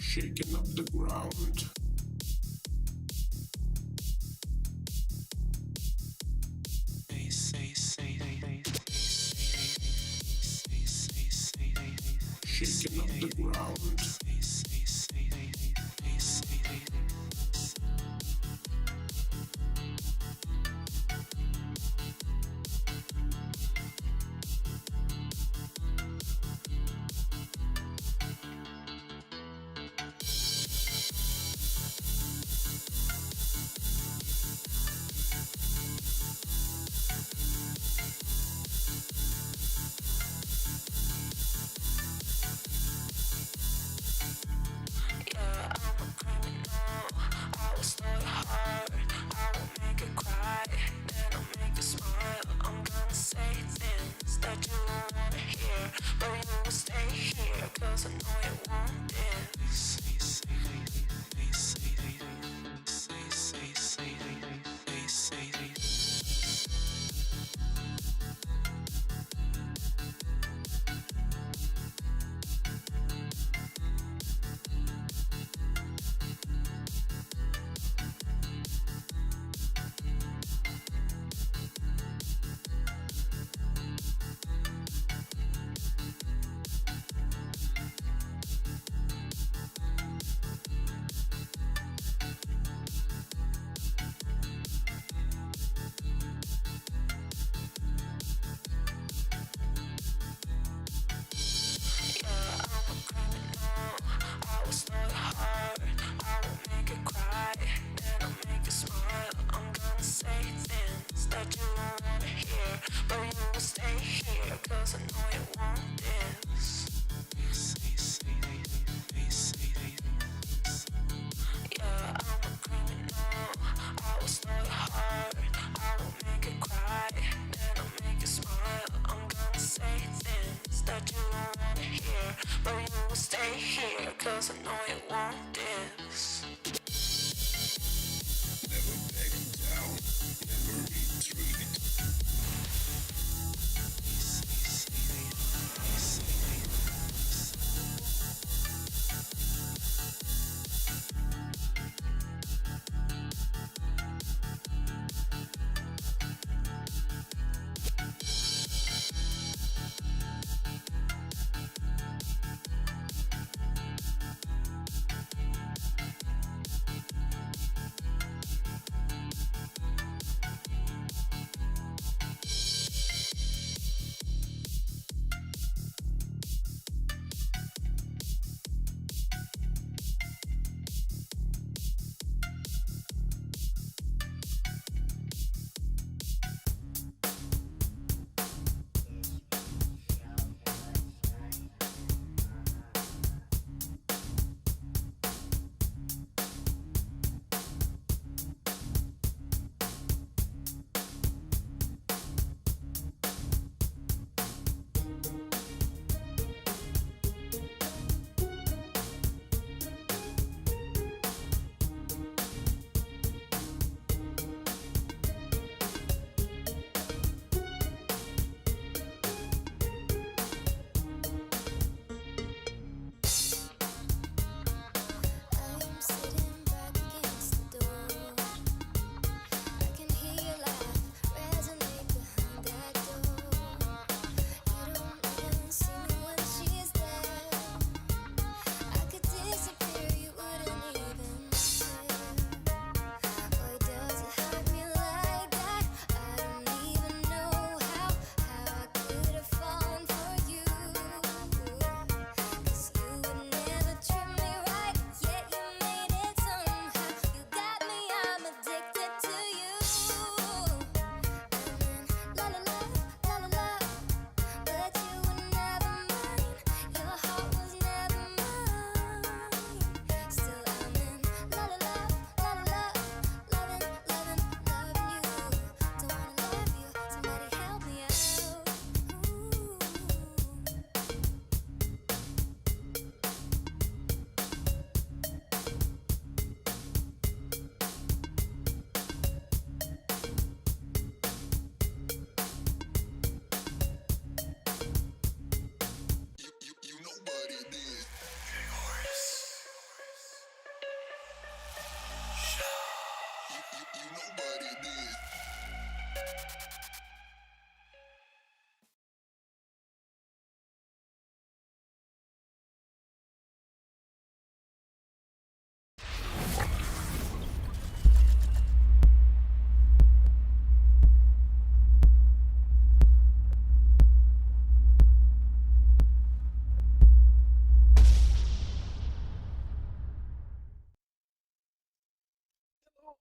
shaking up the ground. Shaking up the ground.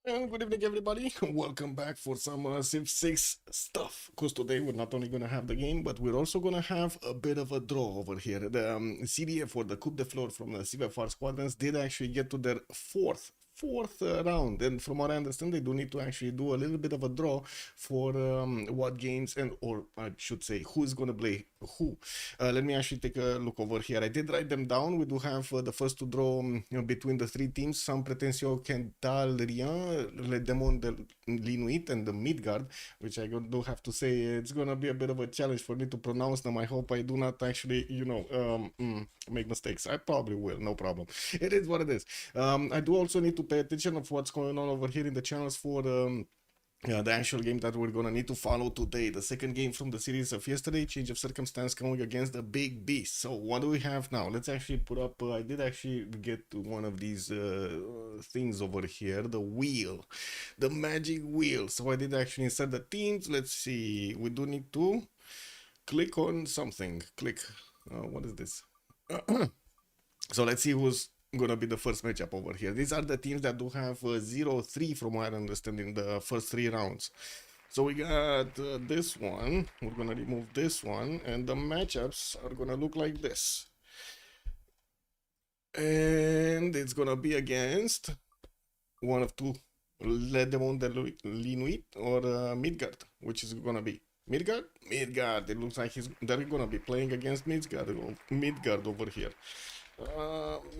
And good evening, everybody. Welcome back for some Civ6 stuff. Because today we're not only going to have the game, but we're also going to have a bit of a draw over here. The CDF, or the Coupe de Fleur from the CWC squadrons, did actually get to their fourth round, and from what I understand, they do need to actually do a little bit of a draw for what games, and or I should say who's gonna play who. Let me actually take a look over here. I did write them down. We do have the first to draw between the three teams: San Pretensio, Kental, Rien, Le Demon de Linuit, and the Midgard, which I do have to say it's gonna be a bit of a challenge for me to pronounce them. I hope I do not actually, make mistakes. I probably will, no problem. It is what it is. I do also need to pay attention of what's going on over here in the channels for the actual game that we're gonna need to follow today. The second game from the series of yesterday, Change of Circumstance, going against the Big Beast. So what do we have now? Let's actually put up, I did actually get to one of these things over here, the wheel, the magic wheel. So I did actually insert the teams. Let's see, we do need to click on something. Click, what is this? So let's see who's gonna be the first matchup over here. These are the teams that do have 0-3 from what I understand in the first 3 rounds. So we got this one. We're gonna remove this one, and the matchups are gonna look like this. And it's gonna be against one of two: Le Demon de Linuit or Midgard, which is gonna be Midgard. Midgard. It looks like they're gonna be playing against Midgard over here.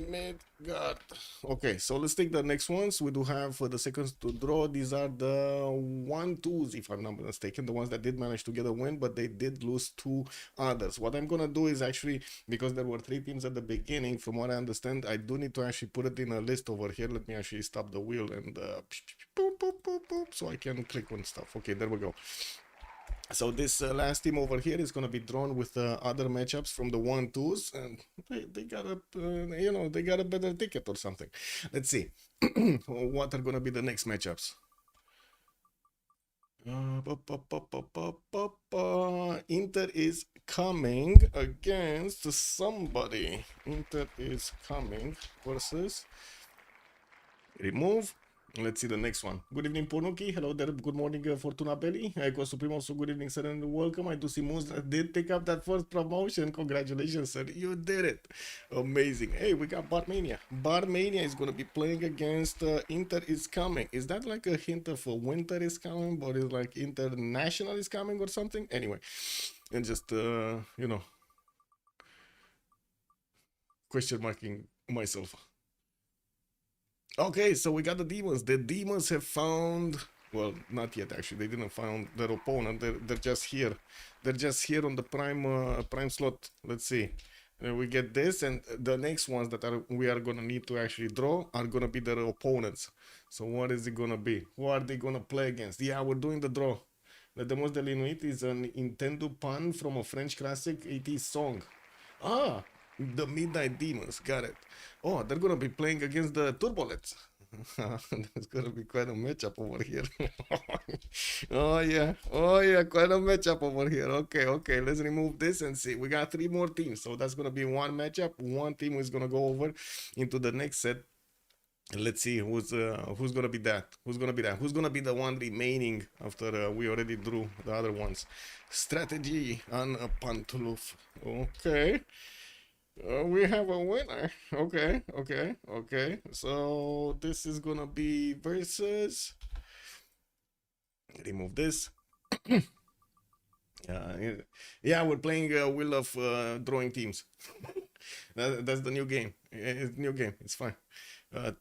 Midgard. Okay, so let's take the next ones. We do have the seconds to draw. These are the 1-2s, if I'm not mistaken, the ones that did manage to get a win, but they did lose 2 others. What I'm gonna do is actually, because there were 3 teams at the beginning, from what I understand, I do need to actually put it in a list over here. Let me actually stop the wheel and so I can click on stuff. Okay, there we go. So this last team over here is going to be drawn with other matchups from the 1-2s, and they got a they got a better ticket or something. Let's see what are going to be the next matchups. Inter is coming against somebody. Inter is coming versus remove. Let's see the next one. Good evening, Ponuki. Hello there. Good morning, Fortuna Belly. Ego Supreme. Also, good evening, sir, and welcome. I do see Moons did pick up that first promotion. Congratulations, sir. You did it. Amazing. Hey, we got Barmania. Barmania is going to be playing against Inter is coming. Is that like a hint of winter is coming, or is like international is coming or something? Anyway, and just, question marking myself. Okay, so we got the demons. The demons have found, well, not yet actually. They didn't find their opponent. They're just here. They're just here on the prime slot. Let's see. We get this, and the next ones that we are gonna need to actually draw are gonna be their opponents. So what is it gonna be? Who are they gonna play against? Yeah, we're doing the draw. Le Demos de l'Inuit is an Nintendo pun from a French classic 80s song. Ah, the Midnight Demons, got it. Oh, they're gonna be playing against the Turbulets. There's gonna be quite a matchup over here. Oh yeah, quite a matchup over here. Okay, let's remove this and see. We got 3 more teams, so that's gonna be one matchup. One team is gonna go over into the next set. Let's see who's gonna be that. Who's gonna be the one remaining after we already drew the other ones. Strategy on a Pantuluf. Okay. We have a winner. Okay. So this is gonna be versus. Remove this. Yeah, we're playing Wheel of Drawing Teams. That's the new game. It's new game. It's fine.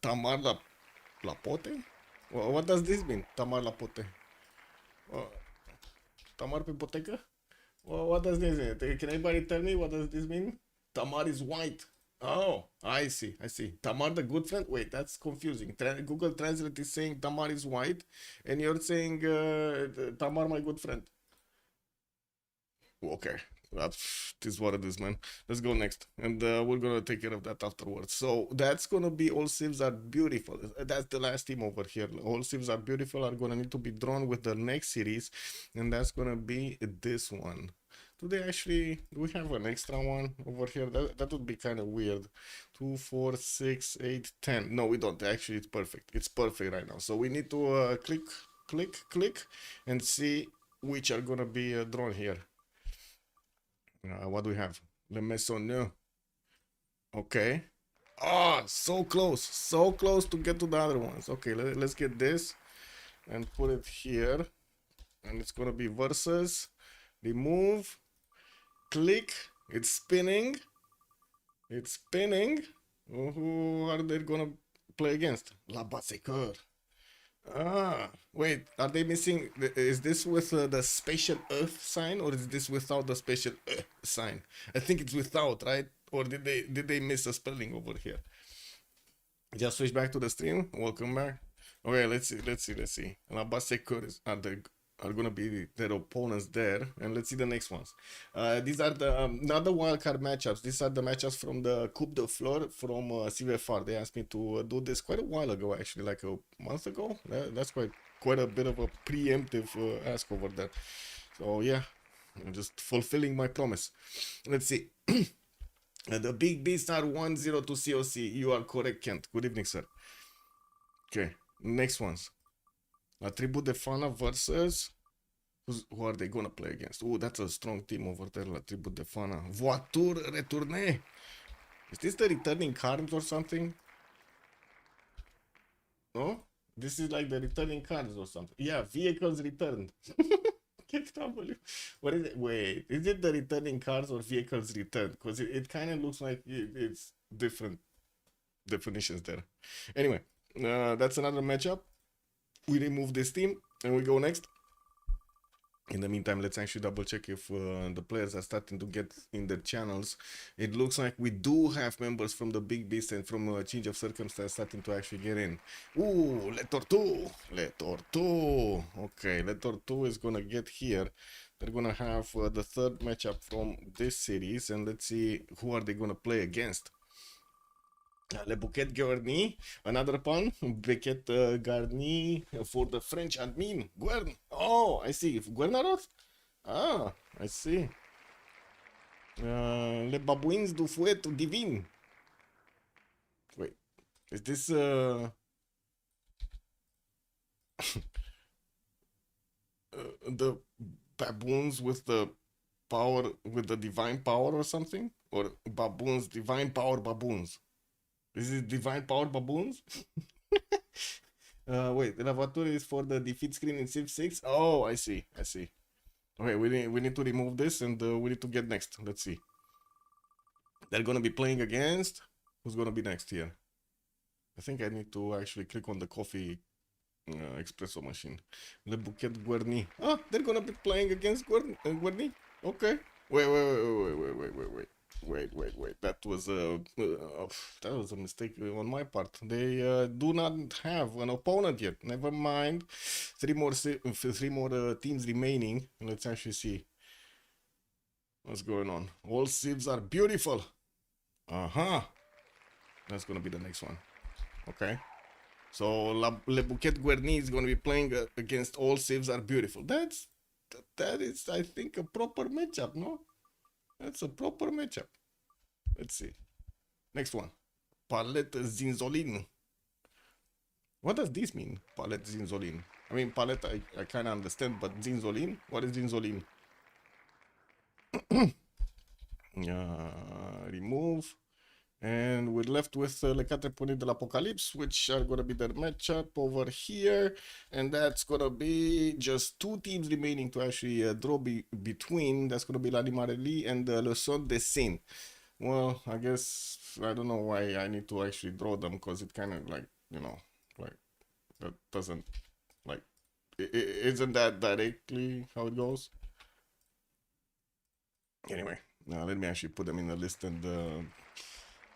Tamar Lapote? What does this mean? Tamar Lapote. Tamar Pipoteca? What does this mean? Can anybody tell me what does this mean? Tamar is white. Oh, I see. I see. Tamar the good friend? Wait, that's confusing. Google Translate is saying Tamar is white, and you're saying Tamar my good friend. Okay. That is what it is, man. Let's go next. And we're gonna take care of that afterwards. So that's gonna be all civs are beautiful. That's the last team over here. All civs are beautiful are gonna need to be drawn with the next series, and that's gonna be this one. Do we have an extra one over here? That would be kind of weird. 2, 4, 6, 8, 10. No, we don't. Actually, it's perfect. It's perfect right now. So we need to click, click, click, and see which are gonna be drawn here. What do we have? Le Maisonneux. Okay. Oh, so close to get to the other ones. Okay, let's get this and put it here. And it's gonna be versus, remove, click, it's spinning. It's spinning. Who are they gonna play against? La Bassecur. Ah, wait, are they missing? Is this with the special Earth sign, or is this without the special sign? I think it's without, right? Or did they miss a spelling over here? Just switch back to the stream. Welcome back. Okay, let's see. Labase Curtis are gonna be their opponents there, and let's see the next ones. These are the not the wildcard matchups. These are the matchups from the Coupe de Fleur from CWC. They asked me to do this quite a while ago, actually, like a month ago. That's quite a bit of a preemptive ask over there. So yeah, I'm just fulfilling my promise. Let's see. The big beasts are 102 COC. You are correct, Kent. Good evening, sir. Okay, next ones. Attribute de Fana versus. Who are they gonna play against? Oh, that's a strong team over there. Attribute de Fana. Voiture retournée. Is this the returning cards or something? No? This is like the returning cards or something. Yeah, vehicles returned. Can't believe. What is it? Wait, is it the returning cards or vehicles returned? Because it kind of looks like it's different definitions there. Anyway, that's another matchup. We remove this team and we go next. In the meantime, let's actually double check if the players are starting to get in their channels. It looks like we do have members from the Big Beast and from Change of Circumstance starting to actually get in. Ooh, Le Tortue. Le Tortue. Okay, Le Tortue is gonna get here. They're gonna have the third matchup from this series, and let's see who are they gonna play against. Le Bouquet Garni, another pun. Bouquet Garni for the French admin. Guern. Oh, I see. Guernarot? Ah, I see. Les Babouins du Fouet Divine. Wait, is this the baboons with the power, with the divine power or something? Or baboons, divine power baboons? This is divine power baboons? Wait, the lavatur is for the defeat screen in Civ6. Oh, I see. Okay, we need to remove this and we need to get next. Let's see. They're gonna be playing against. Who's gonna be next here? I think I need to actually click on the coffee espresso machine. Le Bouquet Guerny. Ah, they're gonna be playing against Guerny. Okay. Wait. That was a mistake on my part. They do not have an opponent yet. Never mind. Three more teams remaining. Let's actually see what's going on. All civs are beautiful. That's gonna be the next one. Okay. So Le Bouquet Guerny is gonna be playing against All Civs Are Beautiful. That is, I think, a proper matchup, no? That's a proper matchup. Let's see. Next one. Palette Zinzolin. What does this mean? Palette Zinzolin. I mean, palette I kind of understand, but Zinzolin? What is Zinzolin? Remove. And we're left with Le Quatre Points de l'Apocalypse, which are going to be their matchup over here. And that's going to be just two teams remaining to actually draw between. That's going to be La Limarelli and Le Son de Sin. Well, I guess I don't know why I need to actually draw them, because it kind of like, like that doesn't, like, isn't that directly how it goes? Anyway, let me actually put them in the list and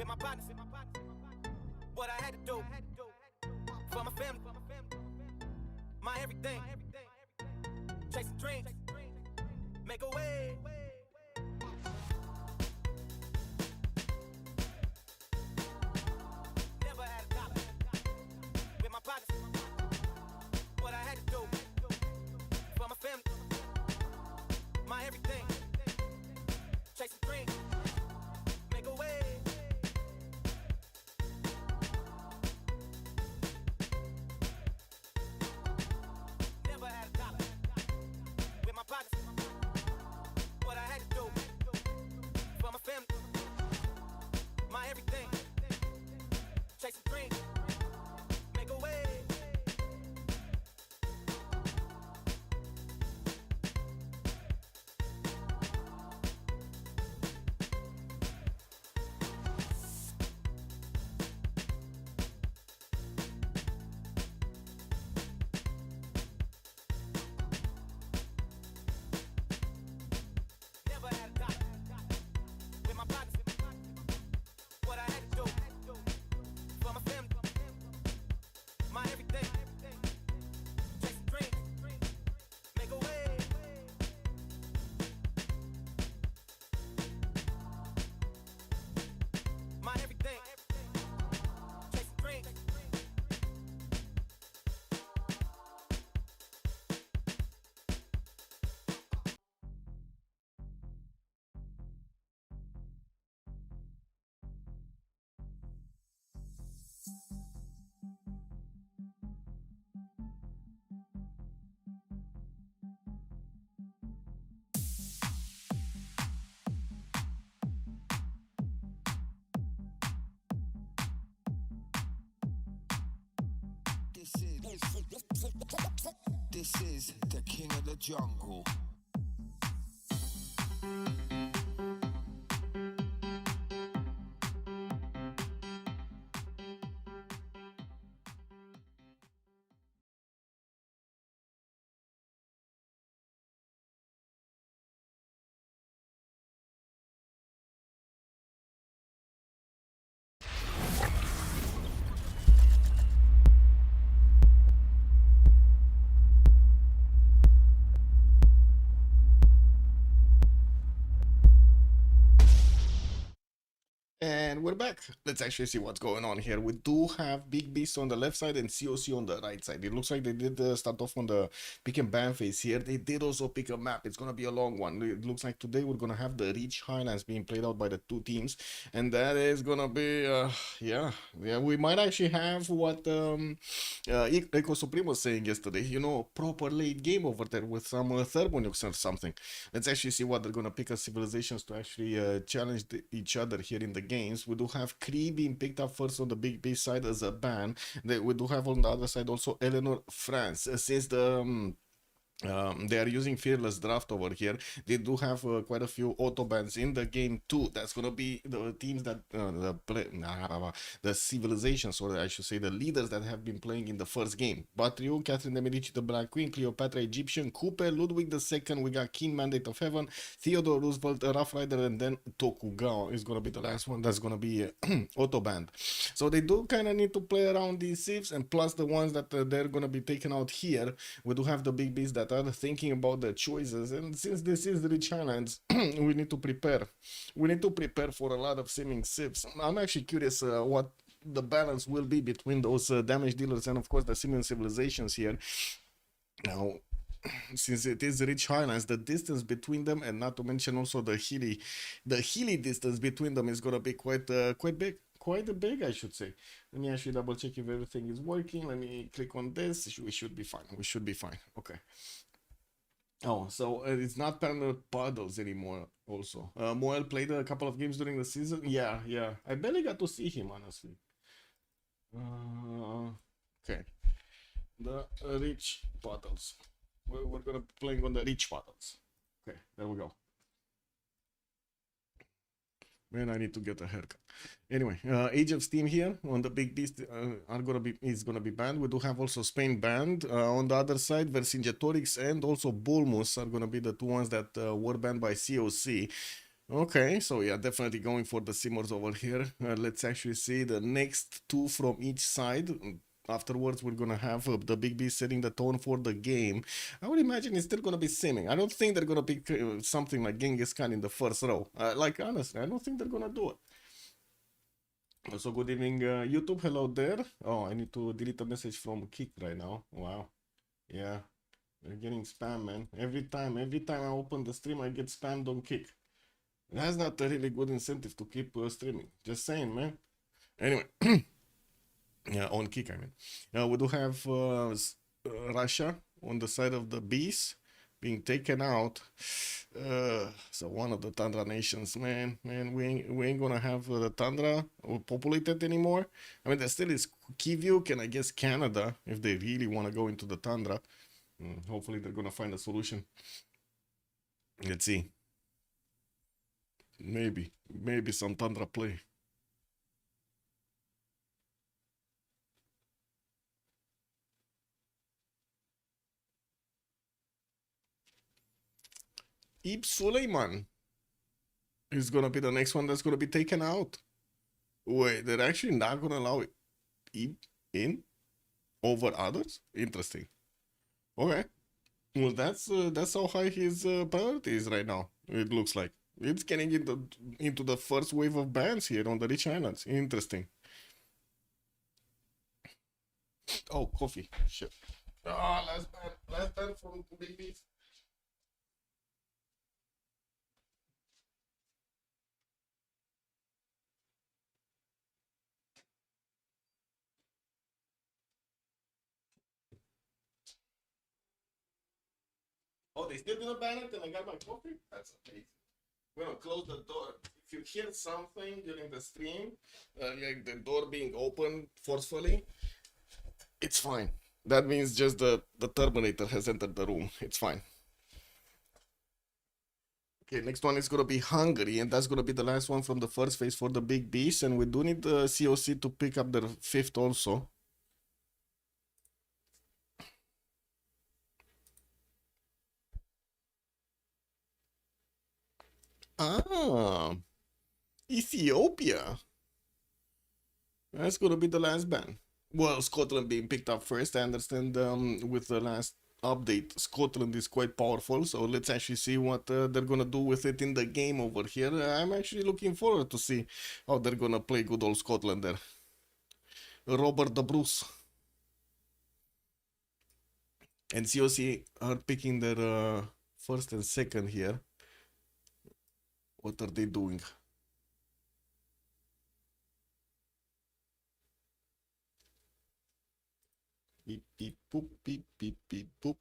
with my partners. What I had to do for my family, my everything. Chasing dreams, make a way. Never had a dollar with my partners. What I had to do for my family, my everything. Chasing dreams, make a way. Never had a dollar with my partners. What I had to do for my family, my everything. Chasing dreams, make a way. Never had a dollar with my partners. What I had to do for my family, my everything. Chasing dreams, make a way. My everything. Chasing dreams. This is the king of the jungle. And we're back. Let's actually see what's going on here. We do have Big Beast on the left side and COC on the right side. It looks like they did start off on the pick and ban phase here. They did also pick a map. It's going to be a long one. It looks like today we're going to have the Rich Highlands being played out by the two teams. And that is going to be, yeah, we might actually have what Eco Supreme was saying yesterday. You know, proper late game over there with some thermonukes or something. Let's actually see what they're going to pick as civilizations to actually challenge each other here in the games. We do have Cree being picked up first on the Big B side as a ban. We do have on the other side also Eleanor France. Since the they are using Fearless Draft over here, they do have quite a few auto bans in the game too. That's gonna be the teams that the civilizations, or I should say the leaders that have been playing in the first game. Batriu, Catherine de Medici, the Black Queen, Cleopatra, Egyptian, Cooper, Ludwig II, we got King, Mandate of Heaven, Theodore Roosevelt, Rough Rider, and then Tokugawa is gonna be the last one that's gonna be auto banned. So they do kind of need to play around these civs, and plus the ones that they're gonna be taken out here. We do have the big beasts that are thinking about the choices, and since this is the Rich Highlands, we need to prepare. We need to prepare for a lot of simming civs. I'm actually curious what the balance will be between those damage dealers and of course the simming civilizations here. Now, since it is Rich Highlands, the distance between them, and not to mention also the hilly distance between them, is gonna be quite big. Quite big, I should say. Let me actually double check if everything is working. Let me click on this. We should be fine. We should be fine. Okay. Oh, so it's not Panda Puddles anymore also. Moel played a couple of games during the season. Yeah. I barely got to see him, honestly. Okay. The Rich Puddles. We're gonna be playing on the Rich Puddles. Okay, there we go. Man, I need to get a haircut. Anyway, Age of Steam here on the Big Beast is gonna be banned. We do have also Spain banned. On the other side, Vercingetorix and also Bulmus are gonna be the two ones that were banned by COC. Okay, so yeah, definitely going for the Simmers over here. Let's actually see the next two from each side. Afterwards, we're gonna have the Big B setting the tone for the game. I would imagine it's still gonna be simming. I don't think they're gonna pick something like Genghis Khan in the first row. Like honestly, I don't think they're gonna do it. Also, good evening, YouTube. Hello there. Oh, I need to delete a message from Kick right now. Wow. Yeah, they're getting spam, man. Every time I open the stream, I get spammed on Kick. That's not a really good incentive to keep streaming. Just saying, man. Anyway, yeah, on Kick, I mean. We do have Russia on the side of the bees being taken out. So one of the Tundra nations, man, we ain't gonna have the Tundra populated anymore. I mean, there still is Kivuk and I guess Canada if they really want to go into the Tundra. Hopefully, they're gonna find a solution. Let's see. Maybe some Tundra play. Ib Suleiman is gonna be the next one that's gonna be taken out. Wait, they're actually not gonna allow Ib in over others? Interesting. Okay. Well, that's how high his priority is right now. It looks like it's getting into the first wave of bans here on the Rich Islands. Interesting. Oh, coffee. Shit. Ah, last ban from Big Beats. Oh, they still didn't ban it, and I got my coffee. That's amazing. We're gonna close the door. If you hear something during the stream, like the door being opened forcefully, it's fine. That means just the Terminator has entered the room. It's fine. Okay, next one is gonna be Hungary, and that's gonna be the last one from the first phase for the big beast. And we do need the COC to pick up their fifth also. Ah, Ethiopia. That's gonna be the last ban. Well, Scotland being picked up first. I understand with the last update, Scotland is quite powerful. So let's actually see what they're gonna do with it in the game over here. I'm actually looking forward to see how they're gonna play good old Scotland there. Robert the Bruce and COC are picking their first and second here. What are they doing? Beep beep boop beep beep beep boop.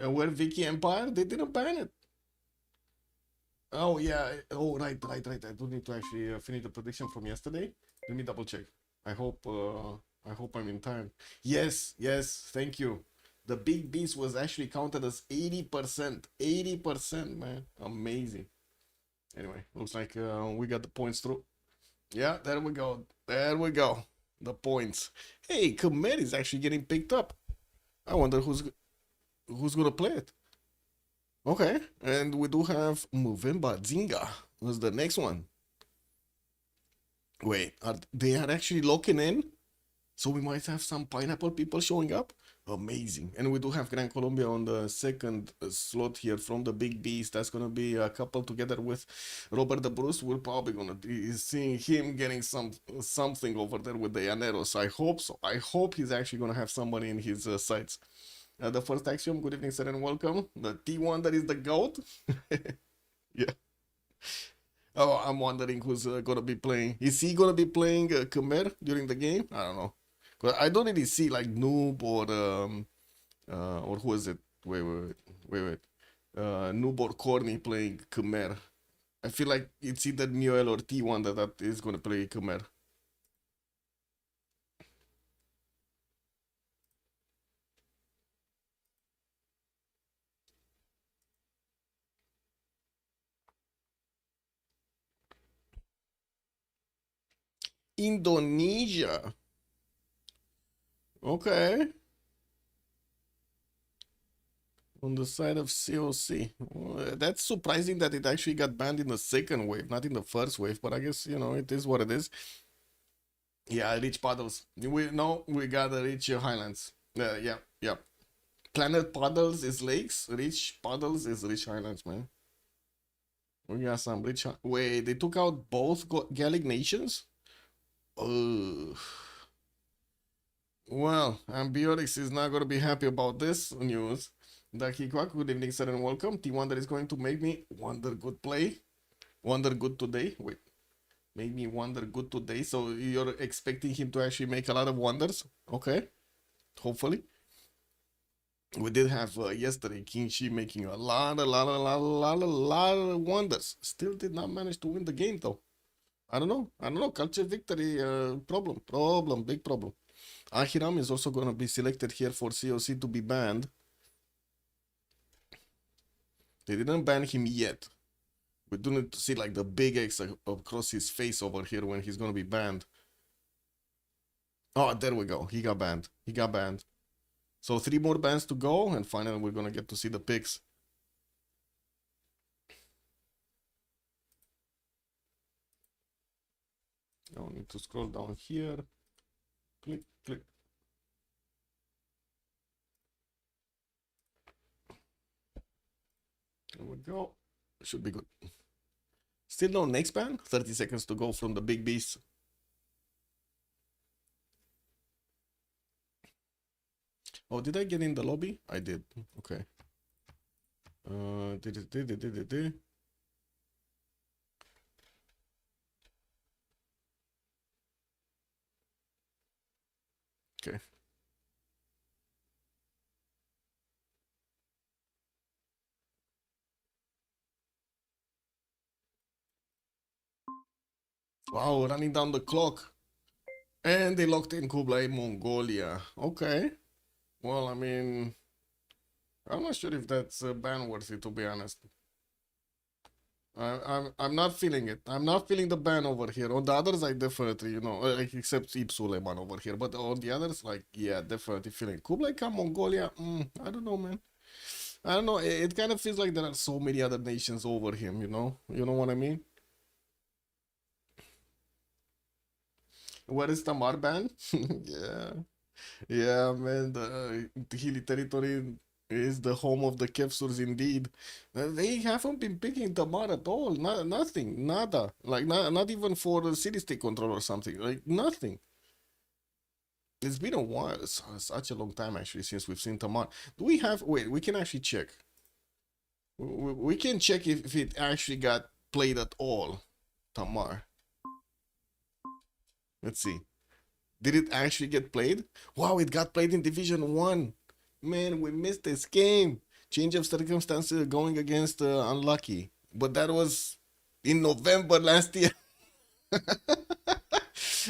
And where Vicky Empire? They didn't ban it. Oh yeah. Oh right. I do need to actually finish the prediction from yesterday. Let me double check. I hope. I hope I'm in time. Yes. Thank you. The big beast was actually counted as 80%. 80%, man. Amazing. Anyway, looks like we got the points through. Yeah, there we go. There we go. The points. Hey, Khmer is actually getting picked up. I wonder who's gonna play it. Okay, and we do have Movemba Zinga was the next one. Wait, they are actually locking in? So we might have some pineapple people showing up? Amazing. And we do have Gran Colombia on the second slot here from the Big Beast. That's gonna be a couple together with Robert the Bruce. We're probably gonna be seeing him getting something over there with the Llaneros. I hope so. I hope he's actually gonna have somebody in his sights. The first axiom, good evening, sir, and welcome. The T1 that is the GOAT. Yeah. Oh, I'm wondering who's gonna be playing. Is he gonna be playing Khmer during the game? I don't know. Cause I don't really see like Noob or who is it? Wait. Noob or Corny playing Khmer. I feel like it's either Mioel or T1 that is gonna play Khmer. Indonesia. Okay. On the side of COC. That's surprising that it actually got banned in the second wave, not in the first wave, but I guess, you know, it is what it is. Yeah, rich puddles. We gotta reach highlands. Yeah. Planet puddles is lakes, rich puddles is rich highlands, man. We got some rich. Wait, they took out both Gallic nations? Ugh. Well, Ambiorix is not gonna be happy about this news. Ducky Quack, good evening, sir, and welcome. T-Wonder is going to make me wonder good play. Wonder good today. Wait, make me wonder good today. So you're expecting him to actually make a lot of wonders? Okay, hopefully. We did have yesterday King Shi making a lot of wonders. Still did not manage to win the game though. I don't know. Culture victory big problem. Ahiram is also going to be selected here for COC to be banned. They didn't ban him yet. We do need to see like the big X across his face over here when he's going to be banned. Oh, there we go. He got banned. So 3 more bans to go, and finally we're going to get to see the picks. I need to scroll down here. Click. There we go. Should be good. Still no next ban. 30 seconds to go from the big beast. Oh, did I get in the lobby? I did. Okay. Okay. Wow, running down the clock. And they locked in Kublai Mongolia. Okay. Well, I mean, I'm not sure if that's ban worthy, to be honest. I'm not feeling it. I'm not feeling the ban over here. On the others, I definitely, you know, like, except Ib Suleiman over here. But on the others, like, yeah, definitely feeling. Kublai Khan Mongolia, I don't know, man. I don't know. It kind of feels like there are so many other nations over him, you know? You know what I mean? Where is Tamar ban? Yeah. Yeah, man, the hilly territory is the home of the Kevsurs indeed. They haven't been picking Tamar at all. Nothing. Nada. Like, not even for the city state control or something. Like, nothing. It's been a while. It's such a long time, actually, since we've seen Tamar. Do we have... Wait, we can actually check. We can check if it actually got played at all. Tamar. Let's see. Did it actually get played? Wow, it got played in Division 1. Man, we missed this game. Change of circumstances going against Unlucky. But that was in November last year.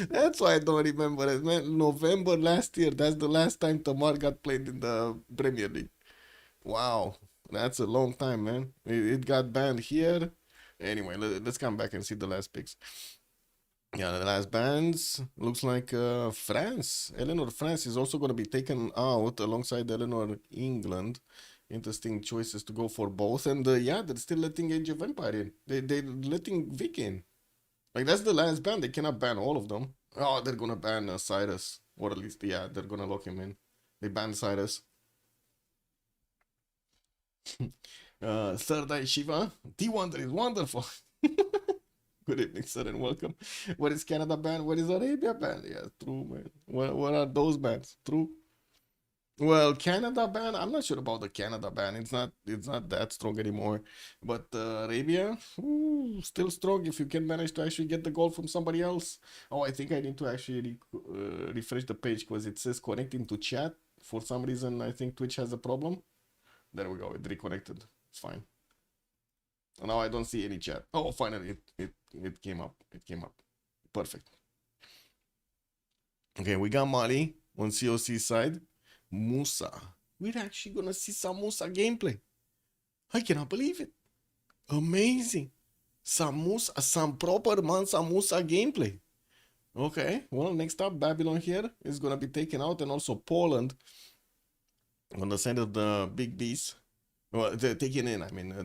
That's why I don't remember it, man. November last year. That's the last time Tamar got played in the Premier League. Wow. That's a long time, man. It got banned here. Anyway, let's come back and see the last picks. Yeah, the last bans looks like France. Eleanor France is also going to be taken out alongside Eleanor England. Interesting choices to go for both. And yeah, they're still letting Age of Empire in. They're letting Vic in. Like, that's the last ban. They cannot ban all of them. Oh, they're going to ban Cyrus. Or at least, yeah, they're going to lock him in. They banned Cyrus. Third Eye Shiva. T-Wonder is wonderful. Good evening, sir, and welcome. What is Canada ban? What is Arabia ban? Yeah, true, man. What are those bans? True. Well, Canada ban. I'm not sure about the Canada ban. It's not that strong anymore. But Arabia, still strong if you can manage to actually get the goal from somebody else. Oh, I think I need to actually refresh the page because it says connecting to chat. For some reason, I think Twitch has a problem. There we go. It reconnected. It's fine. Now I don't see any chat. Oh, finally, it came up. It came up. Perfect. Okay, we got Mali on COC side. Musa. We're actually gonna see some Musa gameplay. I cannot believe it. Amazing. Some Musa, some proper Mansa Musa gameplay. Okay, well, next up, Babylon here is gonna be taken out, and also Poland on the side of the big bees. Well, they're taken in. I mean,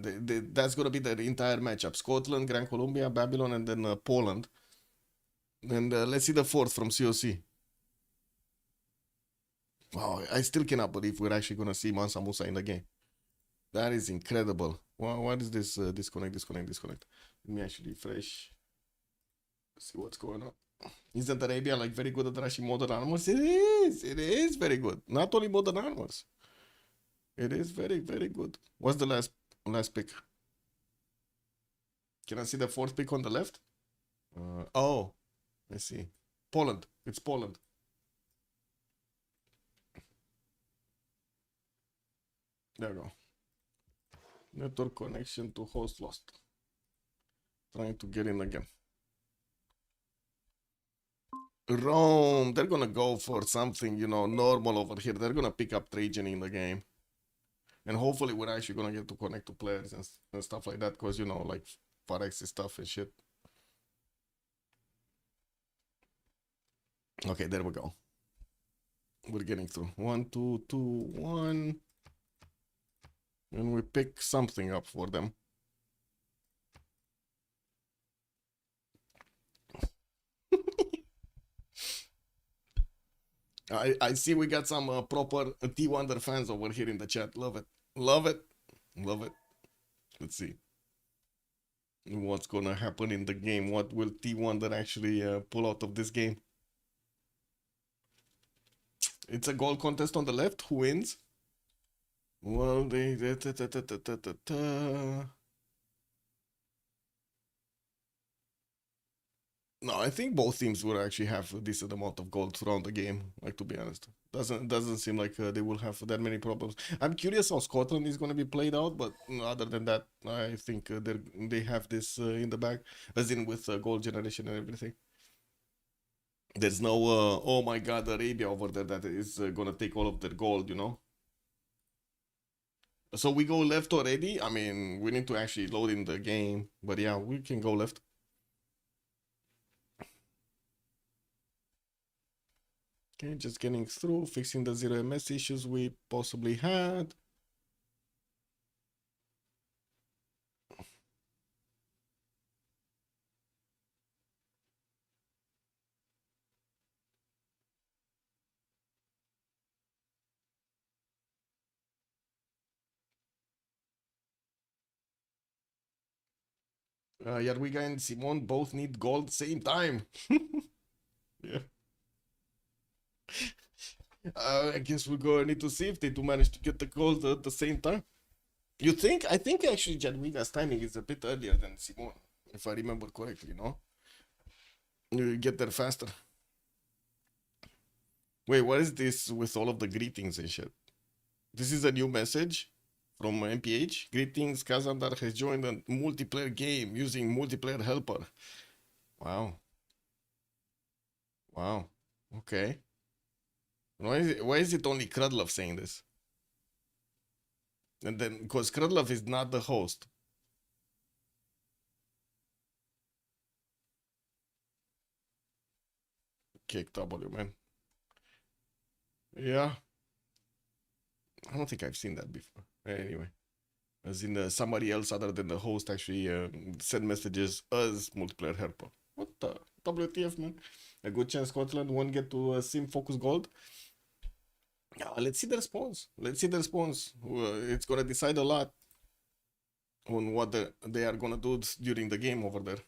that's gonna be the entire matchup: Scotland, Gran Colombia, Babylon, and then Poland. And let's see the fourth from COC. Wow, I still cannot believe we're actually gonna see Mansa Musa in the game. That is incredible. What is this? Disconnect. Let me actually refresh. See what's going on. Isn't Arabia like very good at rushing modern armors? It is. It is very good. Not only modern armors. It is very, very good. What's the last pick? Can I see the fourth pick on the left? Oh, I see. Poland. It's Poland. There we go. Network connection to host lost. Trying to get in again. Rome. They're gonna go for something, normal over here. They're gonna pick up Trajan in the game. And hopefully we're actually gonna get to connect to players and stuff like that. Because, like Forex stuff and shit. Okay, there we go. We're getting through. 1, 2, 2, 1. And we pick something up for them. I see we got some proper T Wonder fans over here in the chat. Love it. Love it. Love it. Let's see what's gonna happen in the game. What will T Wonder actually pull out of this game? It's a goal contest on the left. Who wins? Well, no, I think both teams will actually have a decent amount of gold throughout the game. Like, to be honest, doesn't seem like they will have that many problems. I'm curious how Scotland is going to be played out, but other than that, I think they have this in the bag, as in with gold generation and everything. There's no oh my god, Arabia over there that is gonna take all of their gold, So we go left already. I mean, we need to actually load in the game, but yeah, we can go left. Okay, just getting through, fixing the 0ms issues we possibly had. Jadwiga and Simon both need gold same time. Yeah. I guess we're gonna need to see if they do manage to get the gold at the same time. You think? I think actually Jadwiga's timing is a bit earlier than Simon, if I remember correctly, no? You get there faster. Wait, what is this with all of the greetings and shit? This is a new message from MPH. Greetings, Kazandar has joined a multiplayer game using multiplayer helper. Wow. Wow. Okay. Why is it only Krudlov saying this? And then, because Krudlov is not the host. Kick W, man. Yeah. I don't think I've seen that before. Anyway. As in somebody else other than the host actually send messages as multiplayer helper. What the WTF, man? A good chance Scotland won't get to Sim Focus Gold. Let's see the response. Let's see the response. It's gonna decide a lot on what they are gonna do during the game over there.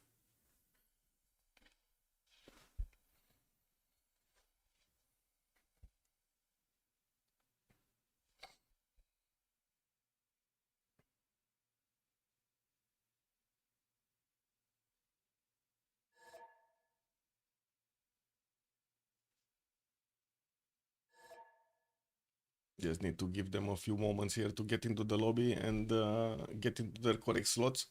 Just need to give them a few moments here to get into the lobby and get into their correct slots,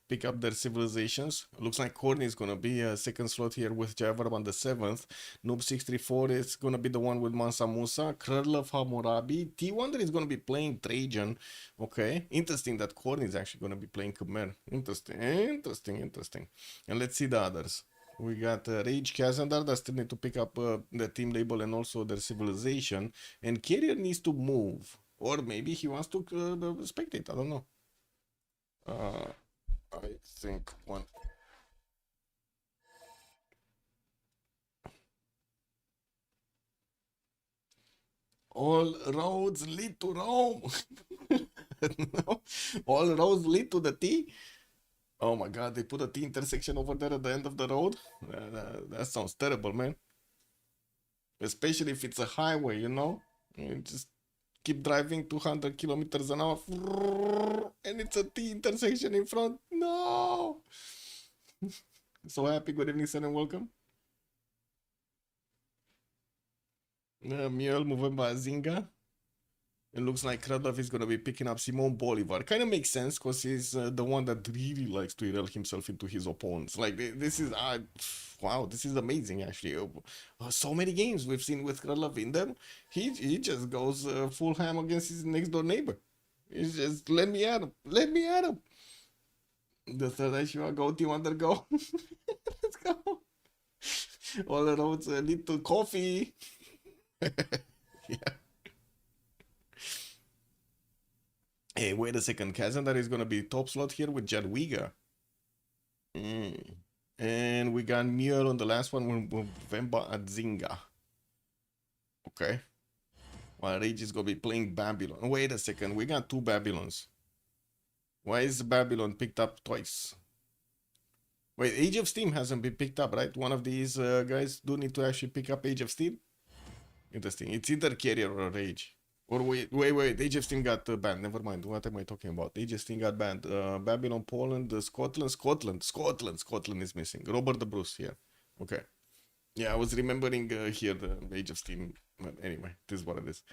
pick up their civilizations. Looks like Corny is gonna be a second slot here with Javar on the 7th. Noob634 is gonna be the one with Mansa Musa. Krudlov Hammurabi. T-Wonder is gonna be playing Trajan. Okay, interesting that Corny is actually gonna be playing Khmer. Interesting. And let's see the others. We got Rage Kazandar that still need to pick up the team label and also their civilization. And Carrier needs to move. Or maybe he wants to spectate. I don't know. I think one. All roads lead to Rome. No? All roads lead to the T. Oh my god, they put a T intersection over there at the end of the road? That sounds terrible, man. Especially if it's a highway, you know? You just keep driving 200 kilometers an hour and it's a T intersection in front. No! So happy, good evening, sir, and welcome. Miguel Movemba Zinga. It looks like Radov is going to be picking up Simon Bolivar. Kind of makes sense because he's the one that really likes to derail himself into his opponents. Like, this is, wow, this is amazing, actually. So many games we've seen with Radov in them. He just goes full ham against his next door neighbor. He's just, let me at him. Let me at him. The third issue, go team undergo. Let's go. All the roads lead to coffee. Yeah. Hey, wait a second. Kazandar is gonna be top slot here with Jadwiga. And we got Muir on the last one with Vemba at Zinga. Okay. While Rage is gonna be playing Babylon. Wait a second, we got two Babylons. Why is Babylon picked up twice? Wait, Age of Steam hasn't been picked up, right? One of these guys do need to actually pick up Age of Steam. Interesting. It's either Carrier or Rage. Or wait, Age of Steam got banned. Never mind. What am I talking about? Age of Steam got banned. Babylon, Poland, Scotland is missing. Robert the Bruce here. Okay. Yeah, I was remembering here the Age of Steam. But anyway, this is what it is.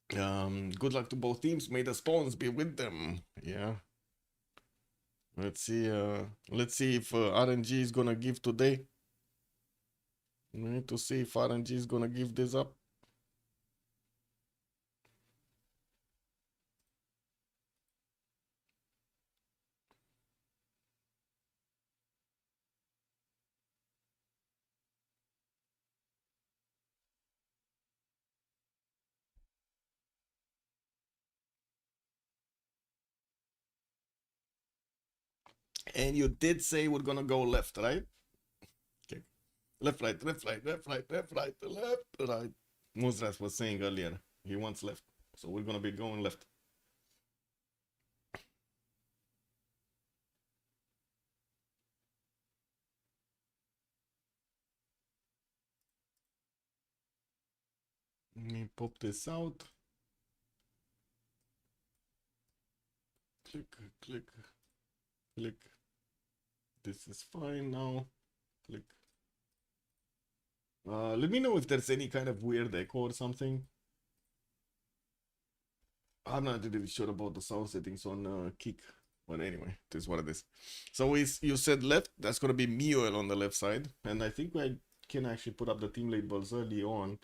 Good luck to both teams. May the spawns be with them. Yeah. Let's see if RNG is gonna give today. We need to see if RNG is gonna give this up. And you did say we're gonna go left, right? Okay. Left, right, left, right, left, right, left, right, left, right. Muzras was saying earlier he wants left. So we're gonna be going left. Let me pop this out. Click, click, click. This is fine now. Click. Let me know if there's any kind of weird echo or something. I'm not really sure about the sound settings on Kick. But anyway, this is what it is. So you said left, that's gonna be Mioel on the left side. And I think I can actually put up the team labels early on.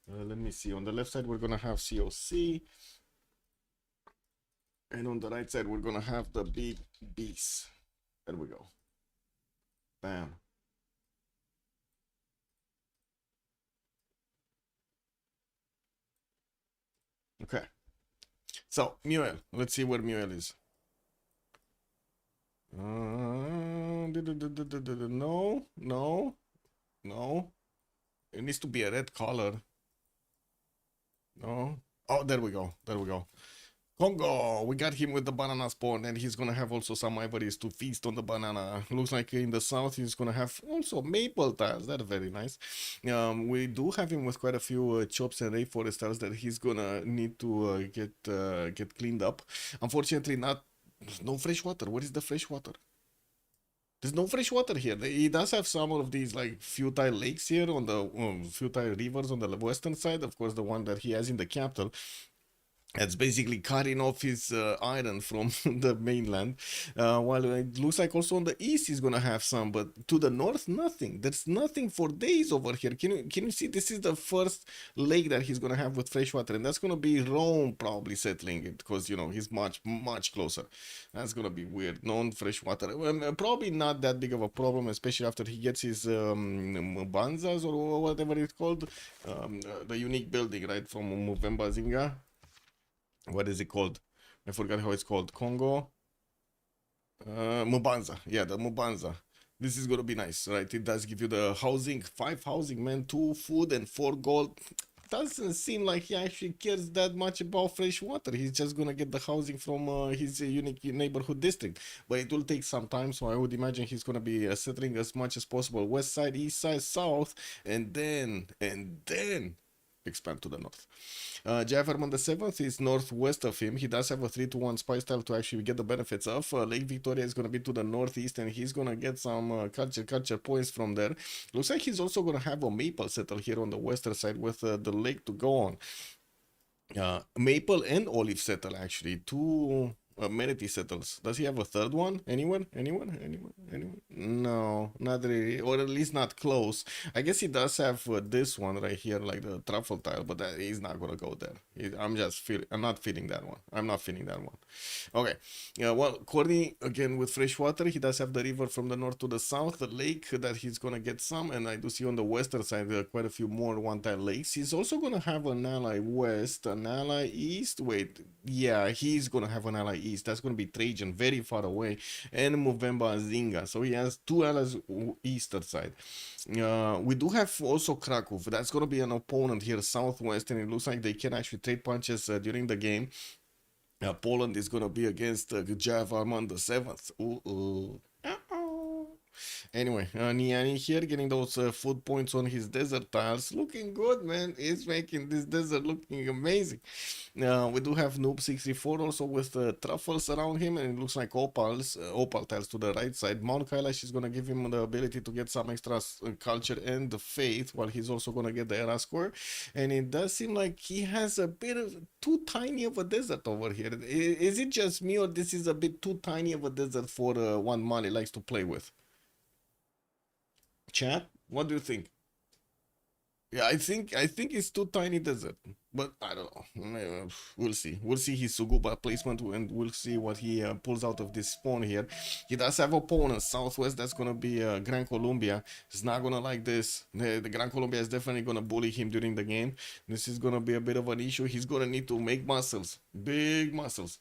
Let me see. On the left side, we're gonna have COC. And on the right side, we're gonna have the big beast. There we go. Bam. Okay. So, Muel. Let's see where Muel is. No, no, no. It needs to be a red color. No. Oh, there we go. There we go. Congo, we got him with the banana spawn, and he's gonna have also some ivories to feast on the banana. Looks like in the south he's gonna have also maple tiles. That's very nice. We do have him with quite a few chops and rainforest tiles that he's gonna need to get cleaned up. Unfortunately, no fresh water. Where is the fresh water? There's no fresh water here. He does have some of these like futile lakes here on the futile rivers on the western side. Of course, the one that he has in the capital. That's basically cutting off his island from the mainland. While it looks like also on the east he's gonna have some, but to the north nothing. There's nothing for days over here. Can you see? This is the first lake that he's gonna have with fresh water, and that's gonna be Rome probably settling it because you know he's much closer. That's gonna be weird. Non-fresh water, probably not that big of a problem, especially after he gets his Mbanzas or whatever it's called, the unique building right from Movemba Zinga. What is it called? I forgot how it's called. Congo. Mubanza. Yeah, the Mubanza. This is gonna be nice, right? It does give you the housing, 5 housing, man, 2 food and 4 gold. Doesn't seem like he actually cares that much about fresh water. He's just gonna get the housing from his unique neighborhood district, but it will take some time. So I would imagine he's gonna be settling as much as possible, west side, east side, south, and then expand to the north. Javerman the 7th is northwest of him. He does have a 3-to-1 spy style to actually get the benefits of. Lake Victoria is going to be to the northeast, and he's going to get some culture points from there. Looks like he's also going to have a maple settle here on the western side with the lake to go on. Maple and olive settle, actually. 2 amenity settles. Does he have a third one? Anyone? No, not really, or at least not close. I guess he does have this one right here, like the truffle tile, but he's not gonna go there. I'm not feeling that one. I'm not feeling that one. Okay. Yeah. Well, Courtney again with fresh water. He does have the river from the north to the south, the lake that he's gonna get some, and I do see on the western side quite a few more one-tile lakes. He's also gonna have an ally west, an ally east. Wait, yeah, he's gonna have an ally east. That's gonna be Trajan, very far away, and Movemba Zinga. So he has 2 allies eastern side. We do have also Krakow. That's gonna be an opponent here southwest, and it looks like they can actually trade punches during the game. Poland is gonna be against Javarman the 7th. Ooh. Anyway, Niani here getting those food points on his desert tiles. Looking good, man. He's making this desert looking amazing. We do have Noob 64 also with truffles around him, and it looks like opal tiles to the right side. Mount Kailash is going to give him the ability to get some extra culture and the faith, while he's also going to get the era score. And it does seem like he has a bit of too tiny of a desert over here. Is it just me, or this is a bit too tiny of a desert for one Mali likes to play with? Chat, what do you think? Yeah, I think it's too tiny desert, but I don't know. We'll see. We'll see his Suguba placement, and we'll see what he pulls out of this spawn here. He does have opponents southwest. That's gonna be Gran Colombia. He's not gonna like this. The Gran Colombia is definitely gonna bully him during the game. This is gonna be a bit of an issue. He's gonna need to make muscles, big muscles.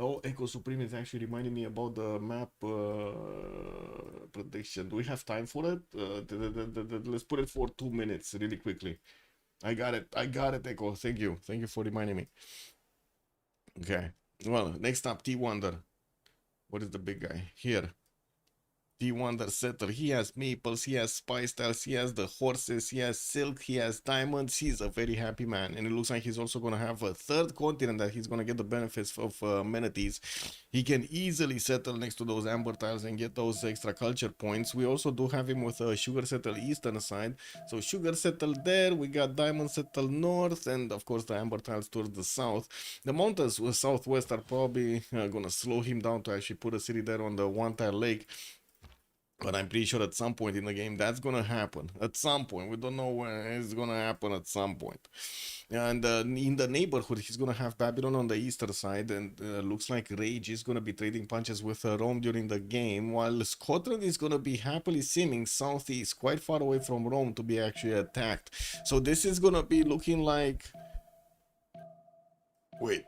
Oh, Echo Supreme is actually reminding me about the map prediction. Do we have time for it? Let's put it for 2 minutes really quickly. I got it, Echo. Thank you for reminding me. Okay, well, next up, T-Wonder. What is the big guy? Here. T-Wonder setter. He has maples, he has spice tiles, he has the horses, he has silk, he has diamonds. He's a very happy man, and it looks like he's also going to have a 3rd continent that he's going to get the benefits of amenities. He can easily settle next to those amber tiles and get those extra culture points. We also do have him with a sugar settle eastern side, so sugar settle there. We got diamond settle north, and of course the amber tiles towards the south. The mountains southwest are probably going to slow him down to actually put a city there on the one tile lake. But I'm pretty sure at some point in the game that's gonna happen. At some point, we don't know when it's gonna happen. At some point, and in the neighborhood, he's gonna have Babylon on the eastern side, and looks like Rage is gonna be trading punches with Rome during the game, while Scotland is gonna be happily simming southeast, quite far away from Rome to be actually attacked. So this is gonna be looking like. Wait.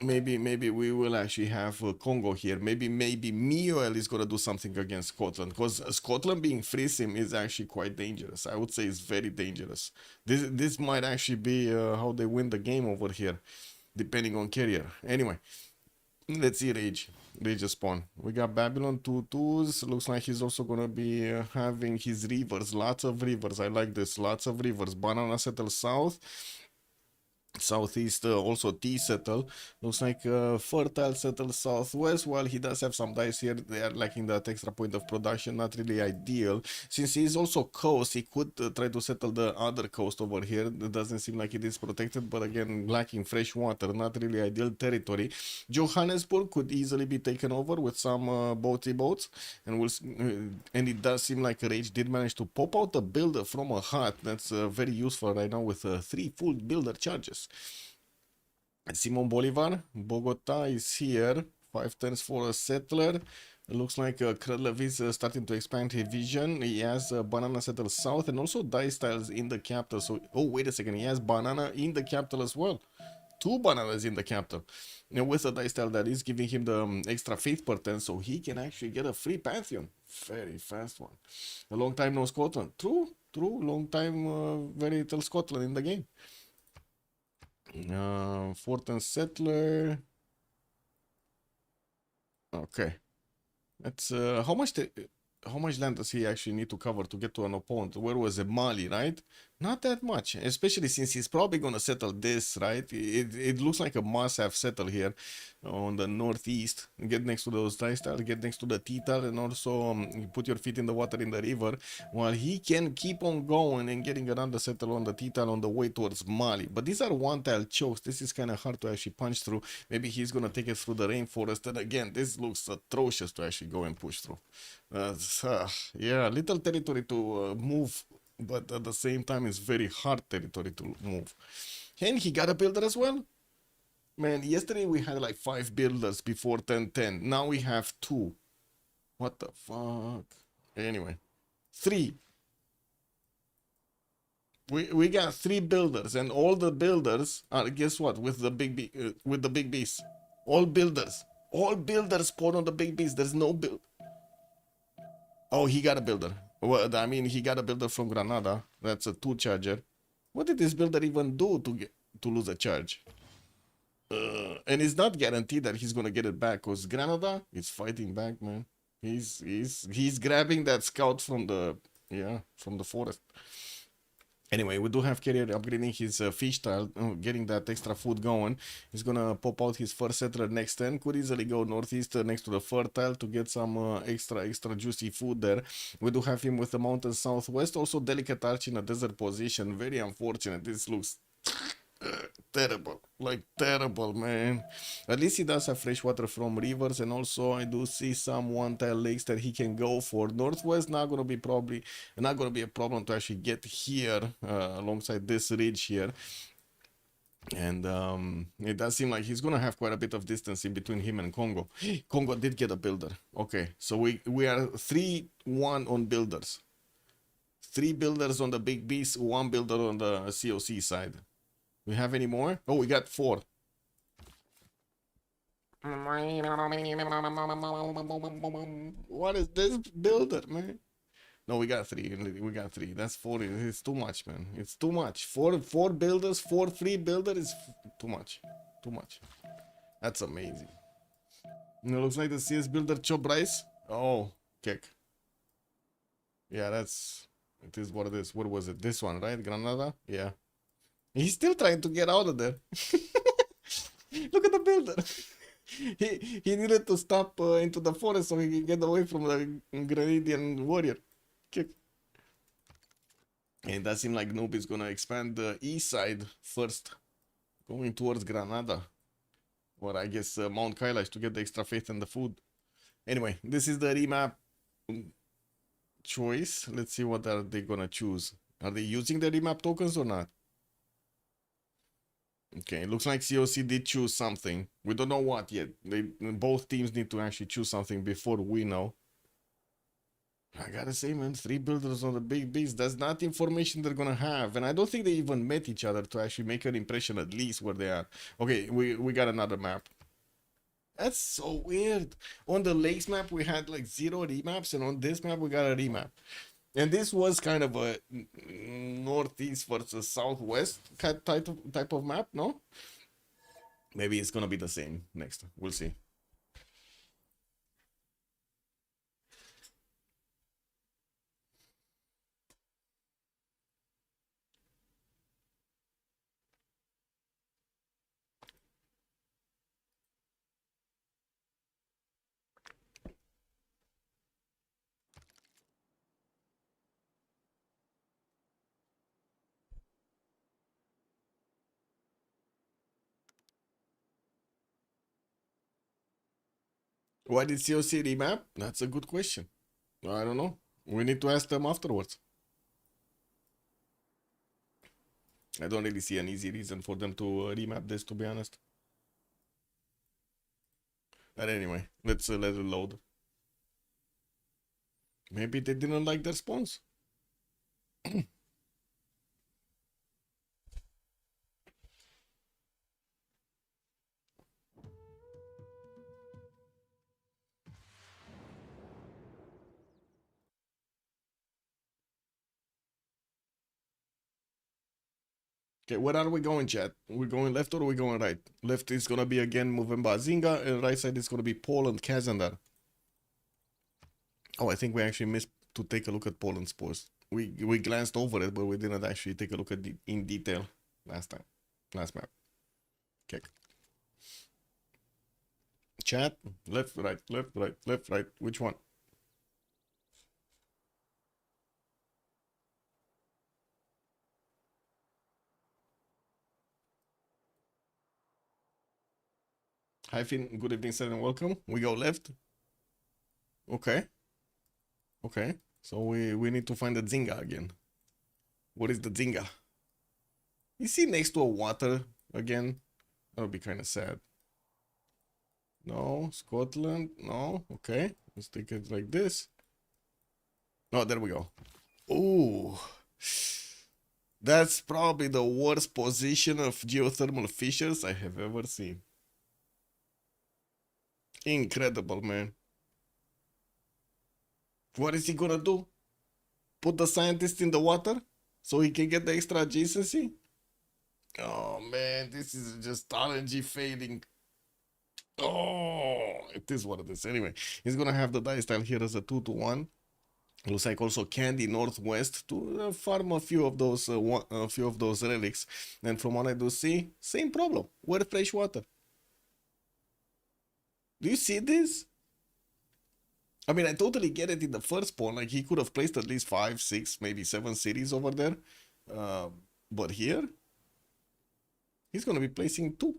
Maybe we will actually have Congo here. Maybe Mioel is gonna do something against Scotland, because Scotland being free sim is actually quite dangerous. I would say it's very dangerous. This might actually be how they win the game over here, depending on carrier. Anyway, let's see Rage spawn. We got Babylon 2/2s. Looks like he's also gonna be having his rivers. Lots of rivers. I like this. Lots of rivers. Banana settle south. southeast, also T settle. Looks like fertile settle southwest. While he does have some dice here, they are lacking that extra point of production. Not really ideal. Since he's also coast, he could try to settle the other coast over here. It doesn't seem like it is protected, but again, lacking fresh water. Not really ideal territory. Johannesburg could easily be taken over with some boaty boats, and and it does seem like Rage did manage to pop out a builder from a hut. That's very useful right now with 3 full builder charges. Simon Bolivar, Bogota is here. 5 turns for a settler. It looks like Krudlev is starting to expand his vision. He has Banana settle south and also dice tiles in the capital. So, oh, wait a second. He has Banana in the capital as well. 2 bananas in the capital. Now, with a dice tile that is giving him the extra faith per turn, so he can actually get a free Pantheon. Very fast one. A long time no Scotland. True. Long time, very little Scotland in the game. Fort and settler. Okay. That's how much land does he actually need to cover to get to an opponent? Where was it? Mali, right? Not that much, especially since he's probably gonna settle this, right? It looks like a must-have settle here on the northeast. Get next to those dice tiles, get next to the T-tile, and also you put your feet in the water in the river, while he can keep on going and getting another settle on the T-tile on the way towards Mali. But these are one-tile chokes. This is kind of hard to actually punch through. Maybe he's gonna take it through the rainforest, and again, this looks atrocious to actually go and push through. Yeah, little territory to move, but at the same time, it's very hard territory to move. And he got a builder as well. Man, yesterday we had like 5 builders before 10-10. Now we have 2. What the fuck? Anyway, 3. We got 3 builders, and all the builders are, guess what? With the big beast. All builders spawn on the big beast. There's no build. Oh, he got a builder. Well, I mean, he got a builder from Granada. That's a 2 charger. What did this builder even do to lose a charge? And it's not guaranteed that he's gonna get it back, because Granada is fighting back, man. He's grabbing that scout from the forest. Anyway, we do have Carrier upgrading his fish tile, getting that extra food going. He's gonna pop out his first settler next turn. Could easily go northeast next to the fertile to get some extra juicy food there. We do have him with the mountain southwest. Also, Delicate Arch in a desert position. Very unfortunate. This looks terrible, like terrible, man. At least he does have fresh water from rivers, and also I do see some one-tile lakes that he can go for. Northwest not gonna be a problem to actually get here alongside this ridge here. And it does seem like he's gonna have quite a bit of distance in between him and Congo. Congo did get a builder. Okay, so we are 3-1 on builders. 3 builders on the big beast, 1 builder on the COC side. We have any more? Oh, we got 4. What is this builder, man? No, we got 3. We got 3. That's 4. It's too much, man. It's too much. 4 builders, 4 free builders is too much. Too much. That's amazing. It looks like the CS builder chop rice. Oh, kick. Yeah, it is what it is. What was it? This one, right? Granada? Yeah. He's still trying to get out of there. Look at the builder. He needed to stop into the forest so he can get away from the Grenadian warrior. Kick. And it does seem like Noob is gonna expand the east side first, going towards Granada, or I guess Mount Kailash to get the extra faith and the food. Anyway, this is the remap choice. Let's see what are they gonna choose. Are they using the remap tokens or not? Okay, it looks like COC did choose something. We don't know what yet. Both teams need to actually choose something before we know. I gotta say, man, 3 builders on the big beast, that's not information they're gonna have. And I don't think they even met each other to actually make an impression at least where they are. Okay, we got another map. That's so weird. On the lakes map, we had like 0 remaps, and on this map, we got a remap. And this was kind of a northeast versus southwest type of map, no? Maybe it's gonna be the same next. We'll see. Why did COC remap? That's a good question. I don't know. We need to ask them afterwards. I don't really see an easy reason for them to remap this, to be honest. But anyway, let's let it load. Maybe they didn't like the response. Okay, where are we going, chat? We're going left or are we going right? Left is gonna be again moving Bazinga, and right side is gonna be Poland, Kazandar. Oh, I think we actually missed to take a look at Poland's post. We glanced over it, but we didn't actually take a look at it in detail last map. Okay. Chat, left, right, left, right, left, right. Which one? Hi, Finn. Good evening, sir, and welcome. We go left. Okay. Okay. So we need to find the Zinga again. What is the Zinga? Is he next to a water again? That would be kind of sad. No, Scotland. No. Okay. Let's take it like this. Oh, there we go. Ooh. That's probably the worst position of geothermal fissures I have ever seen. Incredible, man. What is he gonna do? Put the scientist in the water so he can get the extra adjacency? Oh man, this is just RNG failing. Oh, it is what it is. Anyway, he's gonna have the die style here as a 2-1. Looks like also Candy Northwest to farm a few of those relics. And from what I do see, same problem. Where fresh water? Do you see this? I mean, I totally get it in the first spawn. Like, he could have placed at least 5, 6, maybe 7 cities over there. But here, he's going to be placing 2.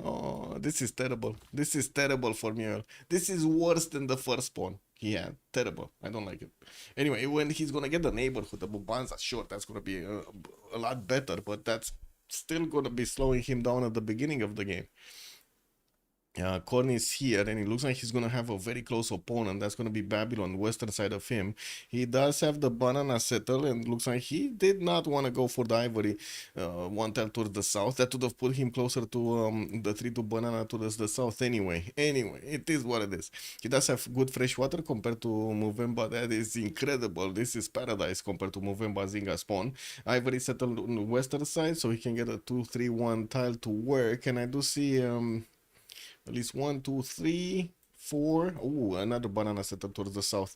Oh, this is terrible. This is terrible for Muriel. This is worse than the first spawn he had. Terrible. I don't like it. Anyway, when he's going to get the neighborhood, the Bubanza, sure, that's going to be a lot better. But that's still going to be slowing him down at the beginning of the game. Korn is here, and it looks like he's going to have a very close opponent. That's going to be Babylon, western side of him. He does have the banana settle, and looks like he did not want to go for the ivory one tile towards the south. That would have put him closer to the 3-2 banana towards the south anyway. Anyway, it is what it is. He does have good fresh water compared to Movemba. That is incredible. This is paradise compared to Movemba Zinga spawn. Ivory settled on the western side, so he can get a 2-3-1 tile to work. And I do see at least 1, 2, 3, 4. Oh, another banana setup towards the south.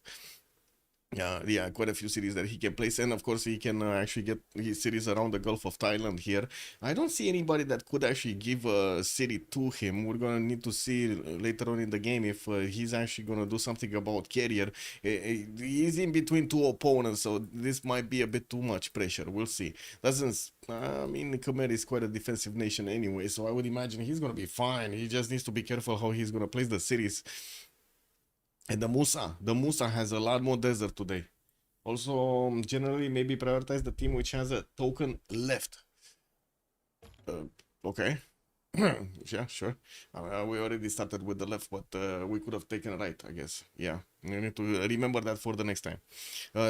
Yeah, quite a few cities that he can place, and of course he can actually get his cities around the Gulf of Thailand here. I don't see anybody that could actually give a city to him. We're gonna need to see later on in the game if he's actually gonna do something about carrier. He's in between 2 opponents, so this might be a bit too much pressure. We'll see. I mean, Khmer is quite a defensive nation anyway, so I would imagine he's gonna be fine. He just needs to be careful how he's gonna place the cities. And the Musa has a lot more desert today. Also, generally, maybe prioritize the team which has a token left. Okay. Yeah, sure. We already started with the left, but we could have taken right, I guess. Yeah, you need to remember that for the next time.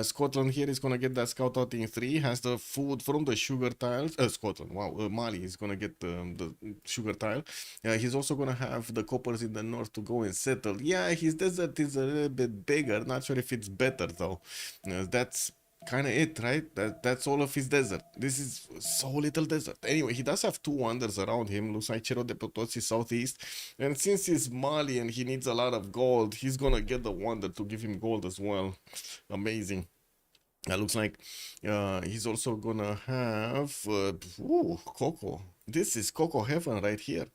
Scotland here is gonna get that scout out in 3. Has the food from the sugar tiles. Scotland, wow. Mali is gonna get the sugar tile. He's also gonna have the coppers in the north to go and settle. Yeah, his desert is a little bit bigger. Not sure if it's better though. That's kind of it, right? That's all of his desert. This is so little desert. Anyway, he does have 2 wonders around him. Looks like Cerro de Potosi southeast. And since he's Mali and he needs a lot of gold, he's gonna get the wonder to give him gold as well. Amazing. Looks like he's also gonna have Coco. This is Coco heaven right here.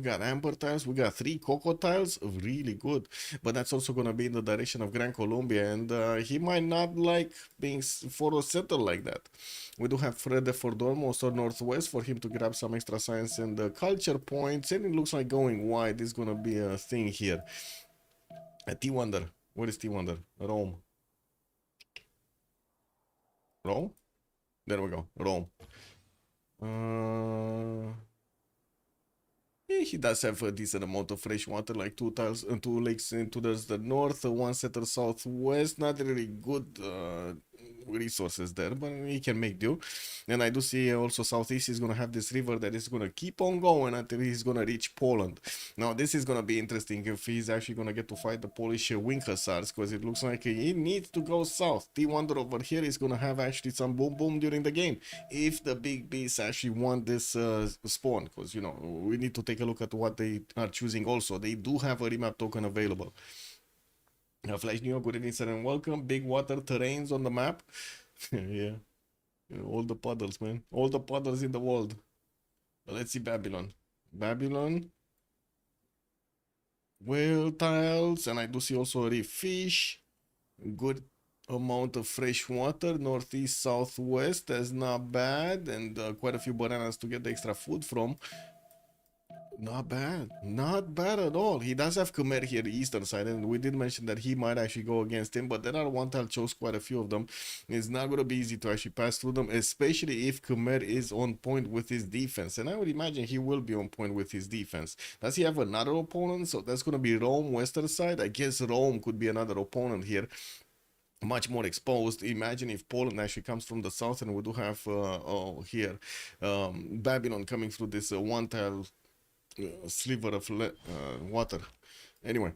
We got amber tiles. We got 3 cocoa tiles. Really good. But that's also going to be in the direction of Gran Colombia. And he might not like being for a settle like that. We do have Fred de Fordormo, also northwest, for him to grab some extra science and culture points. And it looks like going wide is going to be a thing here. T Wonder. Where is T Wonder? Rome. Rome? There we go. Rome. Yeah, he does have a decent amount of fresh water, like 2 tiles and 2 lakes into the north, 1 setter southwest. Not really good resources there, but he can make do. And I do see also southeast is gonna have this river that is gonna keep on going until he's gonna reach Poland. Now this is gonna be interesting if he's actually gonna get to fight the Polish wing hussars, because it looks like he needs to go south. T-Wonder over here is gonna have actually some boom boom during the game if the big beasts actually want this spawn, because you know we need to take a look at what they are choosing. Also, they do have a remap token available. Flash New York, good evening, sir, and welcome. Big water terrains on the map. Yeah. All the puddles, man. All the puddles in the world. But let's see Babylon. Babylon. Whale tiles. And I do see also a reef fish. Good amount of fresh water. Northeast, southwest. That's not bad. And quite a few bananas to get the extra food from. Not bad. Not bad at all. He does have Khmer here, the eastern side, and we did mention that he might actually go against him, but there are one tile chose quite a few of them. It's not going to be easy to actually pass through them, especially if Khmer is on point with his defense. And I would imagine he will be on point with his defense. Does he have another opponent? So that's going to be Rome, western side. I guess Rome could be another opponent here. Much more exposed. Imagine if Poland actually comes from the south, and we do have here Babylon coming through this one tile sliver of water. Anyway,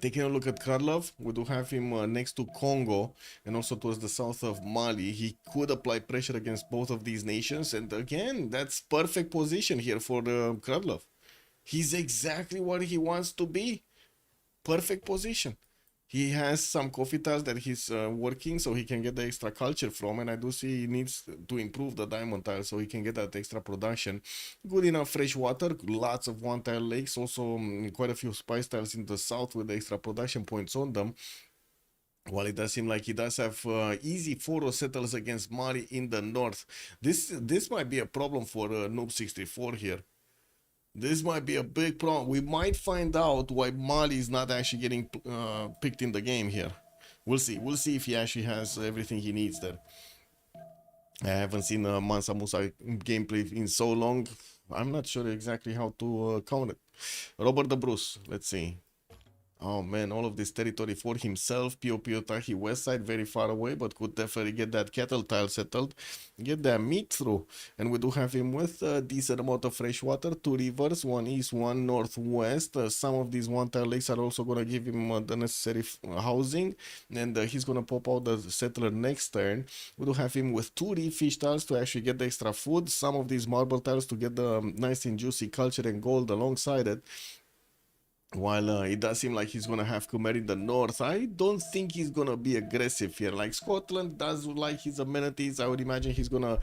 taking a look at Karlov, we do have him next to Congo and also towards the south of Mali. He could apply pressure against both of these nations, and again, that's perfect position here for Karlov. He's exactly what he wants to be. Perfect position. He has some coffee tiles that he's working so he can get the extra culture from, and I do see he needs to improve the diamond tile so he can get that extra production. Good enough fresh water, lots of one tile lakes, also quite a few spice tiles in the south with the extra production points on them. While it does seem like he does have easy 4 settles against Mali in the north. This might be a problem for Noob64 here. This might be a big problem. We might find out why Mali is not actually getting picked in the game here. We'll see. We'll see if he actually has everything he needs there. I haven't seen Mansa Musa gameplay in so long. I'm not sure exactly how to count it. Robert the Bruce. Let's see. Oh man, all of this territory for himself. POP Otahi west side, very far away, but could definitely get that cattle tile settled, get that meat through. And we do have him with a decent amount of fresh water, 2 rivers, 1 east, 1 northwest. Some of these one tile lakes are also going to give him the necessary housing, and he's going to pop out the settler next turn. We do have him with 2 reef fish tiles to actually get the extra food, some of these marble tiles to get the nice and juicy culture and gold alongside it. While it does seem like he's going to have Khmer in the north, I don't think he's going to be aggressive here. Like Scotland does like his amenities, I would imagine he's going to...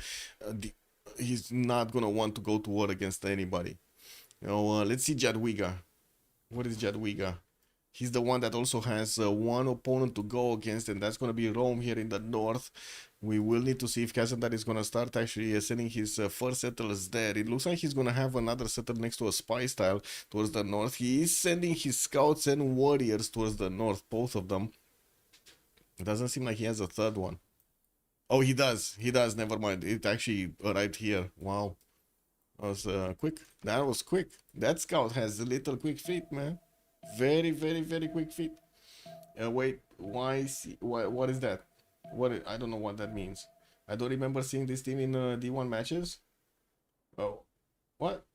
he's not going to want to go to war against anybody. You know, let's see Jadwiga. What is Jadwiga? He's the one that also has one opponent to go against, and that's going to be Rome here in the north. We will need to see if Kazandar is going to start actually sending his first settlers there. It looks like he's going to have another settler next to a spice tile towards the north. He is sending his scouts and warriors towards the north, both of them. It doesn't seem like he has a third one. Oh, he does. He does. Never mind. It actually arrived here. Wow. That was quick. That was quick. That scout has a little quick feet, man. Very, very, very quick feet. Wait. Why? What is that? I don't know what that means. I don't remember seeing this team in D1 matches. Oh, what?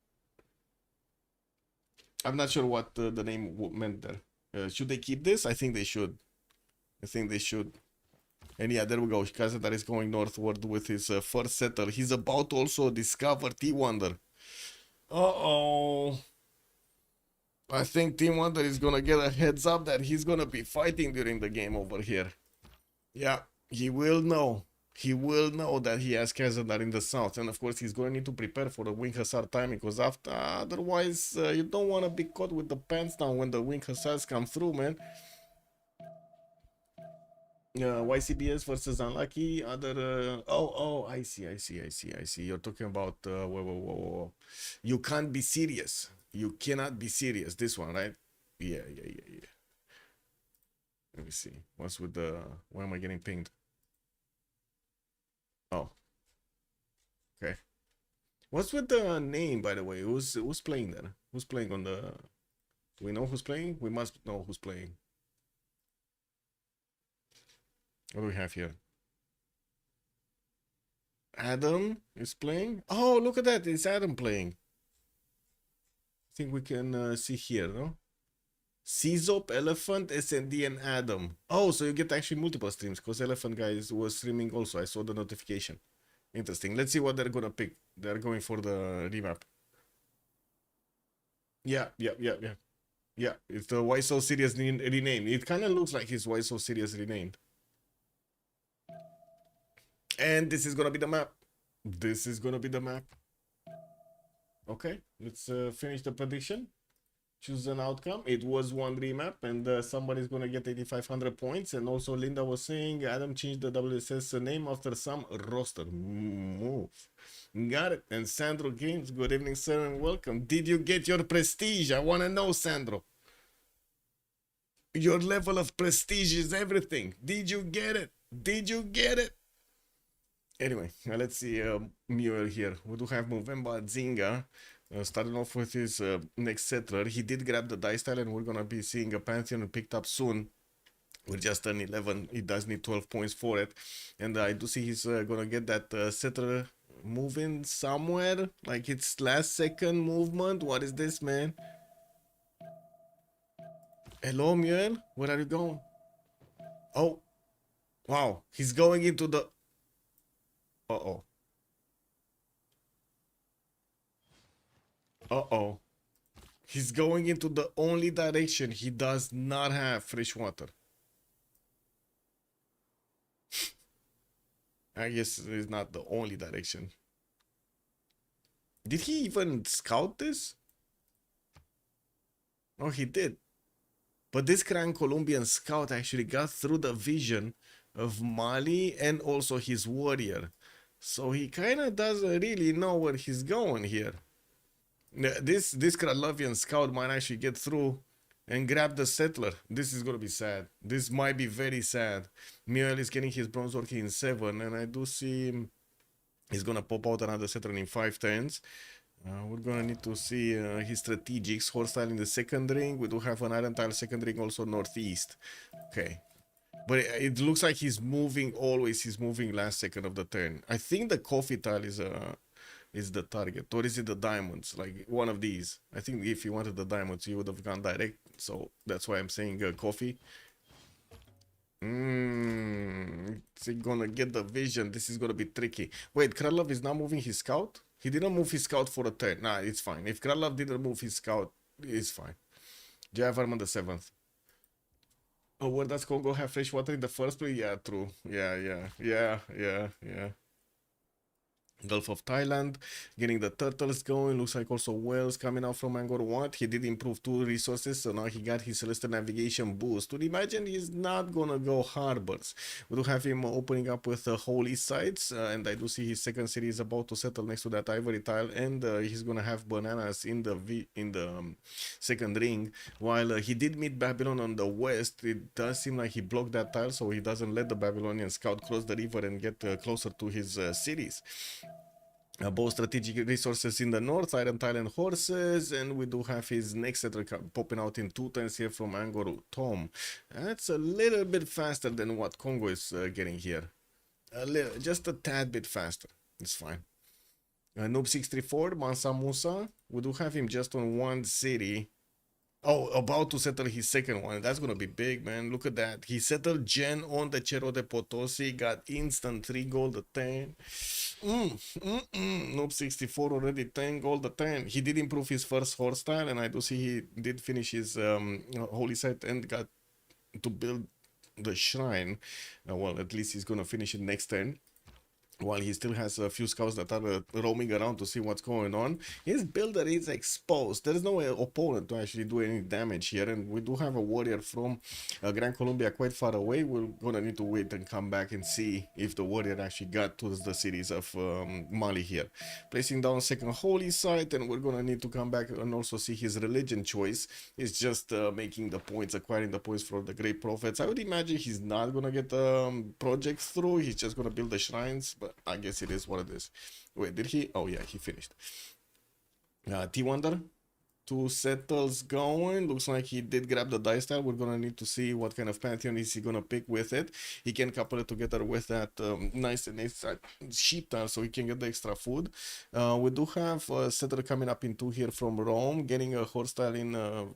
I'm not sure what the name meant there. Should they keep this? I think they should. I think they should. And yeah, there we go. Kazadar is going northward with his first settler. He's about to also discover T-Wonder. Uh-oh. I think T-Wonder is gonna get a heads up that he's gonna be fighting during the game over here. Yeah. He will know. he will know that he has Krasnodar in the south, and of course he's going to need to prepare for the wing hussar timing, because after otherwise you don't want to be caught with the pants down when the wing hussars come through, man. YCBS versus Unlucky, other I see. You're talking about whoa. You can't be serious. You cannot be serious. This one, right? Yeah. Let me see. What's with the, why am I getting pinged? Oh. Okay. What's with the name, by the way? Who's playing there? Who's playing on the, do we know who's playing? We must know who's playing. What do we have here? Adam is playing. Oh, look at that. It's Adam playing. I think we can see here, no? Czop, Elephant, SND, and Adam. Oh, so you get actually multiple streams, because Elephant guys was streaming also. I saw the notification. Interesting. Let's see what they're gonna pick. They're going for the remap. Yeah. It's the Why So Serious renamed. It kind of looks like his Why So Serious renamed. And this is gonna be the map. This is gonna be the map. Okay, let's finish the prediction. Choose an outcome. It was one remap, and somebody's gonna get 8,500 points. And also Linda was saying Adam changed the WSS name after some roster move. Got it. And Sandro Games, good evening, sir, and welcome. Did you get your prestige? I want to know, Sandro. Your level of prestige is everything. Did you get it? Did you get it? Anyway, let's see Muir here. We do have Movember Zinga. Starting off with his next settler. He did grab the dice tile, and we're going to be seeing a Pantheon picked up soon. We're just on 11. He does need 12 points for it. And I do see he's going to get that settler moving somewhere. Like it's last second movement. What is this, man? Hello, Muir? Where are you going? Oh. Wow. He's going into the... Uh-oh. Uh-oh. He's going into the only direction he does not have fresh water. I guess it's not the only direction. Did he even scout this? Oh, he did. But this Grand Colombian scout actually got through the vision of Mali and also his warrior. So he kind of doesn't really know where he's going here. This Kralovian scout might actually get through and grab the settler. This is gonna be sad. This might be very sad. Miguel is getting his bronze orchid in 7, and I do see him. He's gonna pop out another settler in 5 turns. We're gonna need to see his strategics. Horse tile in the second ring. We do have an iron tile second ring also northeast. Okay. But it looks like he's moving always. He's moving last second of the turn. I think the coffee tile is the target, or is it the diamonds? Like one of these. I think if you wanted the diamonds, you would have gone direct. So that's why I'm saying coffee. Is he gonna get the vision? This is gonna be tricky. Wait, Kralov is not moving his scout? He didn't move his scout for a turn. Nah, it's fine. If Kralov didn't move his scout, it's fine. Jeff Arman the 7th. Oh, where does Congo have fresh water in the first place? Yeah, true. Yeah. Gulf of Thailand, getting the turtles going. Looks like also whales coming out from Angkor Wat. He did improve 2 resources, so now he got his celestial navigation boost. To imagine he's not gonna go harbors. We do have him opening up with holy sites, and I do see his second city is about to settle next to that ivory tile, and he's gonna have bananas in the second ring. While he did meet Babylon on the west, it does seem like he blocked that tile, so he doesn't let the Babylonian scout cross the river and get closer to his cities. Both strategic resources in the north, iron tile and horses, and we do have his next settler popping out in 2 turns here from Angkor Tom. That's a little bit faster than what Congo is getting here. Just a tad bit faster. It's fine. Noob 634, Mansa Musa. We do have him just on 1 city. Oh, about to settle his second one. That's gonna be big, man. Look at that. He settled Gen on the Cerro de Potosi, got instant 3 gold a turn. Noob 64 already 10 gold a turn. He did improve his first horse style, and I do see he did finish his holy site and got to build the shrine. Well, at least he's gonna finish it next turn. while he still has a few scouts that are roaming around to see what's going on. His builder is exposed. There is no opponent to actually do any damage here, and we do have a warrior from Gran Colombia quite far away. We're gonna need to wait and come back and see if the warrior actually got to the cities of Mali here. Placing down second holy site, and we're gonna need to come back and also see his religion choice. Is just making the points, acquiring the points for the great prophets. I would imagine he's not gonna get projects through. He's just gonna build the shrines, but I guess it is what it is. Wait, did he? Oh yeah, he finished. T-Wonder, 2 settles going. Looks like he did grab the dice tile. We're gonna need to see what kind of pantheon is he gonna pick with it. He can couple it together with that nice and extra sheep tile, so he can get the extra food. We do have a settler coming up in 2 here from Rome, getting a horse tile in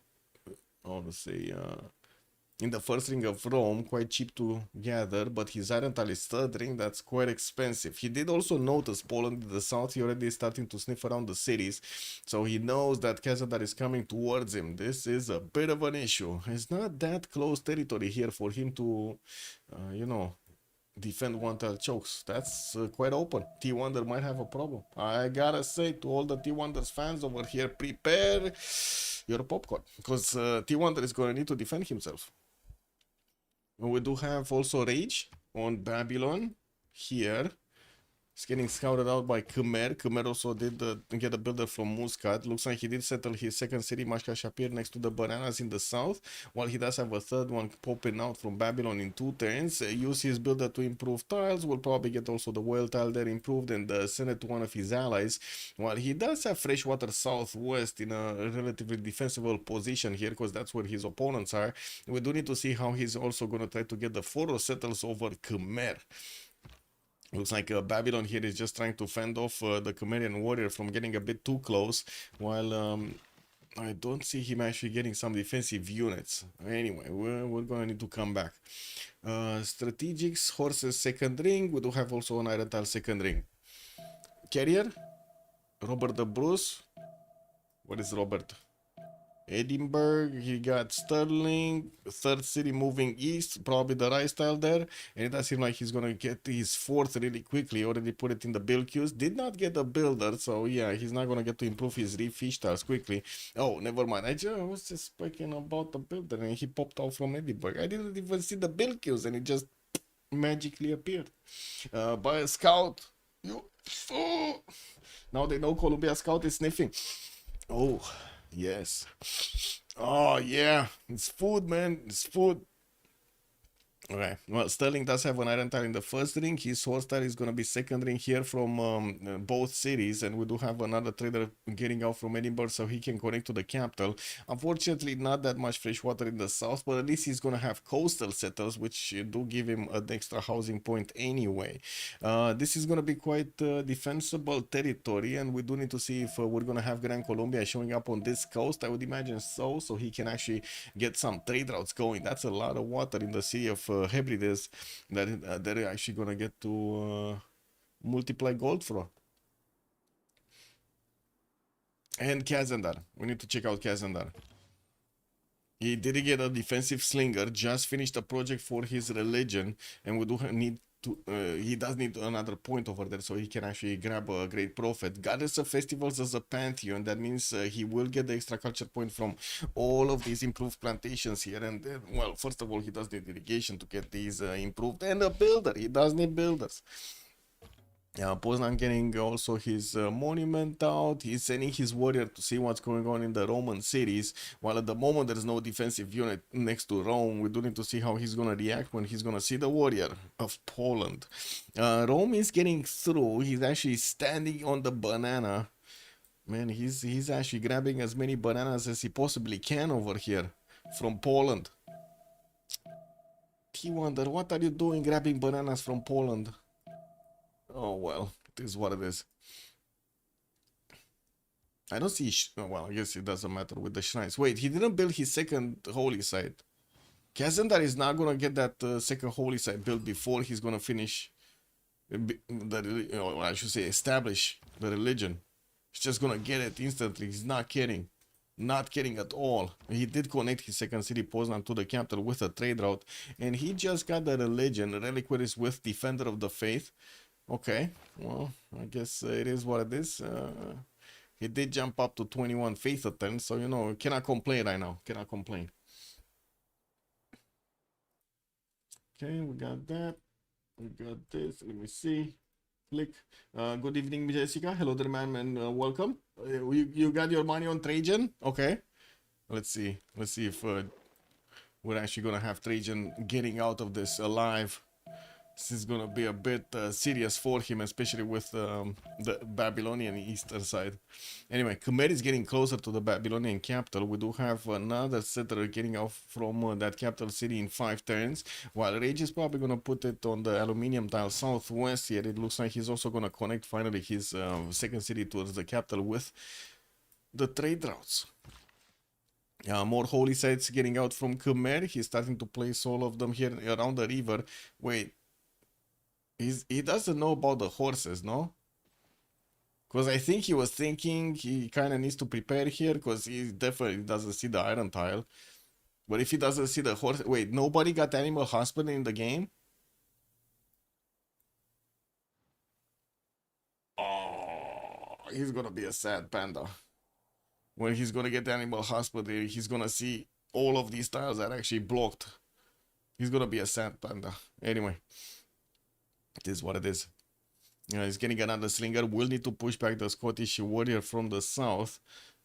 in the first ring of Rome, quite cheap to gather, but his iron tile is third ring, that's quite expensive. He did also notice Poland in the south. He already is starting to sniff around the cities, so he knows that Kazandar is coming towards him. This is a bit of an issue. It's not that close territory here for him to, you know, defend one tile chokes. That's quite open. T-Wonder might have a problem. I gotta say to all the T-Wonder's fans over here, prepare your popcorn, because T-Wonder is gonna need to defend himself. We do have also Rage on Babylon here. It's getting scouted out by Khmer. Khmer also did get a builder from Muscat. Looks like he did settle his second city, Mashka Shapir, next to the bananas in the south, while he does have a third one popping out from Babylon in 2 turns. Use his builder to improve tiles. Will probably get also the whale tile there improved and send it to one of his allies, while he does have Freshwater southwest in a relatively defensible position here, because that's where his opponents are. We do need to see how he's also going to try to get the Foro settles over Khmer. Looks like Babylon here is just trying to fend off the Khmerian warrior from getting a bit too close, while I don't see him actually getting some defensive units. Anyway, we're going to need to come back. Strategics, horses, second ring. We do have also an iron tile second ring. Carrier, Robert the Bruce. What is Robert? Edinburgh, he got Sterling, third city moving east, probably the rice tile there, and it does seem like he's gonna get his fourth really quickly. Already put it in the build queues. Did not get a builder, so yeah, he's not gonna get to improve his fish tiles quickly. Oh, never mind. I was just speaking about the builder, and he popped out from Edinburgh. I didn't even see the build queues, and it just magically appeared. By a scout. Oh. Now they know Columbia Scout is sniffing. Oh. Yes. Oh, yeah. It's food, man. It's food. Okay. Well, Sterling does have an iron tile in the first ring. His horse tile is going to be second ring here from both cities. And we do have another trader getting out from Edinburgh, so he can connect to the capital. Unfortunately, not that much fresh water in the south, but at least he's going to have coastal settlers, which do give him an extra housing point anyway. This is going to be quite defensible territory, and we do need to see if we're going to have Gran Colombia showing up on this coast. I would imagine so he can actually get some trade routes going. That's a lot of water in the city of Hebrides that they're actually going to get to multiply gold for. And Kazandar. We need to check out Kazandar. He did get a defensive slinger, just finished a project for his religion, and we do need to, he does need another point over there so he can actually grab a great prophet. Goddess of festivals as a pantheon, that means he will get the extra culture point from all of these improved plantations here. And well, first of all, he does need irrigation to get these improved, and a builder. He does need builders. Poznan getting also his monument out. He's sending his warrior to see what's going on in the Roman cities, while at the moment there's no defensive unit next to Rome. We do need to see how he's gonna react when he's gonna see the warrior of Poland. Rome is getting through. He's actually standing on the banana. Man, he's actually grabbing as many bananas as he possibly can over here from Poland. T-Wonder, what are you doing grabbing bananas from Poland? Oh, well, it is what it is. I don't see... well, I guess it doesn't matter with the shrines. Wait, he didn't build his second holy site. Kazandar is not going to get that second holy site built before he's going to finish... I should say establish the religion. He's just going to get it instantly. He's not kidding. Not kidding at all. He did connect his second city, Poznan, to the capital with a trade route. And he just got the religion. Reliquaries with Defender of the Faith. Okay, well, I guess it is what it is. He did jump up to 21 faith attempts, so you know, cannot complain right now. Cannot complain. Okay, we got that. We got this. Let me see. Click. Good evening, Jessica. Hello there, ma'am, and welcome. You got your money on Trajan? Okay. Let's see. Let's see if we're actually gonna have Trajan getting out of this alive. This is gonna be a bit serious for him, especially with the Babylonian eastern side. Anyway, Khmer is getting closer to the Babylonian capital. We do have another settler getting off from that capital city in 5 turns, while Rage is probably gonna put it on the aluminium tile southwest here. It looks like he's also gonna connect finally his second city towards the capital with the trade routes. More holy sites getting out from Khmer. He's starting to place all of them here around the river. Wait. He doesn't know about the horses, no? Because I think he was thinking he kind of needs to prepare here because he definitely doesn't see the iron tile. But if he doesn't see the horse... Wait, nobody got animal hospital in the game? Oh, he's gonna be a sad panda. When he's gonna get the animal hospital, he's gonna see all of these tiles are actually blocked. He's gonna be a sad panda. Anyway. It is what it is. He's getting another slinger. We'll need to push back the Scottish warrior from the south.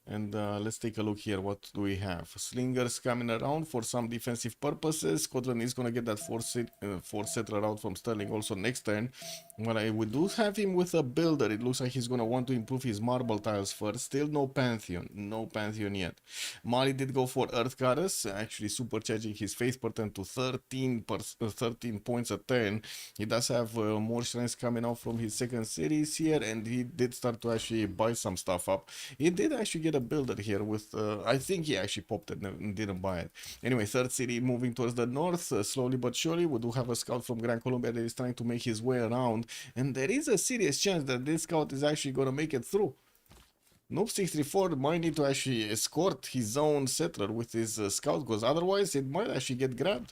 And let's take a look here. What do we have? Slingers coming around for some defensive purposes. Scotland is going to get that fourth settler out from Stirling also next turn. Well, we do have him with a builder. It looks like he's going to want to improve his marble tiles first. Still no Pantheon. No Pantheon yet. Mali did go for Earth Goddess, actually supercharging his faith per turn to 13 points a turn. He does have more shrines coming out from his second series here, and he did start to actually buy some stuff up. He did actually get a builder here with I think he actually popped it and didn't buy it. Anyway, third city moving towards the north, slowly but surely. We do have a scout from Gran Colombia that is trying to make his way around, and there is a serious chance that this scout is actually going to make it through. Noob 64 might need to actually escort his own settler with his scout, because otherwise it might actually get grabbed.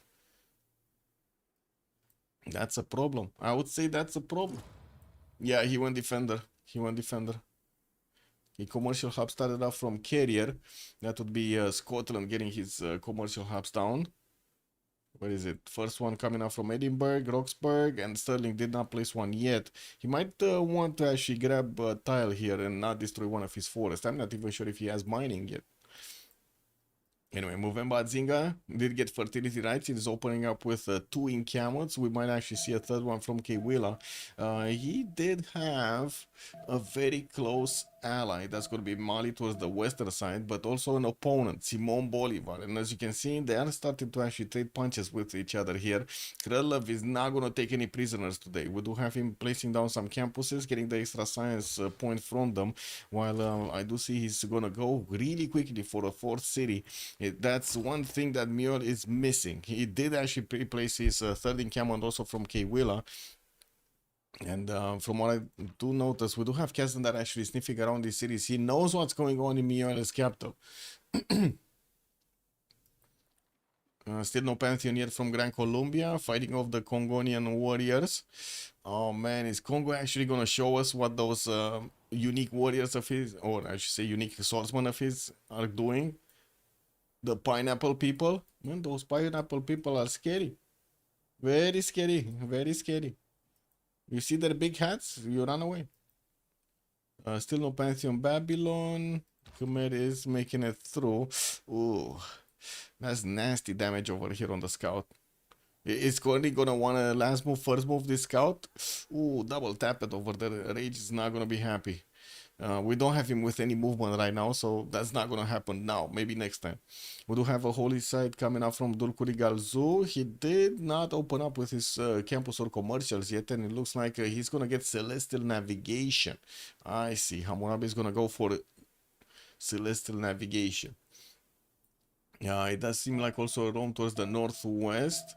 That's a problem. I would say that's a problem. Yeah, he went defender. He went defender. The commercial hub started off from Carrier. That would be Scotland getting his commercial hubs down. Where is it? First one coming out from Edinburgh, Roxburgh, and Stirling did not place one yet. He might want to actually grab a tile here and not destroy one of his forests. I'm not even sure if he has mining yet. Anyway, Movemba Zinga did get fertility rights. It is opening up with 2 encampments. We might actually see a third one from Kwila. He did have a very close ally. That's going to be Mali towards the western side, but also an opponent, Simon Bolivar. And as you can see, they are starting to actually trade punches with each other here. Krylov is not going to take any prisoners today. We do have him placing down some campuses, getting the extra science point from them, while I do see he's going to go really quickly for a 4th city. That's one thing that Mule is missing. He did actually place his 3rd encampment also from Kwila. And from what I do notice, we do have Kazan that actually sniffing around these cities. He knows what's going on in Miole's capital. Still no Pantheon yet from Gran Colombia, fighting off the Congonian warriors. Oh man, is Congo actually going to show us what those unique warriors of his, or I should say unique swordsmen of his, are doing? The pineapple people? Man, those pineapple people are scary. Very scary, very scary. You see their big hats, you run away. Still no Pantheon Babylon. Khmer is making it through. Ooh, that's nasty damage over here on the scout. Is Corny gonna want to last move, first move this scout? Ooh, double tap it over there. Rage is not gonna be happy. We don't have him with any movement right now, so that's not gonna happen now. Maybe next time. We do have a holy site coming up from Dulkuri Galzu. He did not open up with his campus or commercials yet, and it looks like he's gonna get Celestial Navigation. I see. Hammurabi is gonna go for Celestial Navigation. Yeah, it does seem like also a roam towards the northwest.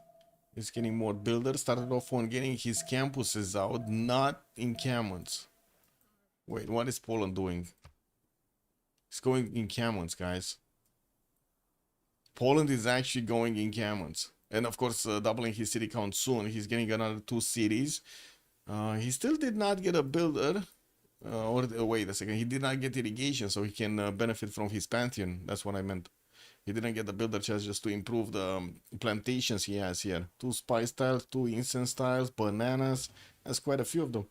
He's getting more builders. Started off on getting his campuses out, not encampments. Wait, what is Poland doing? It's going encampments, guys. Poland is actually going encampments. And of course, doubling his city count soon. He's getting another 2 cities. He still did not get a builder. Wait a second. He did not get irrigation, so he can benefit from his pantheon. That's what I meant. He didn't get the builder chest just to improve the plantations he has here. 2 spice tiles, 2 incense tiles, bananas. That's quite a few of them.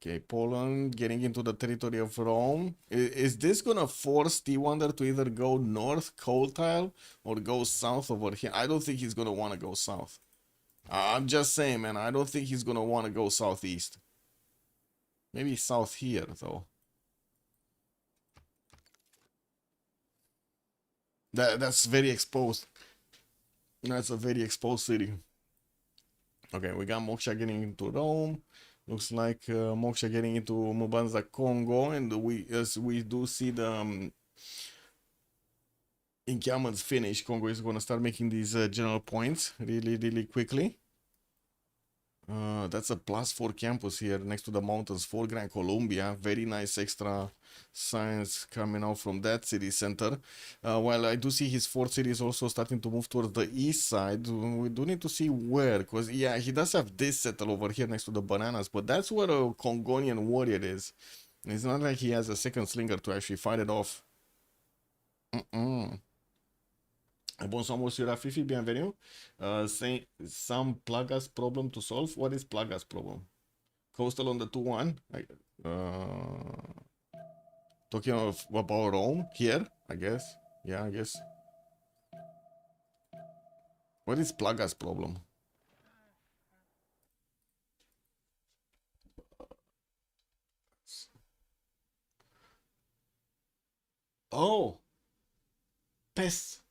Okay, Poland getting into the territory of Rome. Is this gonna force T-Wonder to either go north, coal tile, or go south over here? I don't think he's gonna want to go south. I'm just saying, man, I don't think he's gonna want to go southeast. Maybe south here, though. That's very exposed. That's a very exposed city. Okay, we got Moksha getting into Rome. Looks like Moksha getting into Mubanza, Congo, and as we do see the encampments finish, Congo is gonna start making these general points really quickly. That's a +4 campus here next to the mountains for Gran Colombia. Very nice extra science coming out from that city center. While I do see his 4th city is also starting to move towards the east side. We do need to see where, because yeah, he does have this settle over here next to the bananas, but that's where a Congonian warrior is. It's not like he has a second slinger to actually fight it off. Bonsoir, monsieur Rafifi, bienvenue. Saying some Plagas problem to solve. What is Plagas problem? Coastal on the 2-1. Talking about Rome here, I guess. Yeah, I guess. What is Plagas problem? Oh, pests.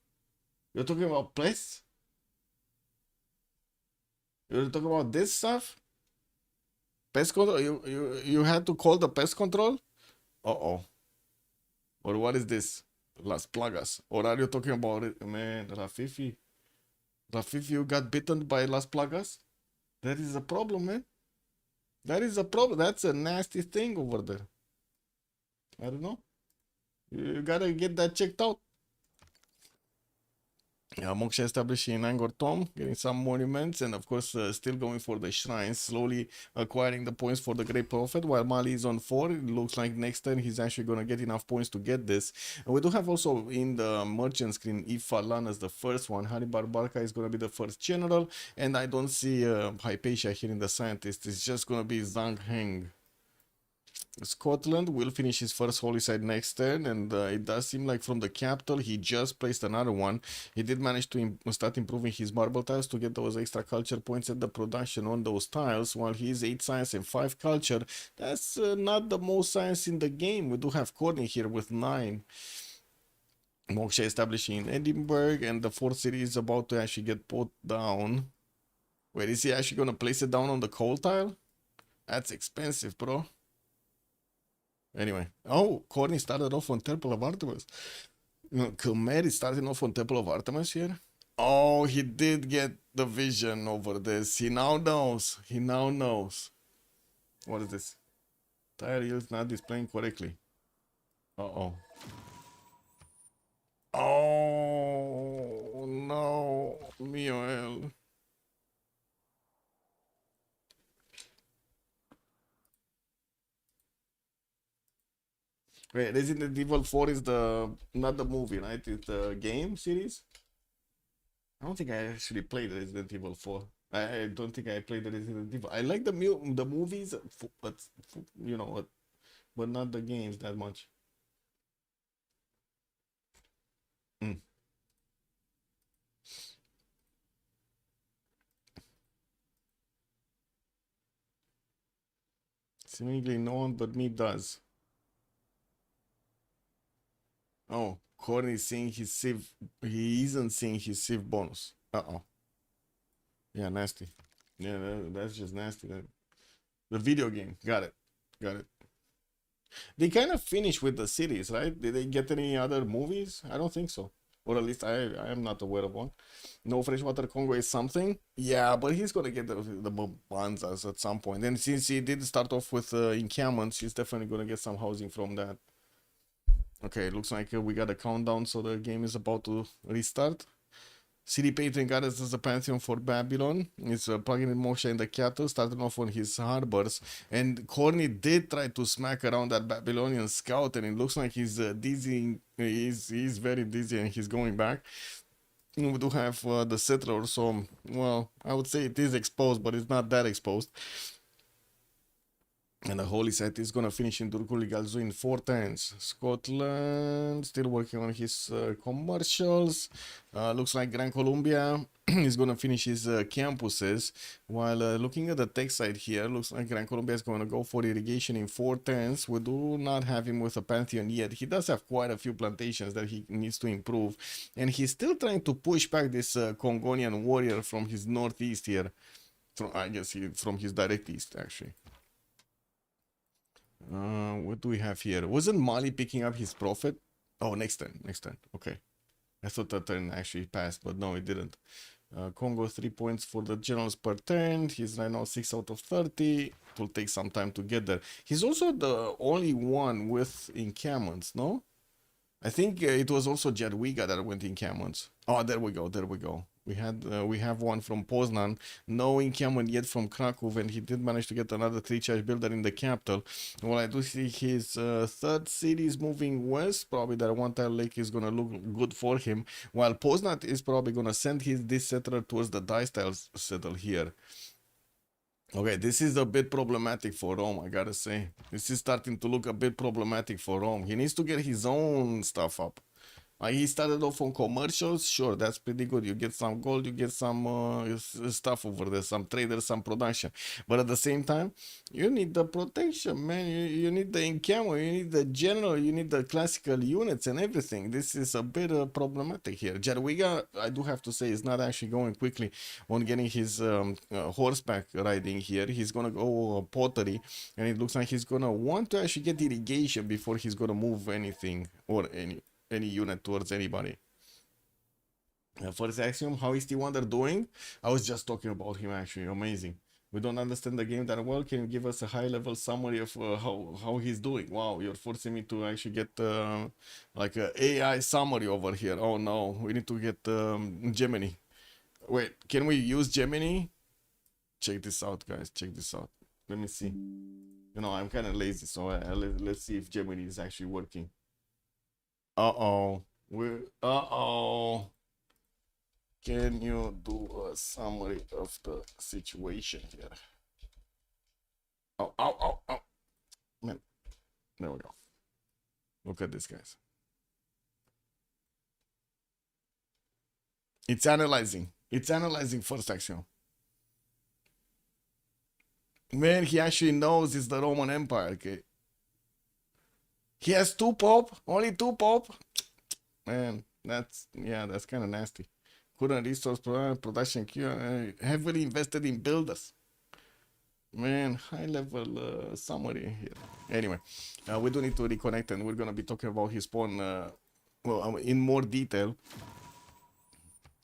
You're talking about pests? You're talking about this stuff? Pest control? You had to call the pest control? Uh-oh. Or what is this? Las Plagas. Or are you talking about it? Man, Rafifi. Rafifi, you got bitten by Las Plagas? That is a problem, man. That is a problem. That's a nasty thing over there. I don't know. You gotta get that checked out. Moksha establishing Angkor Tom, getting some monuments, and of course still going for the shrines, slowly acquiring the points for the Great Prophet, while Mali is on 4. It looks like next turn he's actually going to get enough points to get this. And we do have also in the merchant screen Ifalan as the first one. Hari Barbarka is going to be the first general, and I don't see Hypatia here in the scientist. It's just going to be Zhang Heng. Scotland will finish his first holy site next turn, and it does seem like from the capital he just placed another one. He did manage to start improving his marble tiles to get those extra culture points at the production on those tiles. While he is 8 science and 5 culture, that's not the most science in the game. We do have Courtney here with 9. Moksha establishing in Edinburgh, and the 4th city is about to actually get put down. Wait, is he actually going to place it down on the coal tile? That's expensive, bro. Anyway, oh, Courtney started off on Temple of Artemis. Khmer is starting off on Temple of Artemis here. Oh, he did get the vision over this. He now knows. He now knows. What is this? Tire yields not displaying correctly. Uh-oh. Oh, no. Mioel. Wait, Resident Evil 4 is not the movie, right? It's the game series. I don't think I actually played Resident Evil 4. I don't think I played the Resident Evil. I like the movies, but you know, but not the games that much. Mm. Seemingly no one but me does. Oh, Corey is seeing his Civ. He isn't seeing his Civ bonus. Uh-oh. Yeah, nasty. Yeah, that's just nasty. The video game. Got it. Got it. They kind of finished with the series, right? Did they get any other movies? I don't think so. Or at least I am not aware of one. No Freshwater Congo is something. Yeah, but he's gonna get the Banzas at some point. And since he did start off with encampments, he's definitely gonna get some housing from that. Okay, looks like we got a countdown, so the game is about to restart. City Patron goddess as a pantheon for Babylon. It's plugging in Moksha in the cattle, starting off on his harbors. And Corny did try to smack around that Babylonian scout, and it looks like he's dizzy. He's very dizzy, and he's going back. We do have the settler, so, well, I would say it is exposed, but it's not that exposed. And the Holy Site is going to finish in Turkuli Galzu in 4 turns. Scotland still working on his commercials. Looks like Gran Colombia is going to finish his campuses. While looking at the tech side here, looks like Gran Colombia is going to go for irrigation in 4 turns. We do not have him with a Pantheon yet. He does have quite a few plantations that he needs to improve. And he's still trying to push back this Congonian warrior from his northeast here. I guess from his direct east, actually. What do we have here? Wasn't Mali picking up his prophet? Oh, next turn. Okay. I thought that turn actually passed, but no, it didn't. Congo 3 points for the generals per turn. He's right now 6 out of 30. It will take some time to get there. He's also the only one with encampments, no? I think it was also Jadwiga that went encampments. Oh, there we go. We have one from Poznan, no encampment yet from Krakow, and he did manage to get another 3-charge builder in the capital. Well, I do see his third city is moving west. Probably that one-tile lake is gonna look good for him, while Poznan is probably gonna send this settler towards the dice-tile settle here. Okay, this is a bit problematic for Rome, I gotta say. This is starting to look a bit problematic for Rome. He needs to get his own stuff up. He started off on commercials, sure, that's pretty good. You get some gold, you get some stuff over there, some traders, some production. But at the same time, you need the protection, man. You need the encampment, you need the general, you need the classical units and everything. This is a bit problematic here. Jadwiga, I do have to say, is not actually going quickly on getting his horseback riding here. He's going to go pottery, and it looks like he's going to want to actually get irrigation before he's going to move anything or any unit towards anybody. First axiom, how is T-Wonder doing? I was just talking about him, actually. Amazing. We don't understand the game that well. Can you give us a high-level summary of how he's doing? Wow, you're forcing me to actually get like a AI summary over here. Oh no, we need to get Gemini. Wait, can we use Gemini? Check this out, guys. Check this out. Let me see. You know, I'm kind of lazy, so let's see if Gemini is actually working. Uh-oh. Can you do a summary of the situation here? Oh. Man. There we go. Look at this, guys. It's analyzing. It's analyzing first action. Man, he actually knows it's the Roman Empire, okay? He has 2 pop, only 2 pop. Man, that's kind of nasty. Couldn't resource production queue, heavily invested in builders. Man, high level summary here. Anyway, we do need to reconnect, and we're gonna be talking about his pawn, well, in more detail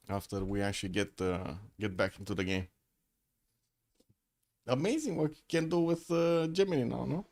after we actually get back into the game. Amazing what you can do with Gemini now, no?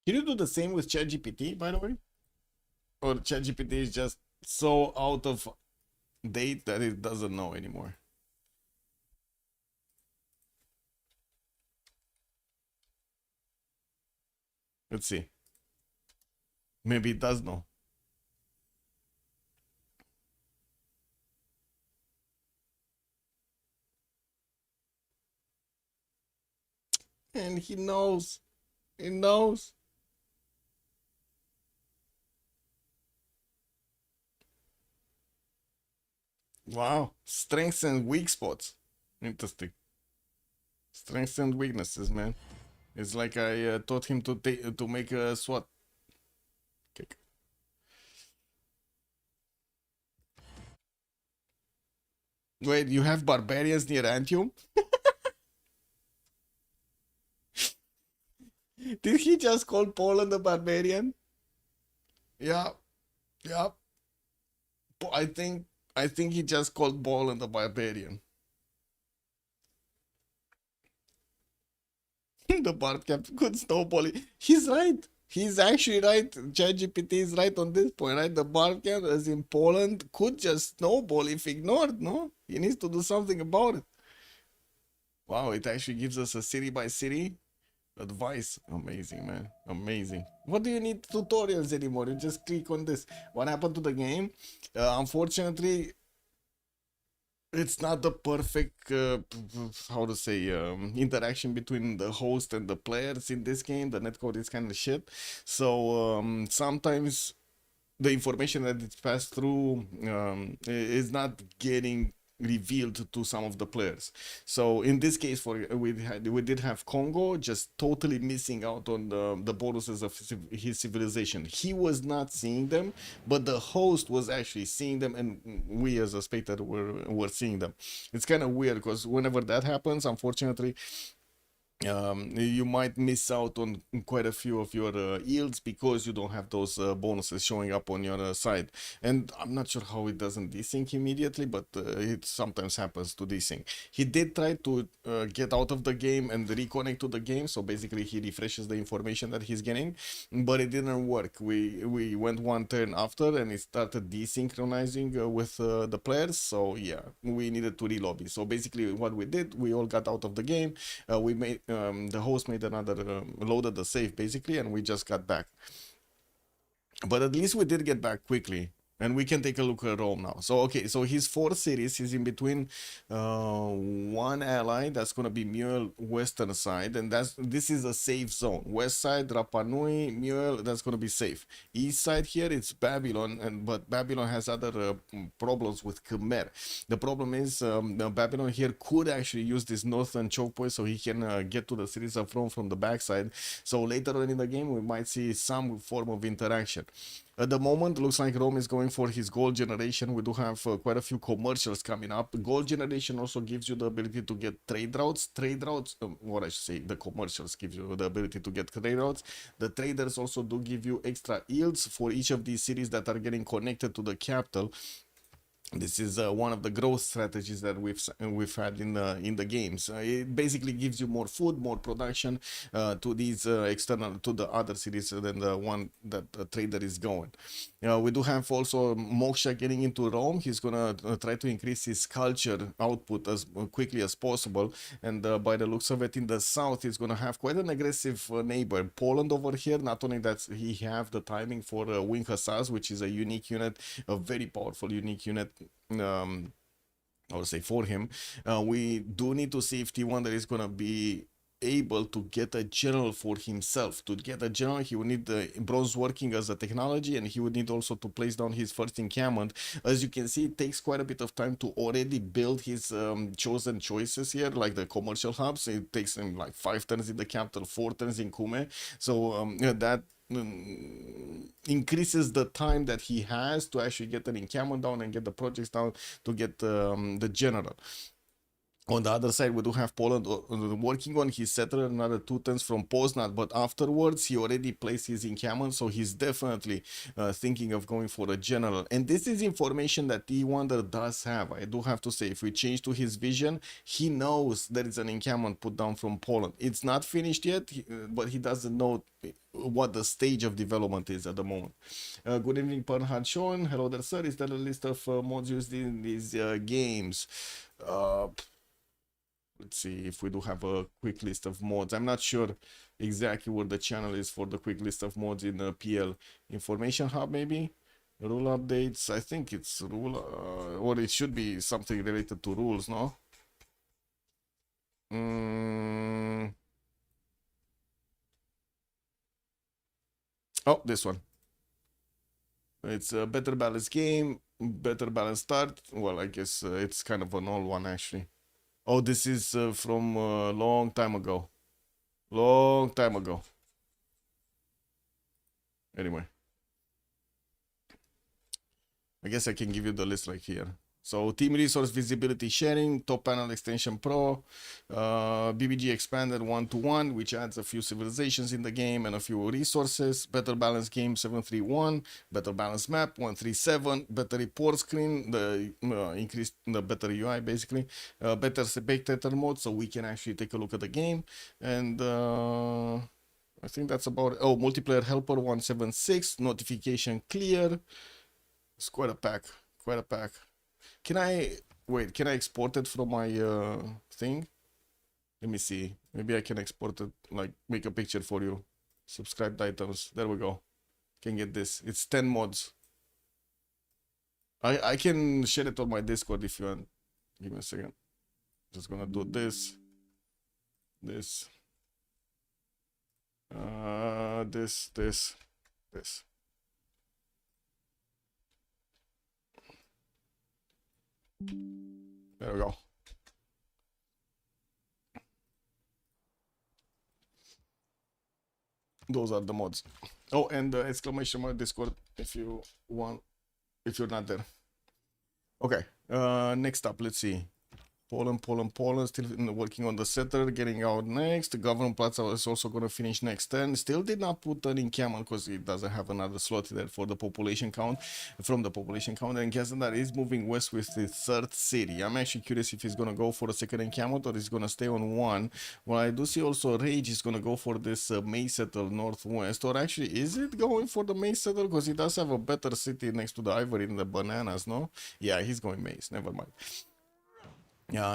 Can you do the same with ChatGPT, by the way? Or ChatGPT is just so out of date that it doesn't know anymore? Let's see. Maybe it does know. And he knows. He knows. Wow. Strengths and weak spots. Interesting. Strengths and weaknesses, man. It's like I taught him to make a SWAT kick. Wait, you have barbarians near Antium? Did he just call Poland a barbarian? Yeah, yeah. I think he just called Poland a barbarian. The Bard kept good snowballing. He's right. He's actually right. ChatGPT is right on this point, right? The Bard camp, as in Poland, could just snowball if ignored, no? He needs to do something about it. Wow, it actually gives us a city by city advice. Amazing, man. Amazing. What do you need tutorials anymore? You just click on this. What happened to the game? Unfortunately, it's not the perfect how to say interaction between the host and the players in this game. The netcode is kind of shit, so sometimes the information that is passed through is not getting revealed to some of the players. So in this case, we did have Congo just totally missing out on the bonuses of his civilization. He was not seeing them, but the host was actually seeing them, and we as a spectator were seeing them. It's kind of weird because whenever that happens, unfortunately, you might miss out on quite a few of your yields because you don't have those bonuses showing up on your side. And I'm not sure how it doesn't desync immediately, but it sometimes happens to desync. He did try to get out of the game and reconnect to the game, so basically he refreshes the information that he's getting, but it didn't work. We went one turn after and it started desynchronizing with the players, so yeah, we needed to relobby. So basically what we did, we all got out of the game. We made the host made another loaded the save basically, and we just got back. But at least we did get back quickly, and we can take a look at Rome now. So okay, so his 4 cities, he's in between one ally that's gonna be Mule western side, and this is a safe zone. West side Rapa Nui, Mule, that's gonna be safe. East side here it's Babylon, but Babylon has other problems with Khmer. The problem is Babylon here could actually use this northern choke point so he can get to the cities of Rome from the backside. So later on in the game we might see some form of interaction. At the moment, looks like Rome is going for his gold generation. We do have quite a few commercials coming up. Gold generation also gives you the ability to get trade routes. What I should say, the commercials give you the ability to get trade routes. The traders also do give you extra yields for each of these cities that are getting connected to the capital. This is one of the growth strategies that we've had in the games. It basically gives you more food, more production to these external to the other cities than the one that the trader is going. We do have also Moksha getting into Rome. He's gonna try to increase his culture output as quickly as possible, and by the looks of it, in the south, he's gonna have quite an aggressive neighbor, Poland over here. Not only that, he have the timing for Wing Hussars, which is a unique unit, a very powerful unique unit. I would say for him, we do need to see if T1 is gonna be able to get a general for himself. To get a general, he would need the bronze working as a technology, and he would need also to place down his first encampment. As you can see, it takes quite a bit of time to already build his chosen choices here, like the commercial hubs. It takes him like 5 turns in the capital, 4 turns in Kume. So that increases the time that he has to actually get an encampment down and get the projects down to get the general. On the other side, we do have Poland working on his settler, another 2 turns from Poznań, but afterwards he already placed his encampment, so he's definitely thinking of going for a general. And this is information that T-Wonder does have. I do have to say, if we change to his vision, he knows there is an encampment put down from Poland. It's not finished yet, but he doesn't know what the stage of development is at the moment. Good evening, Bernhard Sean. Hello there, sir. Is there a list of mods used in these games? Let's see if we do have a quick list of mods. I'm not sure exactly where the channel is for the quick list of mods in PL. Information Hub, maybe? Rule updates. I think it's rule, or it should be something related to rules, no? Oh, this one. It's a better balanced game, better balanced start. Well, I guess it's kind of an old one, actually. Oh, this is from a long time ago. Long time ago. Anyway. I guess I can give you the list like here. So team resource visibility sharing, top panel extension pro, BBG expanded 1-to-1, which adds a few civilizations in the game and a few resources, better balance game 731, better balance map 137, better report screen, the increased the better UI basically, better spectator mode so we can actually take a look at the game, and I think that's about it. Oh, multiplayer helper 176, notification clear. It's quite a pack, quite a pack. Can I wait? Can I export it from my thing? Let me see. Maybe I can export it, like make a picture for you. Subscribed items. There we go. Can get this. It's 10 mods. I can share it on my Discord if you want. Give me a second. Just gonna do this. This. This. There we go. Those are the mods. Oh, and exclamation mark Discord if you want, if you're not there. Okay, next up, let's see. Poland, still working on the settler, getting out next. The Government Plaza is also going to finish next turn. Still did not put an encampment because it doesn't have another slot there for the population count, from the population count. And Krasnodar is moving west with the third city. I'm actually curious if he's going to go for a second encampment or he's going to stay on one. Well, I do see also Rage is going to go for this May settle northwest. Or actually, is it going for the May settle? Because he does have a better city next to the Ivory and the Bananas, no? Yeah, he's going Maze, never mind.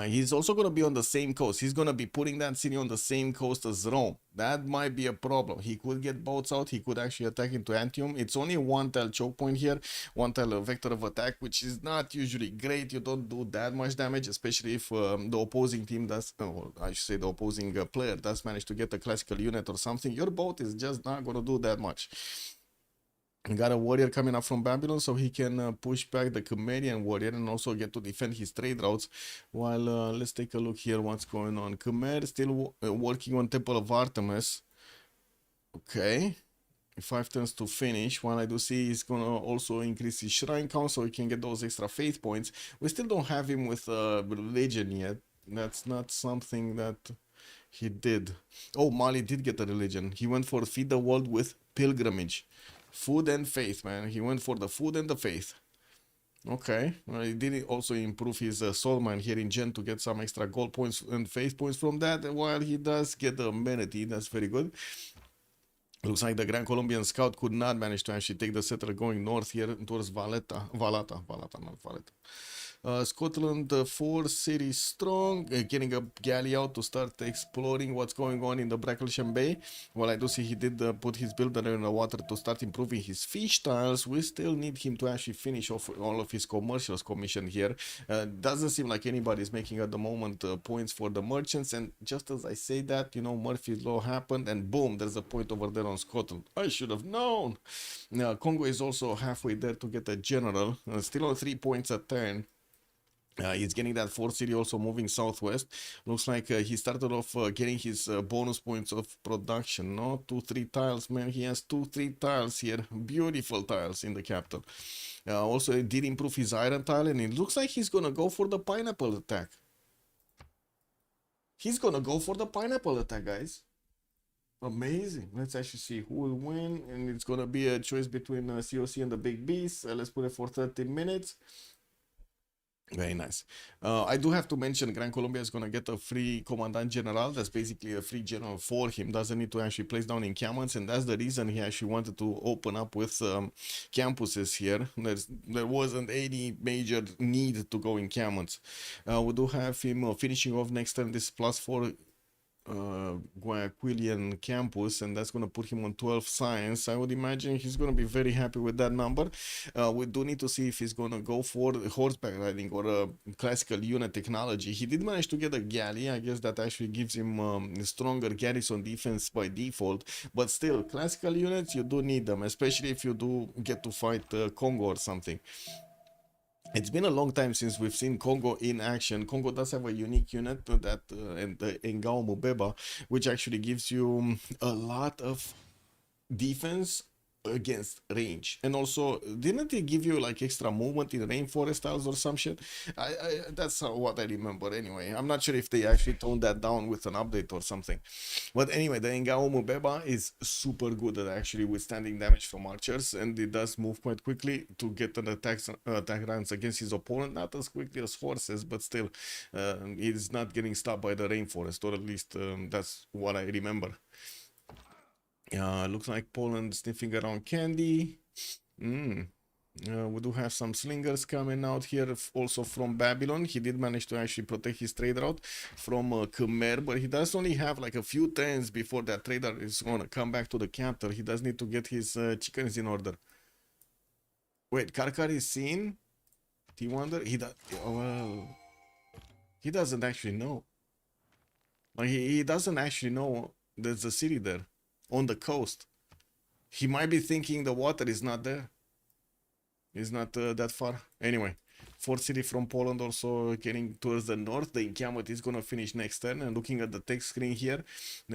He's also going to be on the same coast. He's going to be putting that city on the same coast as Rome. That might be a problem. He could get boats out. He could actually attack into Antium. It's only one tile choke point here, one tile vector of attack, which is not usually great. You don't do that much damage, especially if the opposing team does, or I should say the opposing player does manage to get a classical unit or something. Your boat is just not going to do that much. Got a warrior coming up from Babylon, so he can push back the Khmerian warrior and also get to defend his trade routes. While let's take a look here what's going on. Khmer still working on Temple of Artemis. Okay, 5 turns to finish. While I do see he's gonna also increase his shrine count so he can get those extra faith points. We still don't have him with religion yet. That's not something that he did. Oh, Mali did get a religion. He went for feed the world with pilgrimage. Food and faith, man. He went for the food and the faith. Okay. Well, he did also improve his soul mine here in Gen to get some extra gold points and faith points from that. While he does get the amenity, that's very good. Looks like the Grand Colombian Scout could not manage to actually take the settler going north here towards Valata, not Valletta. Scotland, 4 cities strong, getting a galley out to start exploring what's going on in the Bracklesham Bay. Well, I do see he did put his builder in the water to start improving his fish tiles. We still need him to actually finish off all of his commercials commissioned here. Doesn't seem like anybody's making at the moment points for the merchants, and just as I say that, you know, Murphy's Law happened and boom, there's a point over there on Scotland. I should have known. Congo is also halfway there to get a general, still on 3 points a turn. He's getting that 4th city also moving southwest. Looks like he started off getting his bonus points of production, no? 2-3 tiles, man. He has 2-3 tiles here. Beautiful tiles in the capital. Also, he did improve his iron tile, and it looks like he's gonna go for the pineapple attack. He's gonna go for the pineapple attack, guys. Amazing. Let's actually see who will win, and it's gonna be a choice between COC and the Big Beast. Let's put it for 30 minutes. Very nice. I do have to mention Gran Colombia is going to get a free Commandant General. That's basically a free general for him. Doesn't need to actually place down encampments, and that's the reason he actually wanted to open up with campuses here. There wasn't any major need to go encampments. We do have him finishing off next turn this +4 Guayaquilian campus, and that's going to put him on 12 science. I would imagine he's going to be very happy with that number. We do need to see if he's going to go for horseback riding or a classical unit technology. He did manage to get a galley. I guess that actually gives him stronger garrison defense by default, but still classical units, you do need them, especially if you do get to fight Congo or something. It's been a long time since we've seen Congo in action. Congo does have a unique unit that and the Engao Mubeba, which actually gives you a lot of defense against range. And also, didn't they give you like extra movement in rainforest tiles or some shit? That's what I remember anyway. I'm not sure if they actually toned that down with an update or something. But anyway, the Engao Mubeba is super good at actually withstanding damage from archers, and it does move quite quickly to get an attack runs against his opponent. Not as quickly as horses, but still, he's not getting stopped by the rainforest, or at least that's what I remember. Looks like Poland sniffing around candy. We do have some slingers coming out here, also from Babylon. He did manage to actually protect his trade route from Khmer, but he does only have like a few turns before that trader is gonna come back to the capital. He does need to get his chickens in order. Wait, Karkar is seen? T-Wonder? He doesn't actually know. Like, he doesn't actually know there's a city there on the coast. He might be thinking the water is not there. It's not that far. Anyway, fourth city from Poland also getting towards the north. The encampment is gonna finish next turn. And looking at the text screen here,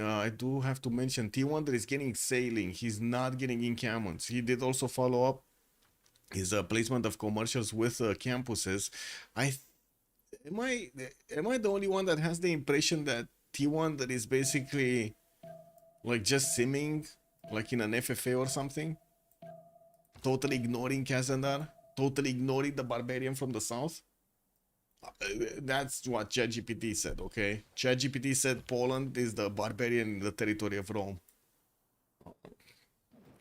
I do have to mention T-Wonder is getting sailing. He's not getting encampments. He did also follow up his placement of commercials with campuses. Am I the only one that has the impression that T1 that is basically like just simming like in an FFA or something, totally ignoring Kazandar, totally ignoring the barbarian from the south? That's what ChatGPT said, okay? ChatGPT said Poland is the barbarian in the territory of Rome.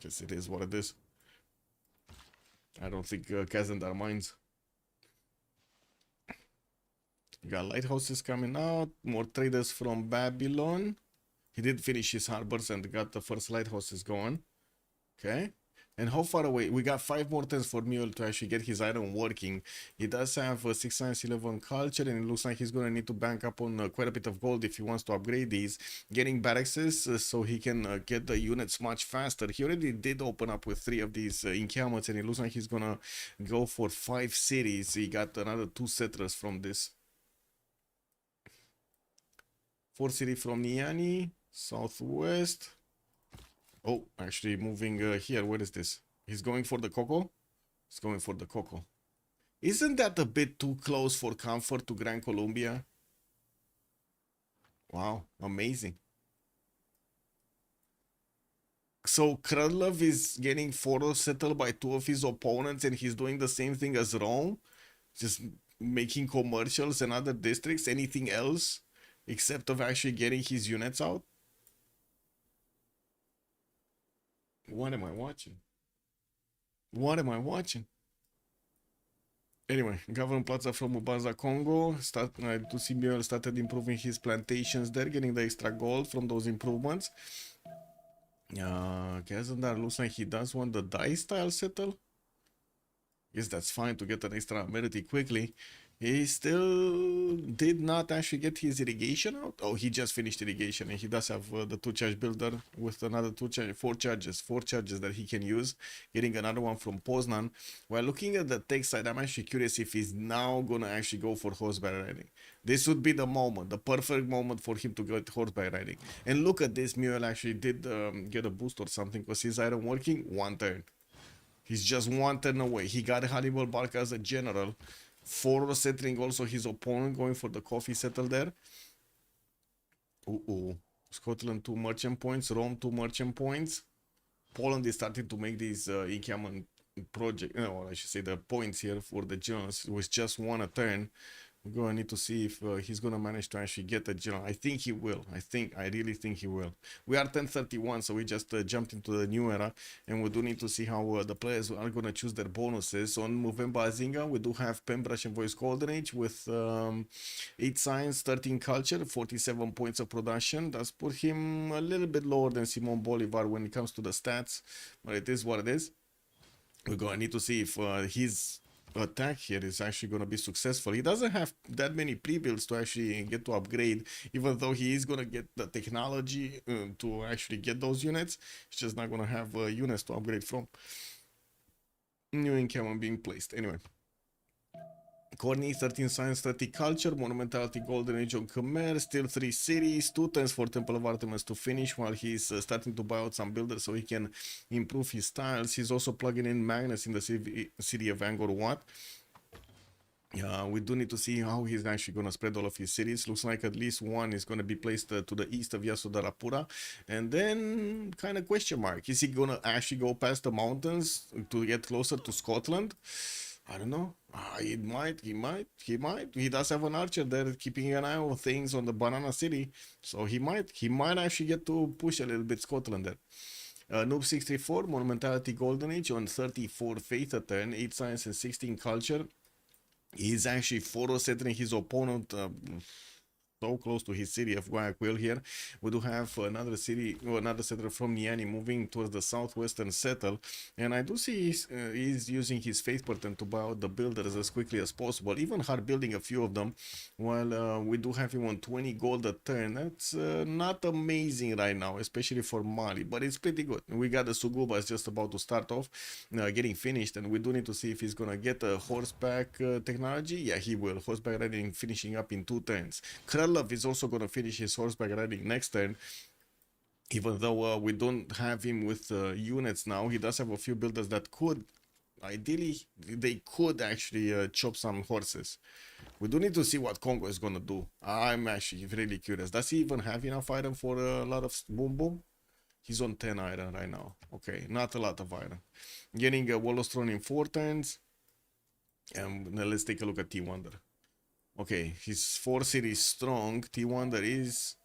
Guess it is what it is. I don't think Kazandar minds. We got lighthouses coming out, more traders from Babylon. He did finish his harbors and got the first lighthouses going. Okay. And how far away? We got 5 more turns for Mule to actually get his iron working. He does have 6 science 11 culture, and it looks like he's going to need to bank up on quite a bit of gold if he wants to upgrade these. Getting barracks so he can get the units much faster. He already did open up with 3 of these encampments, and it looks like he's going to go for 5 cities. He got another 2 settlers from this. 4th city from Niani, southwest. Oh, actually moving here. What is this? He's going for the Coco? He's going for the Coco. Isn't that a bit too close for comfort to Gran Colombia? Wow, amazing. So Krudlov is getting photo settled by 2 of his opponents, and he's doing the same thing as Rome? Just making commercials and other districts? Anything else except of actually getting his units out? What am I watching? What am I watching? Anyway, Government Plaza from Mubaza, Congo. To see CPL started improving his plantations there, getting the extra gold from those improvements. Kazandar looks like he does want the dice style settle. Guess that's fine to get an extra amenity quickly. He still did not actually get his irrigation out. Oh, he just finished irrigation, and he does have the 2-charge builder with another 4 charges that he can use. Getting another one from Poznan. While looking at the tech side, I'm actually curious if he's now gonna actually go for horseback riding. This would be the moment, the perfect moment for him to get horseback riding. And look at this, Mule actually did get a boost or something, because his iron working 1 turn. He's just 1 turn away. He got Hannibal Barca as a general. 4 settling also his opponent, going for the coffee settle there. Scotland 2 merchant points, Rome 2 merchant points. Poland is starting to make these encampment project, no, I should say the points here for the generals with just 1 a turn. We're going to need to see if he's going to manage to actually get the general. I think he will. I really think he will. We are 1031, so we just jumped into the new era, and we do need to see how the players are going to choose their bonuses. On Movemba Azinga, we do have Pembrush and Voice Golden Age with 8 science, 13 culture, 47 points of production. That's put him a little bit lower than Simon Bolivar when it comes to the stats, but it is what it is. We're going to need to see if his attack here is actually going to be successful. He doesn't have that many pre-builds to actually get to upgrade, even though he is going to get the technology to actually get those units. He's just not going to have units to upgrade from. New encampment being placed. Anyway, Corny, 13 Science, 30 Culture, Monumentality, Golden Age on Khmer, still 3 cities, 2 turns for Temple of Artemis to finish while he's starting to buy out some builders so he can improve his styles. He's also plugging in Magnus in the city of Angkor Wat. We do need to see how he's actually going to spread all of his cities. Looks like at least one is going to be placed to the east of Yasodharapura. And then kind of question mark. Is he going to actually go past the mountains to get closer to Scotland? I don't know. He might. He does have an archer there keeping an eye on things on the Banana City. So he might actually get to push a little bit Scotland there. Noob 634, Monumentality Golden Age on 34 Faith a turn, 8 Science and 16 Culture. He's actually photo-setting his opponent so close to his city of Guayaquil here. We do have another city, another settler from Niani moving towards the southwestern settle. And I do see he's using his faith pattern to buy out the builders as quickly as possible, even hard building a few of them. While we do have him on 20 gold a turn. That's not amazing right now, especially for Mali, but it's pretty good. We got the Sugubas just about to start off, getting finished, and we do need to see if he's gonna get a horseback technology. Yeah, he will. Horseback riding finishing up in 2 turns. Krylov is also gonna finish his horseback riding next turn. Even though we don't have him with units now, he does have a few builders that could, ideally, they could actually chop some horses. We do need to see what Congo is gonna do. I'm actually really curious. Does he even have enough iron for a lot of boom boom? He's on 10 iron right now. Okay, not a lot of iron. Getting a Wolostron in 4 turns. And now let's take a look at T-Wonder. Okay, he's 4 cities strong. T-Wonder is...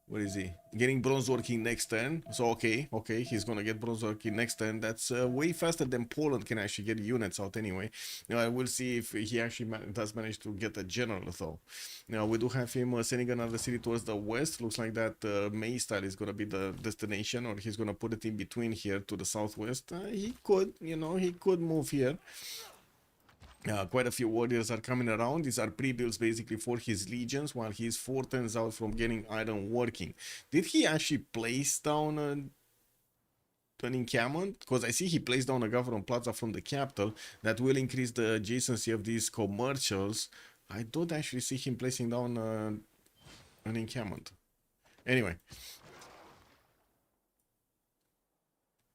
Where is he? Getting bronze working next turn. So okay, he's gonna get bronze working next turn. That's way faster than Poland can actually get units out anyway. Now we'll see if he actually does manage to get a general though. Now we do have him sending another city towards the west. Looks like that May style is gonna be the destination, or he's gonna put it in between here to the southwest. He could, you know, he could move here. Quite a few warriors are coming around. These are pre-builds basically for his legions, while he's 4 turns out from getting iron working. Did he actually place down an encampment? Because I see he placed down a government plaza from the capital that will increase the adjacency of these commercials. I don't actually see him placing down an encampment. Anyway.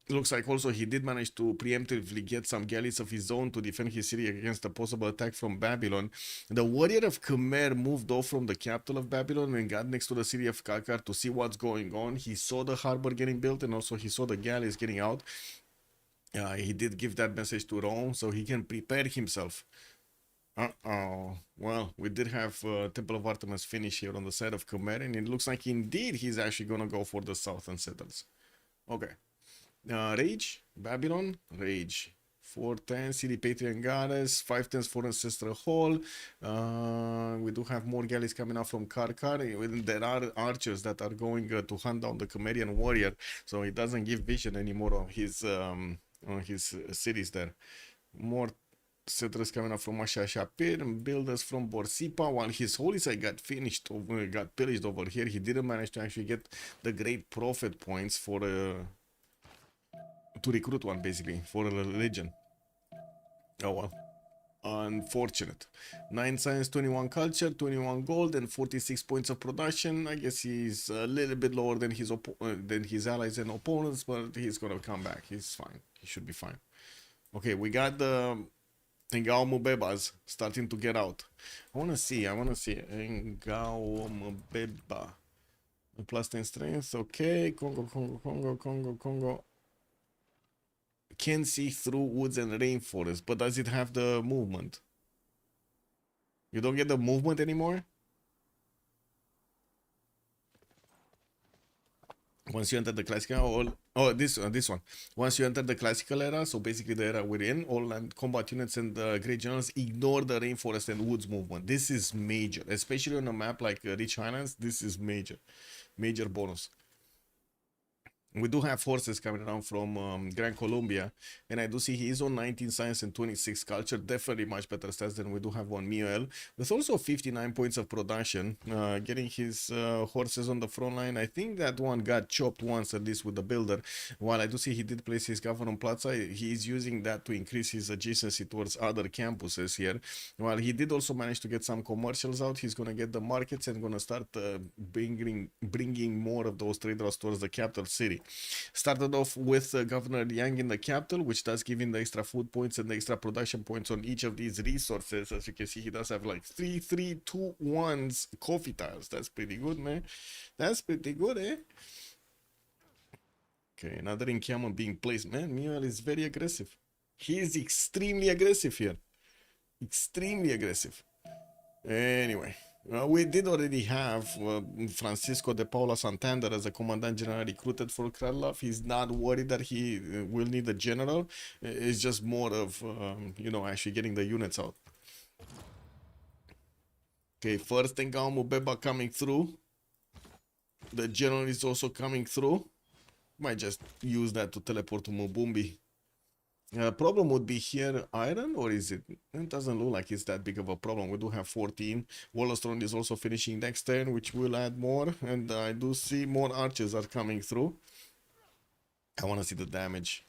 Looks like also he did manage to preemptively get some galleys of his own to defend his city against a possible attack from Babylon. The warrior of Khmer moved off from the capital of Babylon and got next to the city of Kalkar to see what's going on. He saw the harbor getting built and also he saw the galleys getting out. He did give that message to Rome so he can prepare himself. Well, we did have Temple of Artemis finish here on the side of Khmer, and it looks like indeed he's actually gonna go for the southern settles. Okay. Rage, Babylon, Rage. 410, City Patriot Goddess, 510 for Ancestral Hall. We do have more galleys coming out from Karkar. There are archers that are going to hunt down the Khmerian warrior, so he doesn't give vision anymore on his cities there. More settlers coming up from Asha Shapir and builders from Borsipa. While his holy site got pillaged over here, he didn't manage to actually get the great prophet points for to recruit one, basically, for a religion. Oh well. Unfortunate. 9 science, 21 culture, 21 gold, and 46 points of production. I guess he's a little bit lower than his allies and opponents, but he's gonna come back. He's fine. He should be fine. Okay, we got the Ngao Mubebas starting to get out. I wanna see. Ngao Mubeba. Plus 10 strength. Okay. Congo. Can see through woods and rainforest, but does it have the movement? You don't get the movement anymore? Once you enter the classical, this one. Once you enter the classical era, so basically the era we're in, all land combat units and great generals ignore the rainforest and woods movement. This is major, especially on a map like Rich Highlands. This is major bonus. We do have horses coming around from Gran Colombia, and I do see he is on 19 science and 26 culture, definitely much better stats than we do have on Muel, with also 59 points of production, getting his horses on the front line. I think that one got chopped once, at least with the builder. While I do see he did place his governor plaza, he is using that to increase his adjacency towards other campuses here. While he did also manage to get some commercials out, he's going to get the markets and going to start bringing more of those traders towards the capital city. Started off with Governor Yang in the capital, which does give him the extra food points and the extra production points on each of these resources. As you can see, he does have like 3, 3, 2, 1s coffee tiles. That's pretty good, man. That's pretty good, eh? Okay, another encampment being placed. Man, Miguel is very aggressive. He is extremely aggressive here. Extremely aggressive. Anyway, we did already have Francisco de Paula Santander as a commandant general recruited for Kralov. He's not worried that he will need a general. It's just more of, you know, actually getting the units out. Okay, first Engao Mubeba coming through. The general is also coming through. Might just use that to teleport to Mubumbi. Problem would be here iron, or is it? It doesn't look like it's that big of a problem. We do have 14. Wallastron is also finishing next turn, which will add more. And I do see more archers are coming through. I want to see the damage.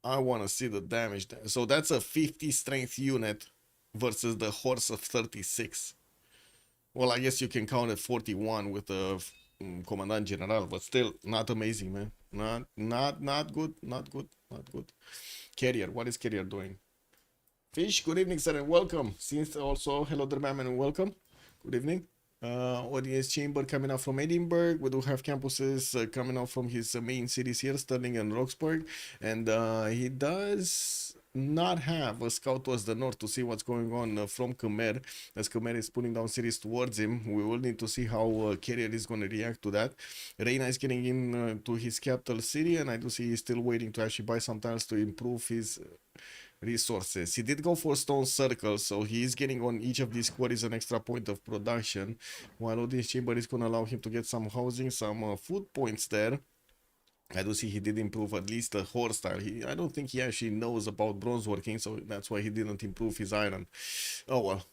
I want to see the damage. So that's a 50 strength unit versus the horse of 36. Well, I guess you can count it 41 with the Commandant General, but still not amazing, man. Not good. Not good. Not good. Carrier, what is Carrier doing? Fish, good evening, sir, and welcome. Since also, hello there, ma'am, and welcome. Good evening. Audience chamber coming out from Edinburgh. We do have campuses coming out from his main cities here, Stirling and Roxburgh. And he does not have a scout towards the north to see what's going on from Khmer, as Khmer is putting down cities towards him. We will need to see how Carrier is going to react to that. Reina is getting in to his capital city, and I do see he's still waiting to actually buy some tiles to improve his resources. He did go for stone circles, so he is getting on each of these quarries an extra point of production, while Audience chamber is going to allow him to get some housing, some food points there. I do see he did improve at least the horse style. I don't think he actually knows about bronze working, so that's why he didn't improve his iron. Oh well.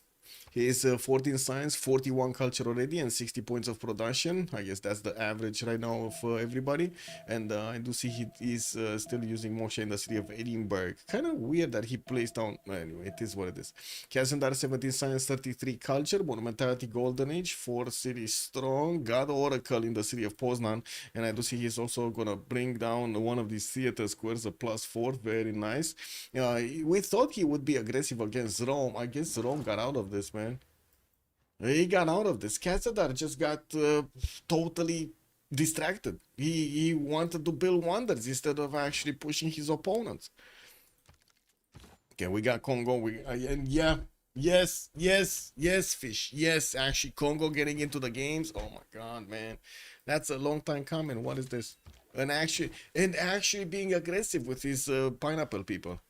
He is 14 science, 41 culture already, and 60 points of production. I guess that's the average right now of everybody. And I do see he is still using Moshe in the city of Edinburgh. Kind of weird that he placed down. Anyway, it is what it is. Kazandar 17 science, 33 culture, monumentality golden age, 4 cities strong. God Oracle in the city of Poznan. And I do see he's also gonna bring down one of these theater squares, a +4. Very nice. We thought he would be aggressive against Rome. I guess Rome got out of this, man. He got out of this. Kazadar just got totally distracted. He wanted to build wonders instead of actually pushing his opponents. Okay, we got Congo. And yeah, yes, Fish. Yes, actually, Congo getting into the games. Oh my God, man, that's a long time coming. What is this? And actually being aggressive with his pineapple people.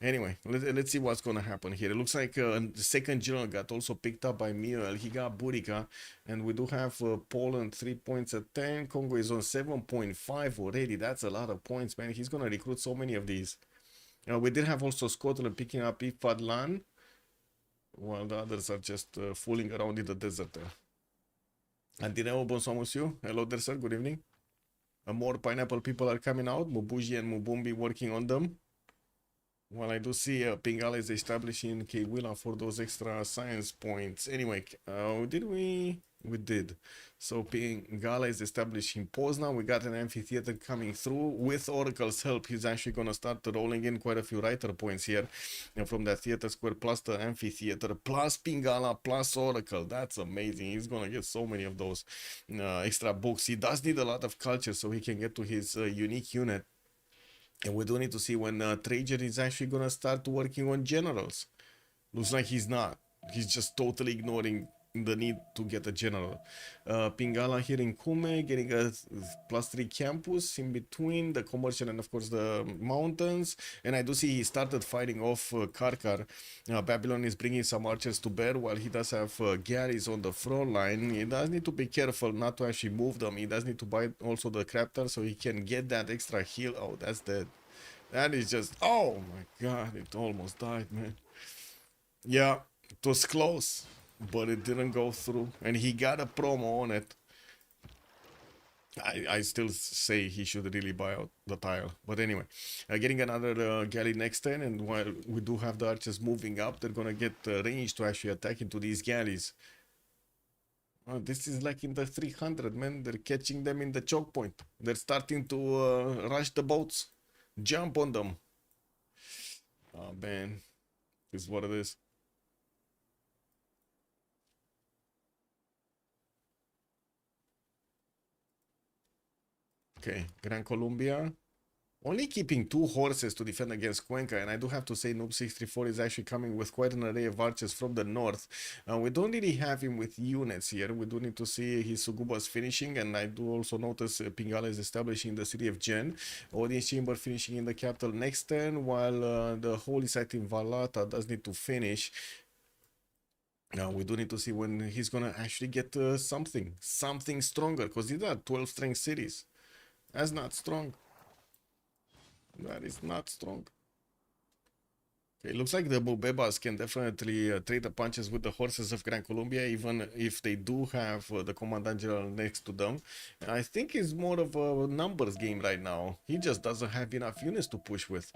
Anyway, let's see what's going to happen here. It looks like the second general got also picked up by Muriel. He got Burica. And we do have Poland 3 points at 10. Congo is on 7.5 already. That's a lot of points, man. He's going to recruit so many of these. We did have also Scotland picking up Ifadlan, while the others are just fooling around in the desert there. Antineo, bonsoir, monsieur. Hello there, sir. Good evening. More pineapple people are coming out. Mubuji and Mubumbi working on them. Well, I do see Pingala is establishing Kwila for those extra science points. Anyway, did we? We did. So Pingala is establishing Poznan. We got an amphitheater coming through. With Oracle's help, he's actually going to start rolling in quite a few writer points here. And from that theater square plus the amphitheater, plus Pingala, plus Oracle. That's amazing. He's going to get so many of those extra books. He does need a lot of culture so he can get to his unique unit. And we do need to see when Trajan is actually going to start working on generals. Looks like he's not. He's just totally ignoring the need to get a general. Pingala here in Kume, getting a +3 campus in between the commercial and of course the mountains. And I do see he started fighting off Karkar. Babylon is bringing some archers to bear while he does have galleys on the front line. He does need to be careful not to actually move them. He does need to buy also the Craptor so he can get that extra heal. Oh, that's dead. That is just, oh my god, it almost died, man. Yeah, it was close, but it didn't go through. And he got a promo on it. I still say he should really buy out the tile. But anyway, getting another galley next turn. And while we do have the archers moving up, they're going to get range to actually attack into these galleys. This is like in the 300, man. They're catching them in the choke point. They're starting to rush the boats. Jump on them. Oh, man. This is what it is. Okay, Gran Colombia. Only keeping 2 horses to defend against Cuenca, and I do have to say Noob 634 is actually coming with quite an array of archers from the north. We don't really have him with units here. We do need to see his Sugubas finishing, and I do also notice Pingala is establishing the city of Gen. Audience Chamber finishing in the capital next turn, while the holy site in Valata does need to finish. Now we do need to see when he's gonna actually get something stronger, because these are 12 strength cities. That's not strong. That is not strong. Okay, looks like the Bubebas can definitely trade the punches with the horses of Gran Colombia, even if they do have the Commandant General next to them. I think it's more of a numbers game right now. He just doesn't have enough units to push with.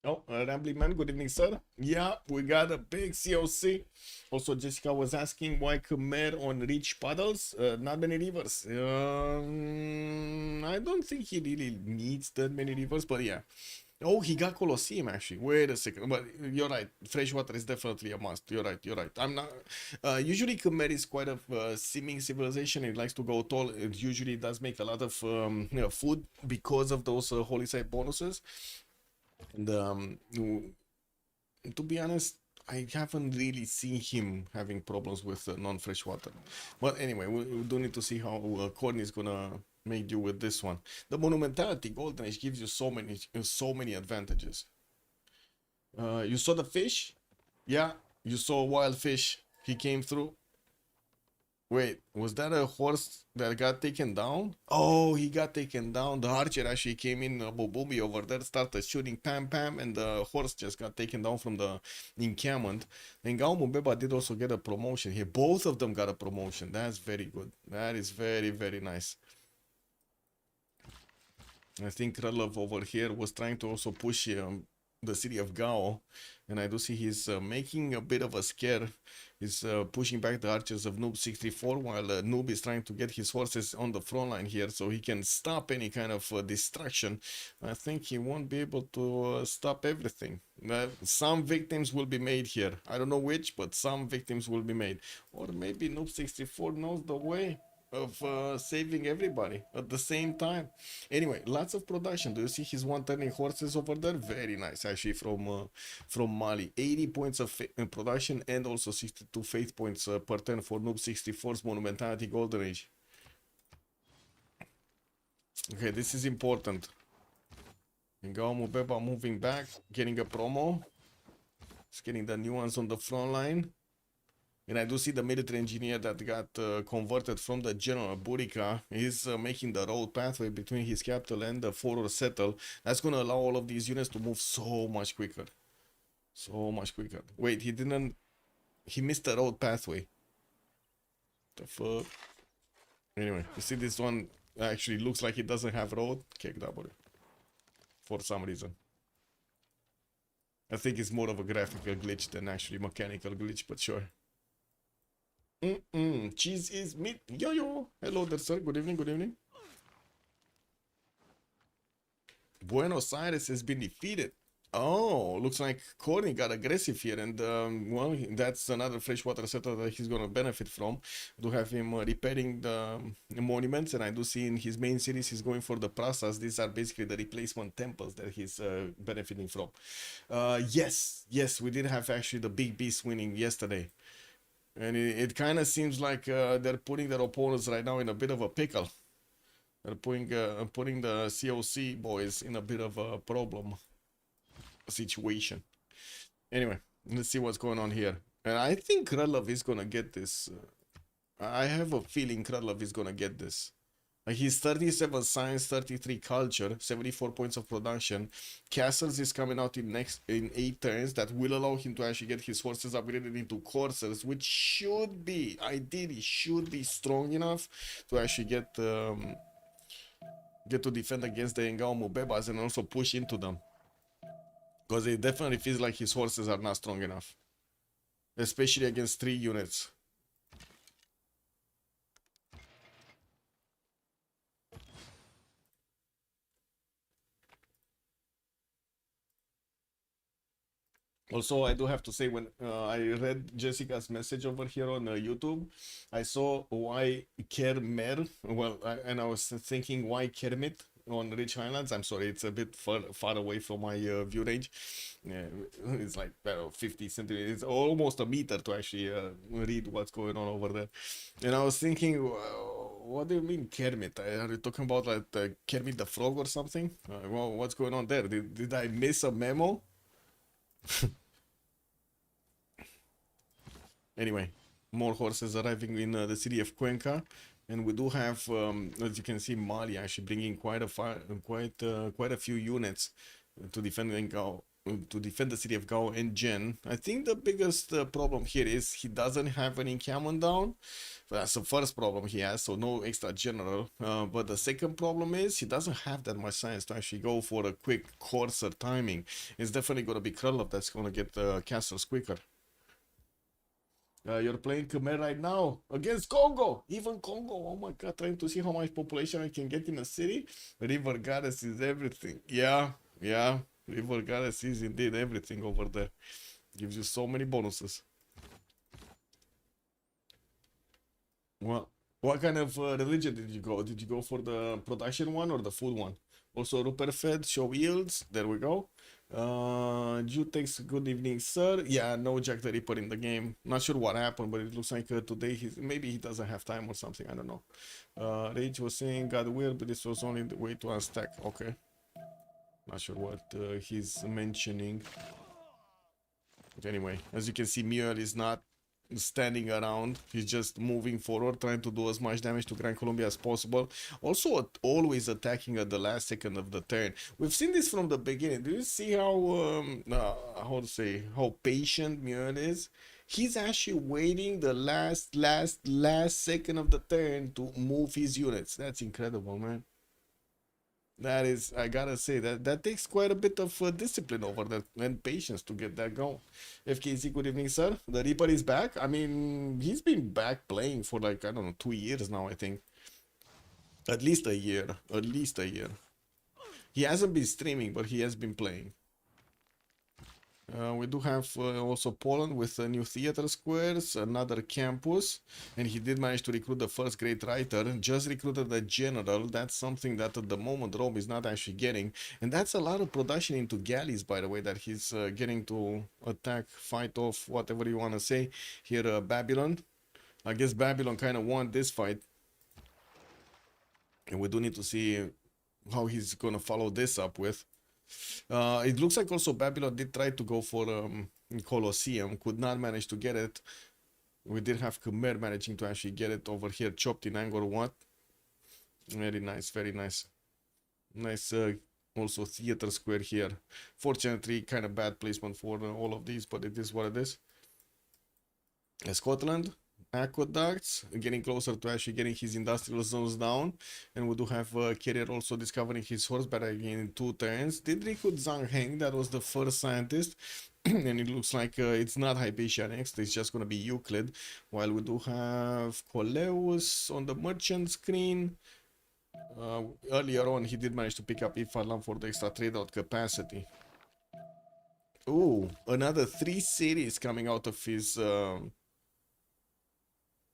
Oh, Rambling Man, good evening, sir. Yeah, we got a big COC. Also, Jessica was asking why Khmer on rich paddles, not many rivers. I don't think he really needs that many rivers, but yeah. Oh, he got Colosseum actually. Wait a second, but you're right. Freshwater is definitely a must. You're right. You're right. I'm not. Usually, Khmer is quite a seeming civilization. It likes to go tall. It usually does make a lot of food because of those holy site bonuses. And to be honest, I haven't really seen him having problems with non-fresh water. But anyway, we do need to see how Corn is gonna make do with this one. The Monumentality Golden Age gives you so many advantages. You saw the fish? Yeah, you saw a wild fish. He came through. Wait, was that a horse that got taken down? Oh, he got taken down. The archer actually came in, Bobumi over there, started shooting pam pam, and the horse just got taken down from the encampment. And Gao Mubeba did also get a promotion here. Both of them got a promotion. That's very good. That is very, very nice. I think Kralov over here was trying to also push the city of Gao, and I do see he's making a bit of a scare. He's pushing back the archers of Noob 64 while Noob is trying to get his horses on the front line here so he can stop any kind of distraction. I think he won't be able to stop everything. Some victims will be made here. I don't know which, but some victims will be made. Or maybe Noob 64 knows the way of saving everybody at the same time. Anyway, lots of production. Do you see his 130 horses over there? Very nice actually from Mali. 80 points of production and also 62 faith points per turn for Noob 64's Monumentality Golden Age. Okay, this is important. Ngao Mubeba moving back, getting a promo. He's getting the new ones on the front line. And I do see the military engineer that got converted from the general Burica is making the road pathway between his capital and the forward settle. That's going to allow all of these units to move so much quicker. So much quicker. Wait, he missed the road pathway. The fuck? Anyway, you see this one actually looks like it doesn't have road. KW. For some reason. I think it's more of a graphical glitch than actually mechanical glitch, but sure. Cheese is meat. Yo. Hello there, sir. Good evening. Good evening. Buenos Aires has been defeated. Oh, looks like Corny got aggressive here, and well, that's another freshwater settler that he's gonna benefit from. Do have him repairing the monuments, and I do see in his main series he's going for the prasas. These are basically the replacement temples that he's benefiting from. Yes, we did have actually the big beast winning yesterday, and it kind of seems like they're putting their opponents right now in a bit of a pickle. They're putting the COC boys in a bit of a problem situation. Anyway, let's see what's going on here. And I think Krylov is gonna get this. I have a feeling Krylov is gonna get this. Like he's 37 science, 33 culture, 74 points of production. Castles is coming out in 8 turns. That will allow him to actually get his horses upgraded into coursers, which should be, ideally, should be strong enough to actually get to defend against the Engao Mubebas and also push into them. Because it definitely feels like his horses are not strong enough. Especially against 3 units. Also, I do have to say, when I read Jessica's message over here on YouTube, I saw why Kermer, well, and I was thinking why Kermit on Rich Highlands. I'm sorry, it's a bit far away from my view range. Yeah, it's like 50 centimeters, it's almost a meter to actually read what's going on over there. And I was thinking, what do you mean Kermit? Are you talking about like Kermit the Frog or something? Well, what's going on there? Did I miss a memo? Anyway, more horses arriving in the city of Cuenca, and we do have, as you can see, Mali actually bringing quite a few units to defend the city of Gao and Jen. I think the biggest problem here is he doesn't have any encampment down. That's the first problem he has, so no extra general. But the second problem is he doesn't have that much science to actually go for a quick courser timing. It's definitely going to be Krylov that's going to get the castles quicker. You're playing Khmer right now against Congo. Even Congo. Oh my god, trying to see how much population I can get in a city. River Goddess is everything. Yeah. River Goddess is indeed everything over there. Gives you so many bonuses. Well, what kind of religion did you go? Did you go for the production one or the food one? Also, Rupert Fed, show yields. There we go. Jutex, good evening, sir. Yeah, no Jack the Ripper in the game. Not sure what happened, but it looks like today maybe he doesn't have time or something. I don't know. Rage was saying God will, but this was only the way to unstack. Okay. Not sure what he's mentioning. But anyway, as you can see, Mule is not standing around. He's just moving forward, trying to do as much damage to Gran Colombia as possible. Also, always attacking at the last second of the turn. We've seen this from the beginning. Do you see how how patient Mule is? He's actually waiting the last second of the turn to move his units. That's incredible, man. That is, I gotta say, that takes quite a bit of discipline over there and patience to get that going. FKZ, good evening, sir. The Reaper is back. I mean, he's been back playing for like, I don't know, 2 years now, I think. At least a year. At least a year. He hasn't been streaming, but he has been playing. We do have also Poland with new theater squares, another campus, and he did manage to recruit the first great writer, just recruited the general. That's something that at the moment Rome is not actually getting, and that's a lot of production into galleys, by the way, that he's getting to attack, fight off, whatever you want to say. Here, Babylon. I guess Babylon kind of won this fight, and we do need to see how he's gonna follow this up with. It looks like also Babylon did try to go for Colosseum, could not manage to get it. We did have Khmer managing to actually get it over here, chopped in Angkor Wat. Very nice, very nice. Nice also theater square here. Fortunately, kind of bad placement for all of these, but it is what it is. Scotland. Aqueducts, getting closer to actually getting his industrial zones down, and we do have Carrier also discovering his horseback again in 2 turns. Did recruit Zhang Heng, that was the first scientist, and it looks like it's not Hypatia next, it's just going to be Euclid, while we do have Coleus on the merchant screen. Earlier on he did manage to pick up Ifalam for the extra trade out capacity. Ooh, another 3 cities coming out of his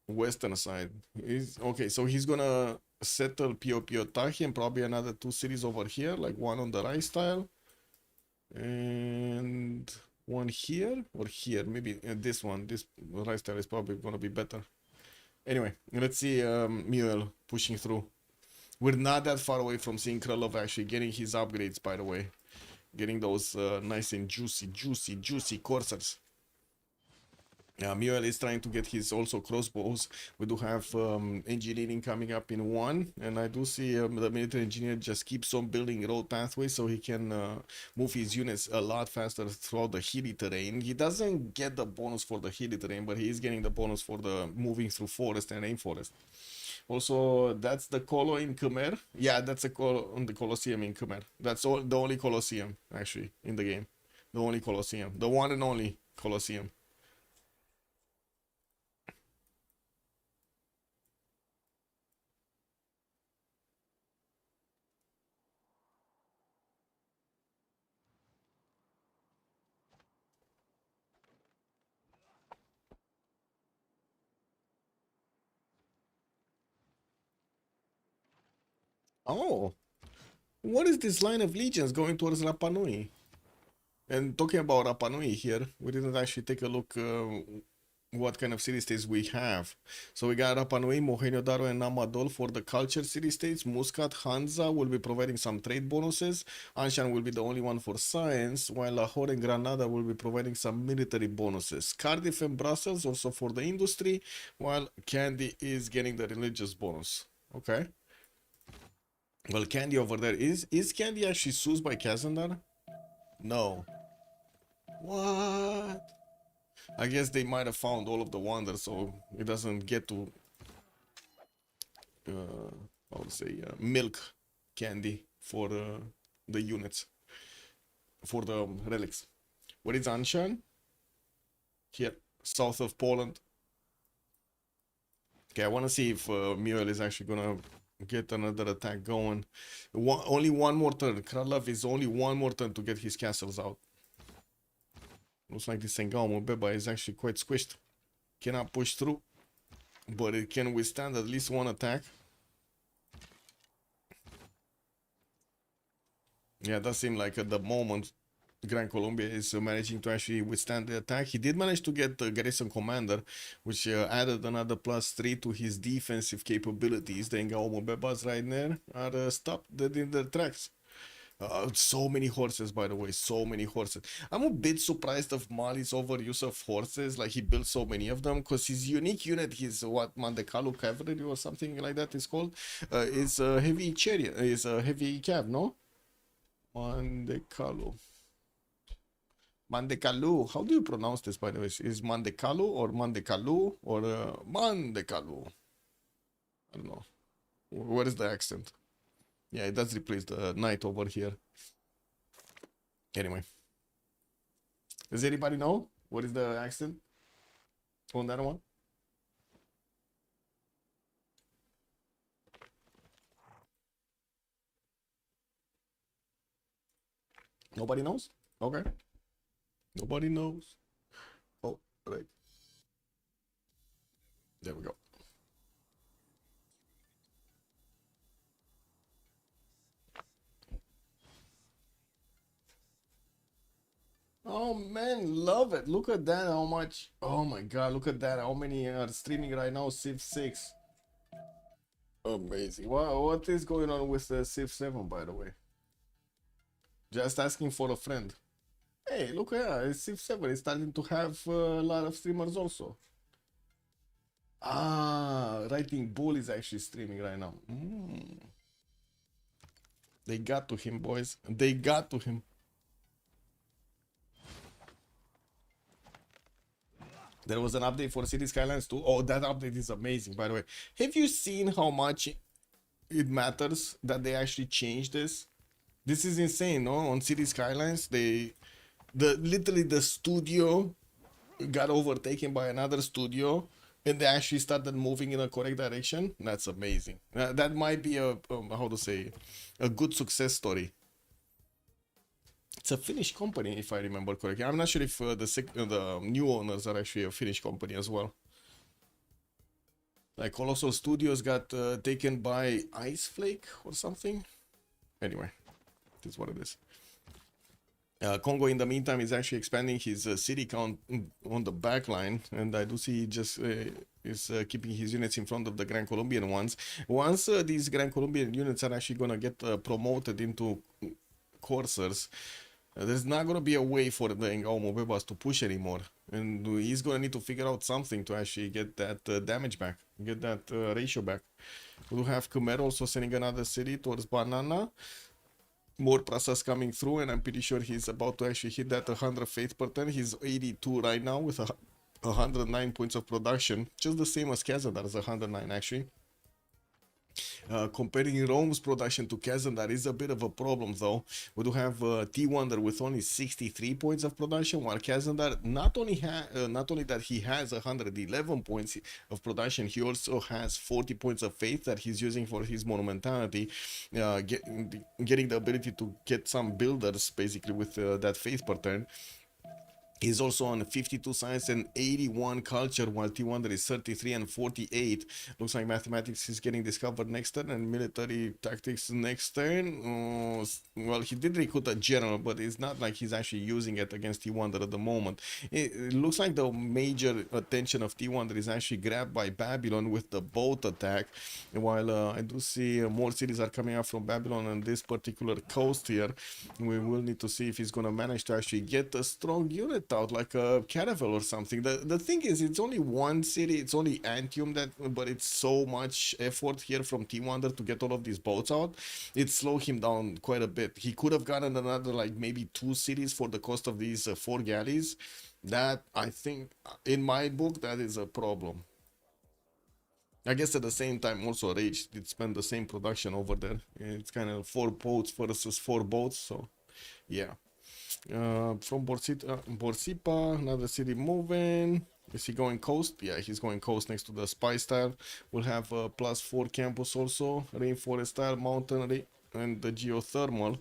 western side. He's okay, so he's gonna settle Piotahi and probably another 2 cities over here, like one on the right style and one here or here. Maybe this one. This right style is probably gonna be better. Anyway, let's see Mule pushing through. We're not that far away from seeing Krylov actually getting his upgrades, by the way. Getting those nice and juicy coursers. Mule is trying to get his also crossbows. We do have engineering coming up in 1, and I do see the military engineer just keeps on building road pathways so he can move his units a lot faster throughout the hilly terrain. He doesn't get the bonus for the hilly terrain, but he is getting the bonus for the moving through forest and rainforest. Also, that's the Colo in Khmer. Yeah, that's the Colosseum in Khmer. That's all, the only Colosseum actually in the game. The only Colosseum, the one and only Colosseum. Oh, what is this line of legions going towards Rapa Nui? And talking about Rapa Nui here, we didn't actually take a look what kind of city-states we have. So we got Rapa Nui, Mohenjo-Daro, and Namadol for the culture city-states. Muscat, Hansa will be providing some trade bonuses. Anshan will be the only one for science, while Lahore and Granada will be providing some military bonuses. Cardiff and Brussels also for the industry, while Kandy is getting the religious bonus. Okay. Well, Kandy over there is Kandy actually soothed by Kazandar? No. What? I guess they might have found all of the wonders, so it doesn't get to I would say milk candy for the units, for the relics. What is Anshan? Here, south of Poland. Okay, I want to see if Muriel is actually gonna get another attack going. Only one more turn. Krylov is only one more turn to get his castles out. Looks like this Sengao Beba is actually quite squished. Cannot push through, but it can withstand at least one attack. Yeah, it does seem like at the moment Gran Colombia is managing to actually withstand the attack. He did manage to get the garrison commander, which added another +3 to his defensive capabilities. The Ngao Bebas right there are stopped dead in their tracks. So many horses, by the way, so many horses. I'm a bit surprised of Mali's overuse of horses, like he built so many of them, because his unique unit, his what, Mandekalu cavalry or something like that is called, is a heavy chariot, is a heavy cav, no? Mandekalu. Mandekalu. How do you pronounce this, by the way? Is Mandekalu or Mandekalu or Mandekalu? I don't know. What is the accent? Yeah, it does replace the knight over here. Anyway. Does anybody know what is the accent on that one? Nobody knows? Okay. Nobody knows. Oh, right. There we go. Oh man, love it. Look at that, how much. Oh my god, look at that. How many are streaming right now? Civ6. Amazing. What is going on with Civ7, by the way? Just asking for a friend. Hey, look at that. Civ7 is starting to have a lot of streamers also. Ah, Writing Bull is actually streaming right now. They got to him, boys. They got to him. There was an update for City Skylines too. Oh, that update is amazing, by the way. Have you seen how much it matters that they actually changed this? This is insane, no? On City Skylines, literally the studio got overtaken by another studio, and they actually started moving in a correct direction. That's amazing. That might be a how to say, a good success story. It's a Finnish company, if I remember correctly. I'm not sure if the new owners are actually a Finnish company as well. Like Colossal Studios got taken by Ice Flake or something. Anyway, this is what it is. Congo, in the meantime, is actually expanding his city count on the back line, and I do see he just is keeping his units in front of the Grand Colombian ones. Once these Grand Colombian units are actually gonna get promoted into coursers, there's not gonna be a way for the Ngao Mobebas to push anymore, and he's gonna need to figure out something to actually get that damage back, get that ratio back. We do have Khmer also sending another city towards Banana. More process coming through, and I'm pretty sure he's about to actually hit that 100 faith per turn. He's 82 right now with 109 points of production, just the same as Kazandar, is 109 actually. Comparing Rome's production to Kazandar is a bit of a problem though. We do have T-Wonder with only 63 points of production, while Kazandar not only that he has 111 points of production, he also has 40 points of faith that he's using for his monumentality, getting the ability to get some builders basically with that faith per turn. He's also on 52 science and 81 culture, while T-Wonder is 33 and 48. Looks like mathematics is getting discovered next turn, and military tactics next turn. Well, he did recruit a general, but it's not like he's actually using it against T-Wonder at the moment. It looks like the major attention of T-Wonder is actually grabbed by Babylon with the boat attack, while I do see more cities are coming up from Babylon on this particular coast here. We will need to see if he's going to manage to actually get a strong unit out, like a Caravel or something. The thing is, it's only one city, it's only Antium, but it's so much effort here from T-Wonder to get all of these boats out. It slowed him down quite a bit. He could have gotten another, like, maybe 2 cities for the cost of these 4 galleys. That, I think, in my book, that is a problem. I guess at the same time, also Rage did spend the same production over there. It's kind of 4 boats versus 4 boats, so yeah. From Borsipa, another city moving. Is he going coast? Yeah, he's going coast next to the spy style. We'll have a +4 campus also, rainforest style, mountain, and the geothermal.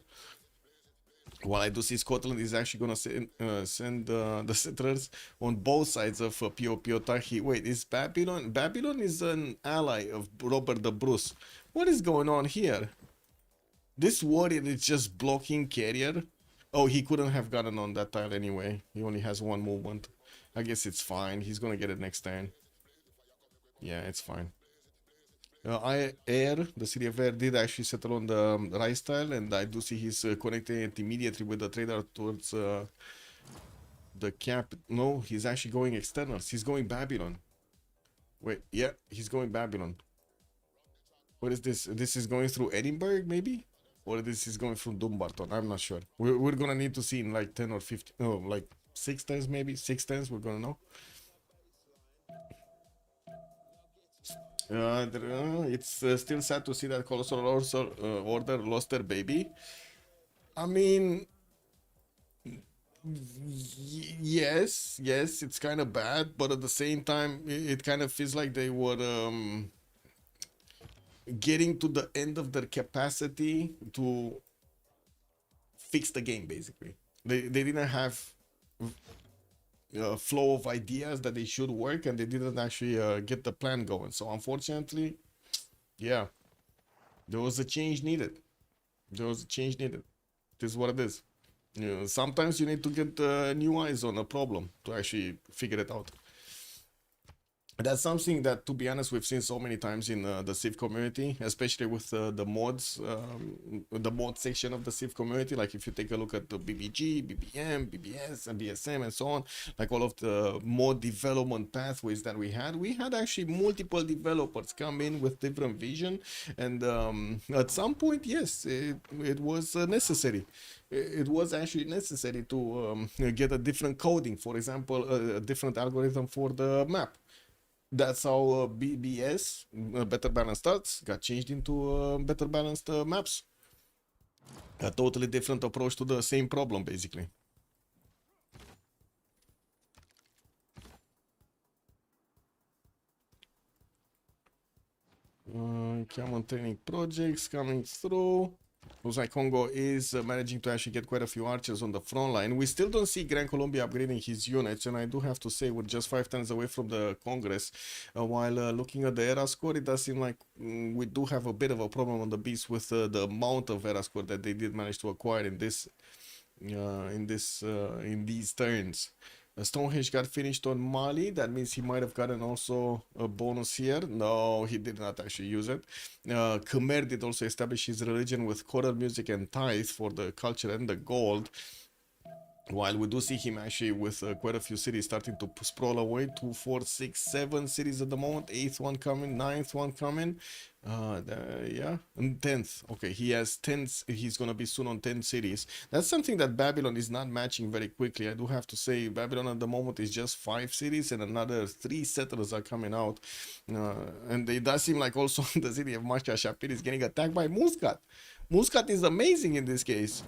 While I do see Scotland is actually gonna send the settlers on both sides of Piotahi. Wait, is Babylon? Babylon is an ally of Robert the Bruce. What is going on here? This warrior is just blocking carrier. Oh, he couldn't have gotten on that tile anyway. He only has 1 movement. I guess it's fine. He's gonna get it next turn. Yeah, it's fine. Air, the city of Air, did actually settle on the rice tile, and I do see he's connecting it immediately with the trader towards the cap. No, he's actually going externals. He's going Babylon. Wait, yeah, he's going Babylon. What is this? This is going through Edinburgh, maybe? Or this is going from Dumbarton, I'm not sure. We're gonna need to see in like 10 or 15, no, like 6 times maybe, 6 times, we're gonna know. It's still sad to see that Colossal Order lost their baby. I mean, yes, it's kind of bad, but at the same time, it kind of feels like they were getting to the end of their capacity to fix the game, basically. They didn't have a flow of ideas that they should work, and they didn't actually get the plan going. So unfortunately, yeah, there was a change needed. This is what it is. You know, sometimes you need to get new eyes on a problem to actually figure it out. That's something that, to be honest, we've seen so many times in the Civ community, especially with the mods, the mod section of the Civ community. Like if you take a look at the BBG, BBM, BBS, and BSM, and so on, like all of the mod development pathways that we had actually multiple developers come in with different vision, and at some point, yes, it was necessary. It was actually necessary to get a different coding, for example, a different algorithm for the map. That's how BBS, Better Balanced Stats, got changed into Better Balanced Maps. A totally different approach to the same problem, basically. Common training projects coming through. Looks like Congo is managing to actually get quite a few archers on the front line. We still don't see Grand Colombia upgrading his units, and I do have to say we're just 5 turns away from the Congress. While looking at the era score, it does seem like we do have a bit of a problem on the beast with the amount of era score that they did manage to acquire in these turns. Stonehenge got finished on Mali. That means he might have gotten also a bonus here. No, he did not actually use it. Khmer did also establish his religion with choral music and tithe for the culture and the gold. While we do see him actually with quite a few cities starting to sprawl away. 2, 4, 6, 7 cities at the moment. 8th one coming, 9th one coming. Yeah, and 10th. Okay, he has 10. He's gonna be soon on 10 cities. That's something that Babylon is not matching very quickly. I do have to say Babylon at the moment is just 5 cities and another 3 settlers are coming out. And it does seem like also the city of Mashka Shapir is getting attacked by Muscat. Muscat is amazing in this case.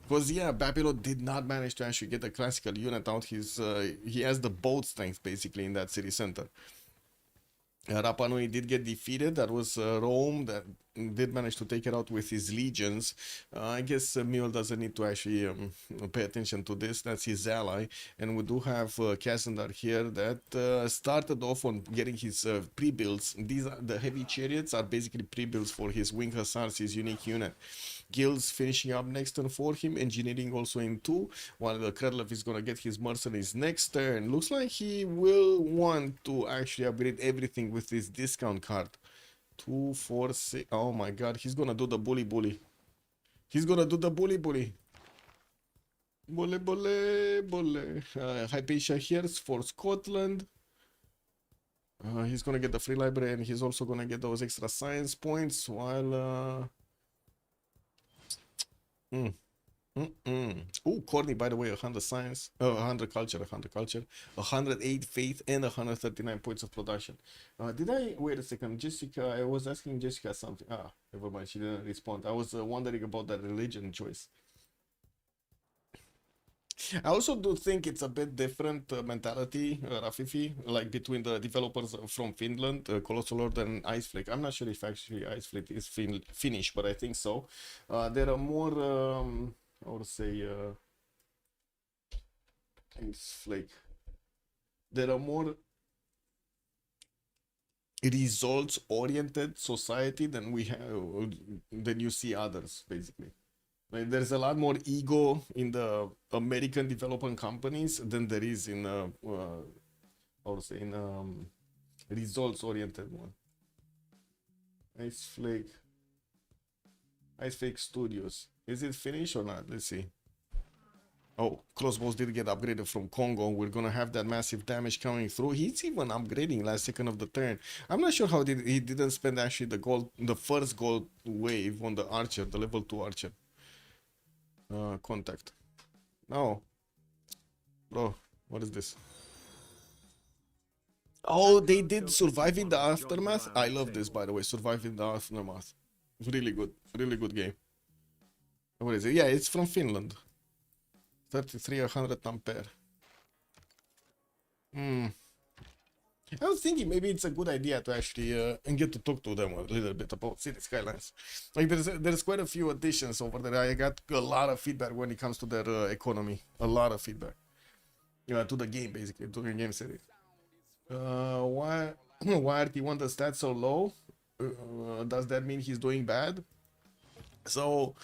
Because yeah, Babylon did not manage to actually get a classical unit out. He has the boat strength basically in that city center. Rapa Nui did get defeated. That was Rome that did manage to take it out with his legions. I guess Mule doesn't need to actually pay attention to this. That's his ally. And we do have Kazandar here that started off on getting his pre-builds. These are the heavy chariots are basically pre-builds for his wing hussars, his unique unit. Guilds finishing up next turn for him, engineering also in 2, while the Krelev is gonna get his mercenaries next turn. Looks like he will want to actually upgrade everything with this discount card. 2, 4, 6. Oh my god, he's gonna do the bully. He's gonna do the bully. Bully. Hypatia here for Scotland. He's gonna get the free library and he's also gonna get those extra science points while Oh, Corny, by the way, 100 science, 100 culture, 108 faith, and 139 points of production. Wait a second, Jessica, I was asking Jessica something. Never mind, she didn't respond. I was wondering about that religion choice. I also do think it's a bit different mentality, Rafifi, like between the developers from Finland, Colossal Order and Iceflake. I'm not sure if actually Iceflake is Finnish, but I think so. There are more, I would say, Iceflake. There are more results-oriented society than we have, than you see others, basically. Like, there's a lot more ego in the American development companies than there is in I would say in results-oriented one. Iceflake Studios. Is it finished or not? Let's see. Oh, crossbows did get upgraded from Congo. We're gonna have that massive damage coming through. He's even upgrading last second of the turn. I'm not sure how he didn't spend actually the first gold wave on the archer, the level 2 archer. Contact. No. Bro, what is this? Oh, they did Survive in the Aftermath. I love this, by the way. Survive in the Aftermath. Really good game. What is it? Yeah, it's from Finland. 3300 ampere. I was thinking maybe it's a good idea to actually get to talk to them a little bit about City Skylines. Like there's quite a few additions over there. I got a lot of feedback when it comes to their economy. A lot of feedback. To the game, basically, to the game series. Why RT1 the stats so low? Does that mean he's doing bad? So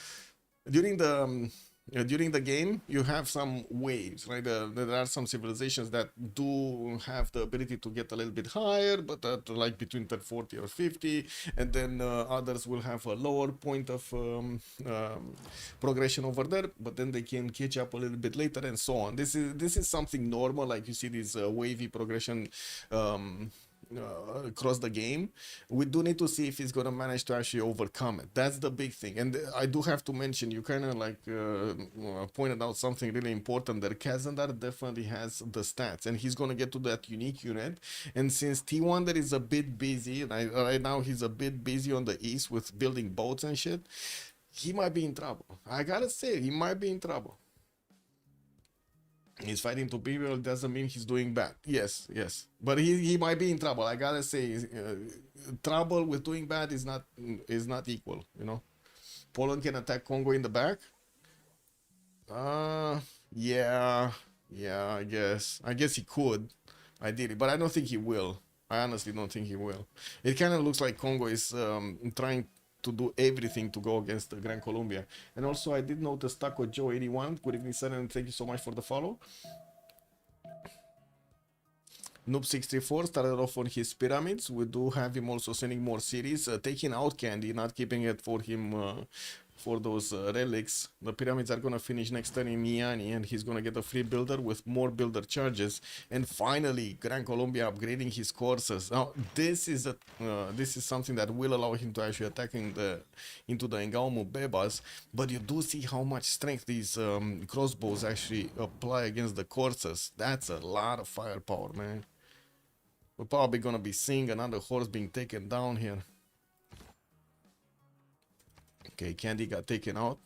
during the game, you have some waves, right? There are some civilizations that do have the ability to get a little bit higher, but at like between 40 or 50, and then others will have a lower point of progression over there, but then they can catch up a little bit later and so on. This is something normal, like you see this wavy progression across the game. We do need to see if he's gonna manage to actually overcome it. That's the big thing. And I do have to mention, you kind of like pointed out something really important, that Kazandar definitely has the stats and he's gonna get to that unique unit. And since T1 there is a bit busy, right now he's a bit busy on the east with building boats and shit, he might be in trouble. I gotta say, he might be in trouble. He's fighting two people, doesn't mean he's doing bad. Yes, but he might be in trouble. I gotta say, trouble with doing bad is not equal, you know. Poland can attack Congo in the back. Yeah, I guess he could, ideally, but I don't think he will. I honestly don't think he will. It kind of looks like Congo is trying to do everything to go against the Gran Colombia. And also, I did notice Taco Joe 81. Good evening, sir, and thank you so much for the follow. Noob634 started off on his pyramids. We do have him also sending more cities, taking out candy, not keeping it for him for those relics. The pyramids are gonna finish next turn in Miami, and he's gonna get a free builder with more builder charges. And finally, Gran Colombia upgrading his courses. Now, this is something that will allow him to actually attack into the Ngaumu Bebas. But you do see how much strength these crossbows actually apply against the courses. That's a lot of firepower, man. We're probably gonna be seeing another horse being taken down here. Okay, Candy got taken out.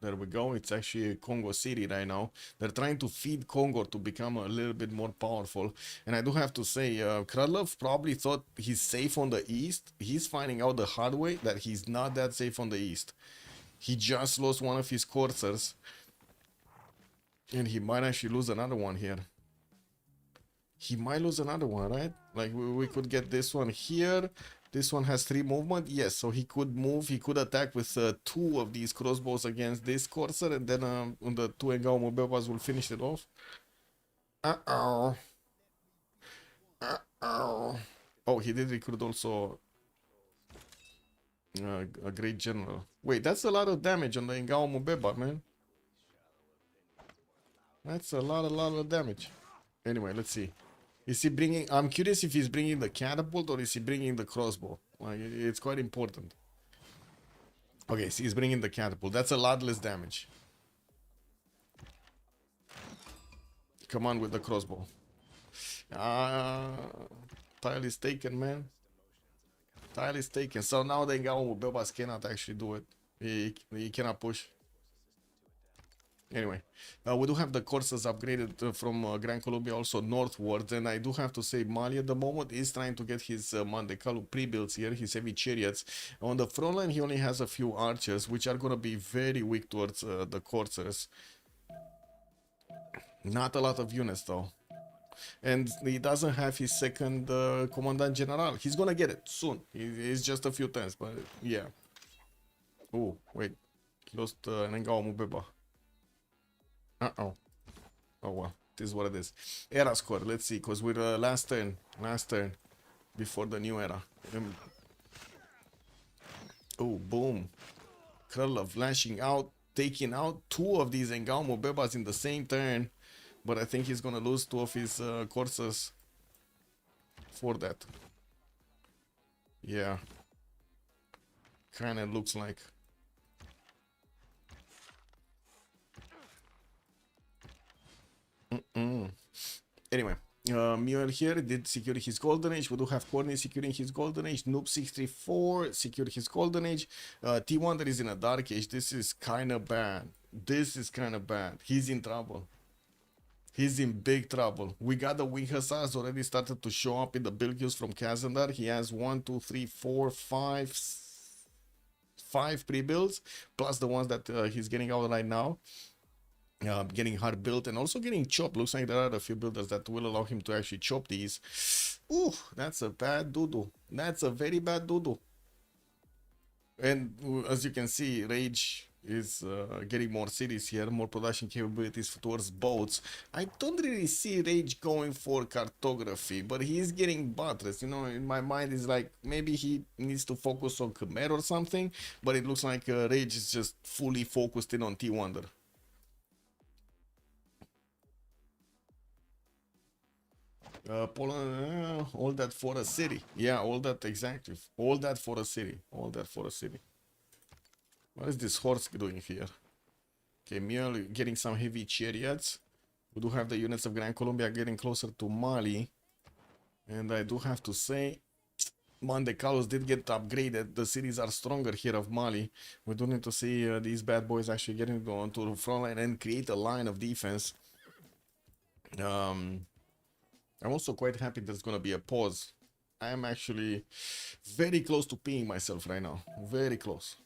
There we go. It's actually Congo City right now. They're trying to feed Congo to become a little bit more powerful. And I do have to say, Krudlov probably thought he's safe on the east. He's finding out the hard way that he's not that safe on the east. He just lost one of his coursers. And he might actually lose another one here. He might lose another one, right? Like we could get this one here. This one has 3 movement. Yes, so he could move. He could attack with 2 of these crossbows against this courser, and then the 2 Ngaumu Bebas will finish it off. Uh-oh. Uh-oh. Oh, he did recruit also a great general. Wait, that's a lot of damage on the Ngaumu Beba, man. That's a lot of damage. Anyway, let's see. Is he bringing... I'm curious if he's bringing the catapult or is he bringing the crossbow. Like, it's quite important. Okay, so he's bringing the catapult. That's a lot less damage. Come on with the crossbow. Tile is taken, man. Tile is taken. So now the Ngaumu Bebas cannot actually do it. He cannot push. Anyway, we do have the courses upgraded from Gran Colombia also northwards, and I do have to say Mali at the moment is trying to get his Monte Carlo pre-builds here, his heavy chariots. On the front line, he only has a few archers, which are going to be very weak towards the coursers. Not a lot of units, though. And he doesn't have his second Commandant General. He's going to get it soon. It's just a few turns, but yeah. Oh, wait. He lost an Ngaumu Beba. Uh-oh. Oh well, this is what it is. Era score, let's see, because we're last turn before the new era. Oh, boom. Krulov lashing out, taking out 2 of these Ngaumu Bebas in the same turn, but I think he's gonna lose 2 of his courses for that. Yeah. Kinda looks like. Anyway, Mule here did secure his golden age. We do have Corny securing his golden age. Noob634 secured his golden age. T1 is in a dark age. This is kind of bad. This is kind of bad. He's in trouble. He's in big trouble. We got the Wing Hussars already started to show up in the build queues from Kazandar. He has 1, 2, 3, 4, 5 pre-builds, plus the ones that he's getting out right now. Getting hard built and also getting chopped. Looks like there are a few builders that will allow him to actually chop these. Ooh, that's a bad doo-doo. That's a very bad doo-doo. And as you can see, Rage is getting more cities here, more production capabilities towards boats. I don't really see Rage going for cartography, but he's getting buttress. You know, in my mind is like maybe he needs to focus on Khmer or something, but it looks like Rage is just fully focused in on T-Wonder. Poland, all that for a city. Yeah, all that exactly. All that for a city. All that for a city. What is this horse doing here? Okay, Mule getting some heavy chariots. We do have the units of Gran Colombia getting closer to Mali. And I do have to say, Monte Carlos did get upgraded. The cities are stronger here of Mali. We do need to see these bad boys actually getting onto the front line and create a line of defense. I'm also quite happy there's gonna be a pause. I am actually very close to peeing myself right now. Very close.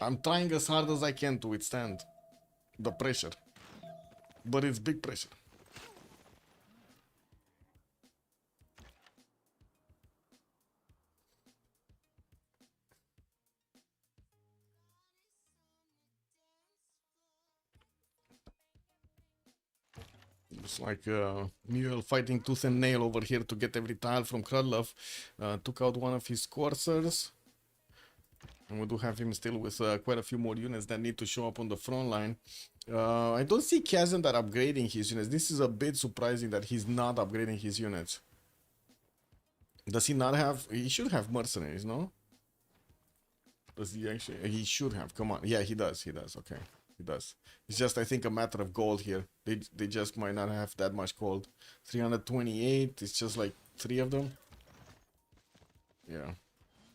I'm trying as hard as I can to withstand the pressure, but it's big pressure. It's like Mule fighting tooth and nail over here to get every tile from Krudlov. Took out one of his coursers. And we do have him still with quite a few more units that need to show up on the front line. I don't see Kazan that upgrading his units. This is a bit surprising that he's not upgrading his units. Does he not have... He should have mercenaries, no? Does he actually... He should have. Come on. Yeah, he does. He does. Okay. He does. It's just, I think, a matter of gold here. They just might not have that much gold. 328. It's just like 3 of them. Yeah.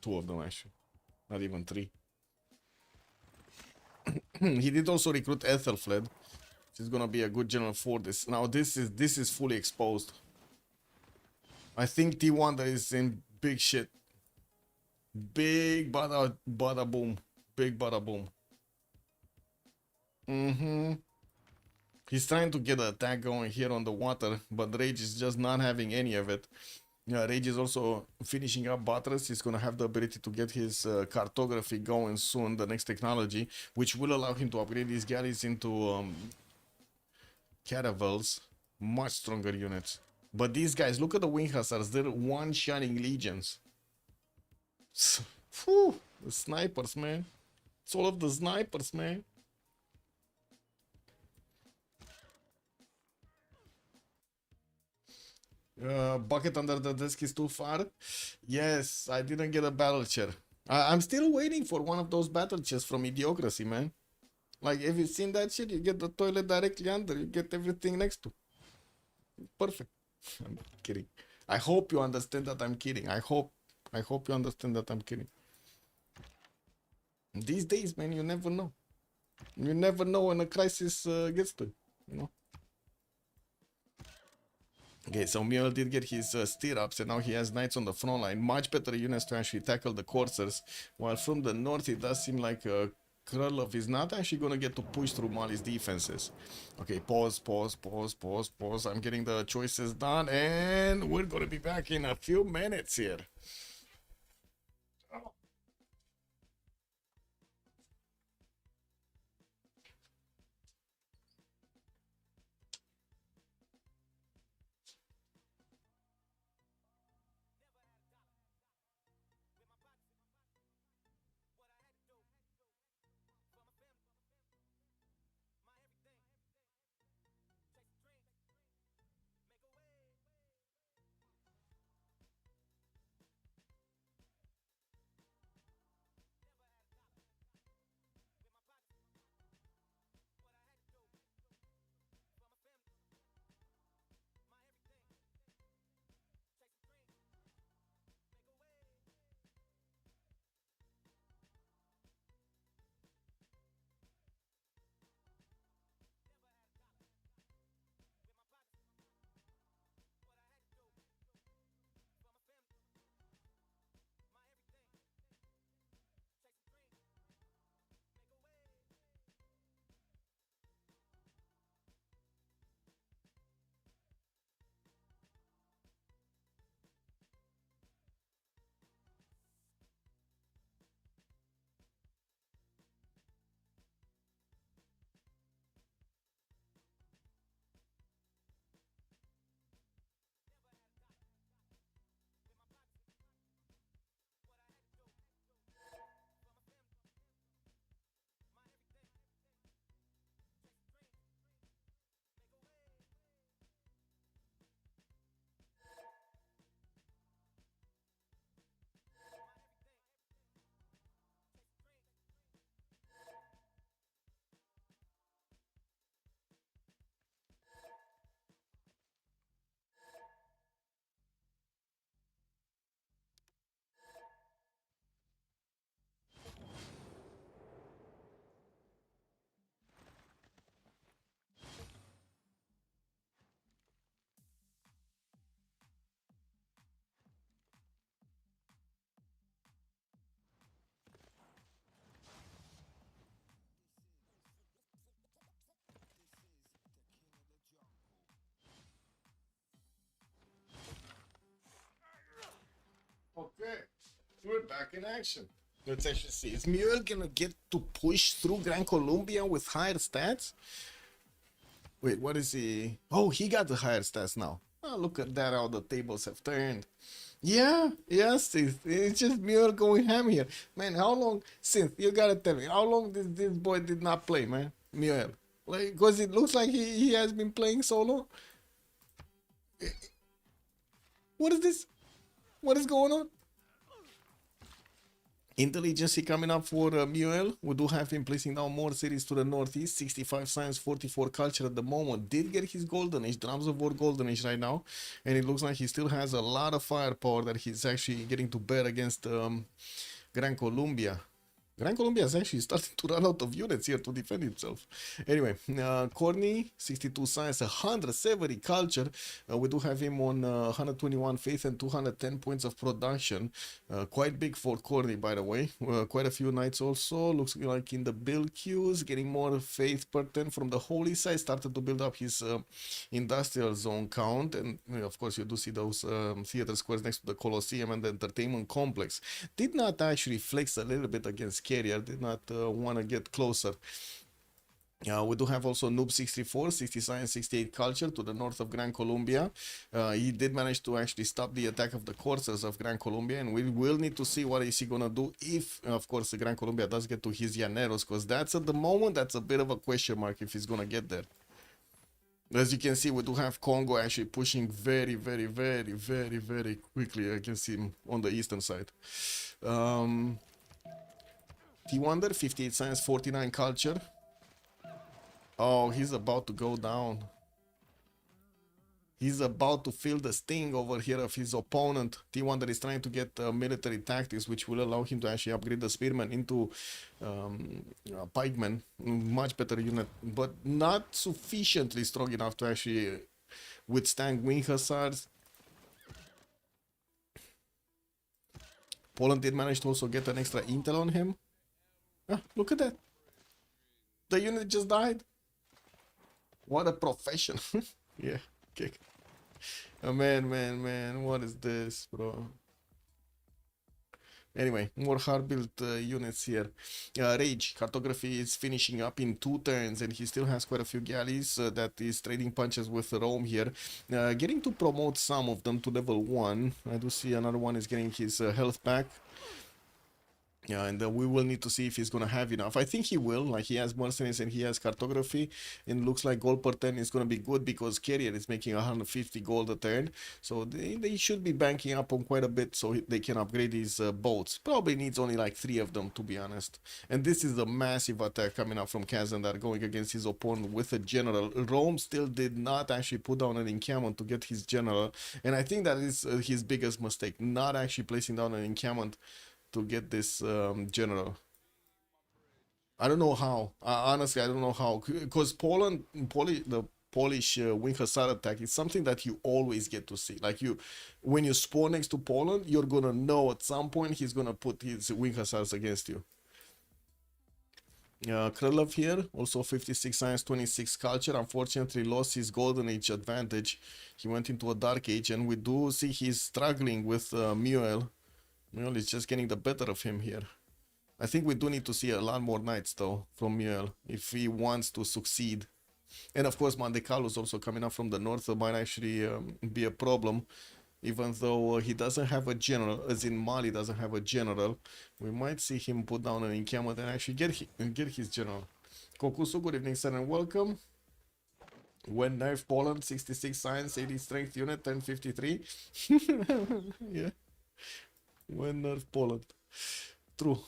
2 of them, actually. Not even 3. He did also recruit Ethelfled, which is gonna be a good general for this. Now this is fully exposed. I think T1 that is in big shit. Big bada boom. Big bada boom. He's trying to get an attack going here on the water, but Rage is just not having any of it. Yeah, Rage is also finishing up Butters. He's going to have the ability to get his cartography going soon, the next technology, which will allow him to upgrade these galleys into caravels, much stronger units. But these guys, look at the wing hussars. They're one-shotting legions. Whew, the snipers, man. It's all of the snipers, man. Bucket under the desk is too far. Yes, I didn't get a battle chair. I'm still waiting for one of those battle chairs from Idiocracy, man. Like, have you seen that shit? You get the toilet directly under, you get everything next to. Perfect. I'm kidding. I hope you understand that I'm kidding. I hope you understand that I'm kidding. These days, man, you never know. You never know when a crisis gets to you, you know? Okay, so Mule did get his stirrups, and now he has knights on the front line. Much better units to actually tackle the coursers. While from the north, it does seem like Krylov is not actually going to get to push through Mali's defenses. Okay, pause. I'm getting the choices done, and we're going to be back in a few minutes here. back in action. Let's actually see. Is Muriel gonna get to push through Gran Colombia with higher stats? Wait, what is he? Oh, he got the higher stats now. Oh, look at that, how the tables have turned. Yeah, yes, it's just Muriel going ham here. Man, how long, since, you gotta tell me, how long this boy did not play, man? Muriel. Like, because it looks like he has been playing solo. What is this? What is going on? Intelligence coming up for Muriel. We do have him placing down more cities to the northeast. 65 science, 44 culture at the moment. Did get his golden age, drums of war golden age right now. And it looks like he still has a lot of firepower that he's actually getting to bear against Gran Colombia. Gran Colombia is actually starting to run out of units here to defend himself. Anyway, Corny, 62 science, 170 culture. We do have him on 121 faith and 210 points of production. Quite big for Corny, by the way. Quite a few knights also. Looks like in the build queues, getting more faith per 10 from the holy side. Started to build up his industrial zone count. And of course, you do see those theater squares next to the Colosseum and the entertainment complex. Did not actually flex a little bit against Carrier, did not want to get closer. We do have also Noob 64, 60 science, 68 culture to the north of Gran Colombia. He did manage to actually stop the attack of the coursers of Gran Colombia, and we will need to see what is he gonna do if, of course, Gran Colombia does get to his Llaneros, because that's at the moment, that's a bit of a question mark if he's gonna get there. As you can see, we do have Congo actually pushing very, very, very, very, very quickly against him on the eastern side. T-Wonder, 58 science, 49 culture. Oh, he's about to go down. He's about to feel the sting over here of his opponent. T-Wonder is trying to get military tactics, which will allow him to actually upgrade the Spearman into Pikeman. Much better unit, but not sufficiently strong enough to actually withstand Wing Hussars. Poland did manage to also get an extra intel on him. Ah, look at that. The unit just died. What a profession. Yeah, kick. Oh, man, what is this, bro? Anyway, more hard-built units here. Rage, cartography is finishing up in 2 turns, and he still has quite a few galleys that is trading punches with Rome here. Getting to promote some of them to level 1. I do see another one is getting his health back. Yeah, and we will need to see if he's gonna have enough. I think he will. Like, he has mercenaries and he has cartography, and looks like gold per 10 is gonna be good because Carrier is making 150 gold a turn, so they should be banking up on quite a bit so they can upgrade these boats. Probably needs only like 3 of them, to be honest. And this is a massive attack coming up from Kazandar going against his opponent with a general. Rome still did not actually put down an encampment to get his general, and I think that is his biggest mistake, not actually placing down an encampment to get this general. I don't know how. Honestly, I don't know how. Because the Polish Wing Hussar attack is something that you always get to see. Like, when you spawn next to Poland, you're gonna know at some point he's gonna put his Wing Hussars against you. Krylov here, also 56 science, 26 culture. Unfortunately, lost his golden age advantage. He went into a dark age, and we do see he's struggling with Muriel. Muriel is just getting the better of him here. I think we do need to see a lot more knights though from Muriel if he wants to succeed. And of course, Monte Carlo is also coming up from the north, so might actually be a problem. Even though he doesn't have a general, as in Mali doesn't have a general, we might see him put down an encampment and actually get his general. Kokusu, good evening, sir, and welcome. When nerf Poland, 66 science, 80 strength unit, 1053. Yeah. When nerf Poland. True.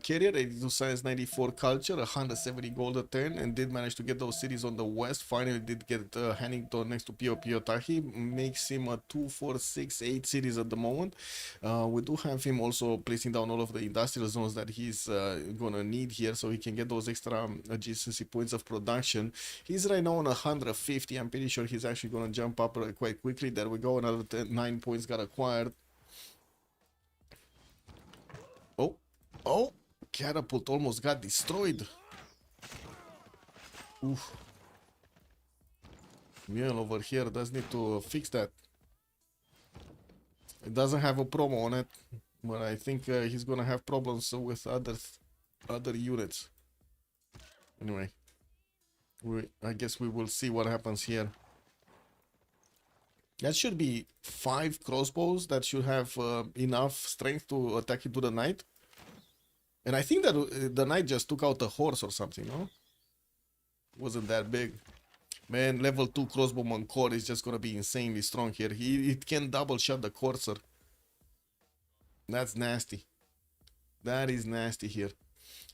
Carrier, 82 science, 94 culture, 170 gold a turn, and did manage to get those cities on the west. Finally did get Hannington next to Pio Tahi. Makes him a 2, 4, 6, 8 cities at the moment. We do have him also placing down all of the industrial zones that he's gonna need here, so he can get those extra adjacency points of production. He's right now on 150. I'm pretty sure he's actually gonna jump up quite quickly. There we go, another 9 points got acquired. Oh, catapult almost got destroyed. Oof. Muriel over here does need to fix that. It doesn't have a promo on it. but I think he's gonna have problems with other units. Anyway, I guess we will see what happens here. That should be 5 crossbows that should have enough strength to attack into the knight. And I think that the knight just took out a horse or something, no? Wasn't that big. Man, level 2 crossbowman core is just gonna be insanely strong here. It can double shot the courser. That's nasty. That is nasty here.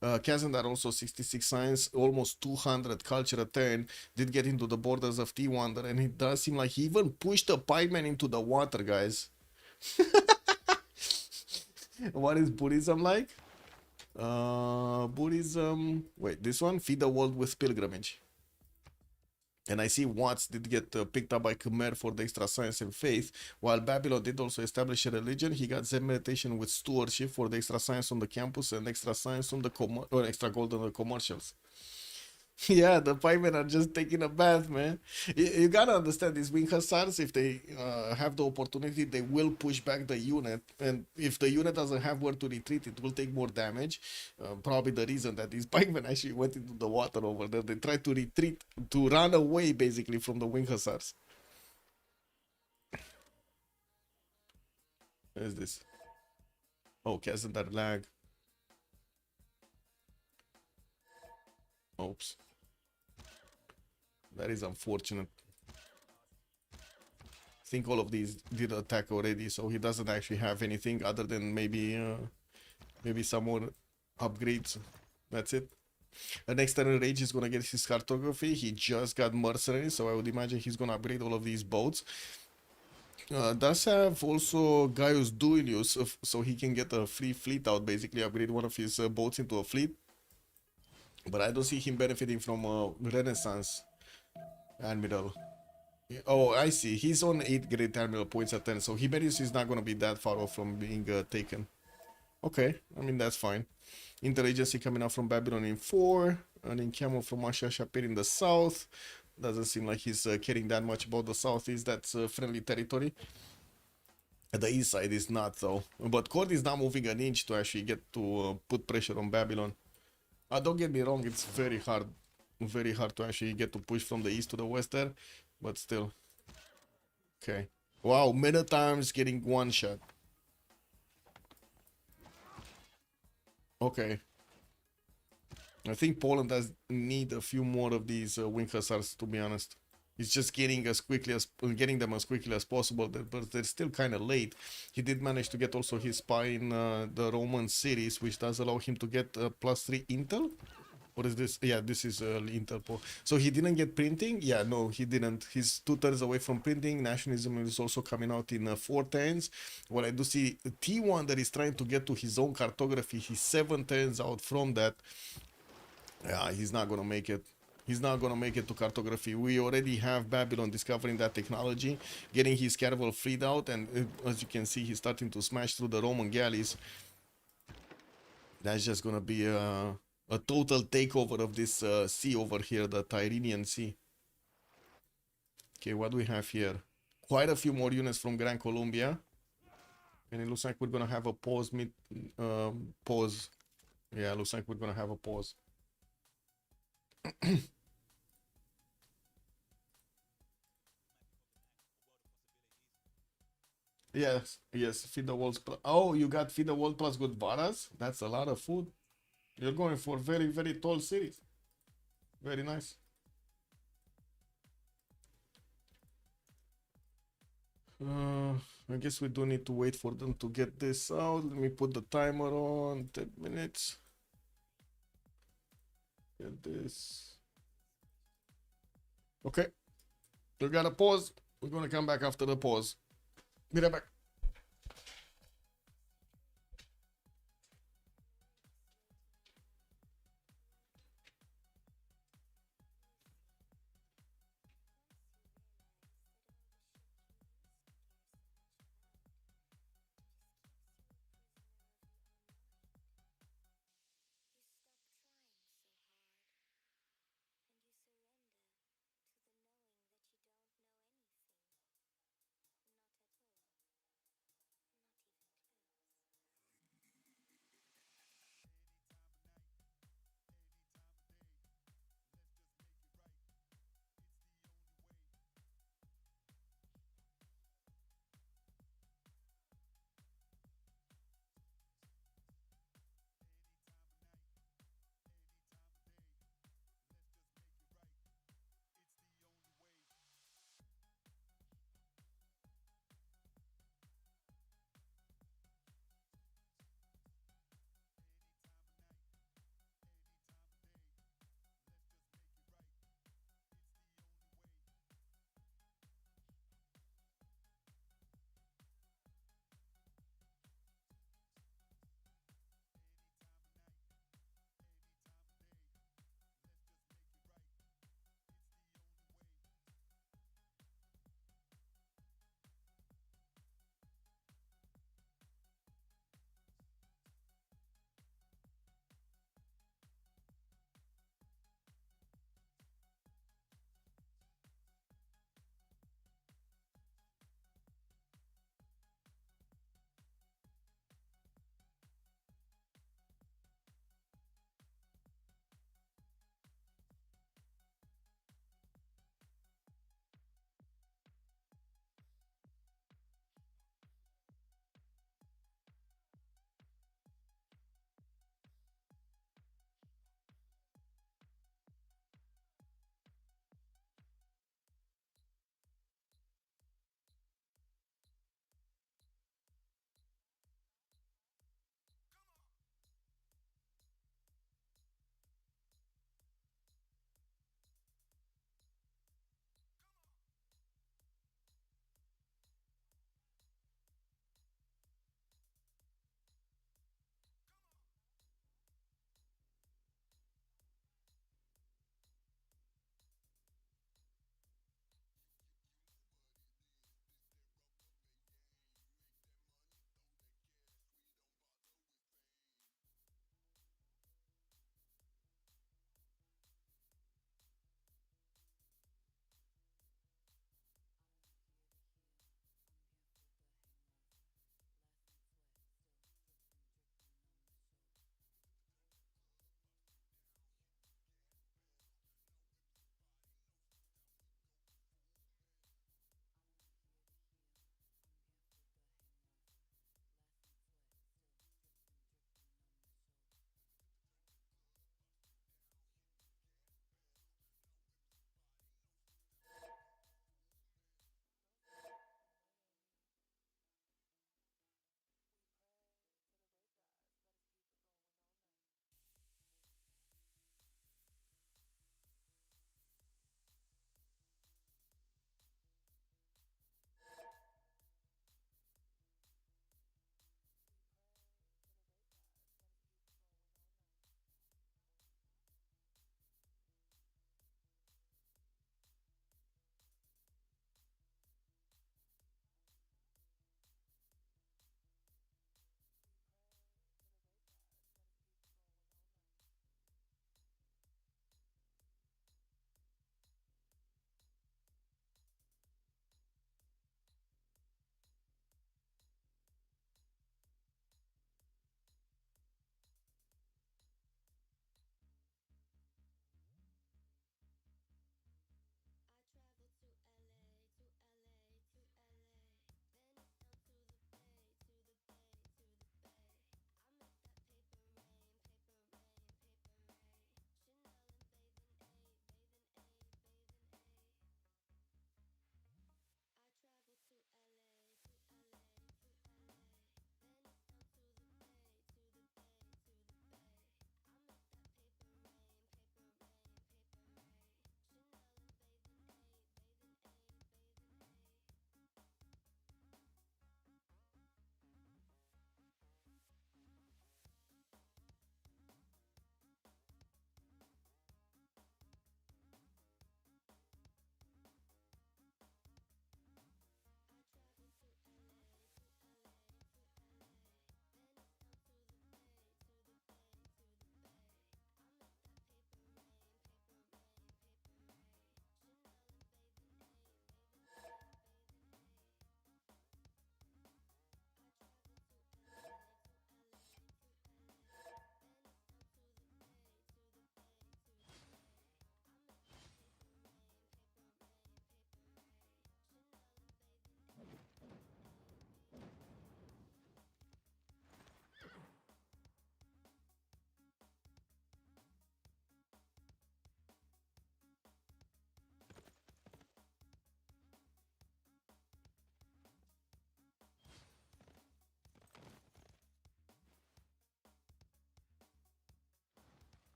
Kazandar also 66 science, almost 200 culture a turn, did get into the borders of T-Wander, and it does seem like he even pushed a pikeman into the water, guys. What is Buddhism like? Buddhism... Wait, this one? Feed the world with pilgrimage. And I see Watts did get picked up by Khmer for the extra science and faith, while Babylon did also establish a religion. He got Zen meditation with stewardship for the extra science on the campus and extra science on the extra gold on the commercials. Yeah, the pikemen are just taking a bath, man. You gotta understand these wing hussars, if they have the opportunity, they will push back the unit. And if the unit doesn't have where to retreat, it will take more damage. Probably the reason that these pikemen actually went into the water over there. They tried to retreat, to run away basically from the wing hussars. What is this? Oh, Kazandar lag. Oops. That is unfortunate. I think all of these did attack already, so he doesn't actually have anything other than maybe some more upgrades. That's it. The next turn Rage is gonna get his cartography. He just got mercenary, so I would imagine he's gonna upgrade all of these boats. Does have also Gaius Duilius, so he can get a free fleet out, basically upgrade one of his boats into a fleet. But I don't see him benefiting from Renaissance Admiral. Oh, I see. He's on 8 great admiral points at 10, so Hiberius is not going to be that far off from being taken. Okay, I mean, that's fine. Interagency coming out from Babylon in 4, and in Camel from Asha Shapir in the south. Doesn't seem like he's caring that much about the southeast. That's friendly territory. The east side is not, though. But Cord is not moving an inch to actually get to put pressure on Babylon. Don't get me wrong, it's very hard to actually get to push from the east to the west there, but still. Okay. Wow, many times getting one shot. Okay. I think Poland does need a few more of these wing hussars, to be honest. It's just getting them as quickly as possible, but they're still kind of late. He did manage to get also his spy in the Roman cities, which does allow him to get +3 intel. What is this? Yeah, this is intel. So he didn't get printing? Yeah, no, he didn't. He's 2 turns away from printing. Nationalism is also coming out in 4 turns. What I do see, T1 that is trying to get to his own cartography. He's 7 turns out from that. Yeah, he's not gonna make it. He's not gonna make it to cartography. We already have Babylon discovering that technology, getting his caravel freed out, and as you can see, he's starting to smash through the Roman galleys. That's just gonna be a total takeover of this sea over here, the Tyrrhenian Sea. Okay, what do we have here? Quite a few more units from Gran Colombia, and it looks like we're gonna have a pause. Pause. Yeah, it looks like we're gonna have a pause. Yes, feed the walls. Oh, you got feed the wall plus good varas? That's a lot of food. You're going for very, very tall cities. Very nice. I guess we do need to wait for them to get this out. Let me put the timer on. 10 minutes. Get this. Okay. We got a pause. We're gonna come back after the pause. Be right back.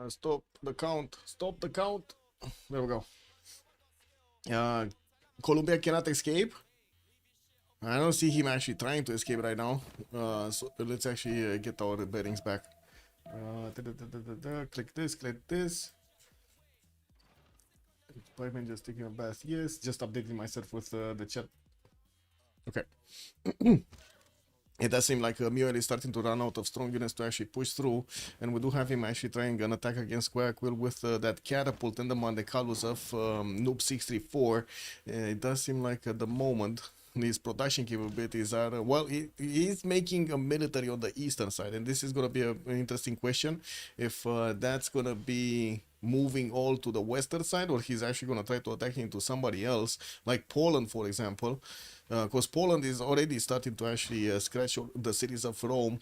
Stop the count. Stop the count. There we go. Colombia cannot escape. I don't see him actually trying to escape right now. So let's actually get our bearings back. Click this, click this. Payment just taking a bath. Yes, just updating myself with the chat. Okay. It does seem like Mioel is starting to run out of strong units to actually push through, and we do have him actually trying an attack against Quackwill with that catapult and the Monte Carlos of Noob 634. It does seem like at the moment his production capabilities are well, he is making a military on the eastern side, and this is going to be an interesting question if that's going to be moving all to the western side, or he's actually going to try to attack into somebody else like Poland, for example, because Poland is already starting to actually scratch the cities of Rome.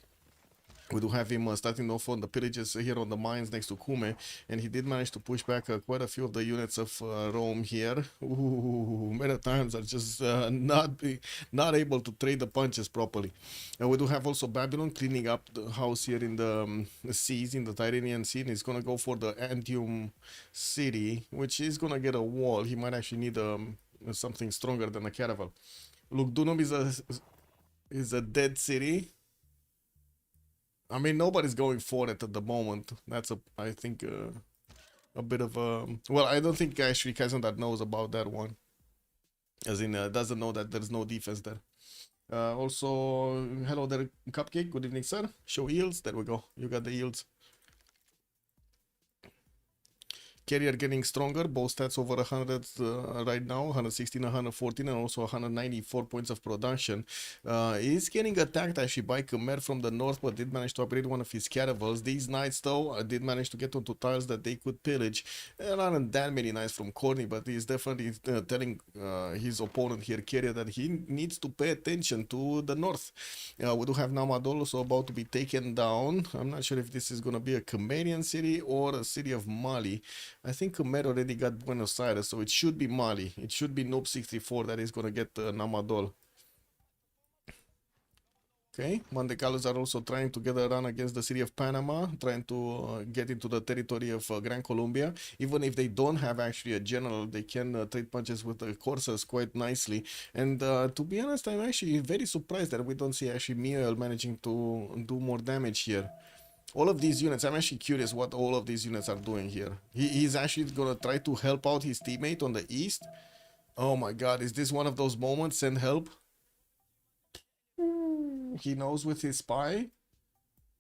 We do have him starting off on the pillages here on the mines next to Cume, and he did manage to push back quite a few of the units of Rome here. Ooh, many times are just not able to trade the punches properly. And we do have also Babylon cleaning up the house here in the seas, in the Tyrrhenian Sea, and he's gonna go for the Antium city, which is gonna get a wall. He might actually need something stronger than a caravel. Look, Dunum is a dead city. I mean, nobody's going for it at the moment. That's I think, a bit of a... Well, I don't think actually Kaizendat knows about that one. As in, doesn't know that there's no defense there. Also, hello there, Cupcake. Good evening, sir. Show yields. There we go. You got the yields. Carrier getting stronger, both stats over 100 right now, 116, 114, and also 194 points of production. He's getting attacked actually by Khmer from the north, but did manage to upgrade one of his caravels. These knights, though, did manage to get onto tiles that they could pillage. There aren't that many knights from Corny, but he's definitely telling his opponent here, Carrier, that he needs to pay attention to the north. We do have Namadol also about to be taken down. I'm not sure if this is going to be a Khmerian city or a city of Mali. I think Khmer already got Buenos Aires, so it should be Mali. It should be Noob 64 that is going to get Namadol. Okay, Monte Carlos are also trying to get a run against the city of Panama, trying to get into the territory of Gran Colombia. Even if they don't have actually a general, they can trade punches with the Corsairs quite nicely. And to be honest, I'm actually very surprised that we don't see actually Mioel managing to do more damage here. All of these units, I'm actually curious what all of these units are doing here. He's actually gonna try to help out his teammate on the east. Oh my god, is this one of those moments? Send help. He knows with his spy.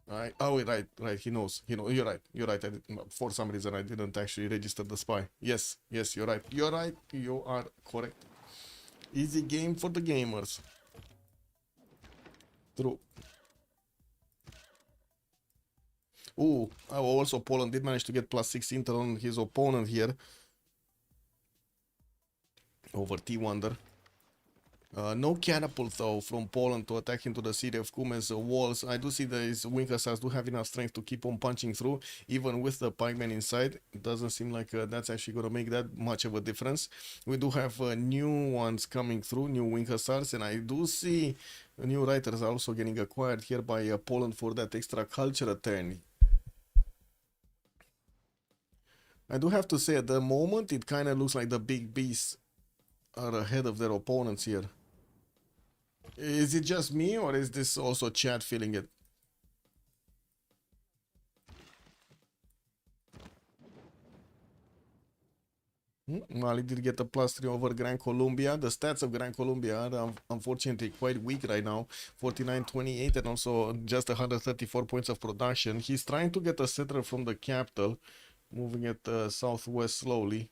Right. Oh, right. He knows. You're right. You're right. For some reason, I didn't actually register the spy. Yes. You're right. You're right. You are correct. Easy game for the gamers. True. Ooh, also Poland did manage to get +6 intel on his opponent here. Over T-Wonder. No catapult though from Poland to attack into the city of Cume's walls. I do see that his wing hussars do have enough strength to keep on punching through, even with the pikemen inside. It doesn't seem like that's actually going to make that much of a difference. We do have new ones coming through, new wing hussars, and I do see new writers also getting acquired here by Poland for that extra culture attorney. I do have to say, at the moment, it kind of looks like the big beasts are ahead of their opponents here. Is it just me, or is this also chat feeling it? Mali did get a +3 over Gran Colombia. The stats of Gran Colombia are unfortunately quite weak right now. 49-28 and also just 134 points of production. He's trying to get a settler from the capital, moving it southwest slowly.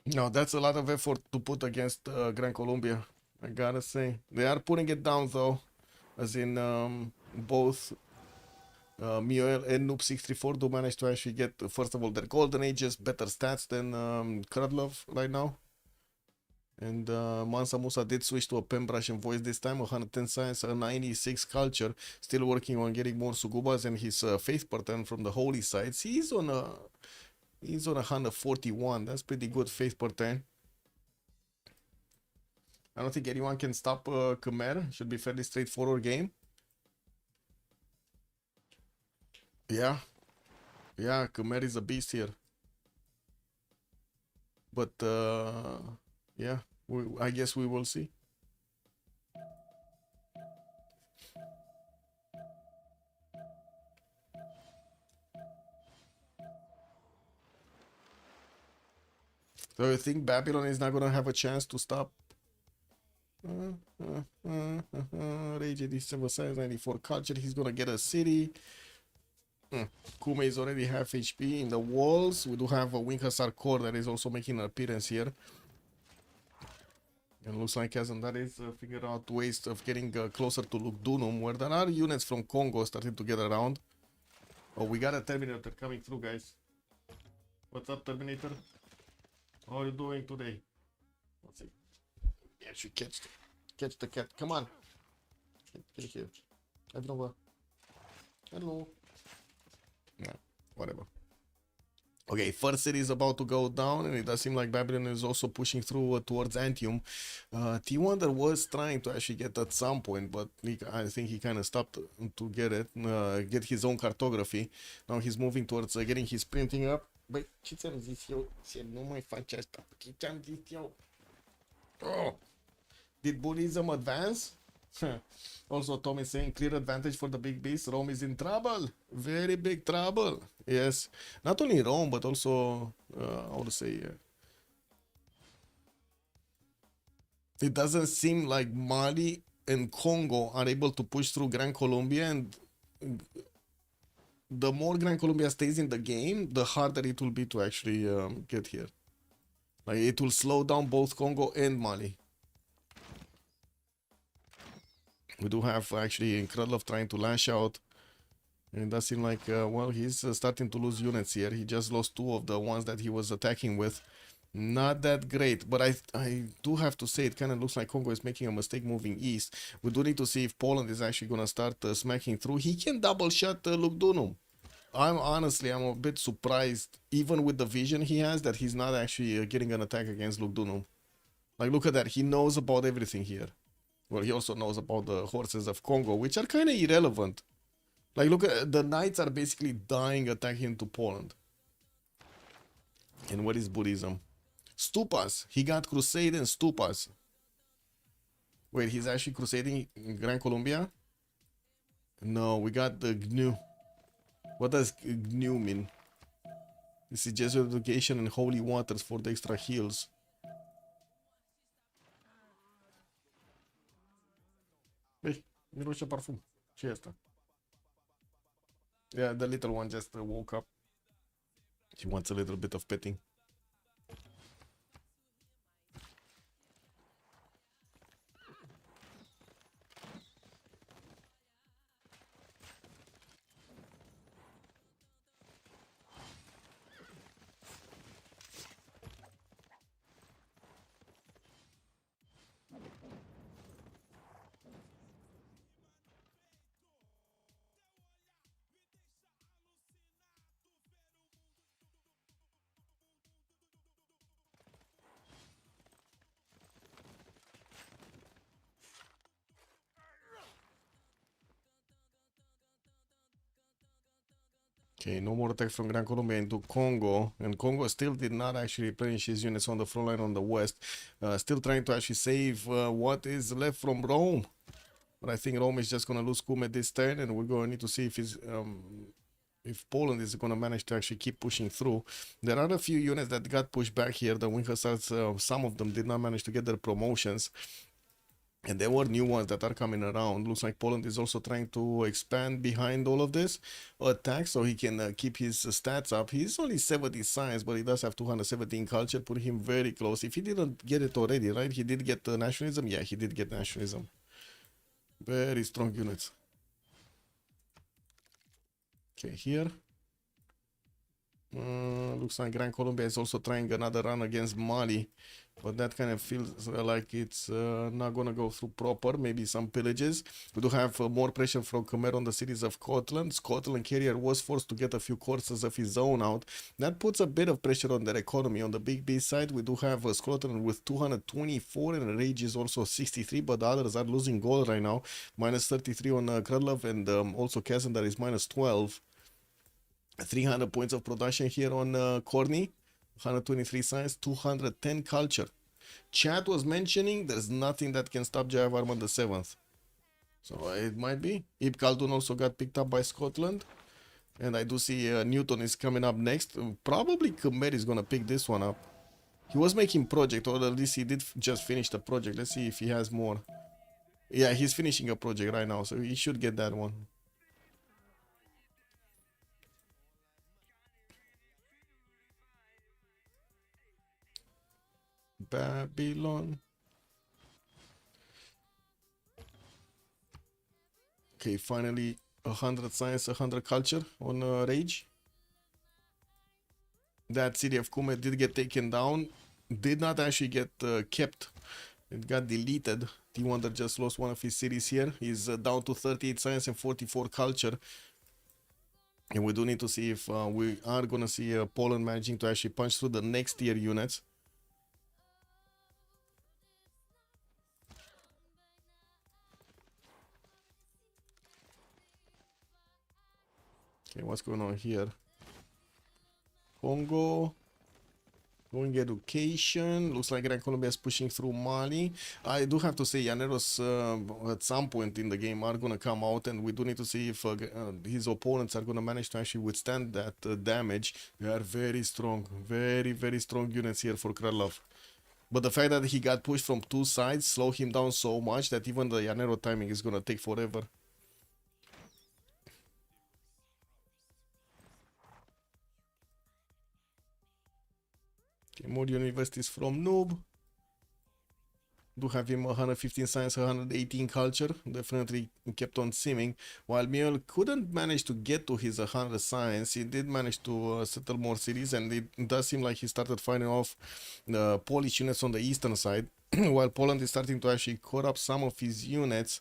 No, that's a lot of effort to put against Gran Colombia, I gotta say. They are putting it down though, as in both Mioel and Noob 64 do manage to actually get, first of all, their golden ages, better stats than Krudlov right now. And Mansa Musa did switch to a pen brush and voice this time, 110 science, a 96 culture, still working on getting more Sugubas and his faith pattern from the holy sites. He's on 141, that's pretty good faith pattern. I don't think anyone can stop Khmer. Should be fairly straightforward game. Yeah. Yeah, Khmer is a beast here. But yeah, I guess we will see. So you think Babylon is not gonna have a chance to stop? Rage 87 size 94 culture. He's gonna get a city. Kume is already half HP in the walls. We do have a Winkasar core that is also making an appearance here. And looks like that is figure out ways of getting closer to Lugdunum, where there are units from Congo starting to get around. Oh, we got a Terminator coming through, guys. What's up, Terminator? How are you doing today? Let's see. Yeah, should catch the cat. Come on. Get here. I don't know. I don't know. Nah, whatever. Okay, first city is about to go down, and it does seem like Babylon is also pushing through towards Antium. T-Wonder was trying to actually get at some point, but I think he kind of stopped to get it, get his own cartography. Now he's moving towards getting his printing up. Băi, ce ți-am zis eu? Nu mai faci asta. Ce ți-am zis eu? Oh! Did Buddhism advance? Also, Tom is saying clear advantage for the big beast. Rome is in trouble. Very big trouble. Yes. Not only Rome, but also, how to say, it doesn't seem like Mali and Congo are able to push through Gran Colombia, and the more Gran Colombia stays in the game, the harder it will be to actually get here. Like, it will slow down both Congo and Mali. We do have actually Krudlov trying to lash out. And it does seem like, well, he's starting to lose units here. He just lost 2 of the ones that he was attacking with. Not that great, but I do have to say it kind of looks like Congo is making a mistake moving east. We do need to see if Poland is actually going to start smacking through. He can double shot Lugdunum. I'm a bit surprised, even with the vision he has, that he's not actually getting an attack against Lugdunum. Like, look at that. He knows about everything here. Well, he also knows about the horses of Congo, which are kind of irrelevant. Like, look at the knights are basically dying attacking into Poland. And what is Buddhism? Stupas. He got crusade and stupas. Wait, he's actually crusading in Gran Colombia? No, we got the GNU. What does GNU mean? This is Jesuit education and holy waters for the extra heals. Hey, miroase parfum. Ce e asta? Yeah, the little one just woke up. She wants a little bit of petting. Okay, no more attacks from Gran Colombia into Congo, and Congo still did not actually replenish his units on the front line on the west. Still trying to actually save what is left from Rome. But I think Rome is just going to lose Kume this turn, and we're going to need to see if Poland is going to manage to actually keep pushing through. There are a few units that got pushed back here. The Winchesters, some of them did not manage to get their promotions. And there were new ones that are coming around. Looks like Poland is also trying to expand behind all of this attack so he can keep his stats up. He's only 70 science, but he does have 217 culture, putting him very close. If he didn't get it already, right? He did get nationalism? Yeah, he did get nationalism. Very strong units. Okay, here. Looks like Gran Colombia is also trying another run against Mali. but that kind of feels like it's not gonna go through proper. Maybe some pillages. We do have more pressure from Khmer on the cities of Scotland. Scotland carrier was forced to get a few courses of his own out. That puts a bit of pressure on their economy. On the big B side, we do have Scotland with 224 and Rage is also 63, but the others are losing gold right now. Minus 33 on Krudlov, and also Kazandar is minus 12. 300 points of production here on Corny. 123 science, 210 culture. Chat was mentioning there's nothing that can stop Jayavarman the 7th. So it might be. Ib Khaldun also got picked up by Scotland. And I do see Newton is coming up next. Probably Khmer is going to pick this one up. He was making project, or at least he did just finish the project. Let's see if he has more. Yeah, he's finishing a project right now, so he should get that one. Babylon. Okay, finally 100 science, 100 culture on Rage. That city of Kume did get taken down. Did not actually get kept. It got deleted. T-Wonder just lost one of his cities here. He's down to 38 science and 44 culture. And we do need to see if we are going to see Poland managing to actually punch through the next tier units. Okay, what's going on here? Congo. Going education. Looks like Gran Colombia is pushing through Mali. I do have to say, Llaneros at some point in the game are going to come out, and we do need to see if his opponents are going to manage to actually withstand that damage. They are very strong. Very, very strong units here for Krylov. But the fact that he got pushed from two sides slowed him down so much that even the Llanero timing is going to take forever. Okay, more universities from Noob. Do have him 115 science, 118 culture. Definitely kept on simming. While Miel couldn't manage to get to his 100 science, he did manage to settle more cities, and it does seem like he started fighting off the Polish units on the eastern side. While Poland is starting to actually cut up some of his units.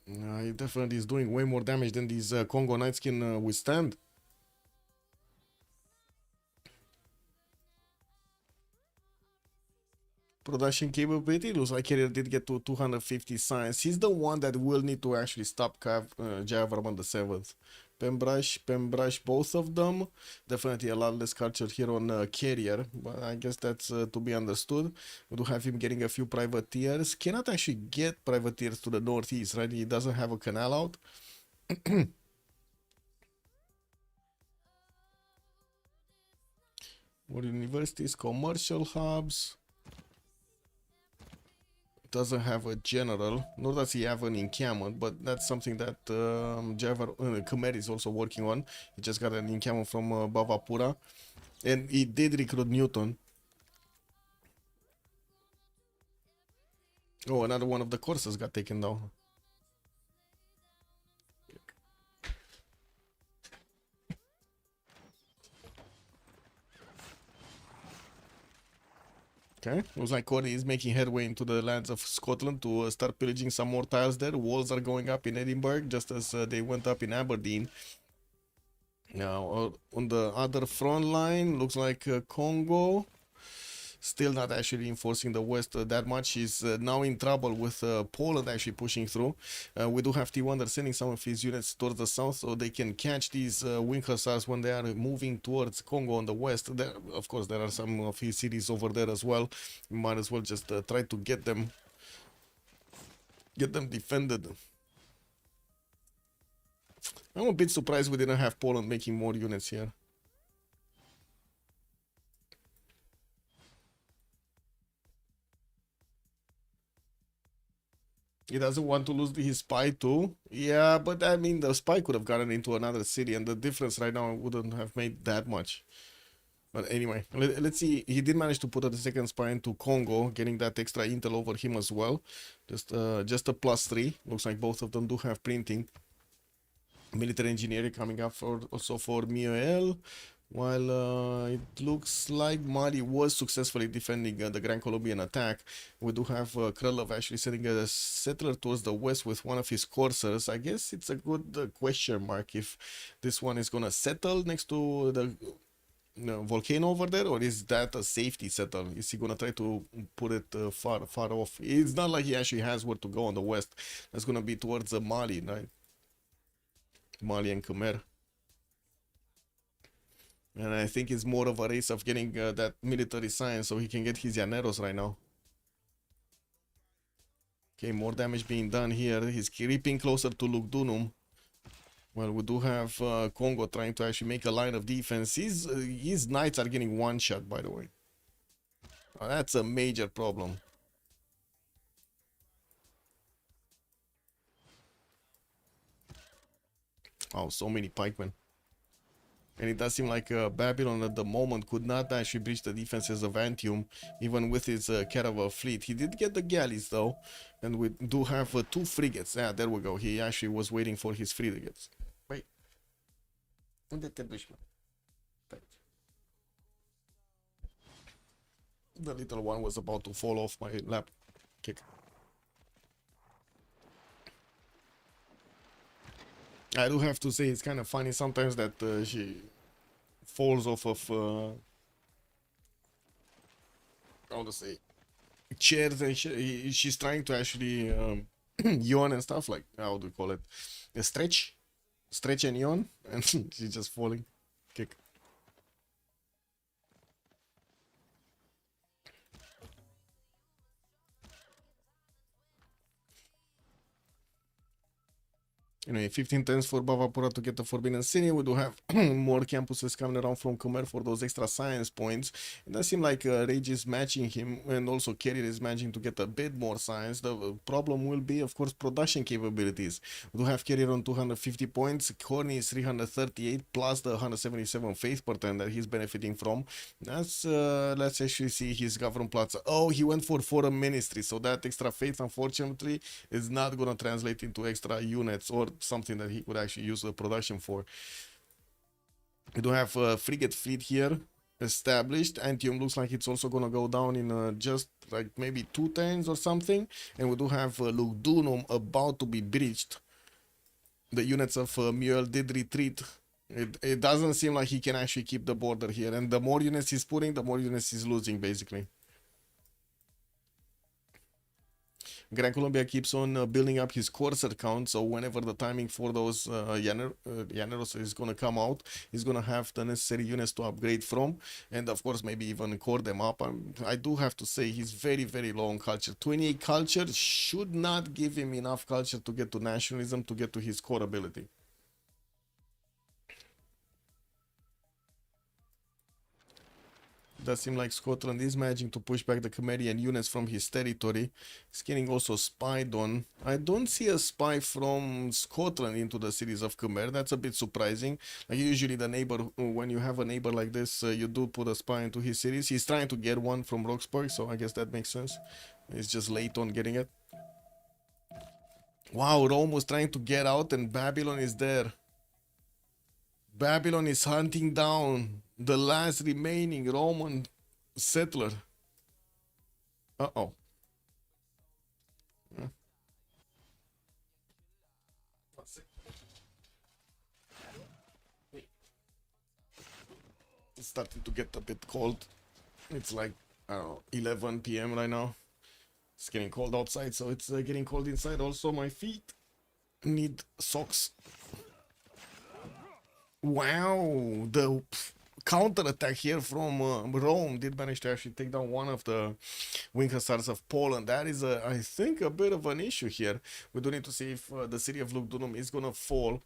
He definitely is doing way more damage than these Congo Knights can withstand. Production capability looks like Carrier did get to 250 science. He's the one that will need to actually stop Jayavarman the 7th. Pembrush, both of them. Definitely a lot less culture here on Carrier, but I guess that's to be understood. We do have him getting a few privateers. Cannot actually get privateers to the northeast, right? He doesn't have a canal out. More universities, commercial hubs. Doesn't have a general, nor does he have an encampment, but that's something that Khmer is also working on. He just got an encampment from Bavapura, and he did recruit Newton. Oh, another one of the courses got taken down. Okay, looks like Corey is making headway into the lands of Scotland to start pillaging some more tiles there. Walls are going up in Edinburgh, just as they went up in Aberdeen. Now, on the other front line, looks like Congo. Still not actually reinforcing the west that much. He's now in trouble with Poland actually pushing through. We do have T-Wonder sending some of his units towards the south so they can catch these wing hussars when they are moving towards Congo on the west. There, of course, there are some of his cities over there as well. You might as well just try to get them defended. I'm a bit surprised we didn't have Poland making more units here. He doesn't want to lose his spy too. Yeah, but I mean, the spy could have gotten into another city, and the difference right now wouldn't have made that much. But anyway, let's see. He did manage to put the second spy into Congo, getting that extra intel over him as well. Just a +3. Looks like both of them do have printing. Military engineering coming up also for Miel. While it looks like Mali was successfully defending the Grand Colombian attack, we do have Krylov actually sending a settler towards the west with one of his coursers. I guess it's a good question mark if this one is gonna settle next to the volcano over there, or is that a safety settle? Is he gonna try to put it far off? It's not like he actually has where to go on the west. That's gonna be towards Mali, right? Mali and Khmer. And I think it's more of a race of getting that military science so he can get his Llaneros right now. Okay, more damage being done here. He's creeping closer to Lugdunum. Well, we do have Congo trying to actually make a line of defense. His knights are getting one shot, by the way. That's a major problem. Oh, so many pikemen. And it does seem like Babylon at the moment could not actually breach the defenses of Antium, even with his caravel fleet. He did get the galleys though, and we do have 2 frigates. Yeah, there we go. He actually was waiting for his frigates. Wait. Unde te duci, mă? The little one was about to fall off my lap. Kick. I do have to say it's kind of funny sometimes that she falls off of how to say chairs, and she's trying to actually yawn and stuff, like, how do you call it, a stretch and yawn, and she's just falling. Kick. Anyway, 15 turns for Bavapura to get the Forbidden City. We do have more campuses coming around from Khmer for those extra science points. It does seem like Rage is matching him, and also Carrier is managing to get a bit more science. The problem will be, of course, production capabilities. We do have Carrier on 250 points. Corny is 338, plus the 177 faith per turn that he's benefiting from. That's, let's actually see his government plots. Oh, he went for Foreign Ministry, so that extra faith, unfortunately, is not going to translate into extra units or something that he could actually use the production for. We do have a frigate fleet here established. Antium looks like it's also gonna go down in just like maybe 2 turns or something, and we do have Lugdunum about to be breached. The units of Muel did retreat. It doesn't seem like he can actually keep the border here, and the more units he's putting, the more units he's losing, basically. Gran Colombia keeps on building up his courser count, so whenever the timing for those Llaneros is going to come out, he's going to have the necessary units to upgrade from, and of course maybe even core them up. I do have to say he's very, very low on culture. 28 culture should not give him enough culture to get to nationalism, to get to his core ability. Does seem like Scotland is managing to push back the Khmerian units from his territory. He's getting also spied on. I don't see a spy from Scotland into the cities of Khmer. That's a bit surprising. Like usually the neighbor, when you have a neighbor like this, you do put a spy into his cities. He's trying to get one from Roxburgh, so I guess that makes sense. He's just late on getting it. Wow, Rome was trying to get out and Babylon is there. Babylon is hunting down the last remaining Roman settler. Uh-oh. It's starting to get a bit cold. It's like, I don't know, 11 p.m. right now. It's getting cold outside, so it's getting cold inside. Also, my feet need socks. Wow, the counter-attack here from Rome did manage to actually take down one of the wing hussars of Poland. That is, I think, a bit of an issue here. We do need to see if the city of Lugdunum is going to fall.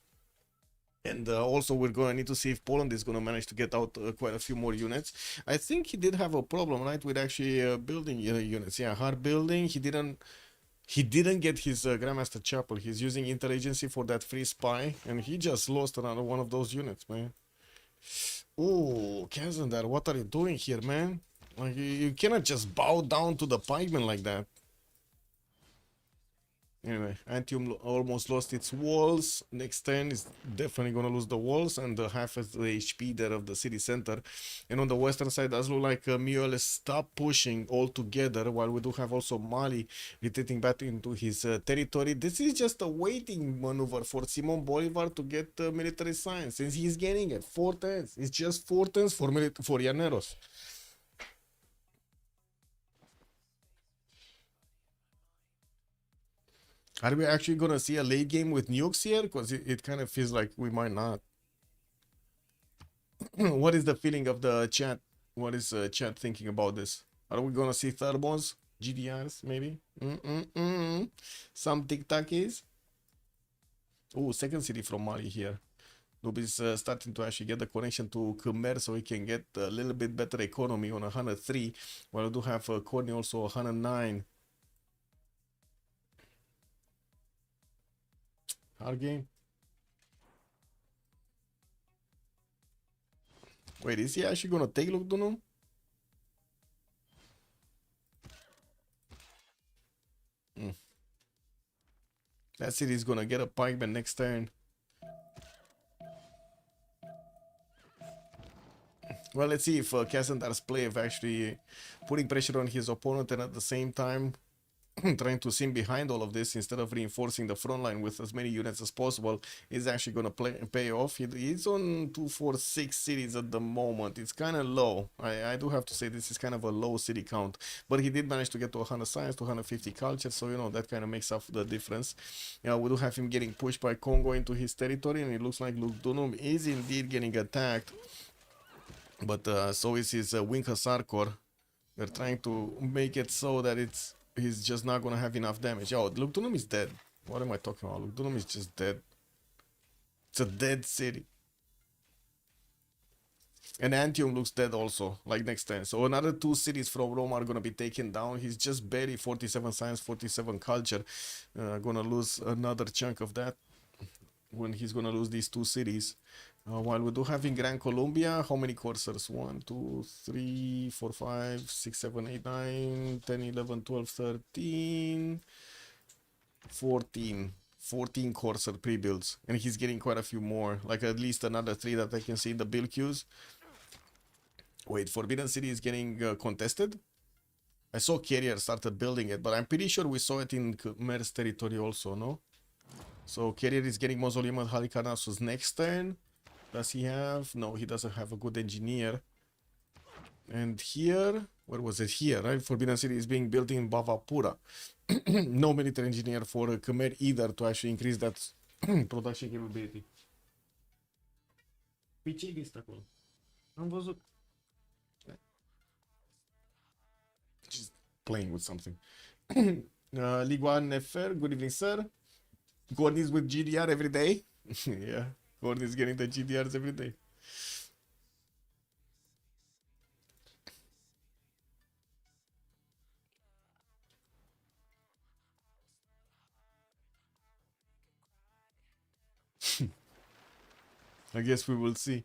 And also we're going to need to see if Poland is going to manage to get out quite a few more units. I think he did have a problem, right, with actually building units. Yeah, hard building. He didn't get his Grandmaster Chapel. He's using interagency for that free spy, and he just lost another one of those units, man. Oh, Kazandar, what are you doing here, man? Like, you cannot just bow down to the pikemen like that. Anyway, Antium almost lost its walls. Next turn is definitely going to lose the walls and half of the HP there of the city center. And on the western side, does look like Mule stop pushing altogether, while we do have also Mali retreating back into his territory. This is just a waiting maneuver for Simon Bolivar to get military science, since he's getting it 4 turns. It's just 4 turns for Llaneros. Are we actually gonna see a late game with nukes here? Because it kind of feels like we might not. What is the feeling of the chat? What is chat thinking about this? Are we gonna see thermos, GDRs, maybe? Some tic-tac-is? Oh, second city from Mali here. Noob is starting to actually get the connection to Khmer so he can get a little bit better economy on 103, while we do have Corny also 109. Hard game. Wait, is he actually gonna take Lugdunum? That city is gonna get a pikeman next turn. Well, let's see if Kassandar's play of actually putting pressure on his opponent and at the same time trying to sim behind all of this instead of reinforcing the front line with as many units as possible is actually going to pay off. He's on 246 cities at the moment. It's kind of low. I do have to say this is kind of a low city count, but he did manage to get to 100 science, to 150 culture, so you know that kind of makes up the difference. We do have him getting pushed by Congo into his territory, and it looks like Lugdunum is indeed getting attacked, but so is his Winka Sarkor. They're trying to make it so that he's just not gonna have enough damage. Oh, Lugdunum is dead. What am I talking about? Lugdunum is just dead. It's a dead city. And Antium looks dead also, like next turn. So another 2 cities from Rome are gonna be taken down. He's just barely 47 science, 47 culture. Gonna lose another chunk of that when he's gonna lose these 2 cities. While we do have in Gran Colombia, how many coursers? 1, 2, 3, 4, 5, 6, 7, 8, 9, 10, 11, 12, 13, 14. 14 courser pre-builds. And he's getting quite a few more. Like at least another 3 that I can see in the build queues. Wait, Forbidden City is getting contested? I saw Carrier started building it, but I'm pretty sure we saw it in Khmer's territory also, no? So Carrier is getting Mausoleum at Halicarnassus next turn. Does he have? No, he doesn't have a good engineer. And here, where was it? Here, right? Forbidden City is being built in Bavapura. No military engineer for Khmer either to actually increase that production capability. Ce este acolo? Am văzut. Just playing with something. League 1 Nefer, good evening, sir. Gordon's with GDR every day. Yeah, Gordon is getting the GDRs every day. I guess we will see.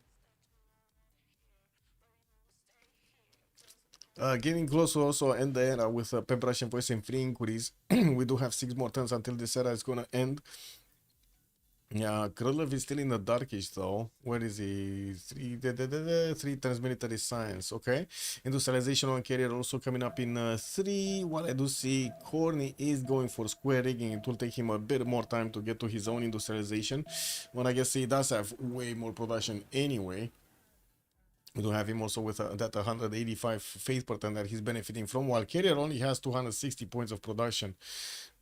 Getting close to also end the era with Pembrash and Voice and free inquiries. We do have 6 more turns until this era is gonna end. Yeah, Krylov is still in the Dark Age though. Where is he? 3 turns military science. Okay. Industrialization on Carrier also coming up in 3. What I do see, Corny is going for square rigging. It will take him a bit more time to get to his own industrialization. But I guess he does have way more production anyway. We do have him also with that 185 faith per turn that he's benefiting from, while Carrier only has 260 points of production.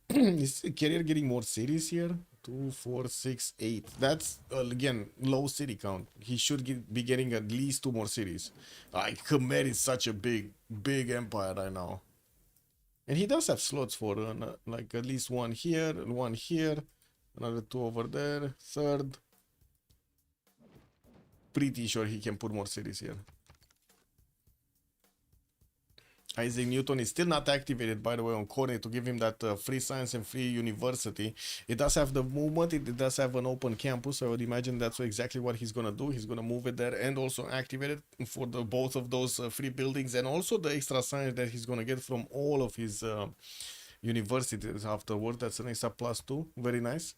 Is Carrier getting more cities here? 2, 4, 6, 8. That's again low city count. He should be getting at least 2 more cities. Like Khmer is such a big empire right now, and he does have slots for like at least 1 here, 1 here, another 2 over there, 3rd. Pretty sure he can put more cities here. Isaac Newton is still not activated, by the way, on Corny to give him that free science and free university. It does have the movement, it does have an open campus, so I would imagine that's exactly what he's gonna do. He's gonna move it there and also activate it for both of those free buildings, and also the extra science that he's gonna get from all of his universities afterward. That's an extra +2. Very nice.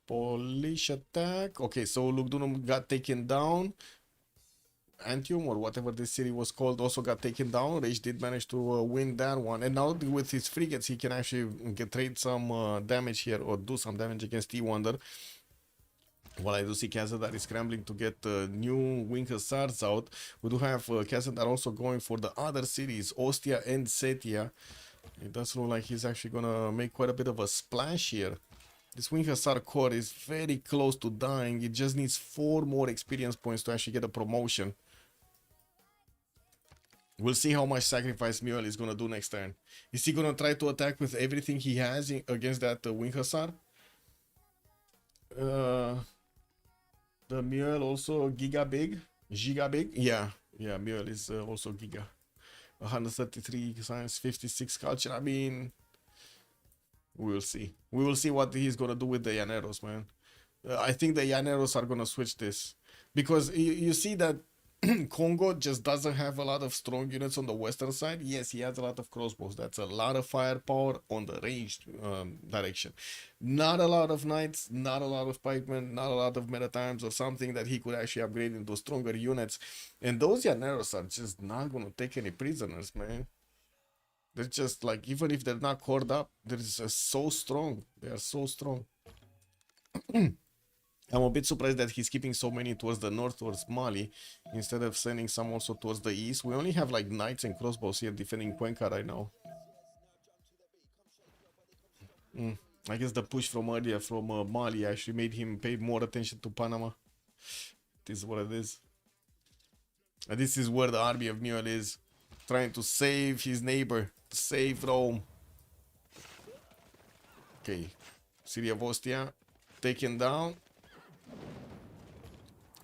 Polish attack. Okay, so Lugdunum got taken down. Antium, or whatever this city was called, also got taken down. Rage did manage to win that one, and now with his frigates he can actually trade some damage here, or do some damage against T-Wonder. While I do see Kazadar is scrambling to get new wing hussars out. We do have Kazadar also going for the other cities, Ostia and Setia. It does look like he's actually gonna make quite a bit of a splash here. This wing hussar core is very close to dying. It just needs 4 more experience points to actually get a promotion. We'll see how much sacrifice Mule is gonna do next turn. Is he gonna try to attack with everything he has against that wing hussar? The Mule also giga big? Yeah, Mule is also giga. 133 science, 56 culture. I mean, we'll see. We will see what he's gonna do with the Llaneros, man. I think the Llaneros are gonna switch this, because you see that Congo just doesn't have a lot of strong units on the western side. Yes, he has a lot of crossbows. That's a lot of firepower on the ranged direction. Not a lot of knights, not a lot of pikemen, not a lot of metatimes or something that he could actually upgrade into stronger units. And those Llaneros are just not going to take any prisoners, man. They're just like, even if they're not cored up, they're just so strong. They are so strong. I'm a bit surprised that he's keeping so many towards the north, towards Mali, instead of sending some also towards the east. We only have like knights and crossbows here defending Cuenca right now. I guess the push from earlier from Mali actually made him pay more attention to Panama. This is what it is. And this is where the army of Mule is, trying to save his neighbor, to save Rome. Okay, City of Ostia taken down.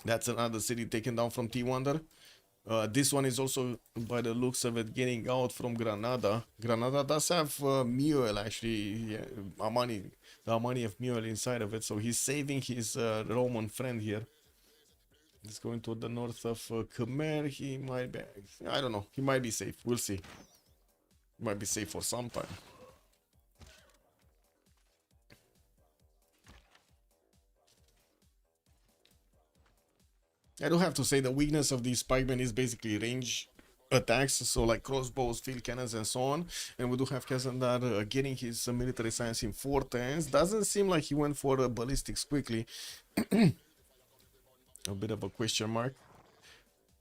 That's another city taken down from T-Wonder. This one is also, by the looks of it, getting out from Granada. Granada does have Mule, actually, yeah, the Amani of Mule inside of it. So he's saving his Roman friend here. He's going to the north of Khmer. He might be, I don't know, he might be safe. We'll see. He might be safe for some time. I do have to say the weakness of these pikemen is basically range attacks, so like crossbows, field cannons, and so on. And we do have Kazandar getting his military science in 4 turns. Doesn't seem like he went for ballistics quickly. A bit of a question mark.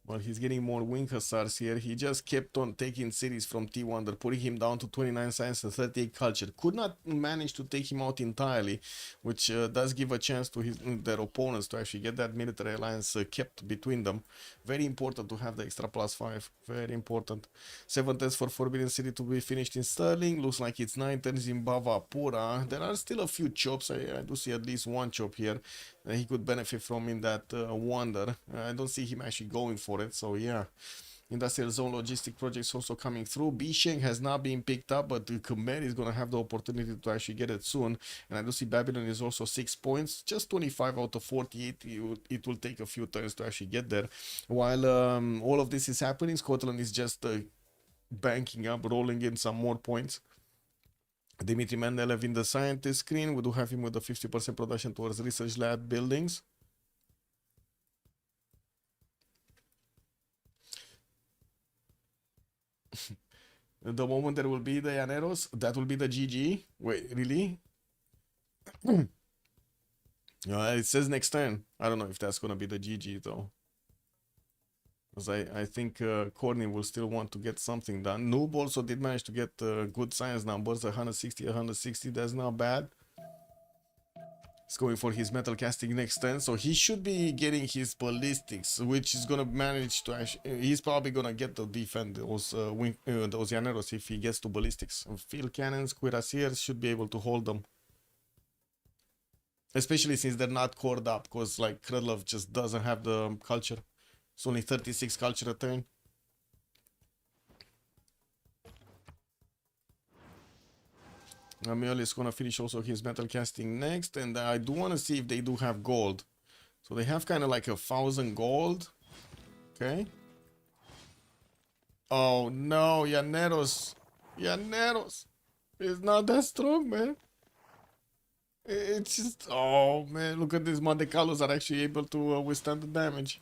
But he's getting more wing hussars here. He just kept on taking cities from T-Wonder, putting him down to 29 science and 38 culture. Could not manage to take him out entirely, which does give a chance to their opponents to actually get that military alliance kept between them. Very important to have the extra +5. Very important. 7 turns for Forbidden City to be finished in Sterling. Looks like it's 9 turns in Bavapura. There are still a few chops. I do see at least one chop here that he could benefit from in that wonder. I don't see him actually going for it, so yeah. Industrial zone logistic projects also coming through. Bisheng has not been picked up, but Khmer is going to have the opportunity to actually get it soon. And I do see Babylon is also 6 points, just 25 out of 48. It will take a few turns to actually get there. While all of this is happening, Scotland is just banking up, rolling in some more points. Dimitri Mendeleev in the scientist screen. We do have him with a 50% production towards research lab buildings. The moment there will be the Llaneros, that will be the GG. Wait, really? It says next turn. I don't know if that's gonna be the GG though. Because I think Corny will still want to get something done. Noob also did manage to get good science numbers, 160, 160, that's not bad. He's going for his metal casting next turn, so he should be getting his ballistics, which is gonna manage to actually, he's probably gonna get to defend those those Llaneros if he gets to ballistics. Field cannons, cuirassiers should be able to hold them. Especially since they're not cored up, because like Krylov just doesn't have the culture. It's only 36 culture a turn. Amiel is gonna finish also his metal casting next, and I do want to see if they do have gold. So they have kind of like 1,000 gold. Okay. Oh no, Llaneros. Llaneros is not that strong, man. It's just, oh man, look at these Monte Carlos are actually able to withstand the damage.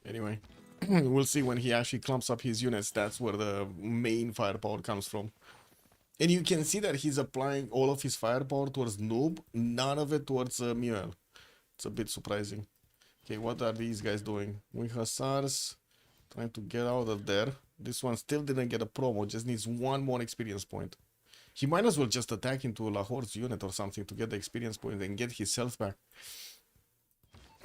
Anyway, we'll see when he actually clumps up his units. That's where the main firepower comes from. And you can see that he's applying all of his firepower towards Noob, none of it towards Muel. It's a bit surprising. Okay, what are these guys doing? Wing Hussars trying to get out of there. This one still didn't get a promo, just needs one more experience point. He might as well just attack into Lahore's unit or something to get the experience point and get his health back.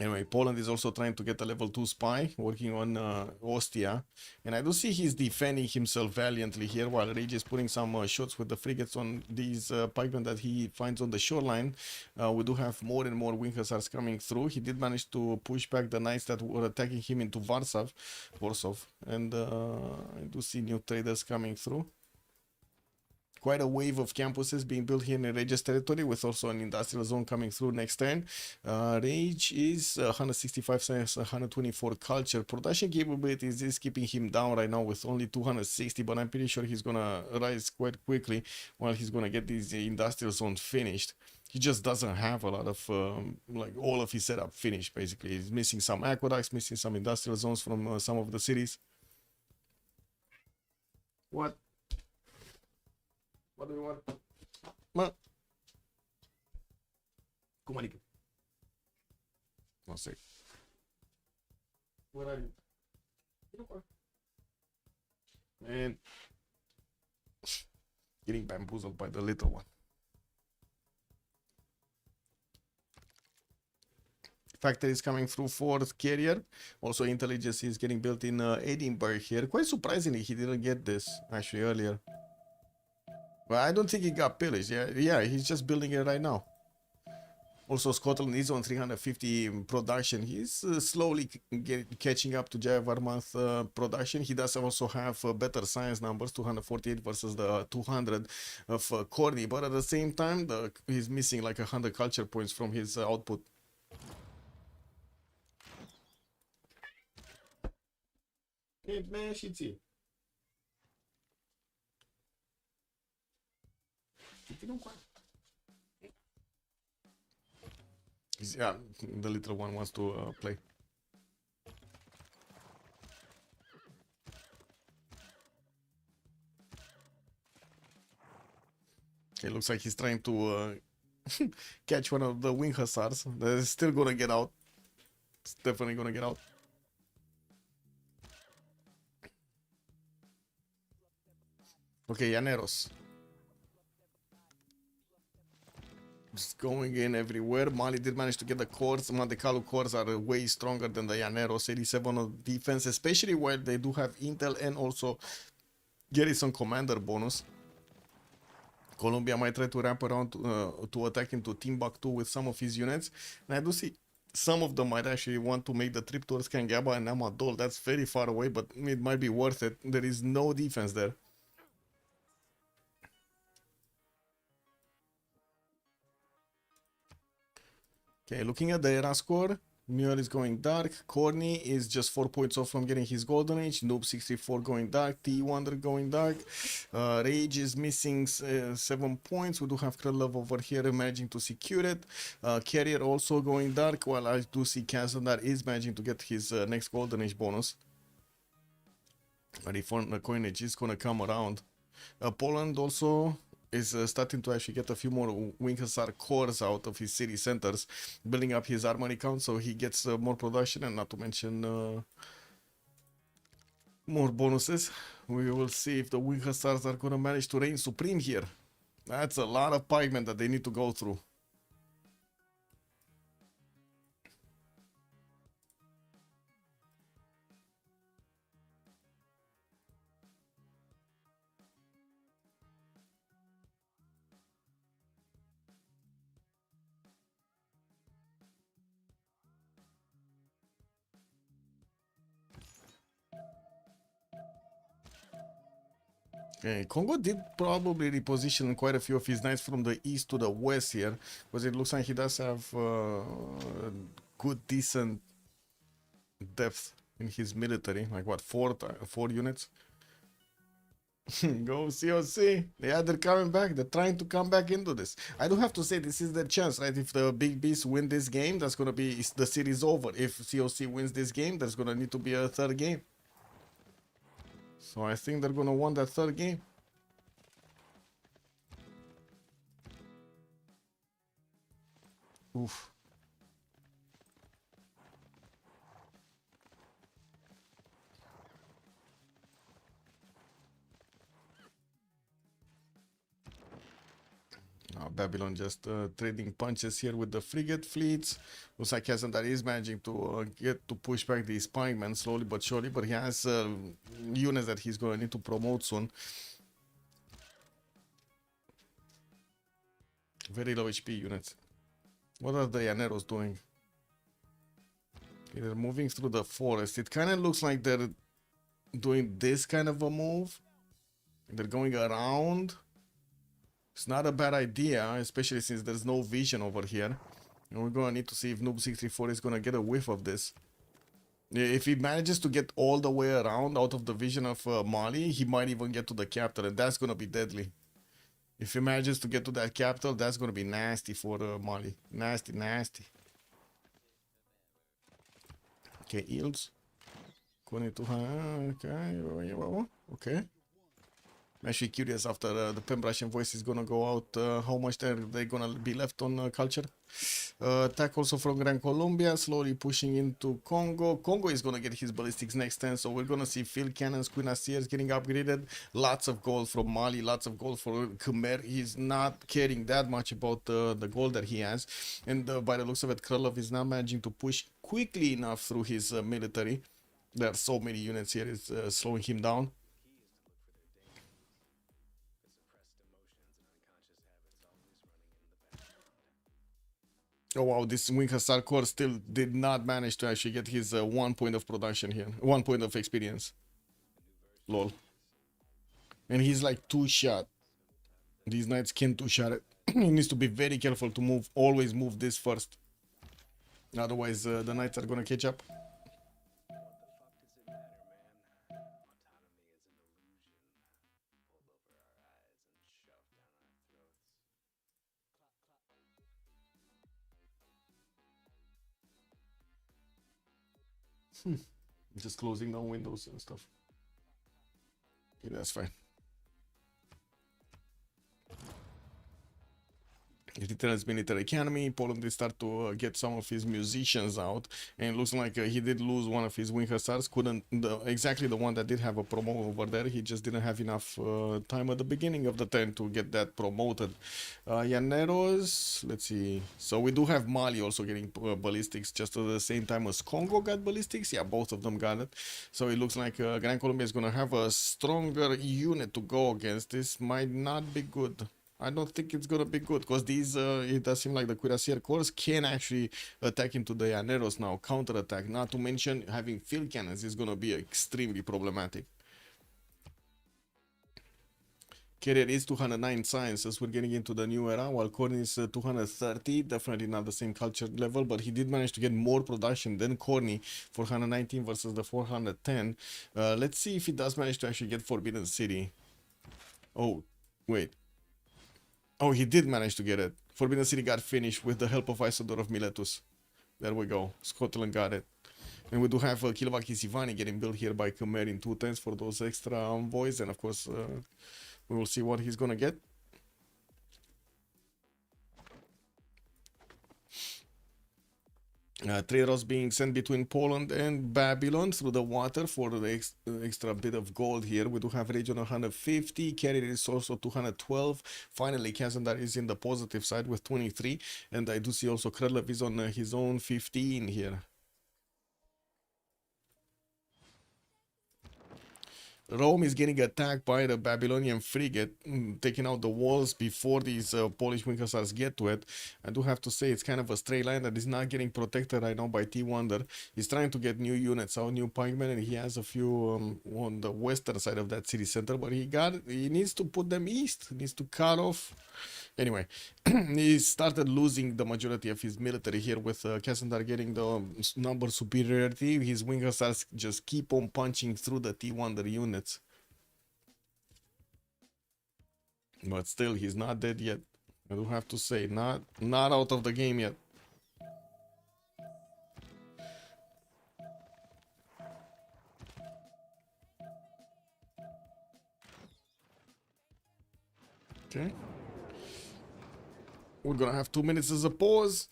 Anyway, Poland is also trying to get a level 2 spy, working on Ostia. And I do see he's defending himself valiantly here, while Rage is putting some shots with the frigates on these pikemen that he finds on the shoreline. We do have more and more wing hussars coming through. He did manage to push back the knights that were attacking him into Warsaw. And I do see new traders coming through. Quite a wave of campuses being built here in Rage's territory, with also an industrial zone coming through next turn. Rage is 165 science, 124 culture. Production capabilities is keeping him down right now with only 260, but I'm pretty sure he's gonna rise quite quickly while he's gonna get these industrial zones finished. He just doesn't have a lot of, like, all of his setup finished, basically. He's missing some aqueducts, missing some industrial zones from some of the cities. What? What do you want? Ma. Come on, one sec. Where are you? Man. Getting bamboozled by the little one. Factory is coming through for carrier. Also, intelligence is getting built in Edinburgh here. Quite surprisingly, he didn't get this actually earlier. Well, I don't think he got pillaged. Yeah, he's just building it right now. Also, Scotland is on 350 production. He's slowly catching up to Jayavarman's production. He does also have better science numbers, 248 versus the 200 of Corny. But at the same time, he's missing like 100 culture points from his output. Man, yeah, the little one wants to play. Okay, looks like he's trying to catch one of the wing hussars. That is still gonna get out. It's definitely gonna get out. Okay, Llaneros. Just going in everywhere. Mali did manage to get the cores. Monte Carlo cores are way stronger than the Llaneros. 87 on defense, especially while they do have intel and also garrison commander bonus. Colombia might try to wrap around to attack into Timbuktu with some of his units. And I do see some of them might actually want to make the trip towards Kangaba and Amadol. That's very far away, but it might be worth it. There is no defense there. Okay, looking at the era score, Muir is going dark, Corny is just 4 points off from getting his golden age, Noob 64 going dark, T-Wonder going dark, Rage is missing 7 points. We do have Krylov over here managing to secure it, Carrier also going dark, while I do see Kazandar is managing to get his next golden age bonus. Reform the coinage is gonna come around. Poland also is starting to actually get a few more wing hussar cores out of his city centers, building up his armory count so he gets more production, and not to mention more bonuses. We will see if the wing hussars are gonna manage to reign supreme here. That's a lot of pikemen that they need to go through. Okay, Congo did probably reposition quite a few of his knights from the east to the west here, because it looks like he does have good, decent depth in his military, like what, four units? Go COC. Yeah, they're coming back. They're trying to come back into this. I do have to say this is their chance, right? If the big beasts win this game, that's gonna be the series over. If COC wins this game, there's gonna need to be a third game. So I think they're gonna win that third game. Oof. Babylon just trading punches here with the frigate fleets. Looks like Cassandra is managing to get to push back the spymen slowly but surely, but he has units that he's going to need to promote soon. Very low HP units. What are the Llaneros doing? Okay, they're moving through the forest. It kind of looks like they're doing this kind of a move. They're going around. It's not a bad idea, especially since there's no vision over here. And we're gonna need to see if Noob634 is gonna get a whiff of this. If he manages to get all the way around out of the vision of Mali, he might even get to the capital, and that's gonna be deadly. If he manages to get to that capital, that's gonna be nasty for Mali. Nasty, nasty. Okay, yields. Going to okay. I'm actually curious after the Pembrasian voice is gonna go out, how much they're gonna be left on culture. Attack also from Gran Colombia, slowly pushing into Congo. Congo is gonna get his ballistics next turn, so we're gonna see field cannons, cuirassiers getting upgraded. Lots of gold from Mali, lots of gold for Khmer. He's not caring that much about the gold that he has, and by the looks of it, Krylov is not managing to push quickly enough through his military. There are so many units here, it's slowing him down. Oh wow, this Wing Hussar Corps still did not manage to actually get his 1 point of production here. 1 point of experience. Lol. And he's like 2-shot. These knights can 2-shot it. He needs to be very careful to move. Always move this first. Otherwise, the knights are gonna catch up. Just closing down windows and stuff. Okay, that's fine. It returns military academy. Poland did start to get some of his musicians out, and it looks like he did lose one of his wing hussars. Couldn't exactly the one that did have a promo over there. He just didn't have enough time at the beginning of the turn to get that promoted. Llaneros, let's see. So we do have Mali also getting ballistics just at the same time as Congo got ballistics. Yeah, both of them got it. So it looks like Gran Colombia is gonna have a stronger unit to go against. This might not be good. I don't think it's gonna be good because these it does seem like the Cuirassier Corps can actually attack into the Llaneros now, counter-attack. Not to mention having field cannons is gonna be extremely problematic. Carrier is 209 sciences. We're getting into the new era, while Corny is 230. Definitely not the same culture level, but he did manage to get more production than Corny, 419 versus the 410. Let's see if he does manage to actually get Forbidden City. Oh, wait. Oh, he did manage to get it. Forbidden City got finished with the help of Isidore of Miletus. There we go. Scotland got it. And we do have Kilovaki Sivani getting built here by Khmer in 2 turns for those extra envoys. And of course, we will see what he's gonna get. Traders being sent between Poland and Babylon through the water for the extra bit of gold here. We do have region 150, carrier is also 212. Finally, Kazandar is in the positive side with 23, and I do see also Krylov is on his own 15 here. Rome is getting attacked by the Babylonian frigate, taking out the walls before these Polish wing hussars get to it. I do have to say it's kind of a straight line that is not getting protected right now by T-Wonder. He's trying to get new units out, new pikemen, and he has a few on the western side of that city center, but he needs to put them east. He needs to cut off. Anyway, he started losing the majority of his military here with Cassandar getting the number superiority. His wing hussars just keep on punching through the T-Wonder units. But still, he's not dead yet. I do have to say, not out of the game yet. Okay. We're gonna have 2 minutes as a pause.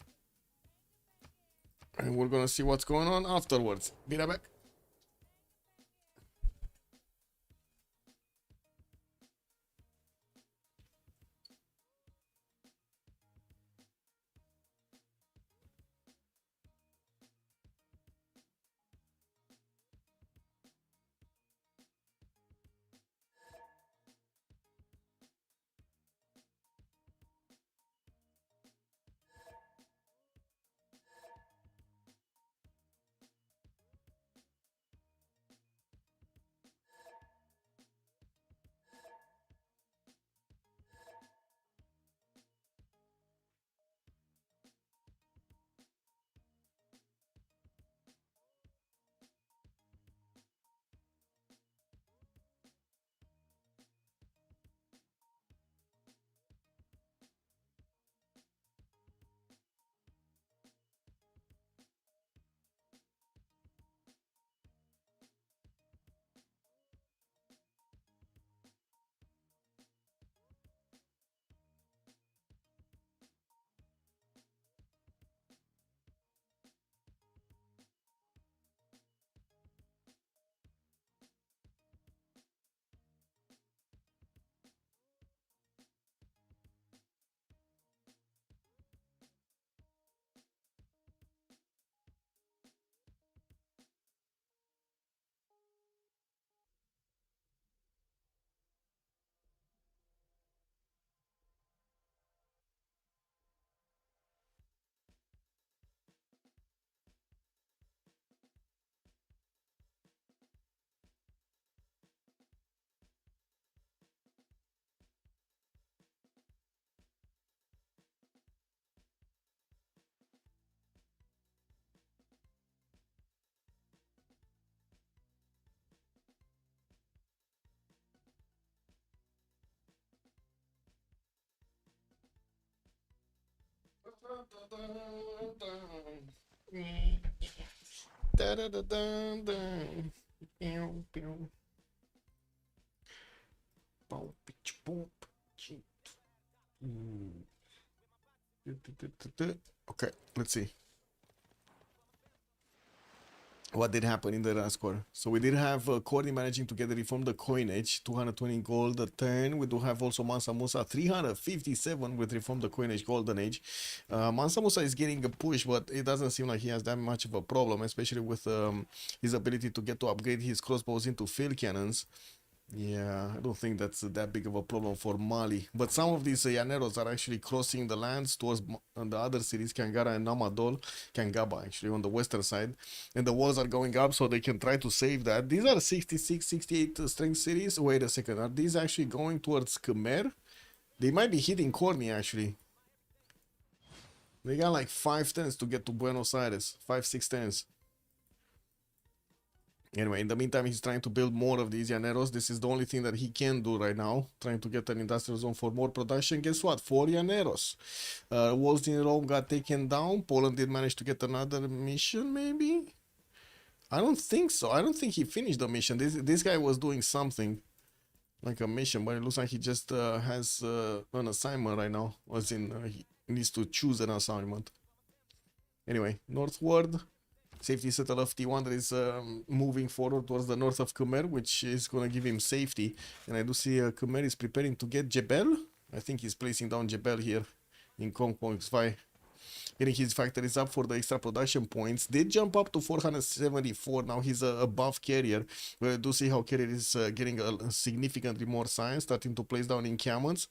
And we're gonna see what's going on afterwards. Be right back. Okay, let's see what did happen in the last quarter. So we did have Corny managing to get the reform the coinage, 220 gold a turn. We do have also Mansa Musa 357 with reform the coinage golden age. Mansa Musa is getting a push, but it doesn't seem like he has that much of a problem, especially with his ability to get to upgrade his crossbows into field cannons. Yeah, I don't think that's that big of a problem for Mali. But some of these Llaneros are actually crossing the lands towards the other cities, Kangara and Namadol, Kangaba actually on the western side. And the walls are going up so they can try to save that. These are 66, 68 strength cities. Wait a second, are these actually going towards Khmer? They might be hitting Corny actually. They got like 5 turns to get to Buenos Aires, 5-6 turns. Anyway, in the meantime, he's trying to build more of these Llaneros. This is the only thing that he can do right now, trying to get an industrial zone for more production. Guess what? 4 Llaneros. Walls in Rome got taken down. Poland did manage to get another mission, maybe? I don't think so. I don't think he finished the mission. This guy was doing something like a mission, but it looks like he just has an assignment right now. As in, he needs to choose an assignment. Anyway, northward. Safety settle of T1 that is moving forward towards the north of Khmer, which is going to give him safety. And I do see Khmer is preparing to get Jebel. I think he's placing down Jebel here in Kongpong. Getting his factories up for the extra production points. Did jump up to 474. Now he's above Carrier. But I do see how Carrier is getting a significantly more science, starting to place down encampments.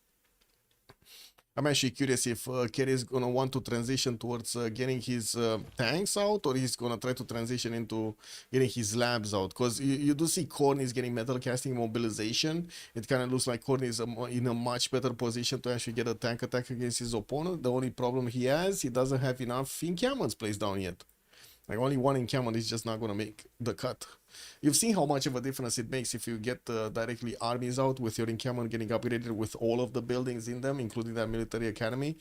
I'm actually curious if Kerry is going to want to transition towards getting his tanks out, or he's going to try to transition into getting his labs out. Because you do see Korn is getting metal casting mobilization. It kind of looks like Korn is in a much better position to actually get a tank attack against his opponent. The only problem he has, he doesn't have enough encampments placed down yet. Like only one encampment is just not gonna make the cut. You've seen how much of a difference it makes if you get directly armies out with your encampment getting upgraded with all of the buildings in them, including that military academy.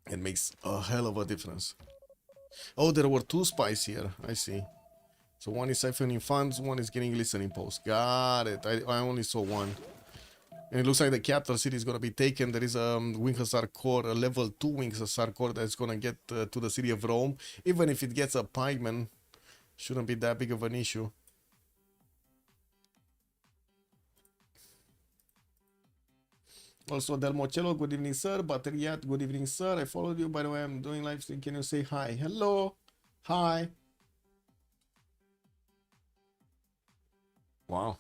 It makes a hell of a difference. Oh, there were 2 spies here. I see. So one is siphoning funds, one is getting listening posts. Got it. I only saw one. And it looks like the capital city is going to be taken. There is a Winghussar core, a level 2 Winghussar core that's going to get to the city of Rome. Even if it gets a pikeman, shouldn't be that big of an issue. Also, Del Mocello, good evening, sir. Bateriat, good evening, sir. I followed you. By the way, I'm doing live stream. Can you say hi? Hello. Hi. Wow.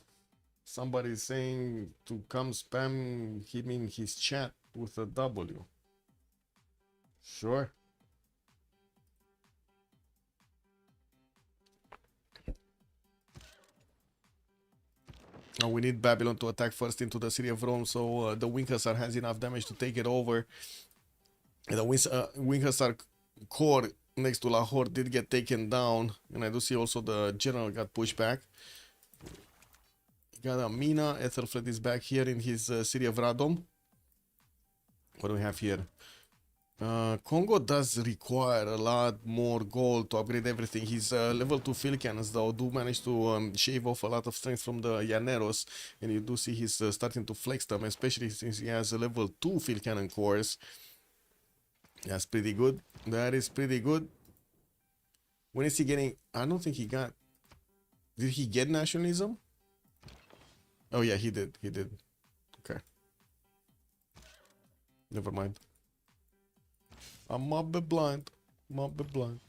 Somebody's saying to come spam him in his chat with a W. Sure. Oh, we need Babylon to attack first into the city of Rome, so the Winghussar has enough damage to take it over. And the Winghussar core next to Lahore did get taken down, and I do see also the general got pushed back. Got a Mina. Ethelfled is back here in his city of Radom. What do we have here? Congo does require a lot more gold to upgrade everything. His level 2 field cannons though do manage to shave off a lot of strength from the Llaneros, and you do see he's starting to flex them, especially since he has a level 2 field cannon cores. That's pretty good. That is pretty good. When is he getting? I don't think he got. Did he get nationalism? Oh yeah, he did. He did. Okay. Never mind. I'm a bit blind. I'm a bit blind.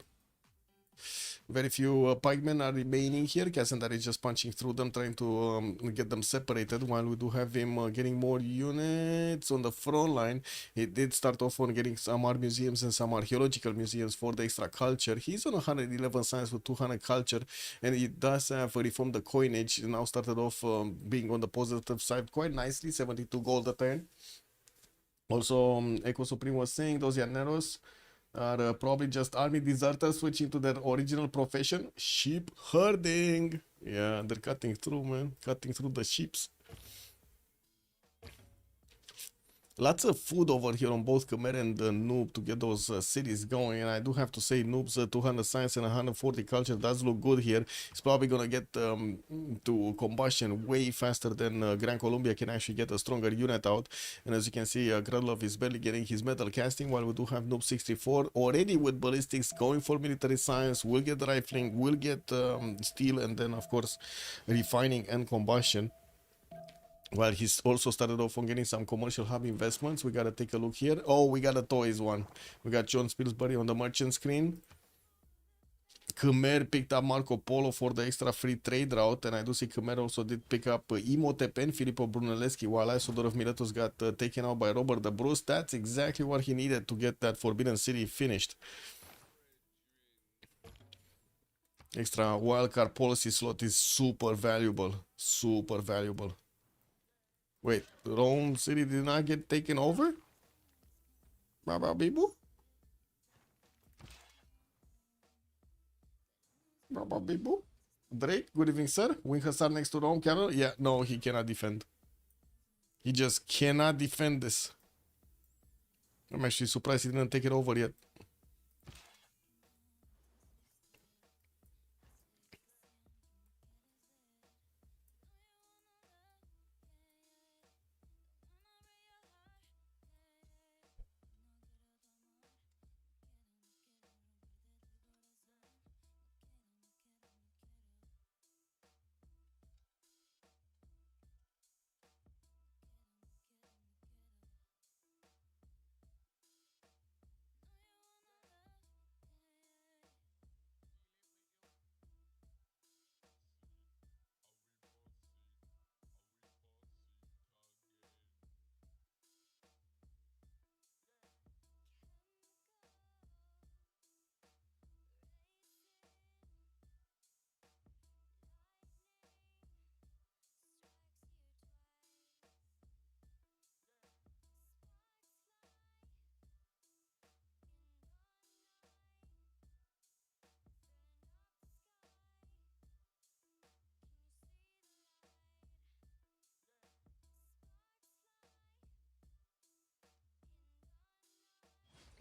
Very few pikemen are remaining here. Cassandra is just punching through them, trying to get them separated, while we do have him getting more units on the front line. He did start off on getting some art museums and some archaeological museums for the extra culture. He's on 111 science with 200 culture, and he does have reformed the coinage. Now started off being on the positive side quite nicely, 72 gold a turn. Also, Echo Supreme was saying those Llaneros are probably just army deserters switching to their original profession, sheep herding. Yeah, they're cutting through, man, cutting through the sheeps. Lots of food over here on both Khmer and Noob to get those cities going, and I do have to say Noob's 200 science and 140 culture does look good here. It's probably gonna get to combustion way faster than Grand Columbia can actually get a stronger unit out. And as you can see, Gradlov is barely getting his metal casting, while we do have Noob 64 already with ballistics going for military science. We'll get rifling, we'll get steel, and then of course refining and combustion. Well, he's also started off on getting some commercial hub investments. We gotta take a look here. Oh, we got a toys one. We got John Spilsbury on the merchant screen. Khmer picked up Marco Polo for the extra free trade route, and I do see Khmer also did pick up Imhotep and Filippo Brunelleschi, while Isodor of Miletus got taken out by Robert the Bruce. That's exactly what he needed to get that Forbidden City finished. Extra wildcard policy slot is super valuable. Super valuable. Wait, Rome City did not get taken over? Baba Bibu? Baba Bibu? Drake, good evening, sir. Winghussar next to Rome Cannon? Yeah, no, he cannot defend. He just cannot defend this. I'm actually surprised he didn't take it over yet.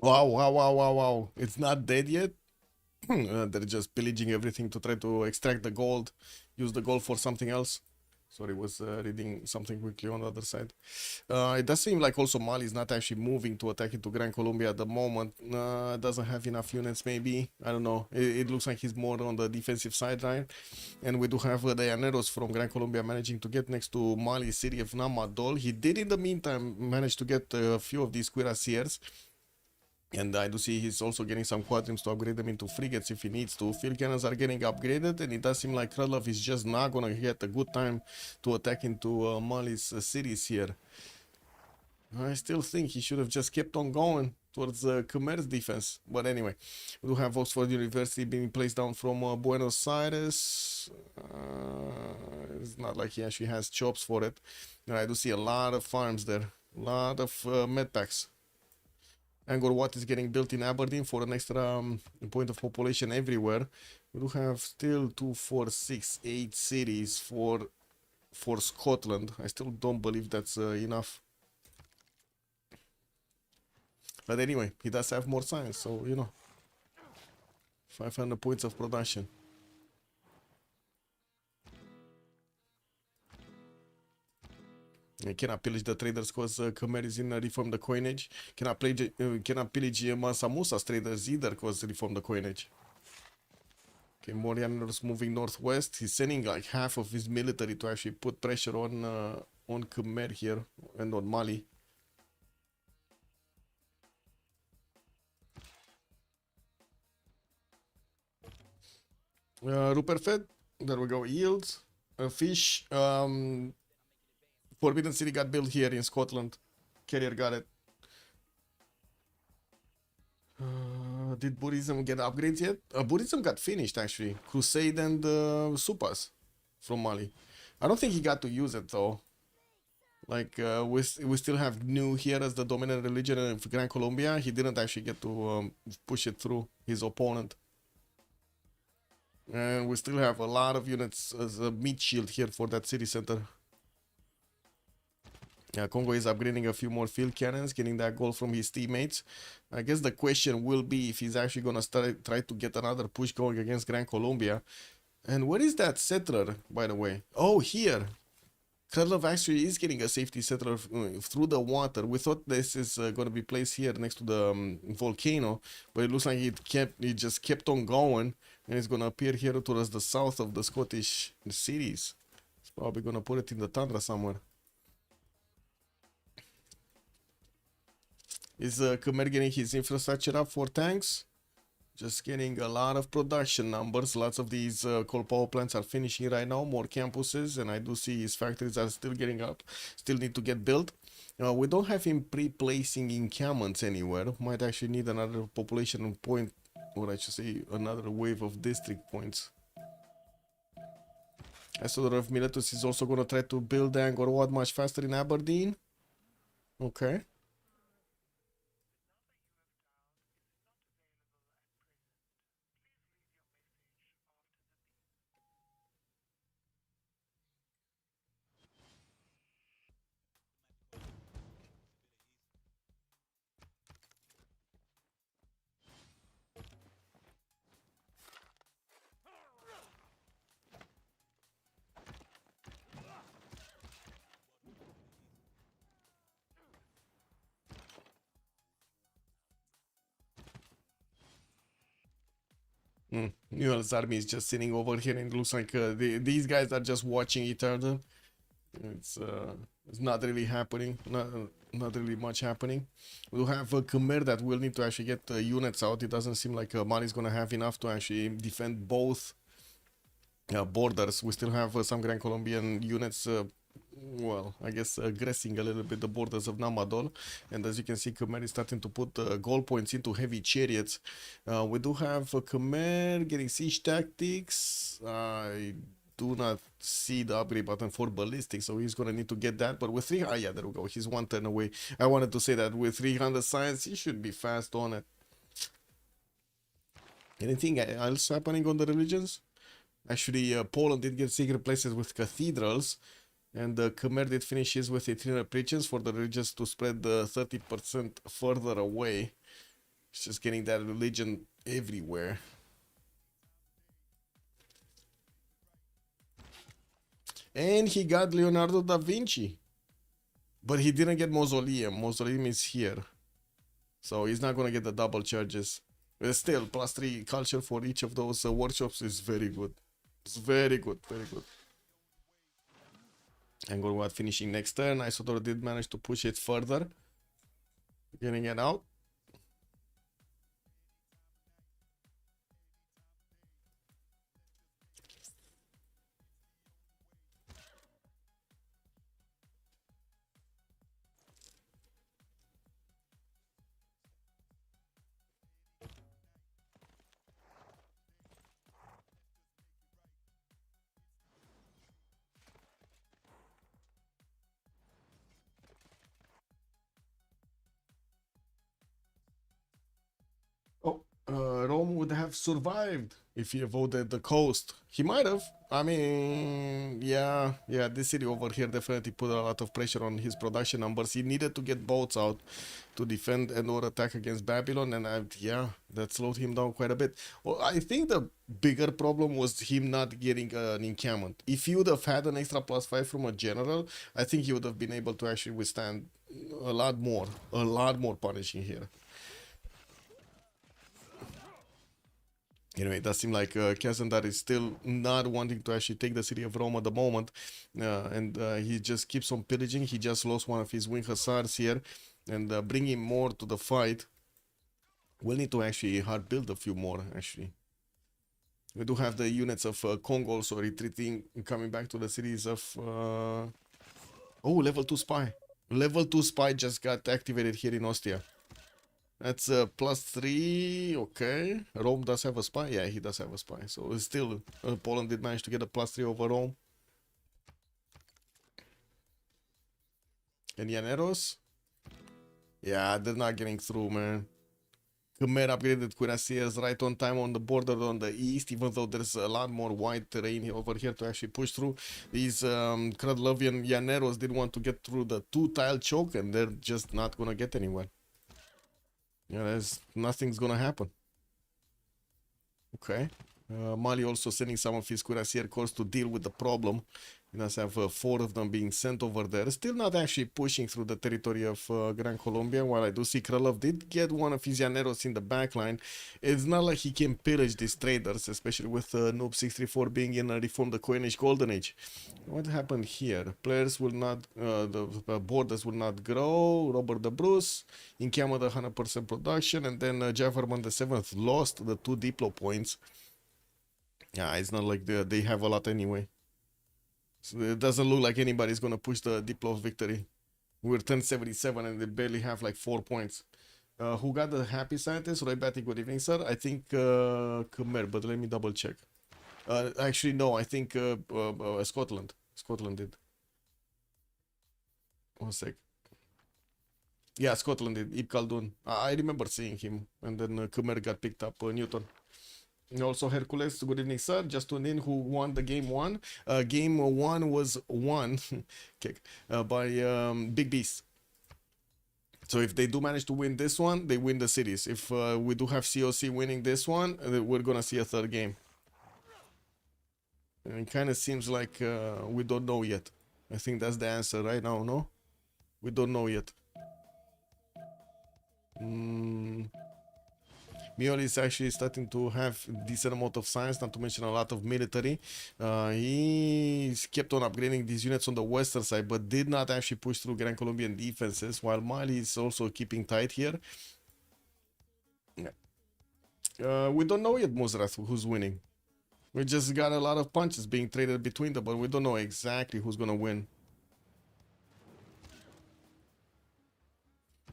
Wow, wow, wow, wow, wow. It's not dead yet. They're just pillaging everything to try to extract the gold, use the gold for something else. Sorry, was reading something quickly on the other side. It does seem like also Mali is not actually moving to attack into Gran Colombia at the moment. Doesn't have enough units, maybe. I don't know. It looks like he's more on the defensive side, right? And we do have the Llaneros from Gran Colombia managing to get next to Mali's city of Namadol. He did, in the meantime, manage to get a few of these cuirassiers. And I do see he's also getting some quadrims to upgrade them into frigates if he needs to. Field cannons are getting upgraded, and it does seem like Krylov is just not gonna get a good time to attack into Mali's cities here. I still think he should have just kept on going towards Khmer's defense. But anyway, we do have Oxford University being placed down from Buenos Aires. It's not like he actually has chops for it. And I do see a lot of farms there, a lot of medpacks. Angkor Wat is getting built in Aberdeen for an extra point of population everywhere. We do have still 2, 4, 6, 8 cities for Scotland. I still don't believe that's enough. But anyway, he does have more science, so you know, 500 points of production. Cannot pillage the traders because Khmer is in reform the coinage. Cannot pillage Mansa Musa's traders either because reform the coinage. Okay, Morianos moving northwest. He's sending like half of his military to actually put pressure on Khmer here and on Mali. Rupert Fed. There we go. Yields. Fish. Forbidden City got built here in Scotland. Carrier got it. Did Buddhism get upgrades yet? Buddhism got finished actually. Crusade and Supas from Mali. I don't think he got to use it though. Like we still have New here as the dominant religion in Gran Colombia. He didn't actually get to push it through his opponent. And we still have a lot of units as a meat shield here for that city center. Congo is upgrading a few more field cannons, getting that goal from his teammates. I guess the question will be if he's actually going to try to get another push going against Gran Colombia. And where is that settler, by the way? Oh, here. Krylov actually is getting a safety settler through the water. We thought this is going to be placed here next to the volcano, but it looks like it just kept on going, and it's going to appear here towards the south of the Scottish cities. It's probably going to put it in the tundra somewhere. Is Khmer getting his infrastructure up for tanks? Just getting a lot of production numbers. Lots of these coal power plants are finishing right now. More campuses, and I do see his factories are still getting up. Still need to get built. We don't have him pre-placing encampments anywhere. Might actually need another population point, or I should say another wave of district points. Esther of Miletus is also going to try to build Angkor Wat much faster in Aberdeen. Okay. Newell's army is just sitting over here, and it looks like these guys are just watching each other. It's not really happening. Not really much happening. We'll have a Khmer that will need to actually get units out. It doesn't seem like Mali is going to have enough to actually defend both borders. We still have some Gran Colombian units well, I guess aggressing a little bit the borders of Namadol. And as you can see, Khmer is starting to put goal points into heavy chariots. We do have Khmer getting siege tactics. I do not see the upgrade button for ballistic, so he's gonna need to get that. But with 300, yeah, there we go. He's one turn away. I wanted to say that with 300 science, he should be fast on it. Anything else happening on the religions? Actually, Poland did get secret places with cathedrals. And Khmer did finish his with itinerant preachers for the religions to spread 30% further away. He's just getting that religion everywhere. And he got Leonardo da Vinci. But he didn't get Mausoleum. Mausoleum is here. So he's not going to get the double charges. But still, +3 culture for each of those workshops is very good. It's very good, very good. Angor Wat finishing next turn. Isodor did manage to push it further. Getting it out. Oh, Rome would have survived if he avoided the coast. He might have. I mean, yeah, this city over here definitely put a lot of pressure on his production numbers. He needed to get boats out to defend and or attack against Babylon, and yeah, that slowed him down quite a bit. Well, I think the bigger problem was him not getting an encampment. If he would have had an extra +5 from a general, I think he would have been able to actually withstand a lot more punishing here. Anyway, it does seem like Kazandar is still not wanting to actually take the city of Rome at the moment, and he just keeps on pillaging. He just lost one of his wing hussars here, and bringing more to the fight. We'll need to actually hard build a few more, actually. We do have the units of Congo also retreating, coming back to the cities of... Oh, level 2 spy. Level 2 spy just got activated here in Ostia. That's +3, okay. Rome does have a spy? Yeah, he does have a spy. So still, Poland did manage to get a +3 over Rome. And Llaneros? Yeah, they're not getting through, man. Khmer upgraded cuirassiers right on time on the border on the east, even though there's a lot more wide terrain over here to actually push through. These Kradlovian Llaneros did want to get through the 2-tile choke, and they're just not gonna get anywhere. Yeah, nothing's gonna happen. Okay. Mali also sending some of his cuirassier corps to deal with the problem. He does have 4 of them being sent over there. Still not actually pushing through the territory of Gran Colombia. While I do see Krylov did get one of his Llaneros in the backline. It's not like he can pillage these traders, especially with Noob 634 being in a Reform the Coinish Golden Age. What happened here? Players will not, the borders will not grow. Robert the Bruce, Inkama the 100% production, and then Javerman the 7th lost the 2 Diplo points. Yeah, it's not like they have a lot anyway. So it doesn't look like anybody's gonna push the Diplo victory. We're 1077 and they barely have like 4 points. Who got the happy scientist? Roy Batty, good evening, sir. I think Khmer, but let me double check. Actually, no, I think Scotland. Scotland did. 1 sec. Yeah, Scotland did. Ib Khaldun. I remember seeing him. And then Khmer got picked up. Newton. And also Hercules, good evening, sir. Just tuned in. Who won the game 1? Game 1 was won by Big Beast. So if they do manage to win this one, they win the cities. If we do have COC winning this one, we're gonna see a 3rd game. And it kind of seems like we don't know yet. I think that's the answer right now, no? We don't know yet. Miol is actually starting to have decent amount of science, not to mention a lot of military. He's kept on upgrading these units on the western side, but did not actually push through Gran Colombian defenses, while Mali is also keeping tight here. We don't know yet, Muzrath, who's winning. We just got a lot of punches being traded between them, but we don't know exactly who's gonna win.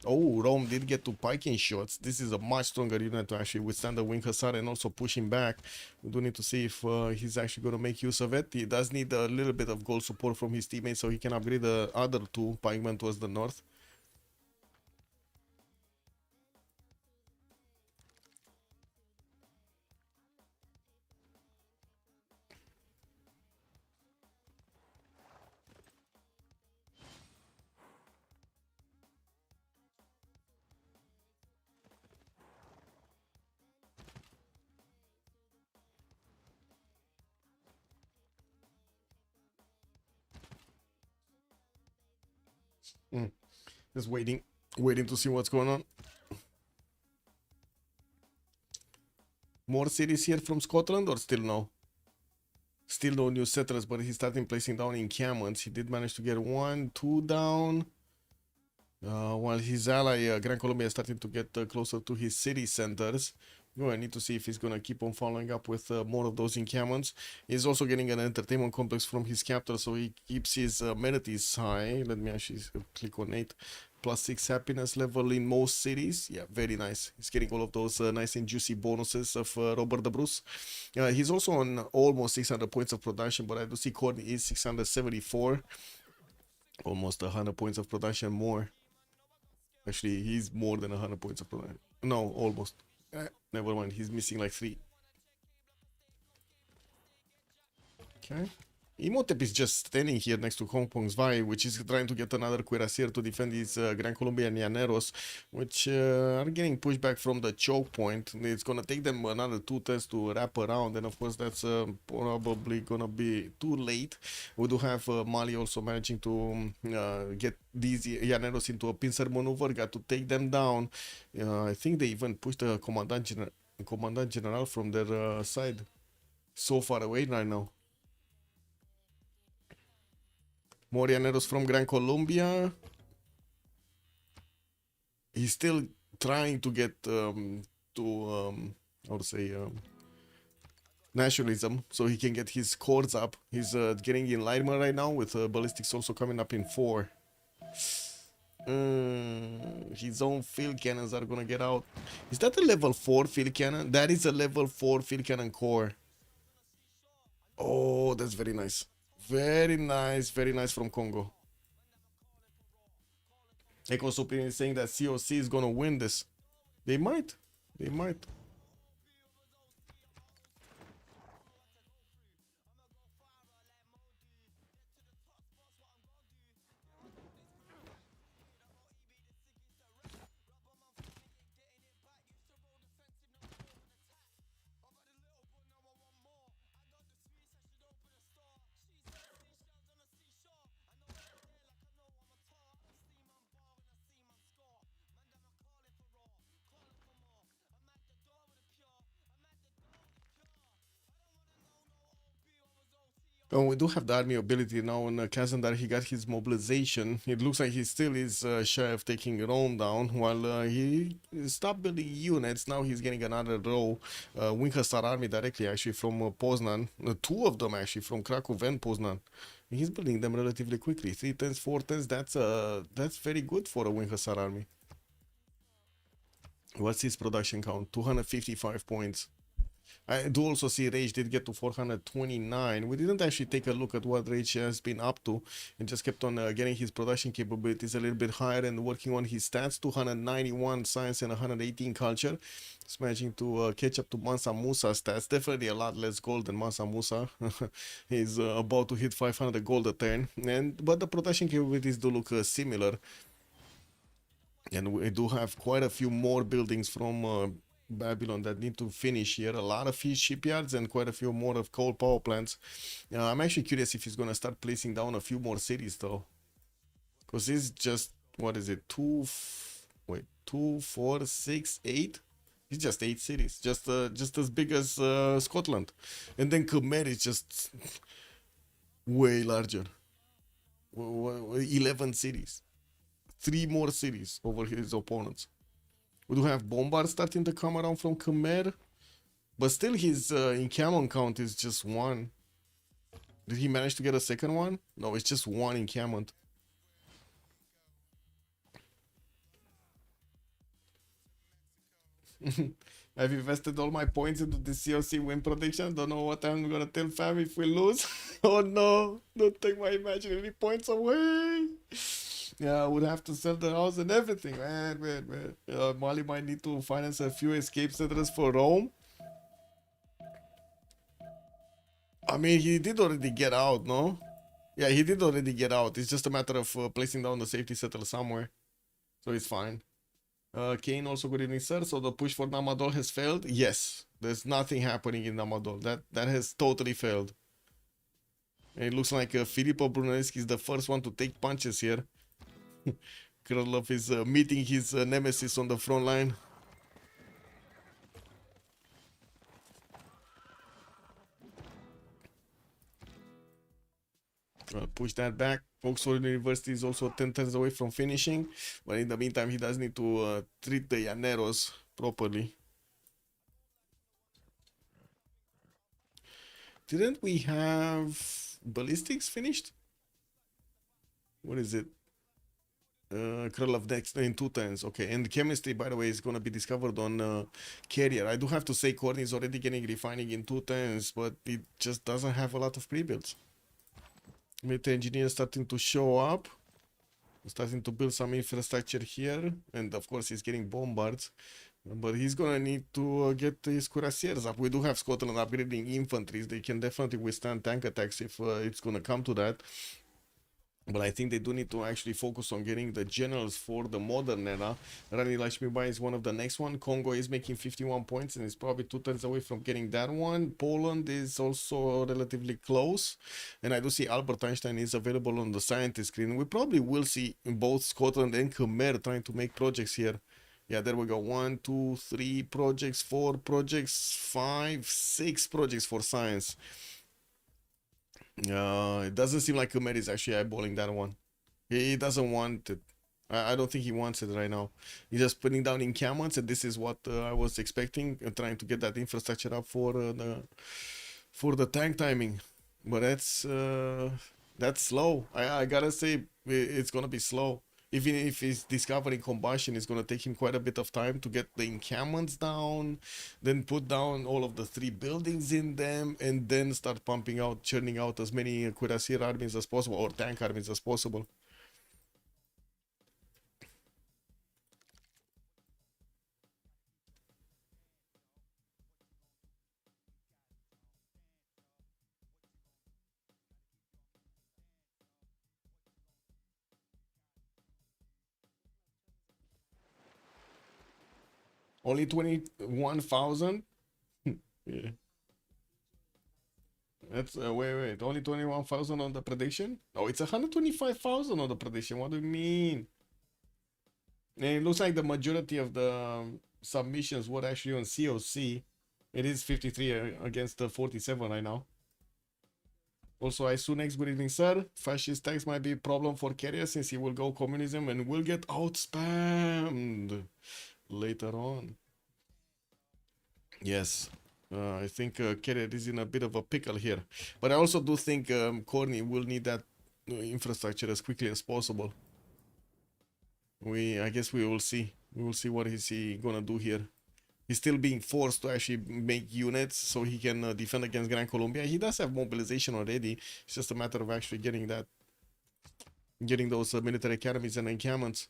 Oh, Rome did get 2 piking shots. This is a much stronger unit to actually withstand the Wing Hussar and also push him back. We do need to see if he's actually going to make use of it. He does need a little bit of goal support from his teammates so he can upgrade the other 2 pikemen towards the north. Just waiting to see what's going on. More cities here from Scotland or still no? Still no new settlers, but he's starting placing down encampments. He did manage to get 1, 2 down. While his ally, Gran Colombia, is starting to get closer to his city centers. I need to see if he's going to keep on following up with more of those encampments. He's also getting an entertainment complex from his capital, so he keeps his amenities high. Let me actually click on 8. +6 happiness level in most cities. Yeah, very nice. He's getting all of those nice and juicy bonuses of Robert the Bruce. He's also on almost 600 points of production, but I do see Courtney is 674. Almost 100 points of production more. Actually, he's more than 100 points of production. No, almost. Never mind, he's missing like 3. Okay. Imhotep is just standing here next to Hong Kong's Vi, which is trying to get another cuirassier to defend his Gran Colombia and Llaneros, which are getting pushed back from the choke point. It's going to take them another 2 turns to wrap around, and of course that's probably going to be too late. We do have Mali also managing to get these Llaneros into a pincer maneuver, got to take them down. I think they even pushed the Commandant General from their side. So far away right now. More Llaneros from Gran Colombia. He's still trying to get nationalism, so he can get his cores up. He's getting enlightenment right now, with ballistics also coming up in 4. His own field cannons are gonna get out. Is that a level 4 field cannon? That is a level 4 field cannon core. Oh, that's very nice. Very nice from Congo. Echo Supreme is saying that COC is gonna win this. They might. Oh, we do have the army ability now on Kazandar. He got his mobilization. It looks like he still is shy of taking Rome down, while he stopped building units. Now he's getting another row. Winchester army directly actually from Poznan. 2 of them actually from Krakow and Poznan. He's building them relatively quickly. 3 turns, 4 turns. That's very good for a Winchester army. What's his production count? 255 points. I do also see Rage did get to 429. We didn't actually take a look at what Rage has been up to, and just kept on getting his production capabilities a little bit higher and working on his stats. 291 science and 118 culture. He's managing to catch up to Mansa Musa's stats. Definitely a lot less gold than Mansa Musa. He's about to hit 500 gold a turn, but the production capabilities do look similar. And we do have quite a few more buildings from Babylon that need to finish here. A lot of his shipyards and quite a few more of coal power plants. I'm actually curious if he's going to start placing down a few more cities though. Because it's just, what is it? 2, 4, 6, 8? It's just 8 cities. Just as big as Scotland. And then Khmer is just way larger. 11 cities. 3 more cities over his opponents. We do have Bombard starting to come around from Khmer, but still his encampment count is just 1. Did he manage to get a second one? No, it's just 1 encampment. I've invested all my points into the COC win prediction. Don't know what I'm gonna tell fam if we lose. Oh no, don't take my imaginary points away. Yeah, I would have to sell the house and everything, man. Mali might need to finance a few escape settlers for Rome. I mean, he did already get out, no? Yeah, he did already get out. It's just a matter of placing down the safety settle somewhere. So it's fine. Kane also, good evening, sir. So the push for Namadol has failed? Yes. There's nothing happening in Namadol. That has totally failed. And it looks like Filippo Brunelleschi is the first one to take punches here. Krylov is meeting his nemesis on the front line. Push that back. Oxford University is also 10 turns away from finishing, but in the meantime, he does need to treat the Llaneros properly. Didn't we have ballistics finished? What is it? Krylov next in 2 turns. Okay, and chemistry, by the way, is gonna be discovered on carrier. I do have to say, Corny is already getting refining in 2 turns, but it just doesn't have a lot of pre-builds. Meta engineer starting to show up, starting to build some infrastructure here, and of course he's getting bombards, but he's gonna need to get his cuirassiers up. We do have Scotland upgrading infantries. They can definitely withstand tank attacks if it's gonna come to that. But I think they do need to actually focus on getting the generals for the modern era. Rani Lashmibai is one of the next one. Congo is making 51 points and is probably 2 turns away from getting that one. Poland is also relatively close. And I do see Albert Einstein is available on the scientist screen. We probably will see both Scotland and Khmer trying to make projects here. Yeah, there we go. 1, 2, 3 projects, 4 projects, 5, 6 projects for science. It doesn't seem like Khmer is actually eyeballing that one. He doesn't want it. I don't think he wants it right now. He's just putting down encampments, and this is what I was expecting, trying to get that infrastructure up for the tank timing. But that's slow. I gotta say, it's gonna be slow. Even if he's discovering combustion, it's going to take him quite a bit of time to get the encampments down, then put down all of the 3 buildings in them, and then start pumping out, churning out as many cuirassier armies as possible, or tank armies as possible. Only 21,000? Yeah. That's wait. Only 21,000 on the prediction? Oh, it's 125,000 on the prediction. What do you mean? And it looks like the majority of the submissions were actually on COC. It is 53 against 47 right now. Also, Isunex, good evening, sir. Fascist tax might be a problem for Carrier since he will go communism and will get outspammed later on. Yes, I think Carrier is in a bit of a pickle here. But I also do think Corny will need that infrastructure as quickly as possible. I guess we will see. We will see what is he gonna do here. He's still being forced to actually make units so he can defend against Gran Colombia. He does have mobilization already. It's just a matter of actually getting those military academies and encampments.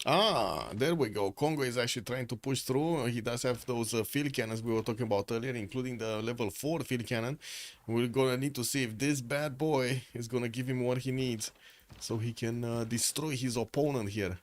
Ah, there we go. Congo is actually trying to push through. He does have those field cannons we were talking about earlier, including the level 4 field cannon. We're gonna need to see if this bad boy is gonna give him what he needs so he can destroy his opponent here.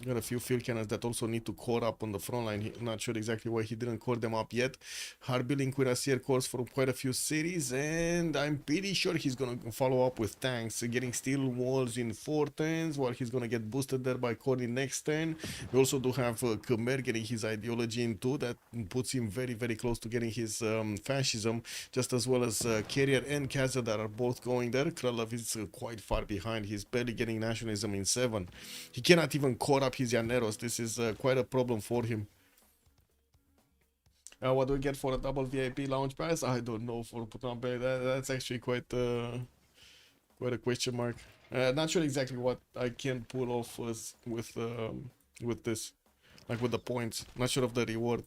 Got a few field cannons that also need to core up on the front line. Not sure exactly why he didn't core them up yet. Hard building cuirassier cores from quite a few cities, and I'm pretty sure he's gonna follow up with tanks, getting steel walls in 4 turns, while he's gonna get boosted there by Corny next turn. We also do have Khmer getting his ideology in 2. That puts him very, very close to getting his fascism, just as well as Carrier and Kazar that are both going there. Krylov is quite far behind. He's barely getting nationalism in 7. He cannot even core up his Llaneros. This is quite a problem for him. What do we get for a double VIP lounge pass? I don't know for Putambe. That's actually quite a question mark. Not sure exactly what I can pull off with this, like with the points. Not sure of the reward.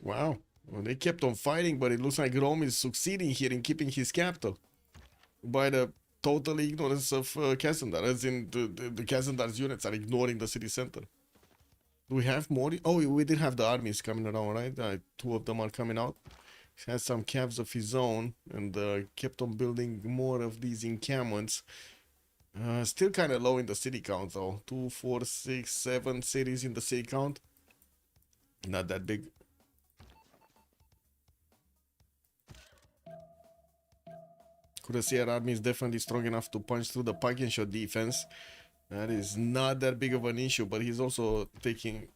Wow, well, they kept on fighting, but it looks like Rome is succeeding here in keeping his capital by the total ignorance of Kazandar, as in the Kazandar's units are ignoring the city center. Do we have more? Oh, we did have the armies coming around, right? Two of them are coming out. He has some cabs of his own and kept on building more of these encampments. Still kind of low in the city count though. 2, 4, 6, 7 cities in the city count. Not that big. Cuirassier army is definitely strong enough to punch through the parking shot defense. That is not that big of an issue, but he's also taking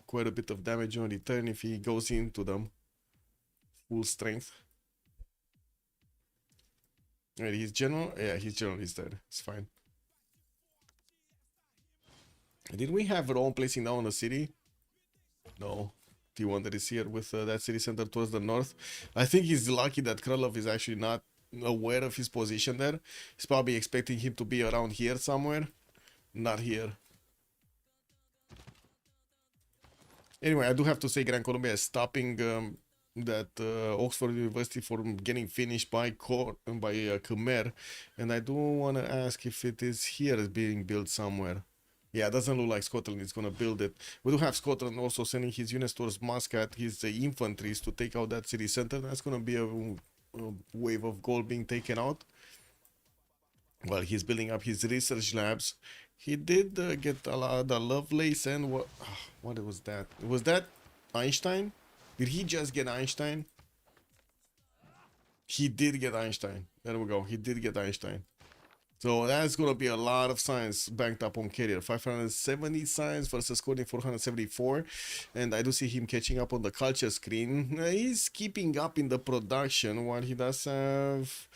quite a bit of damage on return if he goes into them full strength. Wait, his general? Yeah, his general is dead. It's fine. Did we have Rome placing down the city? No. T1 that is here with that city center towards the north. I think he's lucky that Krylov is actually not aware of his position there. He's probably expecting him to be around here somewhere. Not here. Anyway, I do have to say Gran Colombia is stopping that Oxford University from getting finished by Khmer, and I do want to ask if it is here being built somewhere. Yeah, it doesn't look like Scotland is gonna build it. We do have Scotland also sending his units towards Muscat, his infantries to take out that city center. That's gonna be a wave of gold being taken out. While he's building up his research labs, he did get a lot of Lovelace and what was that? Was that Einstein? Did he just get Einstein? He did get Einstein. There we go. He did get Einstein. So that's going to be a lot of science banked up on Carrier. 570 science versus scoring 474. And I do see him catching up on the culture screen. He's keeping up in the production while he does have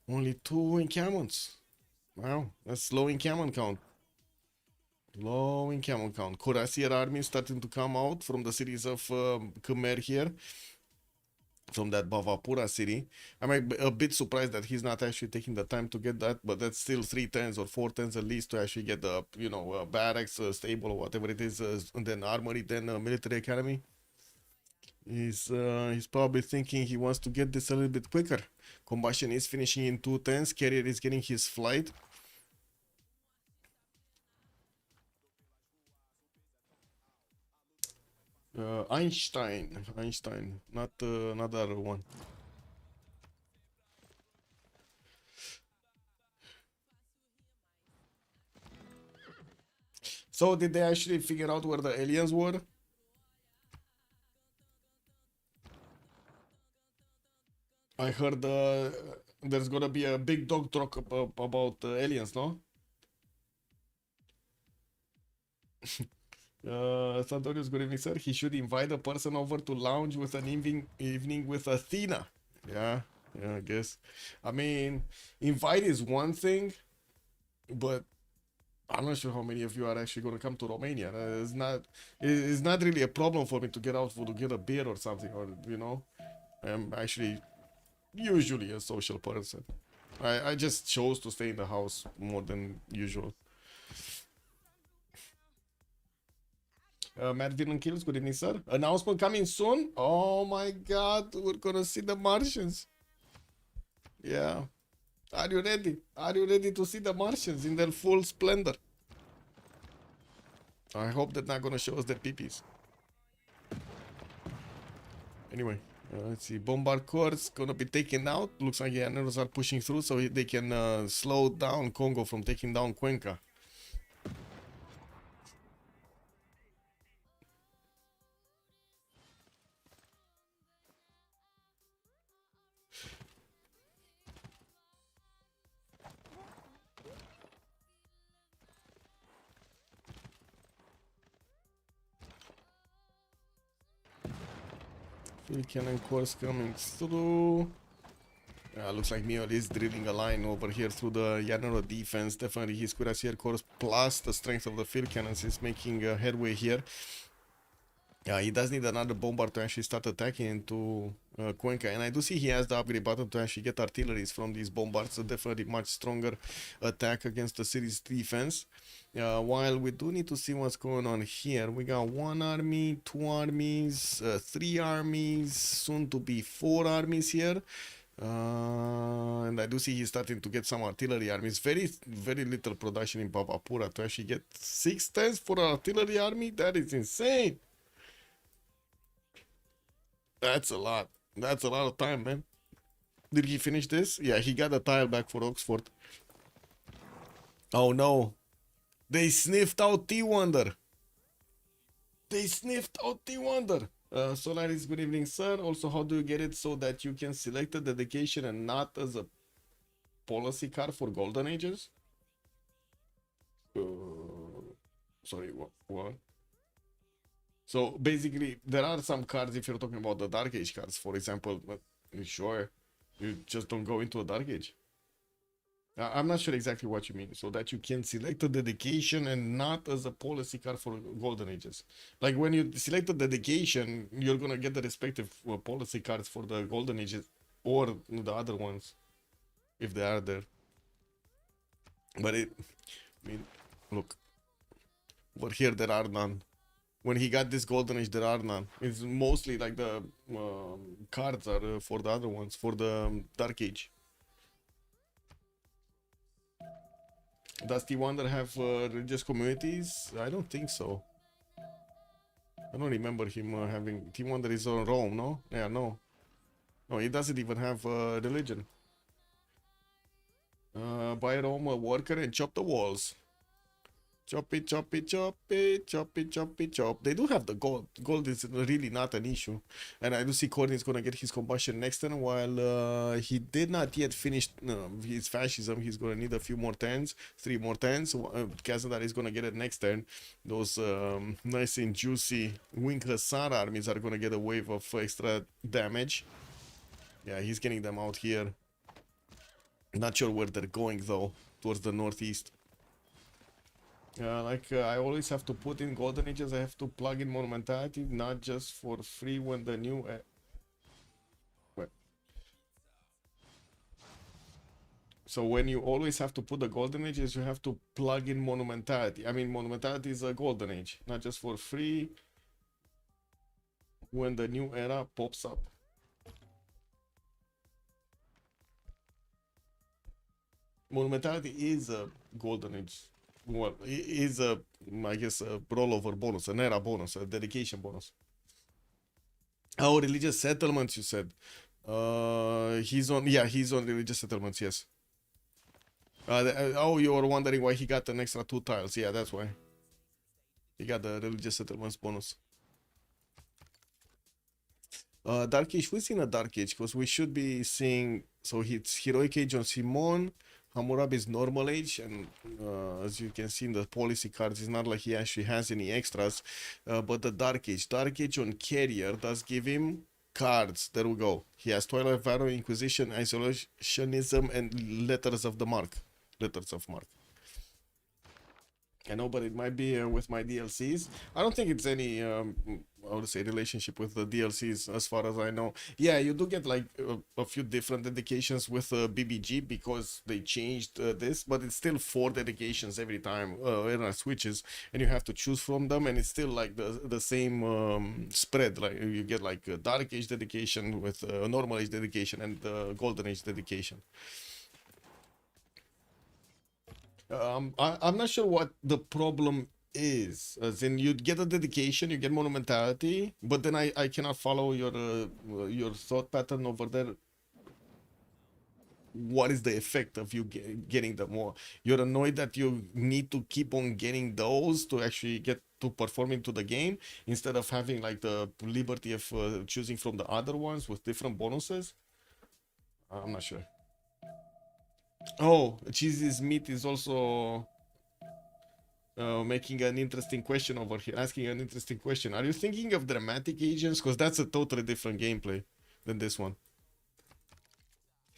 only 2 encampments. Wow, that's low encampment count. Low encampment count. Cuirassier army starting to come out from the cities of Khmer here. From that Bhavapura city. I'm a bit surprised that he's not actually taking the time to get that, but that's still 3 turns or 4 turns at least to actually get the, barracks, stable or whatever it is, and then armory, then military academy. He's probably thinking he wants to get this a little bit quicker. Combustion is finishing in 2 turns. Carrier is getting his flight. Einstein, not the other one. So did they actually figure out where the aliens were? I heard there's gonna be a big dog talk about aliens, no? Santorius, good evening, sir. He should invite a person over to lounge with an evening with Athena. Yeah, I guess. I mean, invite is one thing, but I'm not sure how many of you are actually going to come to Romania. It's not really a problem for me to get out to get a beer or something, or I'm actually usually a social person. I just chose to stay in the house more than usual. Matt Villain Kills, good evening, sir. Announcement coming soon. Oh my god, we're gonna see the Martians. Yeah. Are you ready? Are you ready to see the Martians in their full splendor? I hope they're not gonna show us their peepees. Anyway, let's see. Bombard Corps gonna be taken out. Looks like the Llaneros are pushing through so they can slow down Congo from taking down Cuenca. Field cannon course coming through. Looks like Mio is drilling a line over here through the Llanero defense. Definitely his Cuirassier Corps plus the strength of the field cannons is making headway here. He does need another bombard to actually start attacking into Cuenca. And I do see he has the upgrade button to actually get artilleries from these bombards. So definitely much stronger attack against the city's defense. While we do need to see what's going on here. We got 1 army, 2 armies, 3 armies, soon to be 4 armies here. And I do see he's starting to get some artillery armies. Very little production in Bavapura to actually get 6 tanks for an artillery army. That is insane. That's a lot. That's a lot of time, man. Did he finish this? Yeah, he got a tile back for Oxford. Oh no. They sniffed out T-Wonder. They sniffed out T-Wonder. Solaris, good evening, sir. Also, how do you get it so that you can select a dedication and not as a policy card for Golden Ages? Sorry, what? So basically, there are some cards if you're talking about the Dark Age cards, for example, but sure, you just don't go into a Dark Age. I'm not sure exactly what you mean. So that you can select a dedication and not as a policy card for Golden Ages. Like when you select a dedication, you're gonna get the respective policy cards for the Golden Ages or the other ones, if they are there. But I mean, look, over here there are none. When he got this Golden Age, there are none. It's mostly like the cards are for the other ones, for the Dark Age. Does T-Wonder have religious communities? I don't think so. I don't remember him having... T-Wonder is on Rome, no? Yeah, no. No, he doesn't even have religion. Buy Rome a worker and chop the walls. Chop it, chop it, chop it, chop it, chop it, chop. They do have the gold. Gold is really not an issue. And I do see Corin is going to get his combustion next turn, while he did not yet finish his fascism. He's going to need a few more turns, 3 more turns. Kazadar is going to get it next turn. Those nice and juicy Wing Hussar armies are going to get a wave of extra damage. Yeah, he's getting them out here. Not sure where they're going, though, towards the northeast. I always have to put in Golden Ages, I have to plug in Monumentality, not just for free when the new... Wait. So when you always have to put the Golden Ages, you have to plug in Monumentality. I mean, Monumentality is a Golden Age, not just for free when the new era pops up. Monumentality is a Golden Age. Well, it is a, I guess, a rollover bonus, an era bonus, a dedication bonus. Oh, religious settlements, you said. He's on religious settlements, yes. Oh, you were wondering why he got an extra 2 tiles. Yeah, that's why. He got the religious settlements bonus. Dark Age, who's in a Dark Age? Because we should be seeing, so it's Heroic Age on Simon. Hammurabi's normal age, and as you can see in the policy cards, it's not like he actually has any extras, but the Dark Age on Carrier does give him cards. There we go. He has Twilight Pharaoh, Inquisition, Isolationism, and Letters of Mark. I know, but it might be with my DLCs. I don't think it's any, I would say, relationship with the DLCs as far as I know. Yeah, you do get like a few different dedications with BBG because they changed this, but it's still 4 dedications every time era switches, and you have to choose from them, and it's still like the same spread. Like you get like a Dark Age dedication with a Normal Age dedication and Golden Age dedication. I'm not sure what the problem is. As in, you get a dedication, you get Monumentality, but then I cannot follow your thought pattern over there. What is the effect of you getting the more? You're annoyed that you need to keep on getting those to actually get to perform into the game instead of having like the liberty of choosing from the other ones with different bonuses. I'm not sure. Oh, Cheesy's Meat is also making an interesting question over here, asking an interesting question. Are you thinking of dramatic agents? Because that's a totally different gameplay than this one.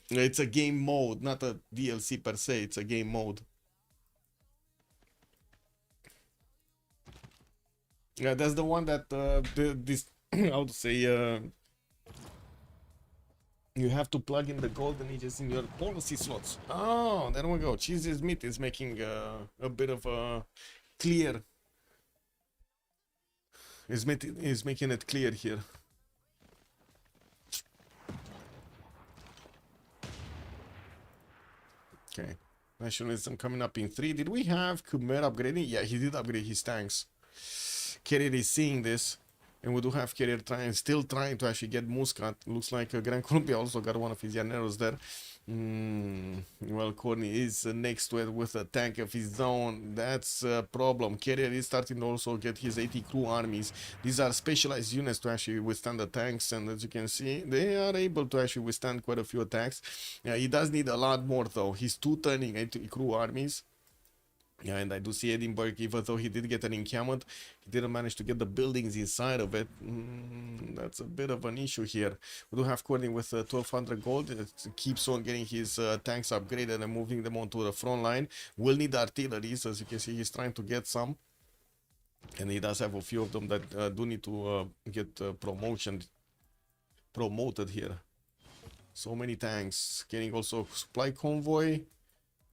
It's a game mode, not a DLC per se. It's a game mode. Yeah, that's the one that this how to say you have to plug in the Golden Ages in your policy slots. Oh, there we go. Cheesy's Meat is making a bit of a clear. Is making it clear here. Nationalism coming up in 3. Did we have Khmer upgrading? Yeah, he did upgrade his tanks. Carrier is seeing this, and we do have Carrier still trying to actually get Muscat. Looks like Gran Colombia also got one of his Llaneros there. Well, Corny is next to it with a tank of his own. That's a problem. Carrier is starting to also get his 80 crew armies. These are specialized units to actually withstand the tanks, and as you can see, they are able to actually withstand quite a few attacks. Yeah, he does need a lot more though. He's turning 80 crew armies. Yeah, and I do see Edinburgh, even though he did get an encampment, he didn't manage to get the buildings inside of it. That's a bit of an issue here. We do have Courtney with 1200 gold. It keeps on getting his tanks upgraded and moving them onto the front line. Will need artillery, so as you can see, he's trying to get some. And he does have a few of them that do need to get promoted here. So many tanks. Getting also supply convoy.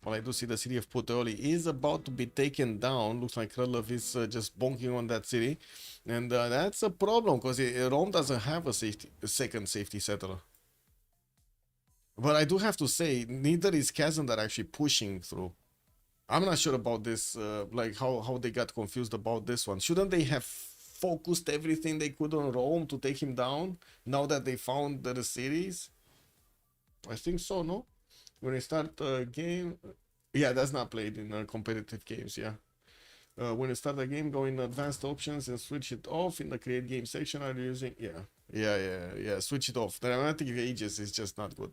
Well, I do see the city of Puteoli is about to be taken down. Looks like Krylov is just bonking on that city. And that's a problem because Rome doesn't have a second safety settler. But I do have to say, neither is Kazandar actually pushing through. I'm not sure about this, like how they got confused about this one. Shouldn't they have focused everything they could on Rome to take him down now that they found the cities? I think so, no? When you start a game, yeah, that's not played in competitive games, yeah. When you start a game, go in advanced options and switch it off in the create game section. Are you using, yeah, switch it off. The dramatic ages is just not good.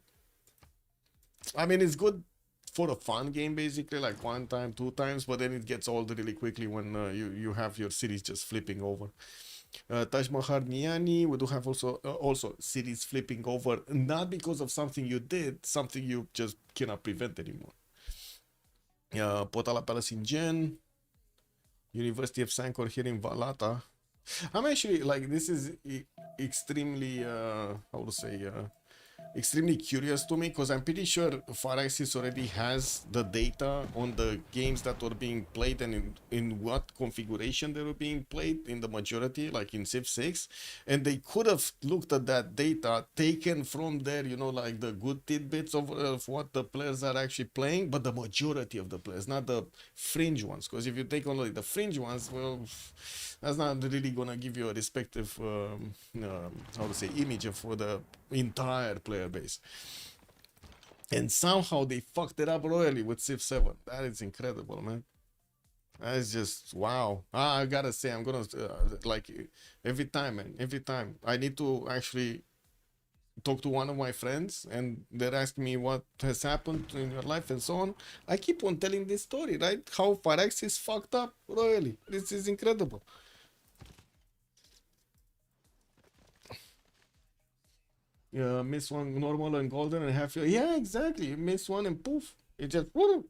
I mean, it's good for a fun game, basically, like 1 time, 2 times, but then it gets old really quickly when you have your cities just flipping over. Taj Mahal Niani, we do have also cities flipping over, not because of something you did, something you just cannot prevent anymore. Potala Palace in Gen, University of Sankor here in Valata. I'm actually like, this is extremely how to say, extremely curious to me, because I'm pretty sure Firaxis already has the data on the games that were being played and in what configuration they were being played in the majority, like in Civ6, and they could have looked at that data, taken from there, you know, like the good tidbits of what the players are actually playing, but the majority of the players, not the fringe ones, because if you take only the fringe ones, well, that's not really gonna give you a respective how to say, image of the entire player base. And somehow they fucked it up royally with Civ7. That is incredible, man. That is just wow. I gotta say, I'm gonna like every time, man, every time I need to actually talk to one of my friends and they're asking me what has happened in your life and so on, I keep on telling this story, right? How Firaxis fucked up royally. This is incredible. Yeah, miss one normal and golden and half your, yeah, exactly. You miss one and poof, it just woo.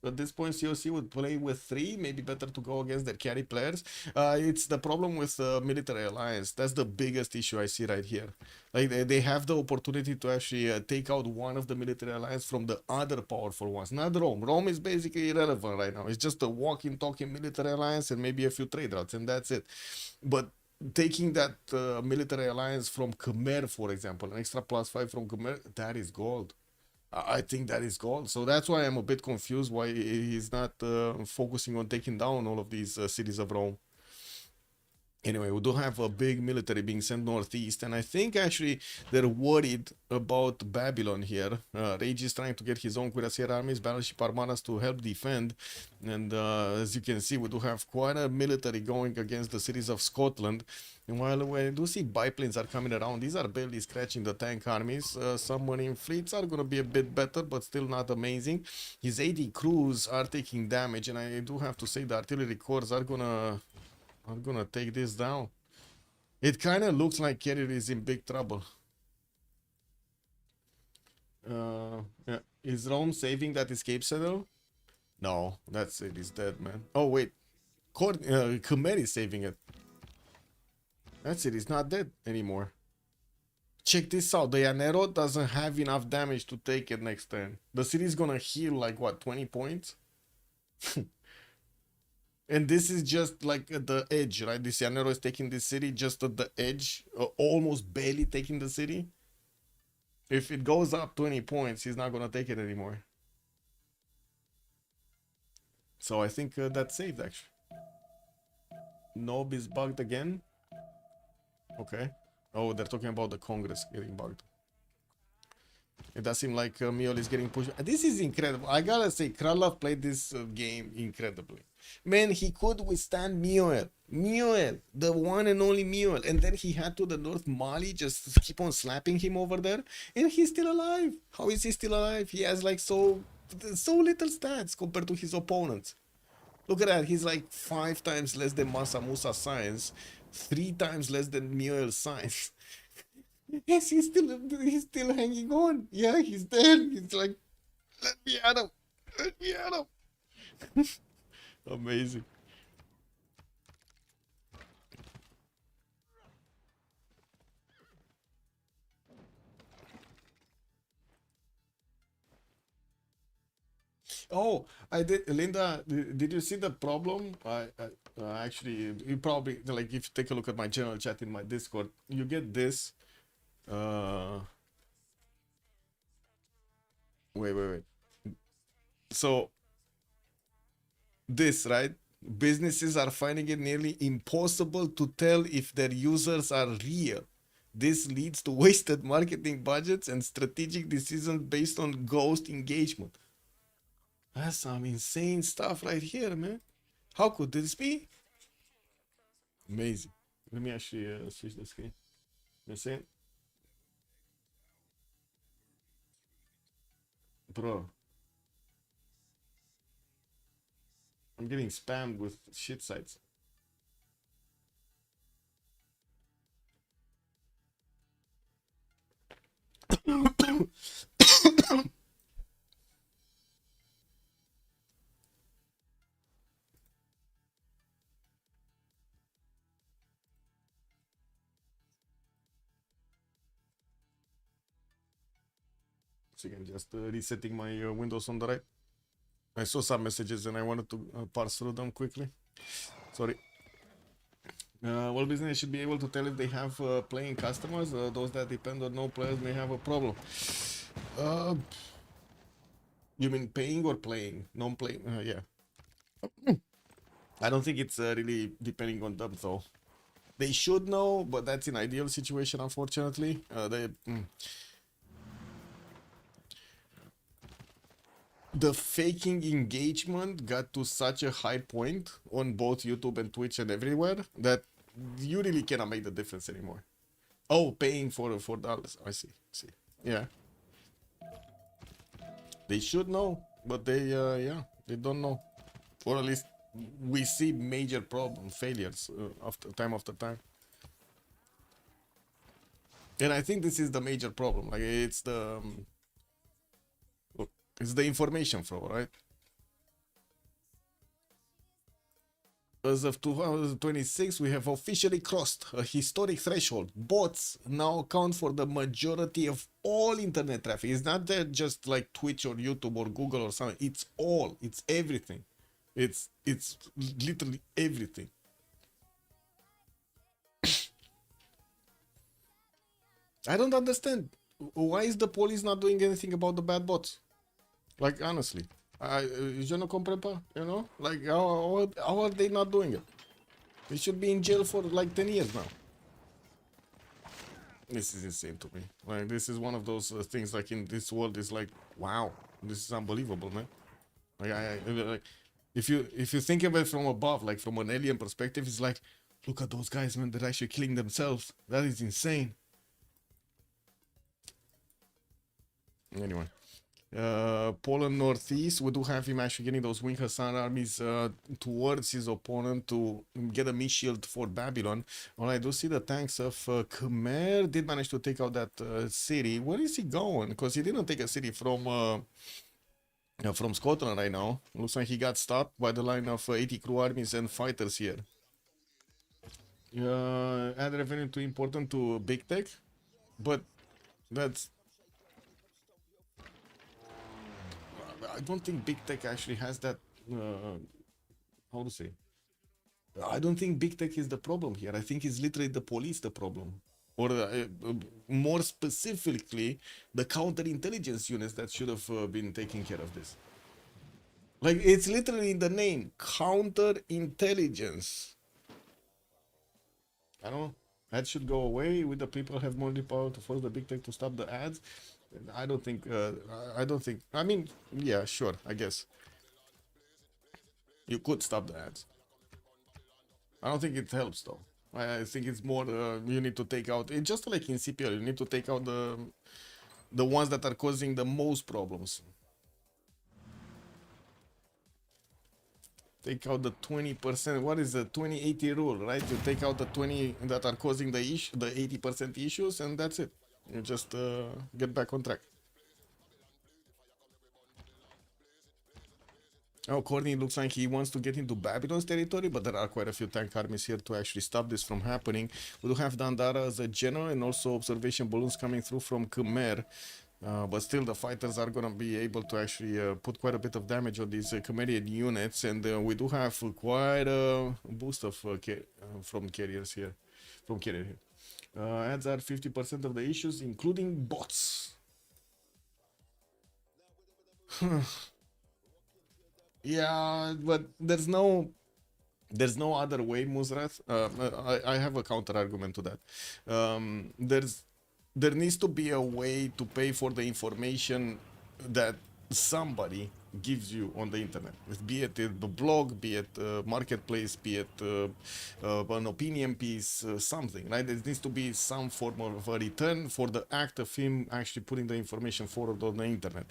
At this point, COC would play with 3. Maybe better to go against their carry players. It's the problem with military alliance. That's the biggest issue I see right here. Like they have the opportunity to actually take out one of the military alliance from the other powerful ones. Not Rome. Rome is basically irrelevant right now. It's just a walking, talking military alliance and maybe a few trade routes, and that's it. But taking that military alliance from Khmer, for example, an extra +5 from Khmer, that is gold. I think that is gold. So that's why I'm a bit confused why he's not focusing on taking down all of these cities of Rome. Anyway, we do have a big military being sent northeast, and I think actually they're worried about Babylon here. Rage is trying to get his own cuirassier armies, battleship armadas to help defend, and as you can see, we do have quite a military going against the cities of Scotland. And while we do see biplanes are coming around, these are barely scratching the tank armies. Submarine fleets are going to be a bit better, but still not amazing. His 80 crews are taking damage, and I do have to say the artillery corps are gonna take this down. It kind of looks like Carrier is in big trouble. Yeah. Is Rome saving that escape saddle? No, that's it. It's dead, man. Oh wait, Khmer is saving it. That's it. It's not dead anymore. Check this out. The Llanero doesn't have enough damage to take it next turn. The city's gonna heal like what, 20 points? And this is just like at the edge, right? This Llanero is taking this city just at the edge, almost barely taking the city. If it goes up 20 points, he's not gonna take it anymore. So I think that's saved actually. Nob is bugged again. Okay. Oh, they're talking about the Congress getting bugged. It does seem like Miol is getting pushed. This is incredible. I gotta say, Kralov played this game incredibly. Man, he could withstand Miol. Miol, the one and only Miol. And then he had to the North Mali just keep on slapping him over there. And he's still alive. How is he still alive? He has like so little stats compared to his opponents. Look at that. He's like 5 times less than Masa Musa science, 3 times less than Miol science. Yes, he's still hanging on. Yeah, he's there. He's like, let me at him. Let me at him. Amazing. Oh, I did, Linda. Did you see the problem? I actually, you probably like if you take a look at my general chat in my Discord, you get this. Wait. So this, right? Businesses are finding it nearly impossible to tell if their users are real. This leads to wasted marketing budgets and strategic decisions based on ghost engagement. That's some insane stuff right here, man. How could this be? Amazing. Let me actually switch the screen. You see it? Bro. I'm getting spammed with shit sites. So again, just resetting my Windows on the right. I saw some messages and I wanted to parse through them quickly. Sorry. Well, business should be able to tell if they have playing customers. Those that depend on no players may have a problem. You mean paying or playing? Non-playing? Yeah. I don't think it's really depending on them though. They should know, but that's an ideal situation, unfortunately. The faking engagement got to such a high point on both YouTube and Twitch and everywhere that you really cannot make the difference anymore. Oh, paying for $4. I see. Yeah. They should know, but they they don't know. Or at least we see major problem failures after time. And I think this is the major problem. Like it's the information flow, right? As of 2026, we have officially crossed a historic threshold. Bots now account for the majority of all internet traffic. It's not that just like Twitch or YouTube or Google or something. It's all. It's everything. It's literally everything. I don't understand. Why is the police not doing anything about the bad bots? Like, honestly. Je ne comprends pas, you know? Like, how are they not doing it? They should be in jail for like 10 years now. This is insane to me. Like, this is one of those things like in this world is like, wow, this is unbelievable, man. Like, if you think of it from above, like from an alien perspective, it's like, look at those guys, man, they're actually killing themselves. That is insane. Anyway. Poland Northeast, we do have him actually getting those Wing Hassan armies towards his opponent to get a mist shield for Babylon. Well, I do see the tanks of Khmer did manage to take out that city. Where is he going? Because he didn't take a city from Scotland right now. Looks like he got stopped by the line of 80 crew armies and fighters here. Add revenue too important to big tech, but that's... I don't think big tech actually has that. How to say? I don't think big tech is the problem here. I think it's literally the police the problem, or more specifically, the counterintelligence units that should have been taking care of this. Like, it's literally in the name, counterintelligence. I don't know. Ads should go away. Would the people have more power to force the big tech to stop the ads? I don't think. I don't think. I mean, yeah, sure. I guess you could stop the ads. I don't think it helps though. I think it's more. You need to take out. It's just like in CPL. You need to take out the ones that are causing the most problems. Take out the 20%. What is the 20-80 rule, right? You take out the 20 that are causing the 80% issues, and that's it. You just get back on track. Oh, Courtney looks like he wants to get into Babylon's territory, but there are quite a few tank armies here to actually stop this from happening. We do have Dandara as a general and also observation balloons coming through from Khmer. But still, the fighters are going to be able to actually put quite a bit of damage on these Khmerian units. And we do have quite a boost of from carriers here. From carrier here. Ads are 50% of the issues, including bots. Yeah, but there's no other way, Muzrat. I have a counter argument to that. There needs to be a way to pay for the information that somebody gives you on the internet, be it a blog, be it a marketplace, be it an opinion piece, something, right? There needs to be some form of a return for the act of him actually putting the information forward on the internet.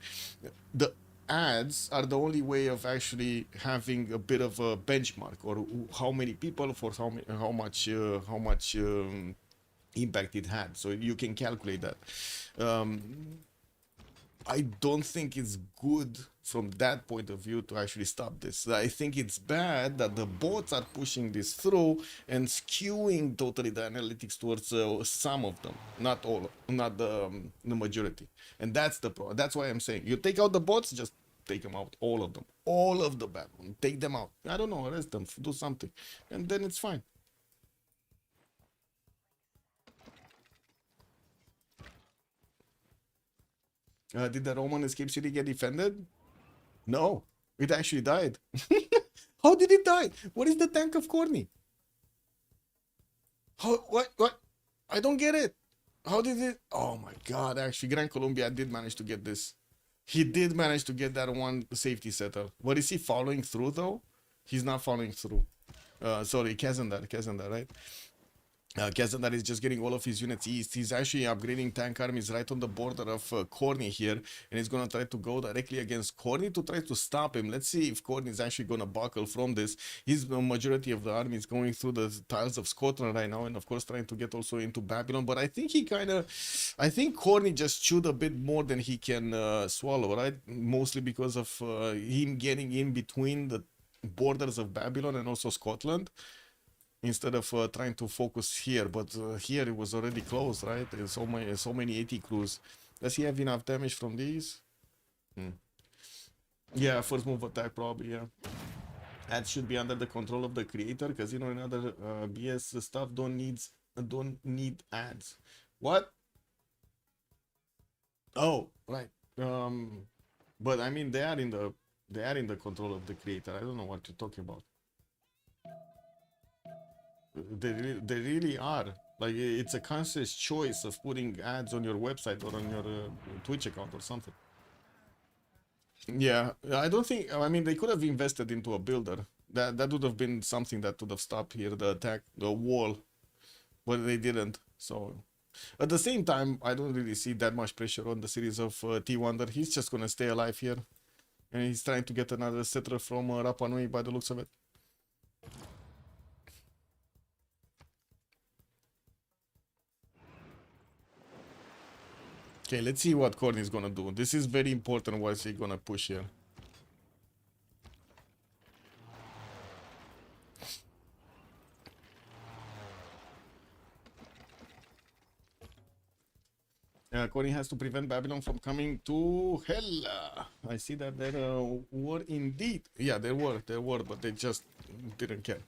The ads are the only way of actually having a bit of a benchmark, or how many people for how much impact it had, so you can calculate that. I don't think it's good from that point of view to actually stop this. I think it's bad that the bots are pushing this through and skewing totally the analytics towards some of them, not all, not the majority. And that's the problem. That's why I'm saying you take out the bots, just take them out, all of them, all of the bad ones, take them out. I don't know, arrest them, do something, and then it's fine. Did the Roman escape city get defended? No, it actually died. How did it die? What is the tank of Corny? How? What? I don't get it. How did it? Oh my God! Actually, Gran Colombia did manage to get this. He did manage to get that one safety setter. But is he following through though? He's not following through. Sorry, Kazandar, right? Kazandar is just getting all of his units east. He's actually upgrading tank armies right on the border of Corny here, and he's gonna try to go directly against Corny to try to stop him. Let's see if Corny is actually gonna buckle from this. His majority of the army is going through the tiles of Scotland right now, and of course trying to get also into Babylon. But I think I think Corny just chewed a bit more than he can swallow, right? Mostly because of him getting in between the borders of Babylon and also Scotland, instead of trying to focus here. But here it was already close, right? There's so many 80 crews. Does he have enough damage from these? Yeah, first move attack probably, yeah. Ads should be under the control of the creator, because you know, in other BS stuff don't need ads. What? Oh, right. But I mean, they are in the control of the creator. I don't know what you're talking about. They really are. Like, it's a conscious choice of putting ads on your website or on your Twitch account or something. Yeah, I don't think. I mean, they could have invested into a builder. That would have been something that would have stopped here the attack, the wall, but they didn't. So, at the same time, I don't really see that much pressure on the series of T-Wonder. He's just gonna stay alive here, and he's trying to get another settler from Rapa Nui by the looks of it. Okay, let's see what Corny is gonna do. This is very important. What is he gonna push here? Corny has to prevent Babylon from coming to hell. I see that there were indeed. Yeah, there were, but they just didn't care.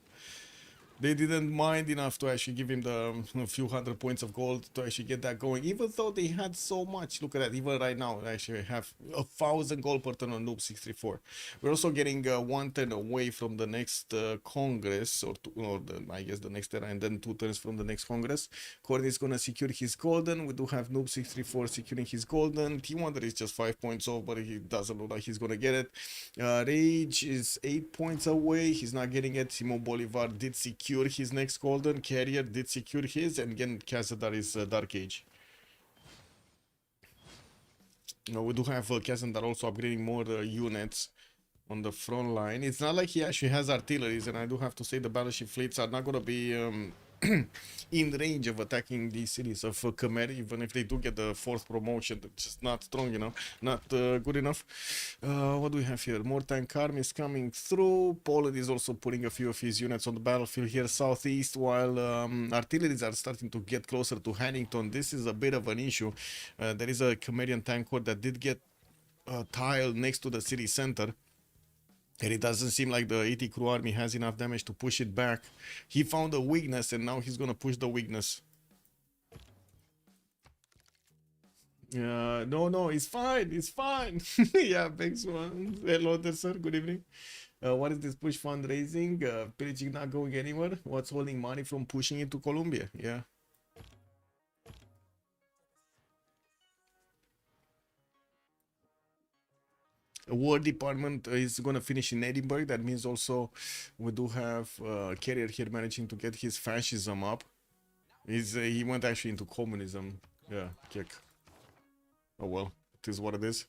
They didn't mind enough to actually give him the few hundred points of gold to actually get that going, even though they had so much. Look at that, even right now, they actually have 1,000 gold per turn on Noob 634. We're also getting 1 turn away from the next Congress, I guess the next era, and then 2 turns from the next Congress. Cordy is gonna secure his golden. We do have Noob 634 securing his golden. T-Wonder is just 5 points off, but he doesn't look like he's gonna get it. Rage is 8 points away. He's not getting it. Simon Bolivar did secure his next golden. Carrier did secure his, and again Casadar is Dark Age. We do have Casadar also upgrading more units on the front line. It's not like he actually has artilleries, and I do have to say the battleship fleets are not going to be in range of attacking these cities of Khmer, even if they do get the 4th promotion. They're just not strong enough, not good enough. What do we have here? More tank armies coming through. Poland is also putting a few of his units on the battlefield here southeast, while artilleries are starting to get closer to Hannington. This is a bit of an issue. There is a Khmerian tank corps that did get tiled next to the city center. And it doesn't seem like the 80 crew army has enough damage to push it back. He found a weakness, and now he's gonna push the weakness. No, it's fine, it's fine. Yeah, thanks one. Hello there, sir, good evening. What is this push fundraising? Pillaging not going anywhere? What's holding money from pushing it to Colombia? Yeah. War department is gonna finish in Edinburgh. That means also we do have Carrier here managing to get his fascism up. He went actually into communism. Yeah, kick. Oh well, it is what it is.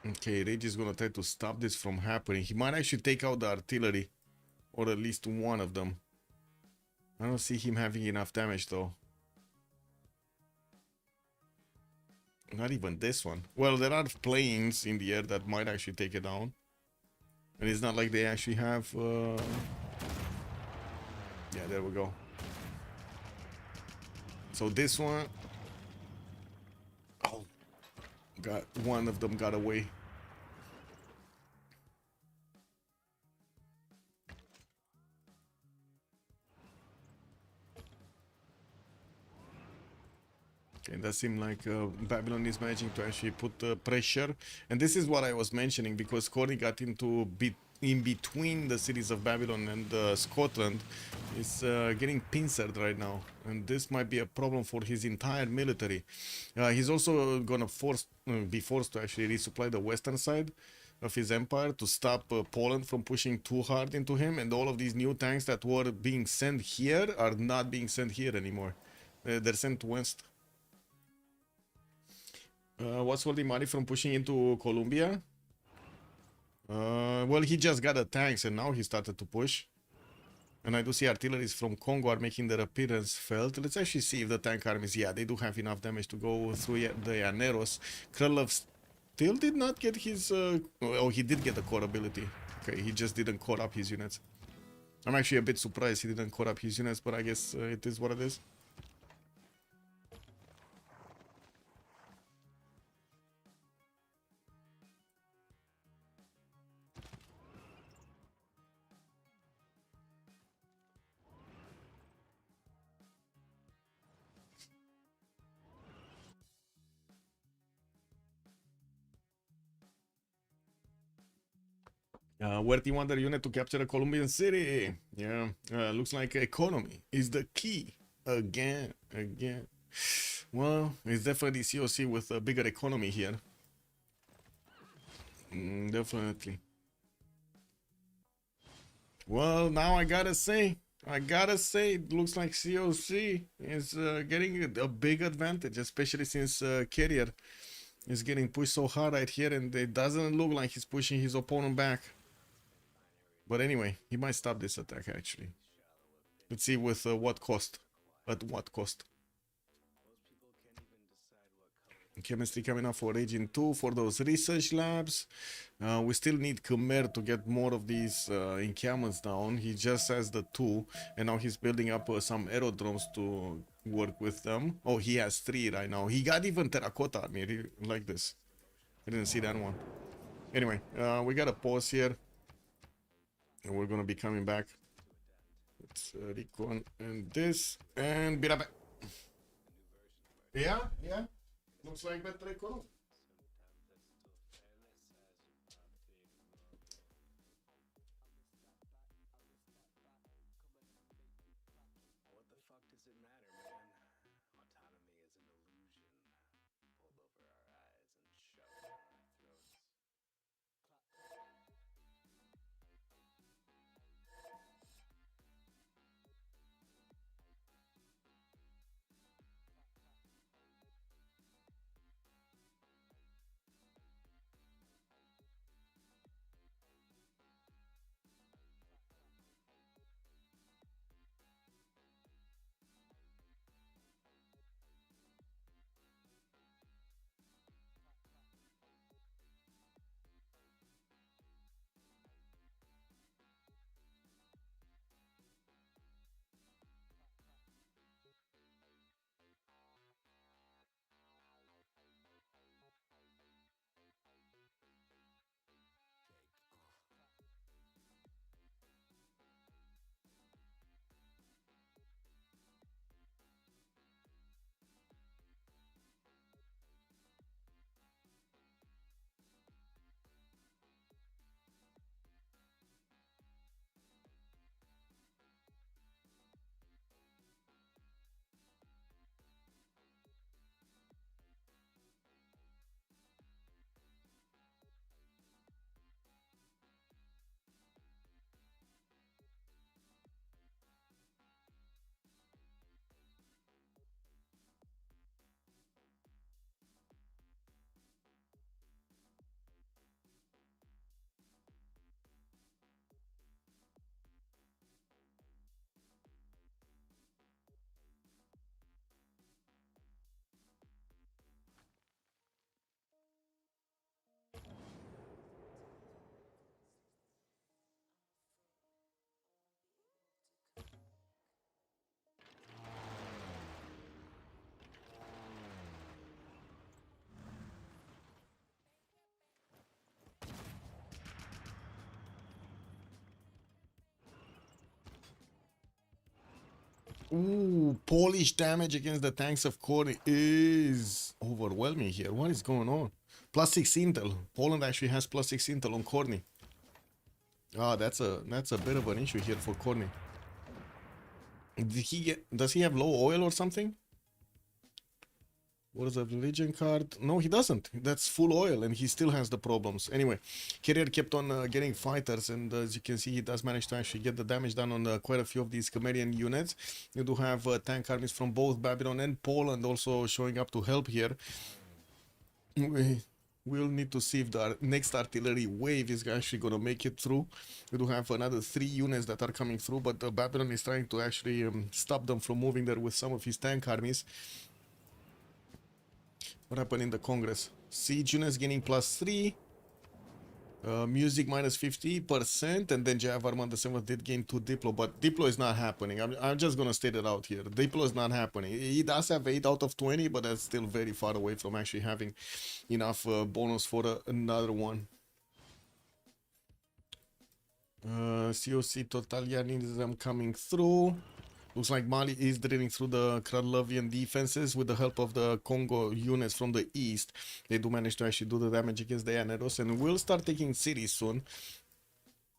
Okay, Rage is gonna try to stop this from happening. He might actually take out the artillery, or at least one of them. I don't see him having enough damage though. Not even this one. Well, there are planes in the air that might actually take it down. And it's not like they actually have... Yeah, there we go. So this one... Oh. One of them got away. Okay, that seemed like Babylon is managing to actually put pressure. And this is what I was mentioning, because Corey got into in between the cities of Babylon and Scotland. Is getting pincered right now. And this might be a problem for his entire military. He's also gonna be forced to actually resupply the western side of his empire to stop Poland from pushing too hard into him. And all of these new tanks that were being sent here are not being sent here anymore. They're sent west. What's holding money from pushing into Colombia? Well, he just got the tanks and now he started to push. And I do see artilleries from Congo are making their appearance felt. Let's actually see if the tank armies, yeah, they do have enough damage to go through the Llaneros. Krylov still did not get his... oh, he did get the core ability. Okay, he just didn't core up his units. I'm actually a bit surprised he didn't core up his units, but I guess it is what it is. Worthy Wonder unit to capture a Colombian city. Yeah, looks like economy is the key. Again. Well, it's definitely COC with a bigger economy here. Definitely. Well, now I gotta say, it looks like COC is getting a big advantage, especially since Carrier is getting pushed so hard right here, and it doesn't look like he's pushing his opponent back. But anyway, he might stop this attack actually. Let's see with what cost. At what cost? Chemistry coming up for Region 2 for those research labs. We still need Khmer to get more of these encampments down. He just has the 2, and now he's building up some aerodromes to work with them. Oh, he has 3 right now. He got even terracotta army like this. I didn't see that one. Anyway, we got a pause here, and we're gonna be coming back. Let's recon and this, and be right back. Yeah, yeah. Looks like better recon. What the fuck does it matter, man? Autonomy is an illusion pulled over our eyes and shoved down our throats. Ooh, Polish damage against the tanks of Corny is overwhelming here. What is going on? +6 intel. Poland actually has +6 intel on Corny. Ah, that's a bit of an issue here for Corny. Does he have low oil or something? What is the religion card? No, he doesn't. That's full oil, and he still has the problems. Anyway, Carrier kept on getting fighters, and as you can see, he does manage to actually get the damage done on quite a few of these Khmerian units. You do have tank armies from both Babylon and Poland also showing up to help here. We'll need to see if the next artillery wave is actually going to make it through. We do have another 3 units that are coming through, but Babylon is trying to actually stop them from moving there with some of his tank armies. What happened in the Congress? Siege units gaining +3. Music -50%. And then Jav Armand the 7th did gain 2 Diplo. But Diplo is not happening. I'm just going to state it out here. Diplo is not happening. He does have 8 out of 20. But that's still very far away from actually having enough bonus for another one. COC totalitarianism coming through. Looks like Mali is drilling through the Kralovian defenses with the help of the Congo units from the east. They do manage to actually do the damage against the Llaneros, and will start taking cities soon.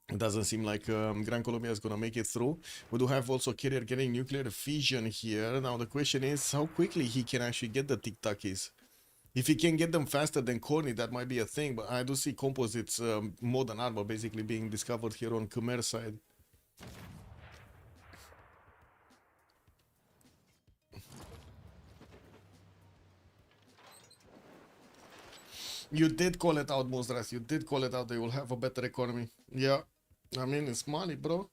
It doesn't seem like Gran Colombia is going to make it through. We do have also Carrier getting nuclear fission here. Now the question is how quickly he can actually get the tic-tacis. If he can get them faster than Corny, that might be a thing, but I do see composites, modern armor basically being discovered here on Khmer side. You did call it out, Mosdras. You did call it out. They will have a better economy. Yeah. I mean, it's money, bro.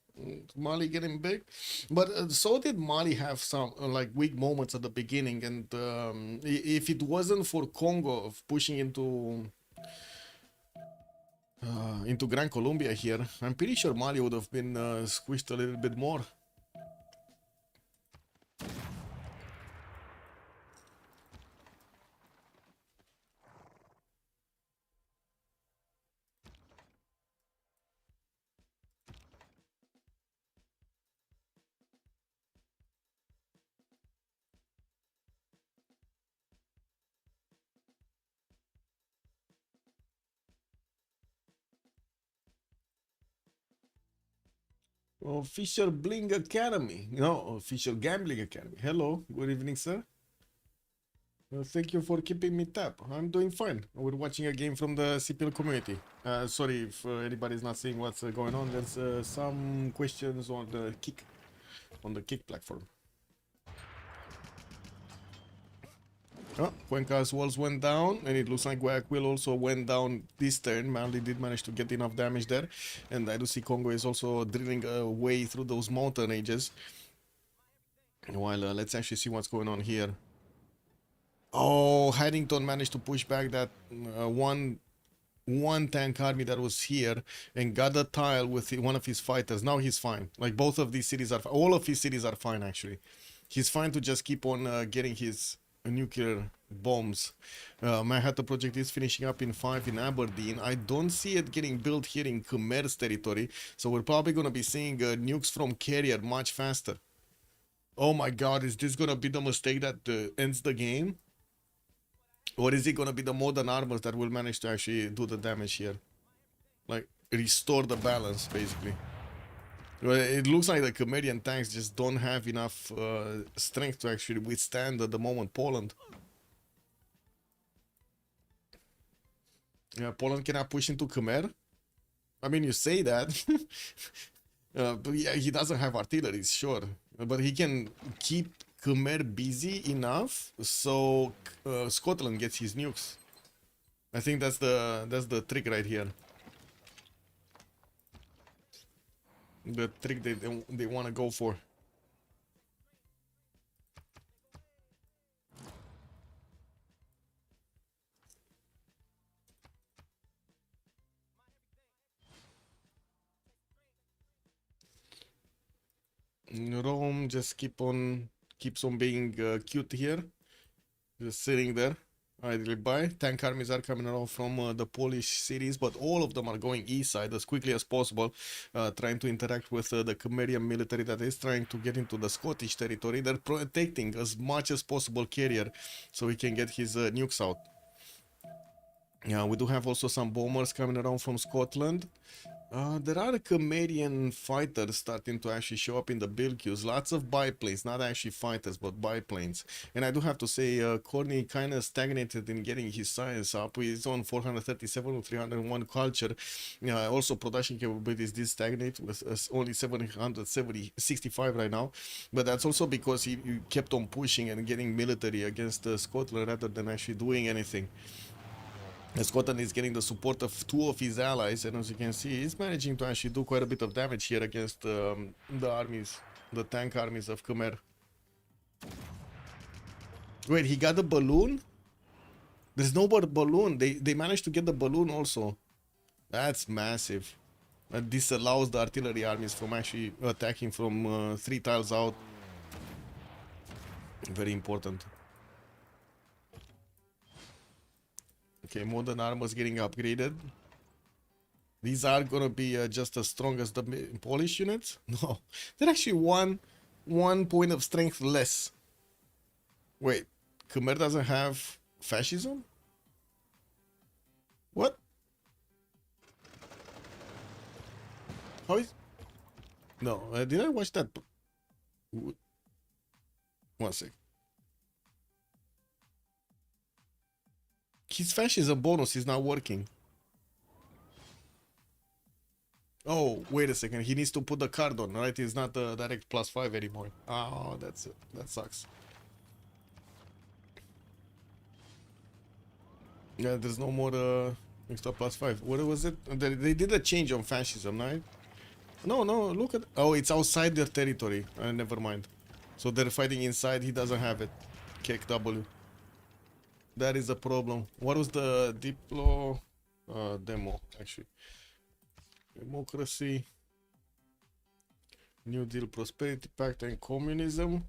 Mali getting big, but so did Mali have some like weak moments at the beginning, and if it wasn't for Congo pushing into Gran Colombia here, I'm pretty sure Mali would have been squished a little bit more. Official Bling Academy. No, Official Gambling Academy. Hello, good evening, sir. Thank you for keeping me tap. I'm doing fine. We're watching a game from the CPL community. Sorry if anybody's not seeing what's going on. There's some questions on the kick platform. Oh, Cuenca's walls went down, and it looks like Guayaquil also went down this turn. Mali did manage to get enough damage there, and I do see Congo is also drilling a way through those mountain ranges. While let's actually see what's going on here. Oh, Haddington managed to push back that one tank army that was here and got a tile with one of his fighters. Now he's fine. Like both of these cities are, all of his cities are fine actually. He's fine to just keep on getting his nuclear bombs. Manhattan project is finishing up in 5 in Aberdeen. I don't see it getting built here in Khmer's territory, so we're probably gonna be seeing nukes from carrier much faster. Oh my god, is this gonna be the mistake that ends the game? Or is it gonna be the modern armors that will manage to actually do the damage here? Like, restore the balance, basically. Well, it looks like the Khmerian tanks just don't have enough strength to actually withstand at the moment Poland. Yeah, Poland cannot push into Khmer. I mean, you say that. But yeah, he doesn't have artillery, sure. But he can keep Khmer busy enough so Scotland gets his nukes. I think that's the trick right here. The trick they want to go for. Rome just keeps on being cute here, just sitting there idly by. Tank armies are coming around from the Polish cities, but all of them are going east side as quickly as possible, trying to interact with the Khmerian military that is trying to get into the Scottish territory. They're protecting as much as possible carrier so he can get his nukes out. Yeah, we do have also some bombers coming around from Scotland. There are Khmerian fighters starting to actually show up in the build queues. Lots of biplanes, not actually fighters, but biplanes. And I do have to say, Corny kind of stagnated in getting his science up. He's on 437 with 301 culture. Also, production capabilities did stagnate with only 765 right now. But that's also because he kept on pushing and getting military against Scotland rather than actually doing anything. Scotland is getting the support of 2 of his allies, and as you can see, he's managing to actually do quite a bit of damage here against the armies, the tank armies of Khmer. Wait, he got the balloon? There's no balloon. They managed to get the balloon also. That's massive. This allows the artillery armies from actually attacking from 3 tiles out. Very important. Okay, modern armors getting upgraded. These are gonna be just as strong as the Polish units? No, they're actually one point of strength less. Wait, Khmer doesn't have fascism? What? How is... No, did I watch that? 1 sec. His fascism bonus is not working. Oh, wait a second. He needs to put the card on, right? It's not the direct +5 anymore. Oh, that's it. That sucks. Yeah, there's no more extra +5. What was it? They did a change on fascism, right? No, no, look at... Oh, it's outside their territory. Never mind. So they're fighting inside, he doesn't have it. Kick W. That is a problem. What was the Diplo... demo, actually. Democracy. New Deal, Prosperity Pact, and Communism.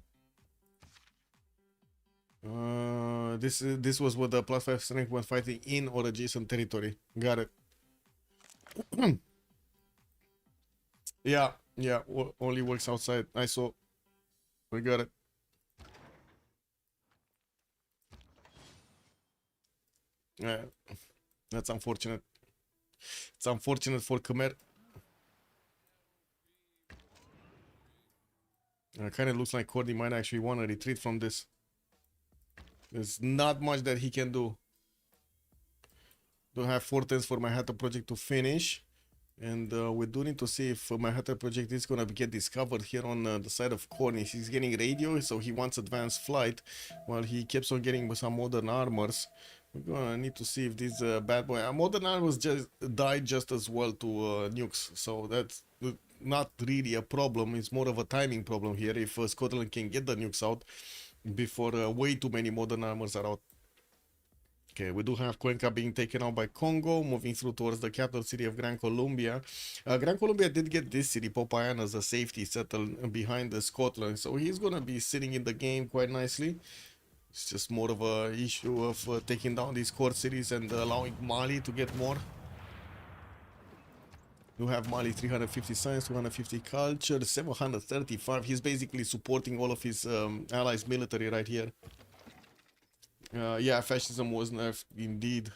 This was what the +5 strength when fighting in or adjacent territory. Got it. Yeah, yeah, only works outside. I saw. We got it. Yeah, that's unfortunate. It's unfortunate for Khmer. Kind of looks like Cordy might actually want to retreat from this. There's not much that he can do. Don't have 4 turns for my Hatter project to finish. And we do need to see if my Hatter project is gonna get discovered here on the side of Corny. He's getting radio, so he wants advanced flight, while he keeps on getting some modern armors. We're gonna need to see if this bad boy... modern armors just died just as well to nukes, so that's not really a problem. It's more of a timing problem here. If Scotland can get the nukes out before way too many modern armors are out. Okay, we do have Cuenca being taken out by Congo, moving through towards the capital city of Gran Colombia. Gran Colombia did get this city, Popayan, as a safety settle behind the Scotland, so he's gonna be sitting in the game quite nicely. It's just more of a issue of taking down these core cities and allowing Mali to get more. You have Mali 350 science, 250 culture, 735. He's basically supporting all of his allies' military right here. Yeah, fascism was nerfed indeed.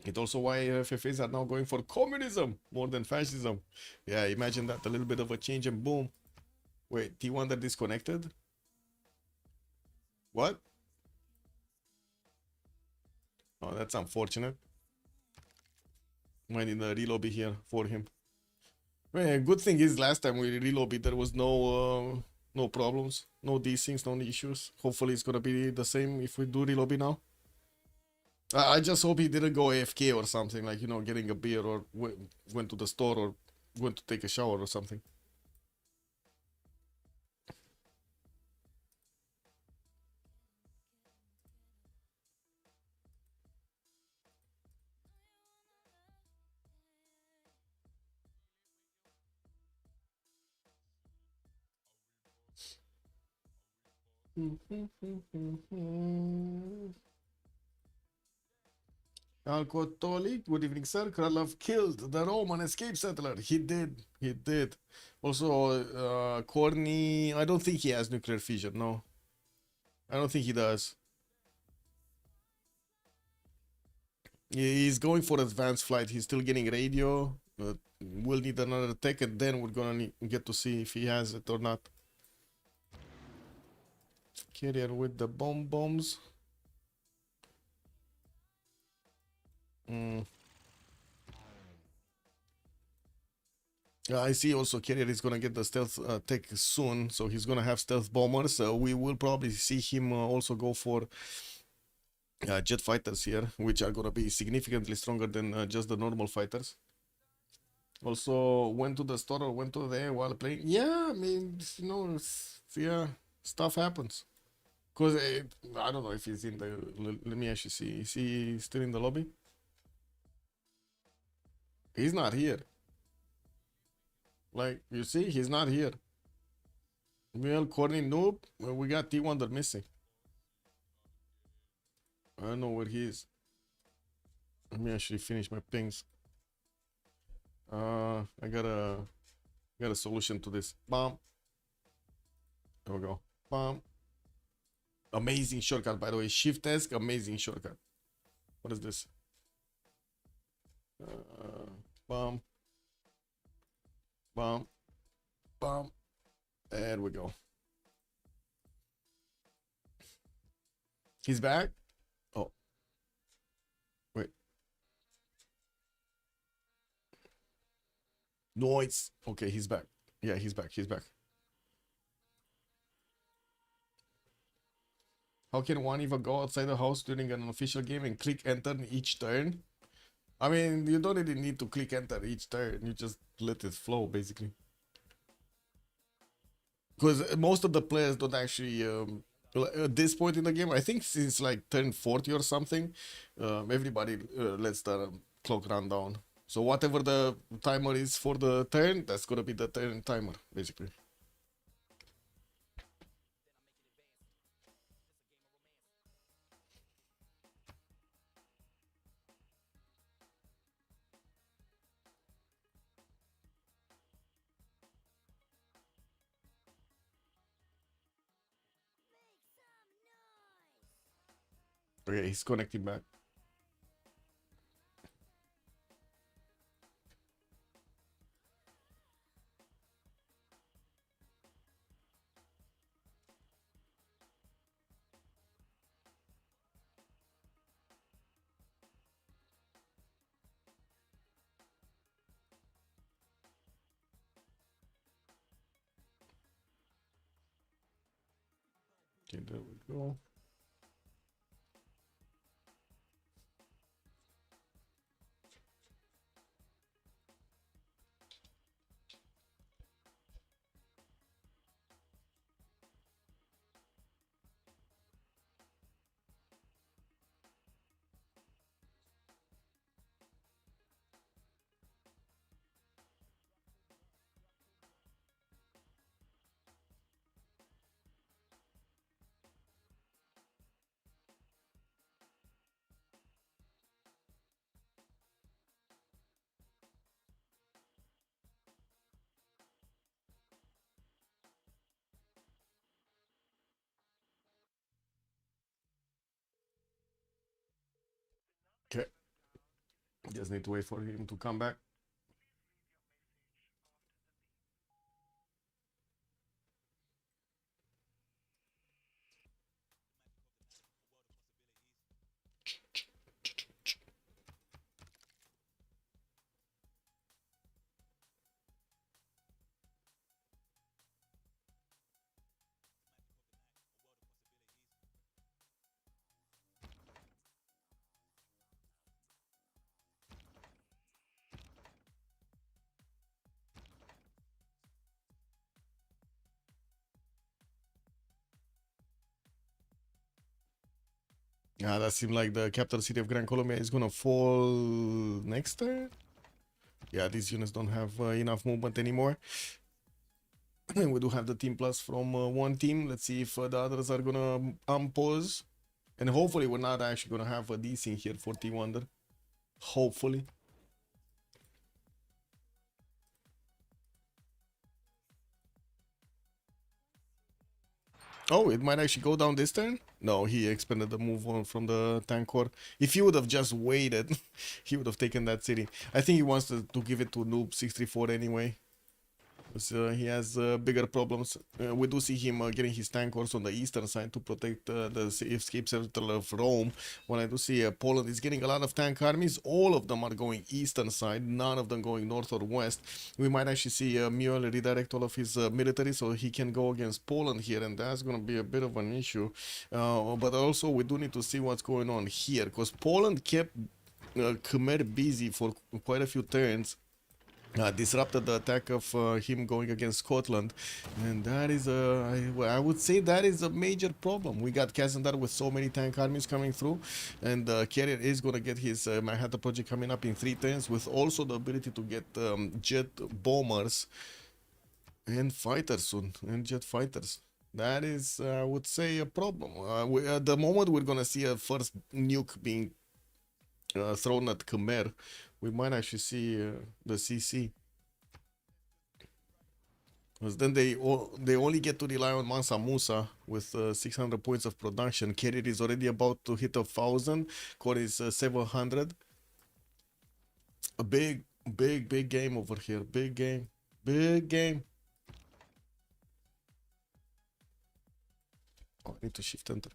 It's also why FFAs are now going for communism more than fascism. Yeah, imagine that, a little bit of a change and boom. Wait, T1 that disconnected? What? Oh, that's unfortunate. Might need a relobby here for him. Well, good thing is last time we relobbied there was no no problems, no desyncs, no issues. Hopefully it's gonna be the same if we do relobby now. I just hope he didn't go AFK or something, like, you know, getting a beer or went to the store or went to take a shower or something. Alcoholic, good evening, sir. Kralov killed the Roman escape settler. He did. He did. Also, Corny, I don't think he has nuclear fission. No. I don't think he does. He's going for advanced flight. He's still getting radio. We'll need another tech, and then we're gonna get to see if he has it or not. Carrier with the bombs. I see also Carrier is gonna get the stealth tech soon, so he's gonna have stealth bombers. We will probably see him also go for jet fighters here, which are gonna be significantly stronger than just the normal fighters. Also went to the store or went to there while playing. Yeah, I mean, you know, yeah, stuff happens. Cause I don't know if he's in the. Let me actually see. Is he still in the lobby? He's not here. Like, you see, he's not here. Well, Corny noob. Well, we got T1 that missing. I don't know where he is. Let me actually finish my pings. I got a solution to this. Bam. There we go. Bam. Amazing shortcut, by the way. Shift task, amazing shortcut. What is this? Bam. Bam. Bam. There we go. He's back? Oh. Wait. No, it's... Okay, he's back. Yeah, he's back. He's back. How can one even go outside the house during an official game and click enter each turn? I mean, you don't really need to click enter each turn. You just let it flow, basically. Because most of the players don't actually at this point in the game, I think since like turn 40 or something, everybody lets the clock run down. So whatever the timer is for the turn, that's gonna be the turn timer, basically. Okay, he's connecting back. Okay, there we go. Okay, just need to wait for him to come back. Yeah, that seemed like the capital city of Gran Colombia is gonna fall next turn. Yeah, these units don't have enough movement anymore. We do have the team plus from one team. Let's see if the others are gonna unpause. And hopefully we're not actually gonna have a DC in here for T Wonder. Hopefully. Oh, it might actually go down this turn? No, he expended the move on from the tank core. If he would have just waited, he would have taken that city. I think he wants to give it to Noob 634 anyway. He has bigger problems. We do see him getting his tank also on the eastern side to protect the escape center of Rome. When I do see Poland is getting a lot of tank armies, all of them are going eastern side, none of them going north or west. We might actually see Mule redirect all of his military so he can go against Poland here, and that's going to be a bit of an issue. But also we do need to see what's going on here, because Poland kept Khmer busy for quite a few turns. Disrupted the attack of him going against Scotland, and that is I would say that is a major problem. We got Kazandar with so many tank armies coming through, and Carrier is gonna get his Manhattan project coming up in 3 turns, with also the ability to get jet bombers and fighters soon, and jet fighters. That is, I would say, a problem. At the moment we're gonna see a first nuke being thrown at Khmer, we might actually see the CC. Because then they only get to rely on Mansa Musa with 600 points of production. Carrier is already about to hit 1,000. Core is 700. A big game over here. Big game. Big game. Oh, I need to shift enter.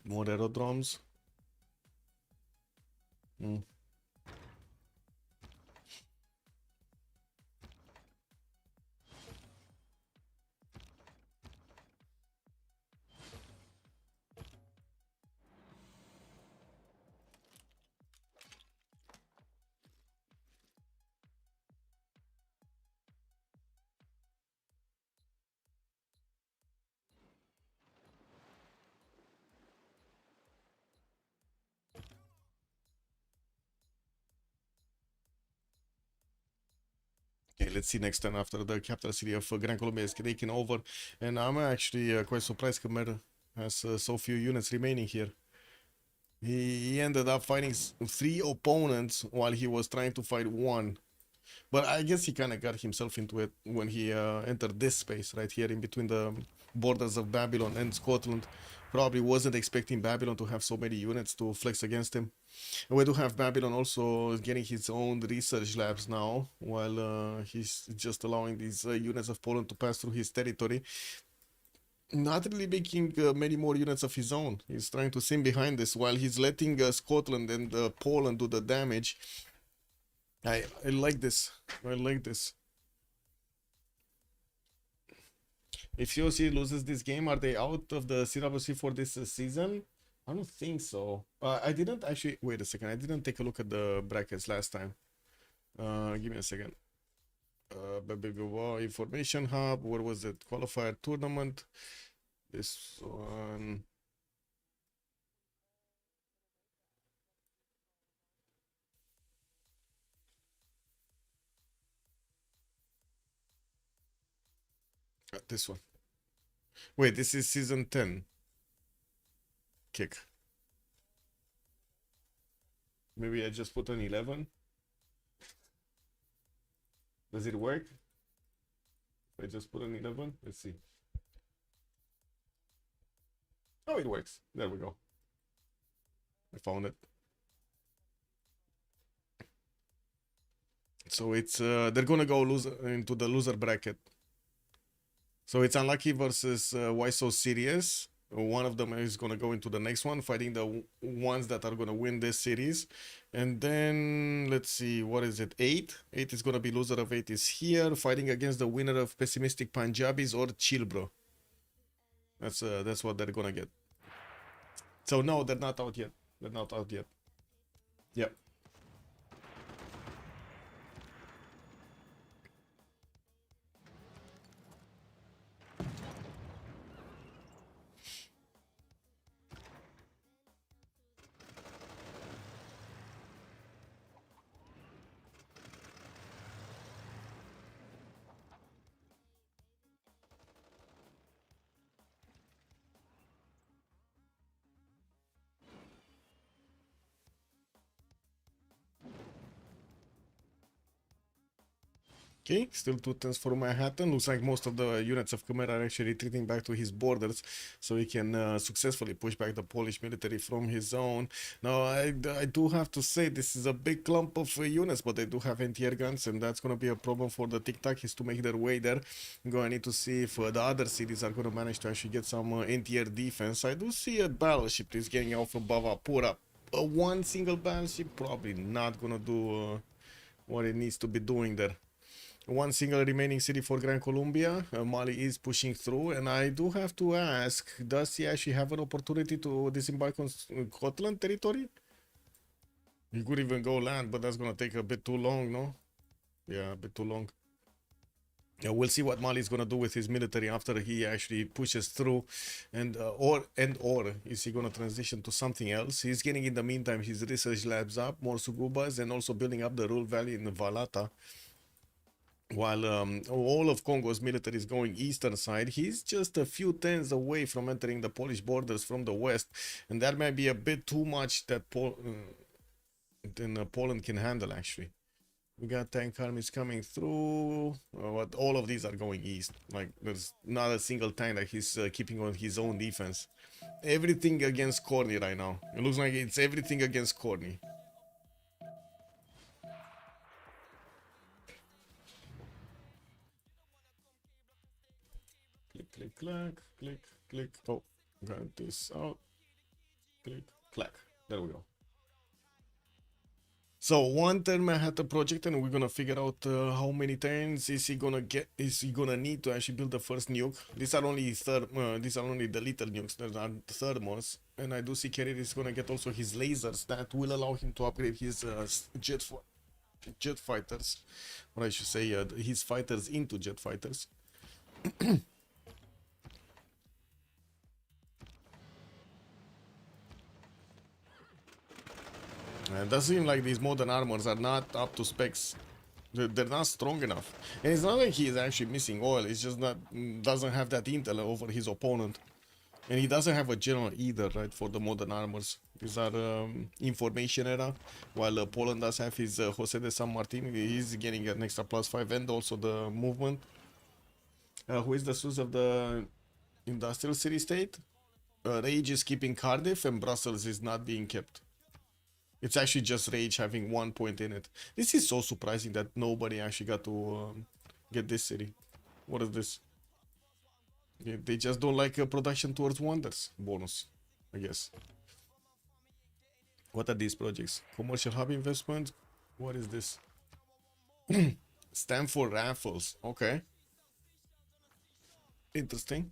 More aerodromes. Okay, let's see next turn after the capital city of Gran Colombia is taken over. And I'm actually quite surprised Khmer has so few units remaining here. He ended up fighting 3 opponents while he was trying to fight 1. But I guess he kind of got himself into it when he entered this space right here in between the borders of Babylon and Scotland. Probably wasn't expecting Babylon to have so many units to flex against him. And we do have Babylon also getting his own research labs now, while he's just allowing these units of Poland to pass through his territory. Not really making many more units of his own. He's trying to sim behind this while he's letting Scotland and Poland do the damage. I like this. I like this. If COC loses this game, are they out of the CWC for this season? I don't think so. I didn't actually... Wait a second. I didn't take a look at the brackets last time. Give me a second. Information hub. Where was it? Qualifier tournament. This one... this one. Wait, this is season 10. Kick. Maybe I just put an 11. Does it work? If I just put an 11, let's see. Oh, it works. There we go. I found it. So it's they're gonna go into the loser bracket. So it's Unlucky versus Why So Serious. One of them is gonna go into the next one, fighting the ones that are gonna win this series. And then let's see, what is it? 8 is gonna be loser of 8 is here, fighting against the winner of Pessimistic Punjabis or Chill Bro. That's what they're gonna get. So no, they're not out yet. They're not out yet. Yep. Okay, still 2 turns for Manhattan. Looks like most of the units of Khmer are actually retreating back to his borders, so he can successfully push back the Polish military from his zone. Now, I do have to say this is a big clump of units, but they do have anti-air guns, and that's going to be a problem for the Tic-Tac is to make their way there. I'm going to need to see if the other cities are going to manage to actually get some anti-air defense. I do see a battleship is getting out from Bavapura. One single battleship probably not going to do what it needs to be doing there. One single remaining city for Gran Colombia. Mali is pushing through, and I do have to ask, does he actually have an opportunity to disembark on Scotland territory? He could even go land, but that's gonna take a bit too long, no? Yeah, a bit too long. Yeah, we'll see what Mali is gonna do with his military after he actually pushes through, and or is he gonna transition to something else? He's getting in the meantime his research labs up, more Sugubas, and also building up the Rural Valley in Valata. While all of Congo's military is going eastern side, he's just a few tens away from entering the Polish borders from the west, and that might be a bit too much that Poland can handle. Actually, we got tank armies coming through, but all of these are going east. Like there's not a single tank that he's keeping on his own defense. Everything against Corny right now. It looks like it's everything against Corny. Click, clack, click, click. Oh, got this out. Click, clack. There we go. So 1 turn Manhattan project, and we're gonna figure out how many turns is he gonna get. Is he gonna need to actually build the first nuke? These are only these are only the little nukes. There are thermals, and I do see Carrier is gonna get also his lasers that will allow him to upgrade his jet fighters, or I should say his fighters into jet fighters. And it does seem like these modern armors are not up to specs. They're not strong enough. And it's not like he is actually missing oil. It's just that doesn't have that intel over his opponent. And he doesn't have a general either, right, for the modern armors. These are information era. While Poland does have his Jose de San Martin. He's getting an extra +5 and also the movement. Who is the source of the industrial city-state? Rage is keeping Cardiff and Brussels is not being kept. It's actually just Rage having 1 point in it. This is so surprising that nobody actually got to get this city. What is this? Yeah, they just don't like production towards wonders bonus, I guess. What are these projects? Commercial hub investment? What is this? Stanford raffles. Okay. Interesting.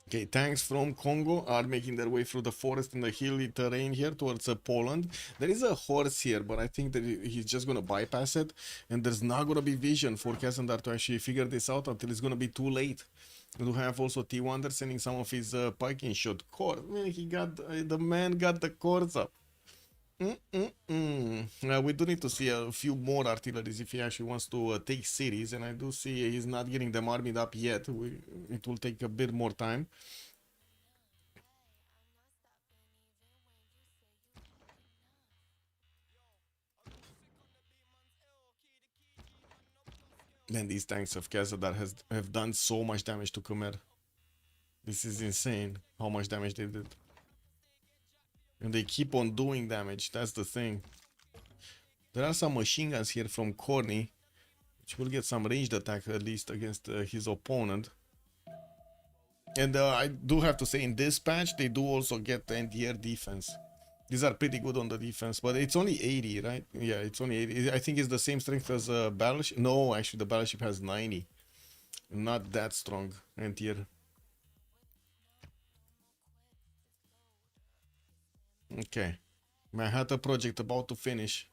Okay, tanks from Congo are making their way through the forest and the hilly terrain here towards Poland. There is a horse here, but I think that he's just going to bypass it. And there's not going to be vision for Kazandar to actually figure this out until it's going to be too late. We do have also T-Wander sending some of his piking shot. Man, the man got the cores up. We do need to see a few more artilleries if he actually wants to take cities, and I do see he's not getting them armed up yet. It will take a bit more time. And these tanks of Kazadar have done so much damage to Khmer. This is insane how much damage they did. And they keep on doing damage, that's the thing. There are some machine guns here from Corny, which will get some ranged attack at least against his opponent. And I do have to say, in this patch, they do also get the anti-air defense. These are pretty good on the defense, but it's only 80, right? Yeah, it's only 80. I think it's the same strength as a battleship. No, actually, the battleship has 90. Not that strong anti-air. Okay. Manhattan project about to finish.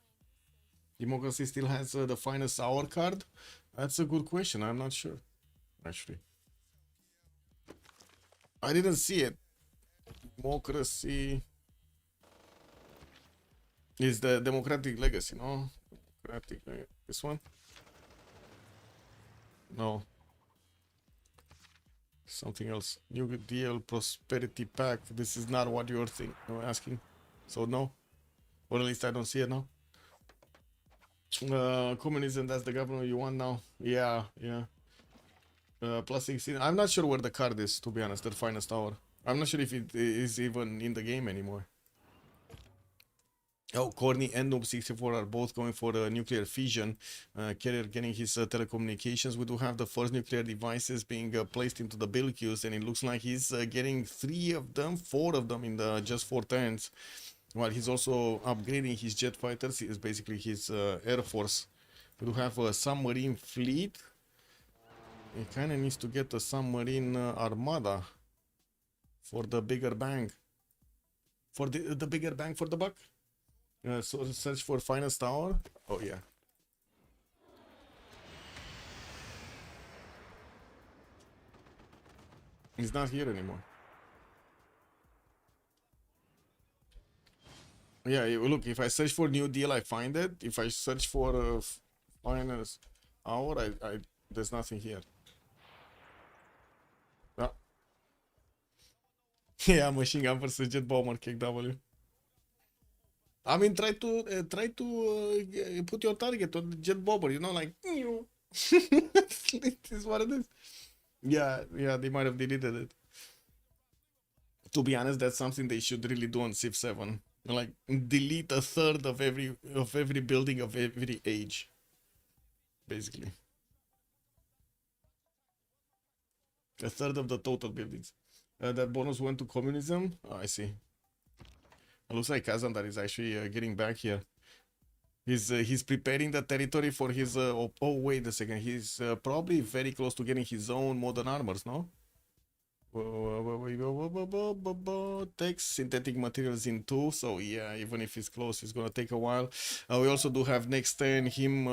Democracy still has the finest hour card? That's a good question. I'm not sure, actually. I didn't see it. Democracy is the democratic legacy, no? Democratic, this one? No. Something else. New Deal Prosperity Pack. This is not what you're asking. So no. Or at least I don't see it now. Communism, that's the government you want now. Yeah, yeah. Plus 16. I'm not sure where the card is, to be honest, the finest hour. I'm not sure if it is even in the game anymore. Oh, Corny and Noob 64 are both going for the nuclear fission. Carrier getting his telecommunications. We do have the first nuclear devices being placed into the build queues, and it looks like he's getting 4 of them in the just 4 turns. While he's also upgrading his jet fighters, is basically his air force. We do have a submarine fleet. He kind of needs to get a submarine armada for the bigger bang. For the bigger bang for the buck. So search for finest tower. Oh yeah. He's not here anymore. Yeah, look, if I search for new deal, I find it. If I search for finest hour, I there's nothing here. Ah. Yeah, machine gun versus jet bomber, KW. I mean, try to put your target on the jet bomber, you know, like it is what it is. Yeah, they might have deleted it. To be honest, that's something they should really do on Civ7. Like delete a third of every building of every age, basically. A third of the total buildings. That bonus went to communism. Oh, I see. It looks like Kazandar is actually getting back here. He's preparing the territory for his. Oh, wait a second. He's probably very close to getting his own modern armors, no? Takes synthetic materials in 2, so yeah, even if it's close, it's gonna take a while. We also do have next turn him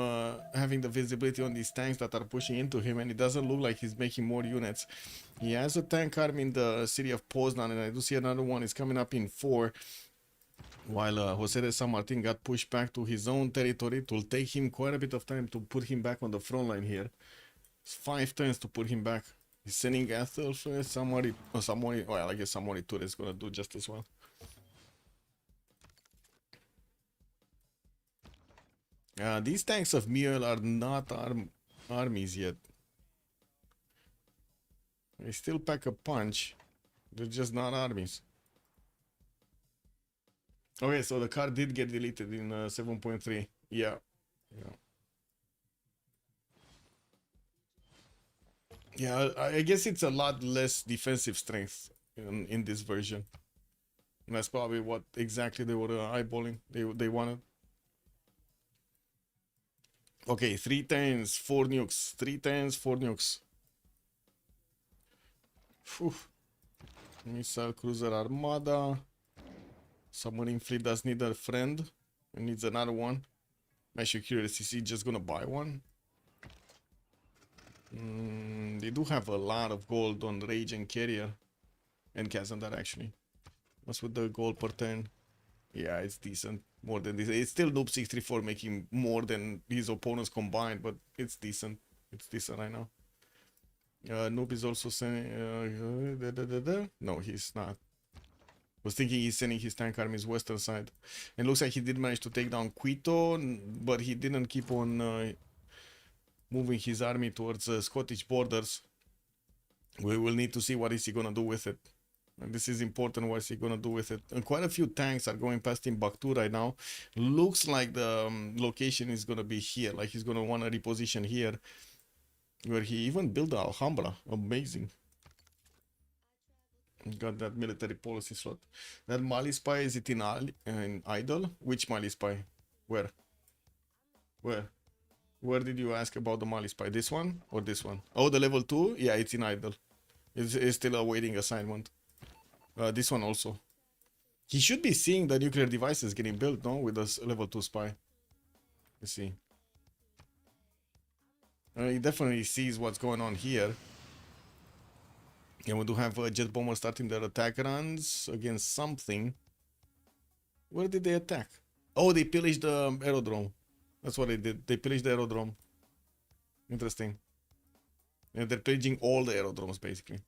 having the visibility on these tanks that are pushing into him, and it doesn't look like he's making more units. He has a tank army in the city of Poznan, and I do see another one is coming up in 4. While Jose de San Martin got pushed back to his own territory. It will take him quite a bit of time to put him back on the front line here. It's 5 turns to put him back. He's sending Athel, somebody, well, I guess somebody too is gonna do just as well. These tanks of Mule are not armies yet. They still pack a punch. They're just not armies. Okay, so the card did get deleted in 7.3. Yeah. Yeah, I guess it's a lot less defensive strength in this version. And that's probably what exactly they were eyeballing. They wanted. Okay, 3 turns, 4 nukes. 3 turns, 4 nukes. Whew. Missile cruiser armada. Submarine fleet does need a friend. It needs another one. I'm actually curious, is he just gonna buy one? They do have a lot of gold on Rage and Carrier. And Kazandar actually. What's with the gold per turn? Yeah, it's decent. More than this. It's still Noob 634 making more than his opponents combined, but it's decent. It's decent right now. Noob is also sending... No, he's not. Was thinking he's sending his tank armies western side. And looks like he did manage to take down Quito, but he didn't keep on moving his army towards the Scottish borders. We will need to see what is he gonna do with it. And this is important, what is he gonna do with it. And quite a few tanks are going past Timbuktu right now. Looks like the location is gonna be here. Like he's gonna want to reposition here. Where he even built the Alhambra. Amazing. Got that military policy slot. That Mali spy, is it in idle? Which Mali spy? Where? Where did you ask about the Mali spy? This one or this one? Oh, the level 2? Yeah, it's in idle. It's still awaiting assignment. This one also. He should be seeing the nuclear devices getting built, no? With this level 2 spy. Let's see. He definitely sees what's going on here. And we do have a jet bomber starting their attack runs against something. Where did they attack? Oh, they pillaged the aerodrome. That's what they did. They pillaged the aerodrome. Interesting. And they're pillaging all the aerodromes, basically.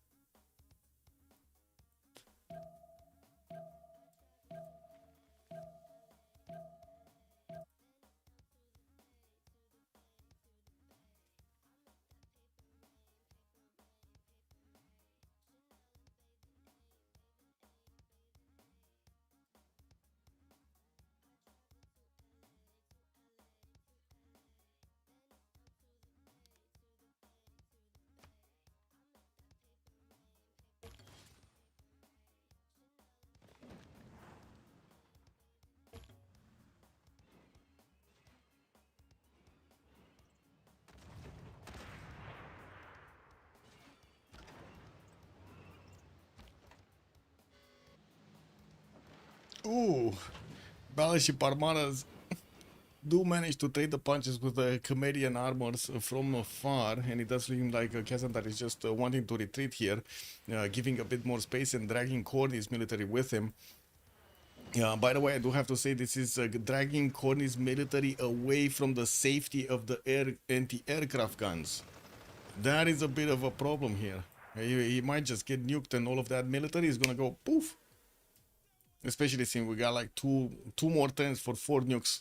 Ooh, Battleship Armadas do manage to trade the punches with the Canadian armors from afar, and it does seem like Kazandar is just wanting to retreat here, giving a bit more space and dragging Corny's military with him. By the way, I do have to say this is dragging Corny's military away from the safety of the anti-aircraft guns. That is a bit of a problem here. He might just get nuked and all of that military is gonna go poof. Especially since we got like two more turns for 4 nukes.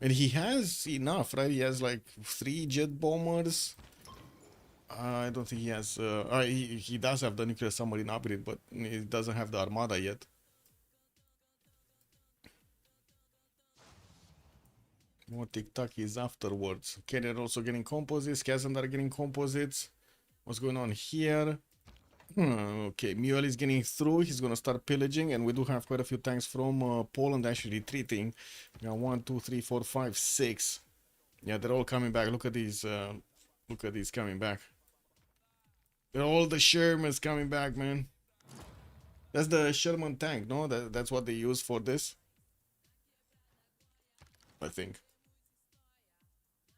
And he has enough, right? He has like 3 jet bombers. I don't think he has... he does have the nuclear submarine upgrade, but he doesn't have the armada yet. More tic-tac is afterwards. Carrier also getting composites. Kazandar getting composites. What's going on here? Okay, Mule is getting through. He's gonna start pillaging, and we do have quite a few tanks from Poland actually retreating. We got 1, 2, 3, 4, 5, 6. Yeah, they're all coming back. Look at these. Look at these coming back. All the Shermans coming back, man. That's the Sherman tank, no? That's what they use for this. I think.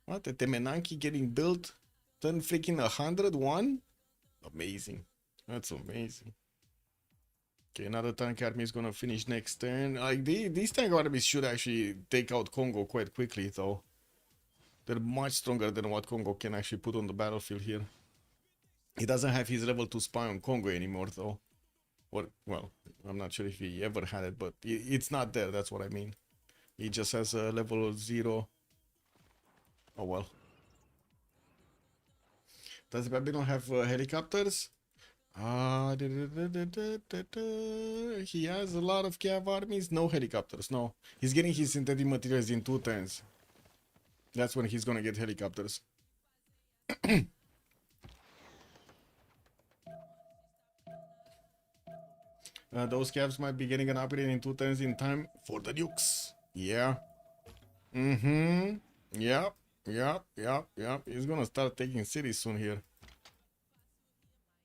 What? The Temenanki getting built? Turn freaking 101? Amazing. That's amazing. Okay, another tank army is gonna finish next turn. Like these tank armies should actually take out Congo quite quickly, though. They're much stronger than what Congo can actually put on the battlefield here. He doesn't have his level 2 spy on Congo anymore, though. Or, well, I'm not sure if he ever had it, but it's not there, that's what I mean. He just has a level 0. Oh, well. Does Babylon have helicopters? He has a lot of cav armies. No helicopters, no. He's getting his synthetic materials in 2 turns. That's when he's gonna get helicopters. Those cavs might be getting an upgrade in 2 turns in time for the nukes. Yeah. Mm-hmm. Yep. He's gonna start taking cities soon here.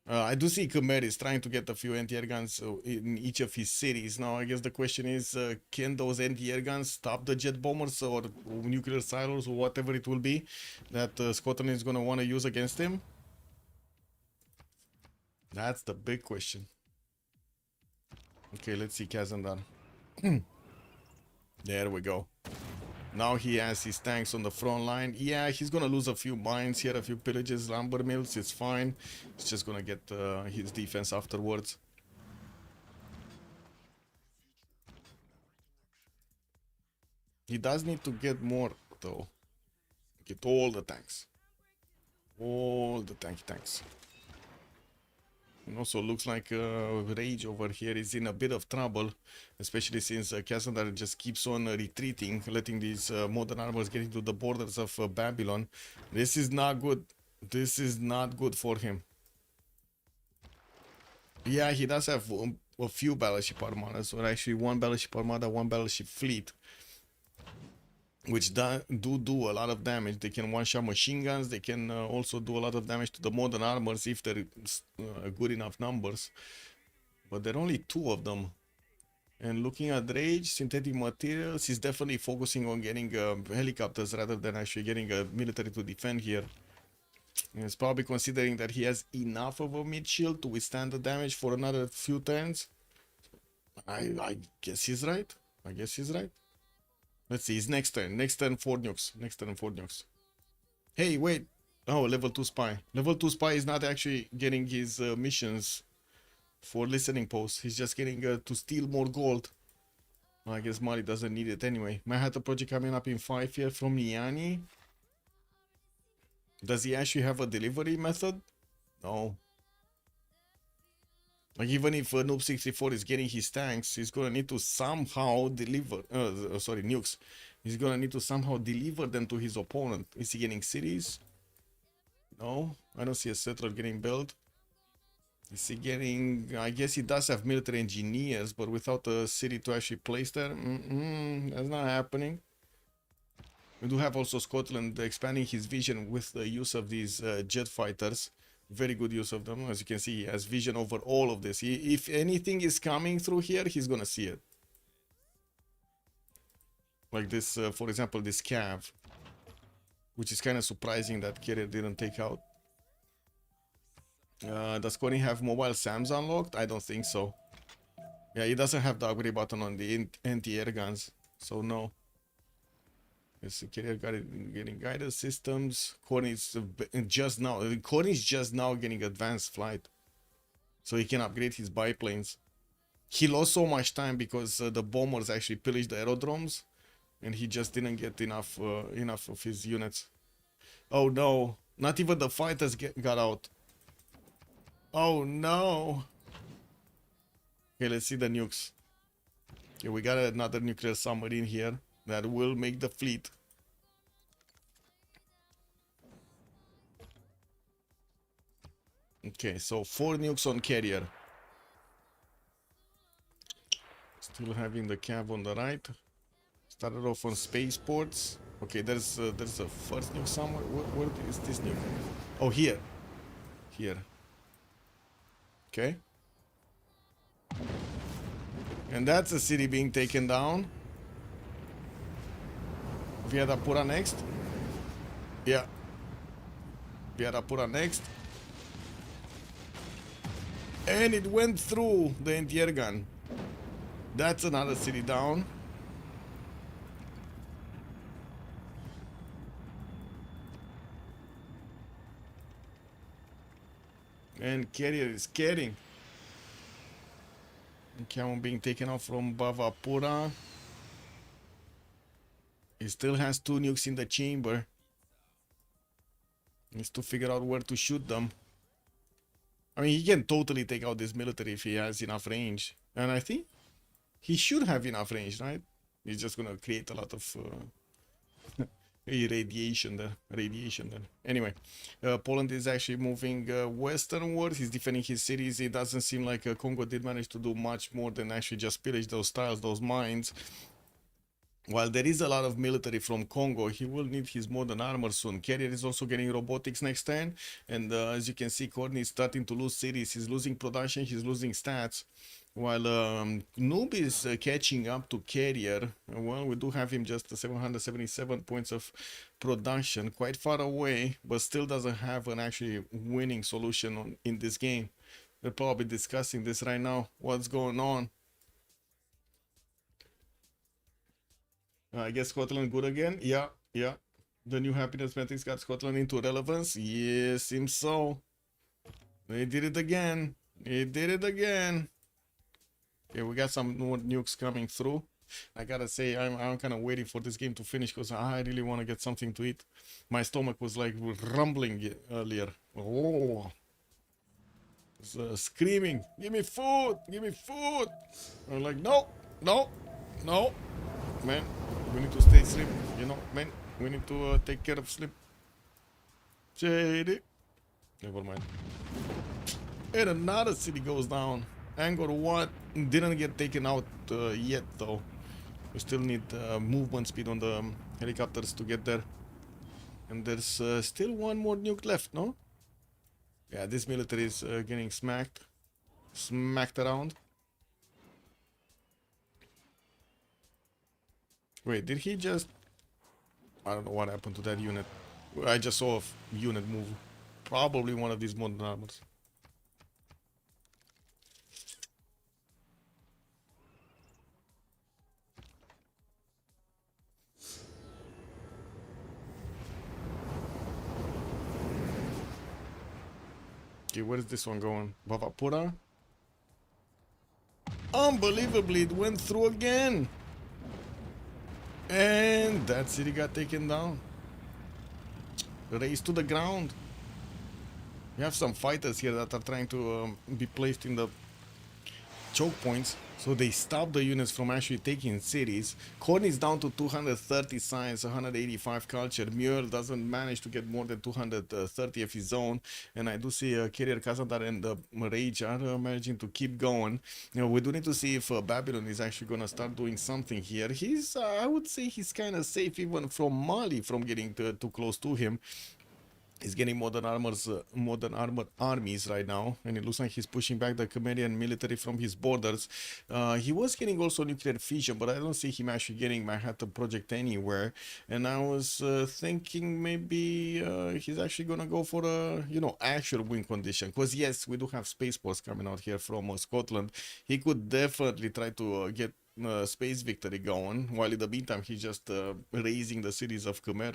I do see Khmer is trying to get a few anti-air guns in each of his cities. Now, I guess the question is, can those anti-air guns stop the jet bombers or nuclear silos or whatever it will be that Scotland is gonna want to use against him? That's the big question. Okay, let's see Kazandar. There we go. Now he has his tanks on the front line. Yeah, he's gonna lose a few mines here, a few pillages, lumber mills. It's fine. He's just gonna get his defense afterwards. He does need to get more, though. Get all the tanks. All the tanks. And also looks like Rage over here is in a bit of trouble, especially since Cassandra just keeps on retreating, letting these modern armors get into the borders of Babylon. This is not good. This is not good for him. Yeah, he does have a few battleship armadas, or actually 1 battleship armada, 1 battleship fleet, which do a lot of damage. They can one-shot machine guns. They can also do a lot of damage to the modern armors if they're good enough numbers. But there are only 2 of them. And looking at Rage, synthetic materials, he's definitely focusing on getting helicopters rather than actually getting a military to defend here. And he's probably considering that he has enough of a mid shield to withstand the damage for another few turns. I guess he's right. Let's see, his next turn. Next turn, 4 nukes. Hey, wait. Oh, level 2 spy. Level 2 spy is not actually getting his missions for listening posts. He's just getting to steal more gold. Well, I guess Mali doesn't need it anyway. Manhattan project coming up in 5 here from Niani. Does he actually have a delivery method? No. Like, even if Noob 64 is getting his tanks, he's gonna need to somehow deliver, nukes. He's gonna need to somehow deliver them to his opponent. Is he getting cities? No, I don't see a settler getting built. Is he getting, I guess he does have military engineers, but without a city to actually place there, that's not happening. We do have also Scotland expanding his vision with the use of these jet fighters. Very good use of them. As you can see, he has vision over all of this. If anything is coming through here, he's gonna see it. Like this, for example, this cav, which is kind of surprising that Carrier didn't take out. Does Connie have mobile SAMs unlocked? I don't think so. Yeah, he doesn't have the upgrade button on the anti-air guns, so no. Yes, Carrier getting guidance systems. Connie's just now getting advanced flight, so he can upgrade his biplanes. He lost so much time because the bombers actually pillaged the aerodromes, and he just didn't get enough of his units. Oh no! Not even the fighters got out. Oh no! Okay, let's see the nukes. Okay, we got another nuclear submarine here that will make the fleet. Okay, so 4 nukes on Carrier. Still having the cav on the right. Started off on spaceports. Okay, there's a first nuke somewhere. Where is this nuke? Oh, here. Okay. And that's a city being taken down. Viadapura next. Yeah. Viadapura next. And it went through the Entiergan. That's another city down. And Carrier is carrying. Camel being taken out from Bavapura. He still has 2 nukes in the chamber. Needs to figure out where to shoot them. I mean, he can totally take out this military if he has enough range. And I think he should have enough range, right? He's just gonna create a lot of radiation there. Anyway, Poland is actually moving westernward. He's defending his cities. It doesn't seem like Congo did manage to do much more than actually just pillage those tiles, those mines. While there is a lot of military from Congo, he will need his modern armor soon. Carrier is also getting robotics next turn. And as you can see, Courtney is starting to lose cities. He's losing production, he's losing stats. While Noob is catching up to Carrier. Well, we do have him just 777 points of production. Quite far away, but still doesn't have an actually winning solution in this game. We're probably discussing this right now. What's going on? I guess Scotland good again? Yeah. The new happiness metrics got Scotland into relevance? Yes, seems so. They did it again. Okay, we got some more nukes coming through. I gotta say, I'm kind of waiting for this game to finish because I really want to get something to eat. My stomach was like rumbling earlier. Oh, it's, screaming, give me food. I'm like, no. Man, we need to stay asleep, you know, man. We need to take care of sleep. Shady. Never mind. And another city goes down. Angkor Wat didn't get taken out yet, though. We still need movement speed on the helicopters to get there. And there's still one more nuke left, no? Yeah, this military is getting smacked around. Wait, did he just... I don't know what happened to that unit. I just saw a unit move. Probably one of these modern armors. Okay, where is this one going? Bavapura? Unbelievably, it went through again. And that city got taken down. Raised to the ground. We have some fighters here that are trying to be placed in the choke points, so they stop the units from actually taking cities. Korn is down to 230 science, 185 culture. Muir doesn't manage to get more than 230 of his own, and I do see Carrier Kazandar and Rage are managing to keep going. You know, we do need to see if Babylon is actually gonna start doing something here. He's, I would say, he's kind of safe even from Mali from getting too close to him. He's getting modern armored armies right now, and it looks like he's pushing back the Khmerian military from his borders. He was getting also nuclear fission, but I don't see him actually getting Manhattan Project anywhere. And I was thinking maybe he's actually gonna go for a, you know, actual win condition. Because yes, we do have spaceports coming out here from Scotland. He could definitely try to get space victory going, while in the meantime he's just raising the cities of Khmer.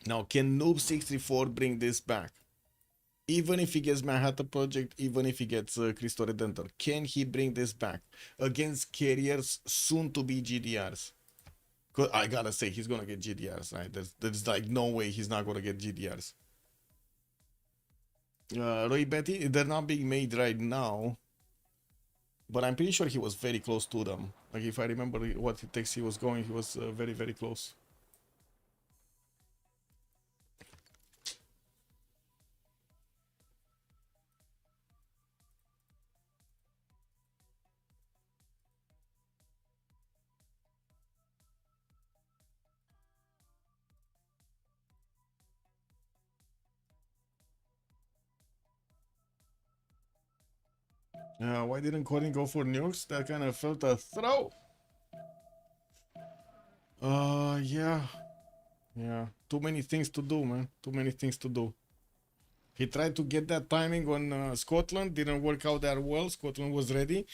Now, can Noob 64 bring this back? Even if he gets Manhattan Project, even if he gets Cristo Redentor, can he bring this back against Carrier's soon-to-be GDRs? Cause I gotta say, he's gonna get GDRs, right? There's like no way he's not gonna get GDRs. Roy Betty, they're not being made right now, but I'm pretty sure he was very close to them. Like, if I remember what text he was going, he was very, very close. Why didn't Colin go for nukes? That kind of felt a throw. Yeah. Yeah. Too many things to do, man. Too many things to do. He tried to get that timing on Scotland. Didn't work out that well. Scotland was ready.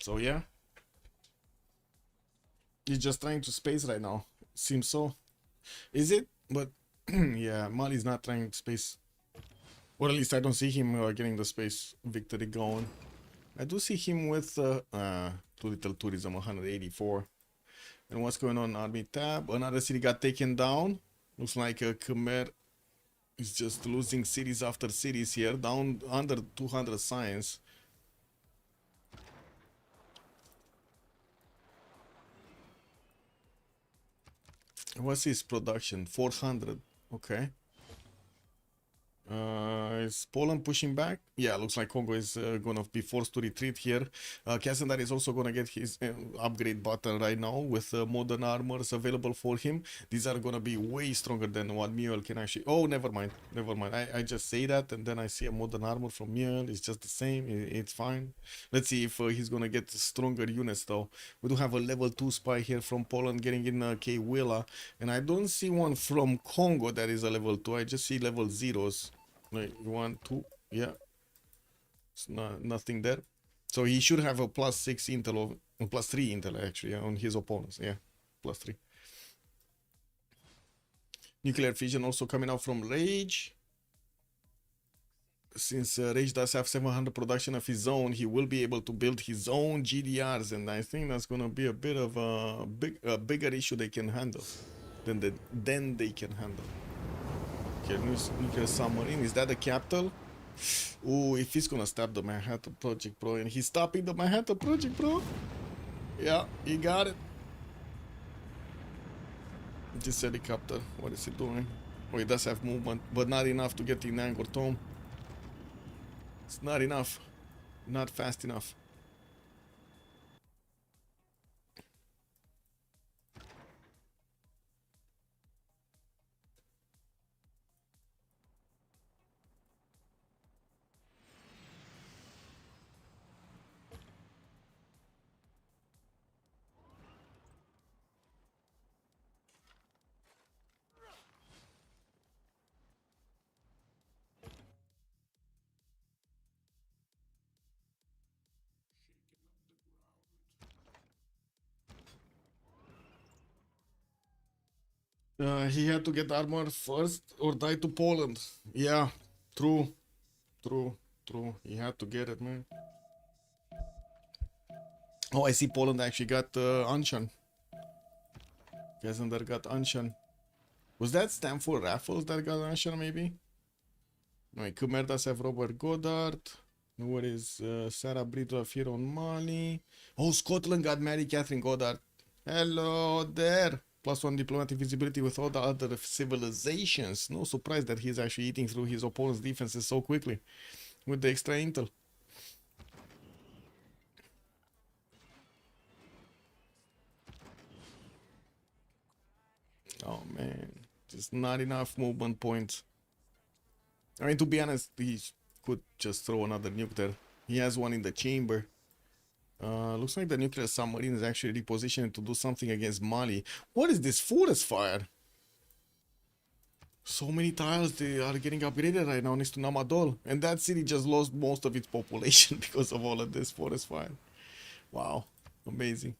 So, yeah. He's just trying to space right now. Seems so. Is it? But, yeah, Mali's not trying to space. Or at least I don't see him getting the space victory going. I do see him with Too Little Tourism 184. And what's going on? Army tab. Another city got taken down. Looks like Khmer is just losing cities after cities here. Down under 200 science. What's his production? 400. Okay. Is Poland pushing back? Yeah, looks like Congo is gonna be forced to retreat here. Kasandar is also gonna get his upgrade button right now with modern armors available for him. These are gonna be way stronger than what Mule can actually. Oh, never mind, never mind. I just say that and then I see a modern armor from Mule. It's just the same. It's fine. Let's see if he's gonna get stronger units though. We do have a level 2 spy here from Poland getting in K Willa, and I don't see one from Congo that is a level 2. I just see level 0s. Like 1, 2, yeah. It's nothing there. So he should have a +6 intel of +3 intel actually on his opponents. Yeah, +3. Nuclear fission also coming out from Rage. Since Rage does have 700 production of his own, he will be able to build his own GDRs, and I think that's gonna be a bit of a bigger issue they can handle than they can handle. Okay, nuclear submarine. Is that the capital? Ooh, if he's gonna stop the Manhattan Project, bro, and he's stopping the Manhattan Project, bro. Yeah, he got it. This helicopter, what is he doing? Oh, he does have movement, but not enough to get in Angkor Thom. It's not enough. Not fast enough. He had to get armor first or die to Poland. Yeah, true. True. True. He had to get it, man. Oh, I see Poland actually got Anshan. Gazander got Anshan. Was that Stanford Raffles that got Anshan, maybe? No, Khmer does have Robert Goddard. What is Sarah Brito here on Mali? Oh, Scotland got Mary Catherine Goddard. Hello there. +1 diplomatic visibility with all the other civilizations. No surprise that he's actually eating through his opponent's defenses so quickly with the extra intel. Oh man, just not enough movement points. I mean, to be honest, he could just throw another nuke there. He has one in the chamber. Looks like the nuclear submarine is actually repositioning to do something against Mali. What is this forest fire? So many tiles, they are getting upgraded right now next to Namadol. And that city just lost most of its population because of all of this forest fire. Wow, amazing.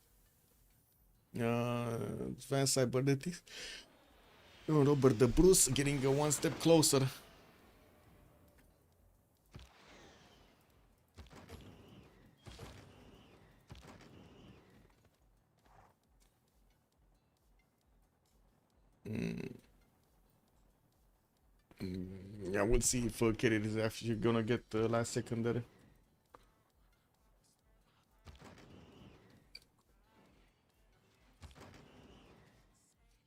Advanced cybernetics. Oh, Robert the Bruce getting one step closer. Yeah, we'll see if Kirit is actually gonna get the last secondary.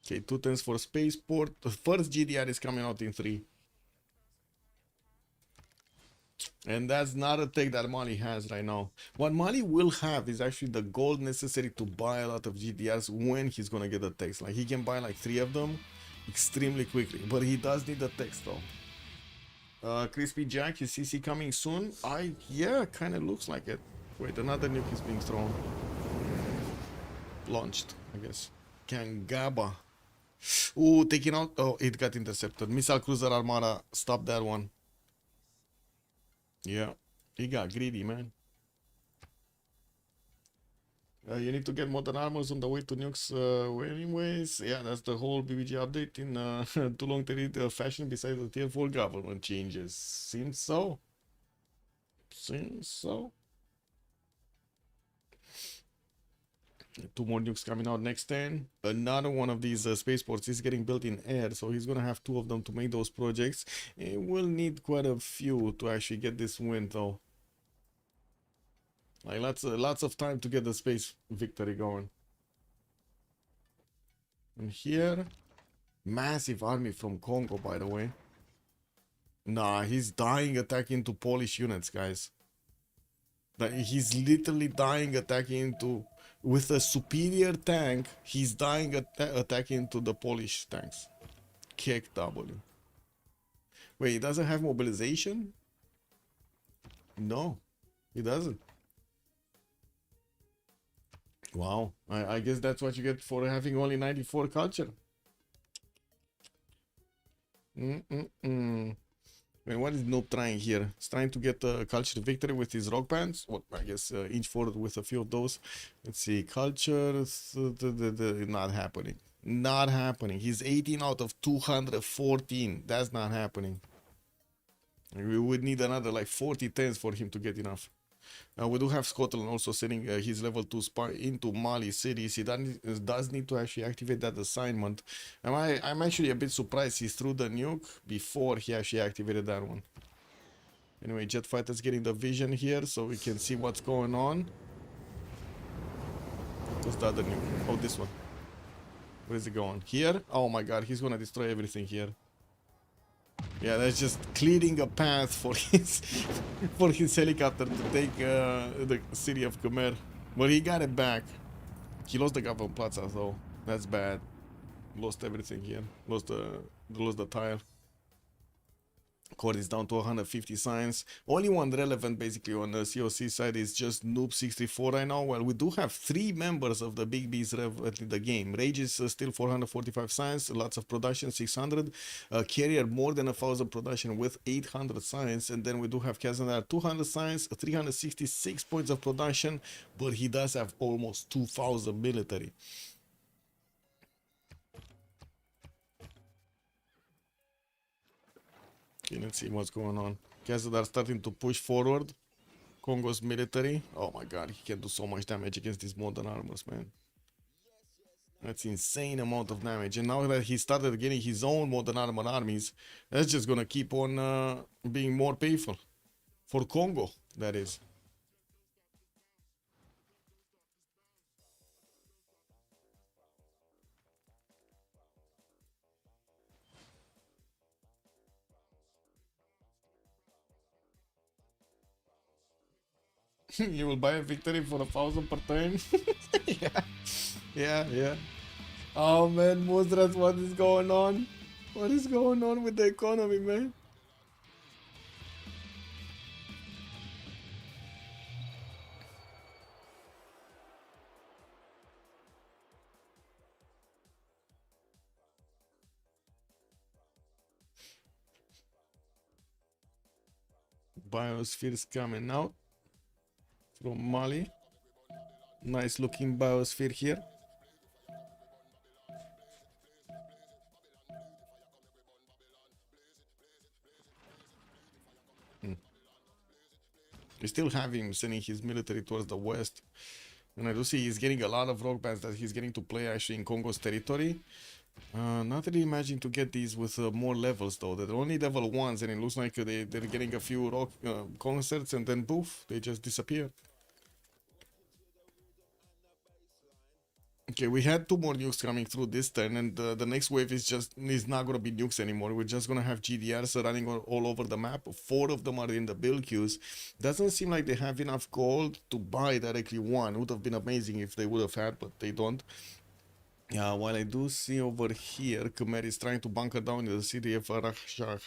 Okay, 2 turns for spaceport. The first GDR is coming out in 3. And that's not a tech that Mali has right now. What Mali will have is actually the gold necessary to buy a lot of GDRs when he's gonna get the techs. Like, he can buy like 3 of them extremely quickly. But he does need the techs though. Crispy Jack, is CC coming soon? Yeah, kind of looks like it. Wait, another nuke is being thrown. Launched, I guess. Kangaba. Ooh, taking out. Oh, it got intercepted. Missile Cruiser Armada. Stop that one. Yeah, he got greedy, man. You need to get modern armors on the way to nukes anyways. Yeah, that's the whole BBG update in too long to read fashion besides the tier 4 government changes. Seems so. Seems so. 2 more nukes coming out next turn. Another one of these spaceports is getting built in air, so he's gonna have 2 of them to make those projects. It will need quite a few to actually get this win though. Like lots of time to get the space victory going. And here, massive army from Congo, by the way. Nah, he's dying attacking into Polish units, guys. Like, he's literally dying attacking into, with a superior tank, he's dying attacking into the Polish tanks. Kick W. Wait, he doesn't have mobilization? No, he doesn't. Wow, I guess that's what you get for having only 94 culture. Wait, what is Noob trying here? He's trying to get a culture victory with his rock bands. Well, I guess inch forward with a few of those. Let's see, culture, not happening. Not happening. He's 18 out of 214. That's not happening. We would need another like 40 10s for him to get enough. We do have Scotland also sending his level 2 spy into Mali cities. He does need to actually activate that assignment. I'm actually a bit surprised he threw the nuke before he actually activated that one. Anyway, jet fighters getting the vision here so we can see what's going on. What's the other nuke? Oh, this one. Where is it going? Here? Oh my god, he's gonna destroy everything here. Yeah, that's just clearing a path for his helicopter to take the city of Khmer. But he got it back. He lost the government plaza though. That's bad. Lost everything here. Lost the tile. Core is down to 150 signs. Only one relevant basically on the COC side is just Noob 64 right now. Well, we do have 3 members of the Big B's in the game. Rage is still 445 signs, lots of production, 600. Carrier more than 1,000 production with 800 signs. And then we do have Kazandar 200 signs, 366 points of production, but he does have almost 2,000 military. Okay, let's see what's going on. Kazadar starting to push forward. Congo's military. Oh my god, he can do so much damage against these modern armors, man. That's insane amount of damage. And now that he started getting his own modern armor armies, that's just gonna keep on being more painful. For Congo, that is. You will buy a victory for 1,000 per turn. Yeah. Oh man, Muzras, what is going on? What is going on with the economy, man? Biosphere's coming out from Mali. Nice looking biosphere here. We still have him sending his military towards the west. And I do see he's getting a lot of rock bands that he's getting to play actually in Congo's territory. Not really imagining to get these with more levels though. They're only level 1s and it looks like they're getting a few rock concerts and then poof, they just disappear. Okay, we had 2 more nukes coming through this turn, and the next wave is not gonna be nukes anymore. We're just gonna have GDRs running all over the map. 4 of them are in the build queues. Doesn't seem like they have enough gold to buy directly one. Would have been amazing if they would have had, but they don't. Yeah, while I do see over here, Khmer is trying to bunker down in the city of Rasha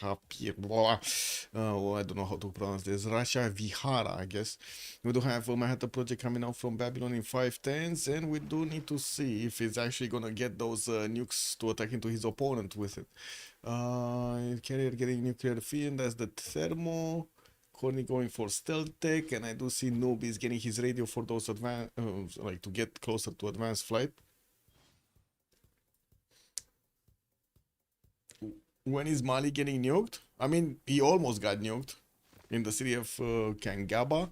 I don't know how to pronounce this. Rasha Vihara, I guess. We do have a Manhattan project coming out from Babylon in 510s, and we do need to see if he's actually gonna get those nukes to attack into his opponent with it. Carrier getting nuclear field, that's the thermo. Corny going for stealth tech, and I do see Noob getting his radio for those advanced, like to get closer to advanced flight. When is Mali getting nuked? I mean, he almost got nuked in the city of Kangaba,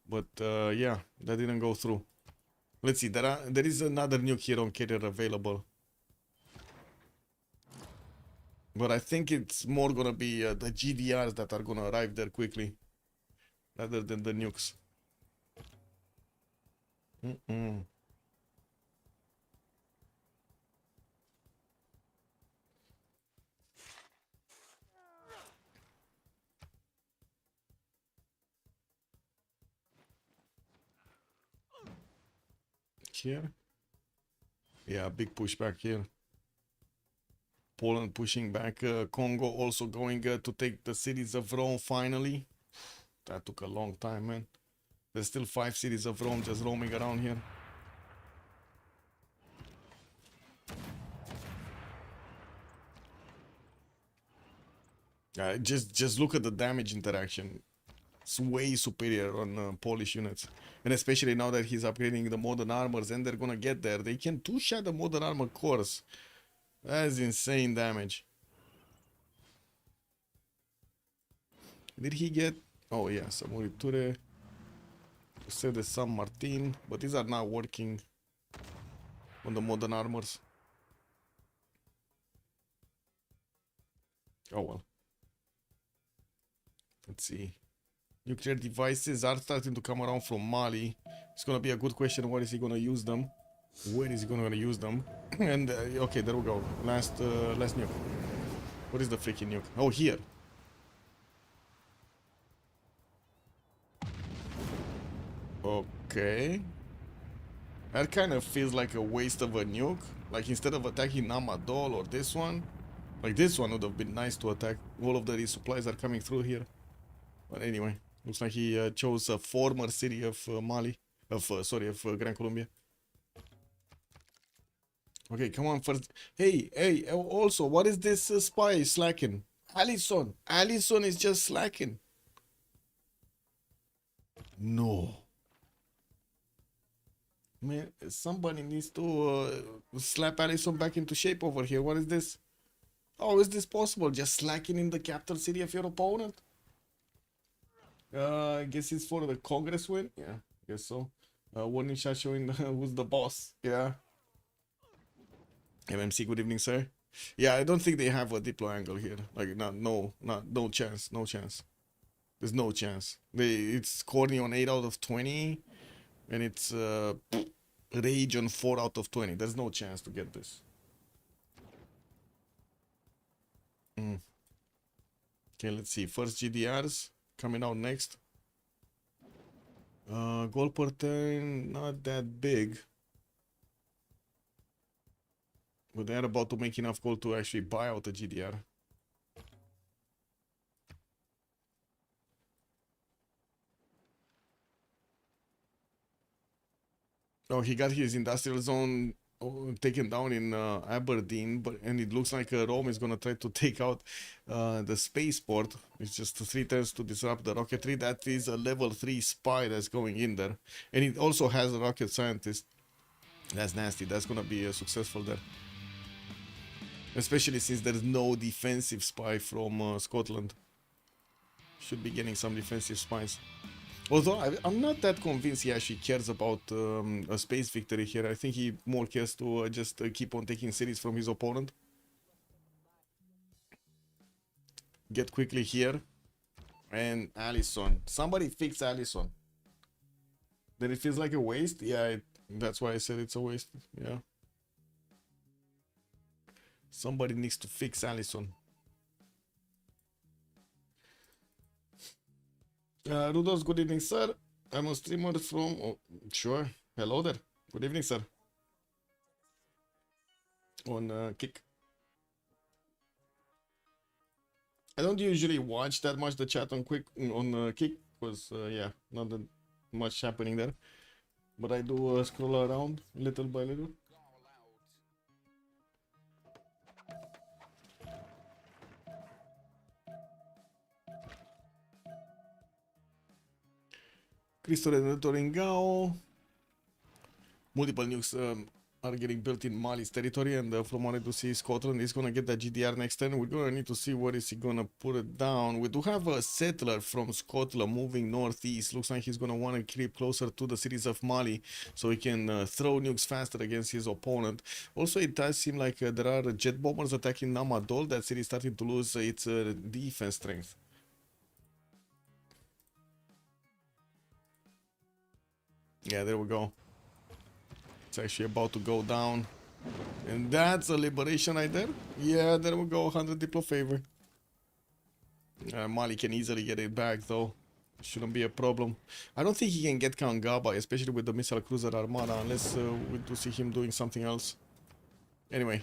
but yeah, that didn't go through. Let's see, there is another nuke here on carrier available, but I think it's more gonna be the GDRs that are gonna arrive there quickly, rather than the nukes. Here, yeah, big pushback here. Poland pushing back, Congo also going to take the cities of Rome finally. That took a long time, man. There's still 5 cities of Rome just roaming around here. Just look at the damage interaction. It's way superior on Polish units. And especially now that he's upgrading the modern armors and they're gonna get there. They can two-shot the modern armor cores. That's insane damage. Did he get... Oh yeah, Samuriture. Said the San Martin. But these are not working on the modern armors. Oh well. Let's see. Nuclear devices are starting to come around from Mali. It's gonna be a good question. Where is he gonna use them? Where is he gonna use them? And okay, there we go. Last nuke. What is the freaking nuke? Oh, here. Okay. That kind of feels like a waste of a nuke. Like instead of attacking Namadol or this one, like this one would have been nice to attack. All of the resupplies are coming through here. But anyway, looks like he chose a former city of Mali, of Gran Colombia. Okay, come on first. Hey, also, what is this spy slacking? Allison is just slacking. No. Man, somebody needs to slap Allison back into shape over here. What is this? How is this possible? Just slacking in the capital city of your opponent? I guess it's for the Congress win. Yeah, I guess so. Warning shot showing who's the boss. Yeah. MMC, good evening, sir. Yeah, I don't think they have a deploy angle here. Like, no chance. There's no chance. It's Corny on 8 out of 20, and it's Rage on 4 out of 20. There's no chance to get this. Okay, let's see. First GDRs coming out next. Goal per turn, not that big. But they're about to make enough gold to actually buy out the GDR. Oh, he got his industrial zone taken down in Aberdeen, and it looks like Rome is gonna try to take out the spaceport. It's just 3 turns to disrupt the rocketry. That is a level 3 spy that's going in there, and it also has a rocket scientist. That's nasty. That's gonna be successful there, especially since there's no defensive spy from Scotland. Should be getting some defensive spies. Although I'm not that convinced he actually cares about a space victory here. I think he more cares to just keep on taking cities from his opponent. Get quickly here. And Allison. Somebody fix Allison. Then it feels like a waste? Yeah, that's why I said it's a waste. Yeah. Somebody needs to fix Allison. Rudos, good evening, sir. I'm a streamer from... Oh, sure. Hello there. Good evening, sir. on Kick. I don't usually watch that much the chat on Kick because yeah, not that much happening there. But I do scroll around little by little. Cristo Redentor in Gao. Multiple nukes are getting built in Mali's territory, and from what I do see, Scotland is gonna get that GDR next turn. We're gonna need to see what is he gonna put it down. We do have a settler from Scotland moving northeast. Looks like he's gonna want to creep closer to the cities of Mali so he can throw nukes faster against his opponent. Also, it does seem like there are jet bombers attacking Namadol. That city is starting to lose its defense strength. Yeah, there we go. It's actually about to go down. And that's a liberation right there. Yeah, there we go. 100 Diplo favor. Mali can easily get it back though. Shouldn't be a problem. I don't think he can get Kangaba, especially with the missile cruiser armada, unless we do see him doing something else. Anyway,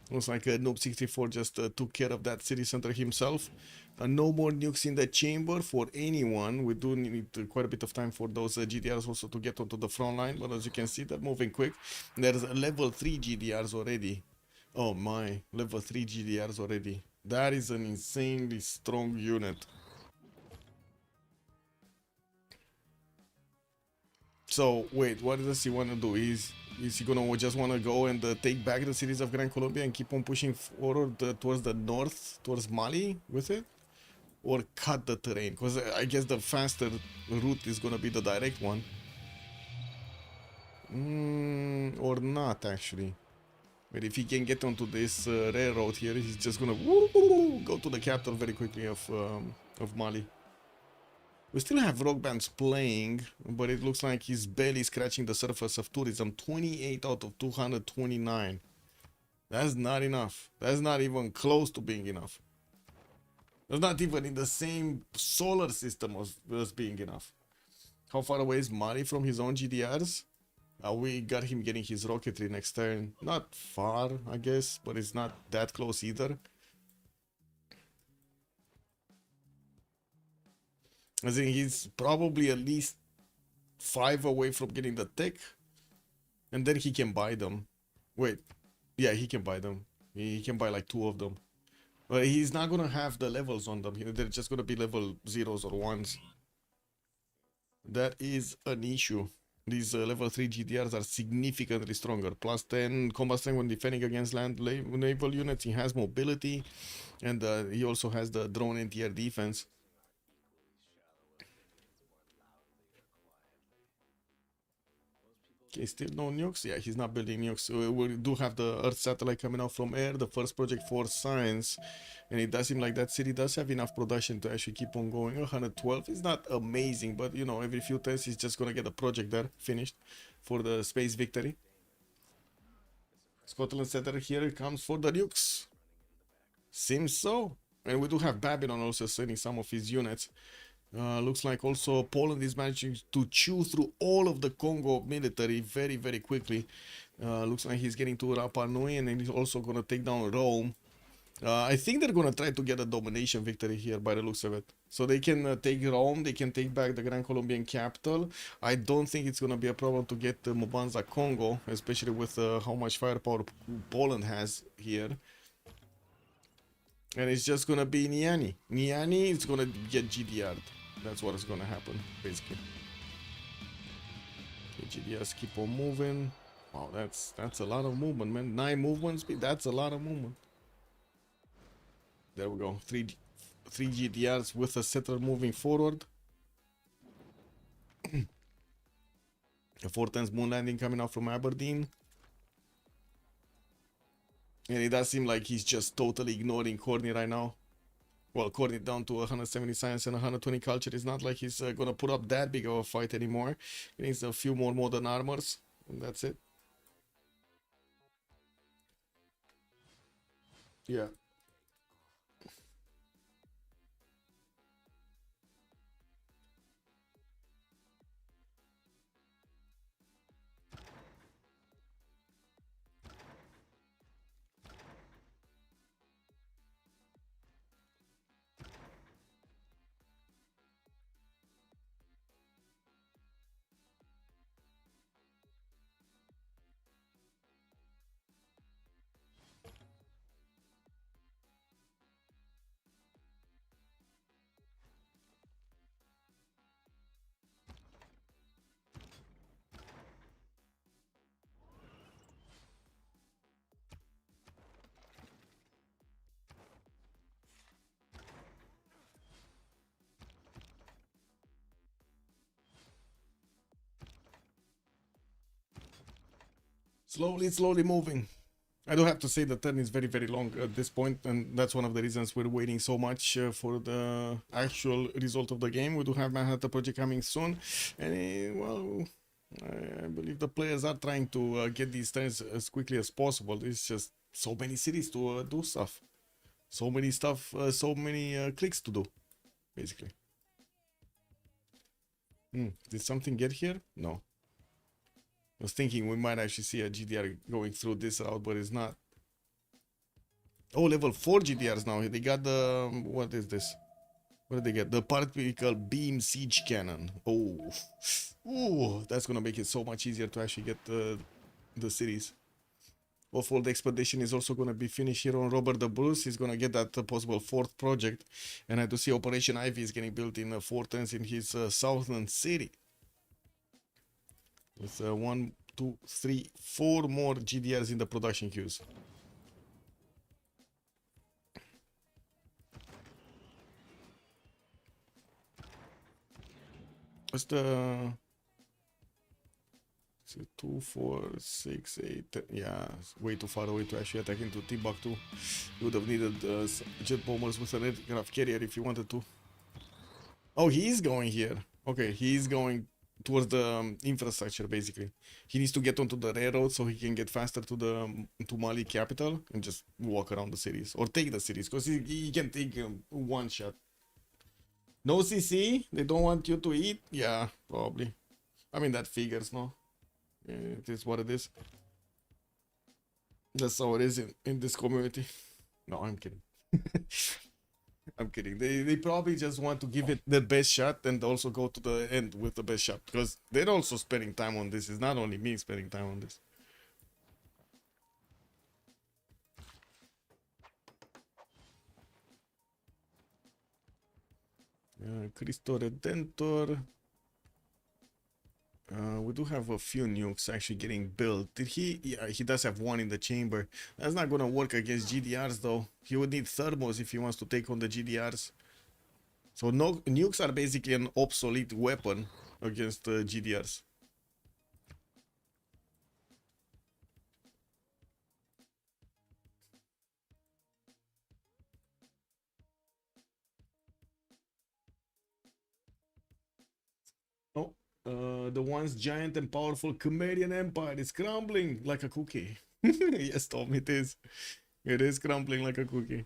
looks like Noob 64 just took care of that city center himself. No more nukes in the chamber for anyone. We do need quite a bit of time for those GDRs also to get onto the front line, but as you can see, they're moving quick. There's level 3 GDRs already. Oh my, level 3 GDRs already. That is an insanely strong unit. So wait, what does he want to do? Is he gonna just want to go and take back the cities of Gran Colombia and keep on pushing forward towards the north, towards Mali with it? Or cut the terrain? Because I guess the faster route is gonna be the direct one. Or not actually. But if he can get onto this railroad here, he's just gonna go to the capital very quickly of Mali. We still have rock bands playing, but it looks like he's barely scratching the surface of tourism. 28 out of 229. That's not enough. That's not even close to being enough. That's not even in the same solar system as being enough. How far away is Mali from his own GDRs? We got him getting his rocketry next turn. Not far, I guess, but it's not that close either. I think he's probably at least 5 away from getting the tech. And then he can buy them. Wait. Yeah, he can buy them. He can buy like 2 of them. But he's not gonna have the levels on them. They're just gonna be level 0s or 1s. That is an issue. These level 3 GDRs are significantly stronger. Plus 10 combat strength when defending against land naval units. He has mobility. And he also has the drone anti-air defense. Okay, still no nukes. Yeah, he's not building nukes. We do have the Earth satellite coming out from air, the first project for science, and it does seem like that city does have enough production to actually keep on going. 112 is not amazing, but you know, every few times he's just gonna get a project there finished for the space victory. Scotland Center here comes for the nukes. Seems so. And we do have Babylon also sending some of his units. Looks like also Poland is managing to chew through all of the Congo military very, very quickly. Looks like he's getting to Rapa Nui, and then he's also going to take down Rome. I think they're going to try to get a domination victory here by the looks of it. So they can take Rome, they can take back the Grand Colombian capital. I don't think it's going to be a problem to get Mobanza Congo, especially with how much firepower Poland has here. And it's just going to be Niani. Niani is going to get GDR'd. That's what is gonna happen, basically. Okay, GDRs keep on moving. Wow, that's a lot of movement, man. 9 movement speed. That's a lot of movement. There we go. Three GDRs with a settler moving forward. A 410's moon landing coming out from Aberdeen. And it does seem like he's just totally ignoring Corny right now. Well, Corny down to 170 science and 120 culture. It's not like he's gonna put up that big of a fight anymore. He needs a few more modern armors, and that's it. Yeah. Slowly moving. I do have to say the turn is very long at this point, and that's one of the reasons we're waiting so much for the actual result of the game. We do have Manhattan Project coming soon, and well, I believe the players are trying to get these turns as quickly as possible. It's just so many cities to do stuff, so many clicks to do, basically. Did something get here? No. I was thinking we might actually see a GDR going through this route, but it's not. Oh, level 4 GDRs now. They got the... What is this? What did they get? The particle beam siege cannon. Oh. Ooh, that's gonna make it so much easier to actually get the cities. Awful Expedition is also gonna be finished here on Robert the Bruce. He's gonna get that possible 4th project. And I do see Operation Ivy is getting built in 4 turns in his southern city. It's 1, 2, 3, 4 more GDRs in the production queues. What's the... 2, 4, 6, 8, 10. Yeah, it's way too far away to actually attack into Timbuktu. You would have needed jet bombers with an aircraft carrier if you wanted to. Oh, he's going here. Okay, he's going towards the infrastructure, basically. He needs to get onto the railroad so he can get faster to the Mali capital and just walk around the cities. Or take the cities, because he can take one shot. No CC? They don't want you to eat? Yeah, probably. I mean, that figures, no? It is what it is. That's how it is in this community. No, I'm kidding. I'm kidding. They probably just want to give it their best shot and also go to the end with the best shot. Because they're also spending time on this. It's not only me spending time on this. Cristo Redentor. We do have a few nukes actually getting built. Did he? Yeah, he does have one in the chamber. That's not gonna work against GDRs though. He would need thermos if he wants to take on the GDRs. So no, nukes are basically an obsolete weapon against GDRs. Oh, the once giant and powerful Chimerian Empire is crumbling like a cookie. Yes, Tom, it is. It is crumbling like a cookie.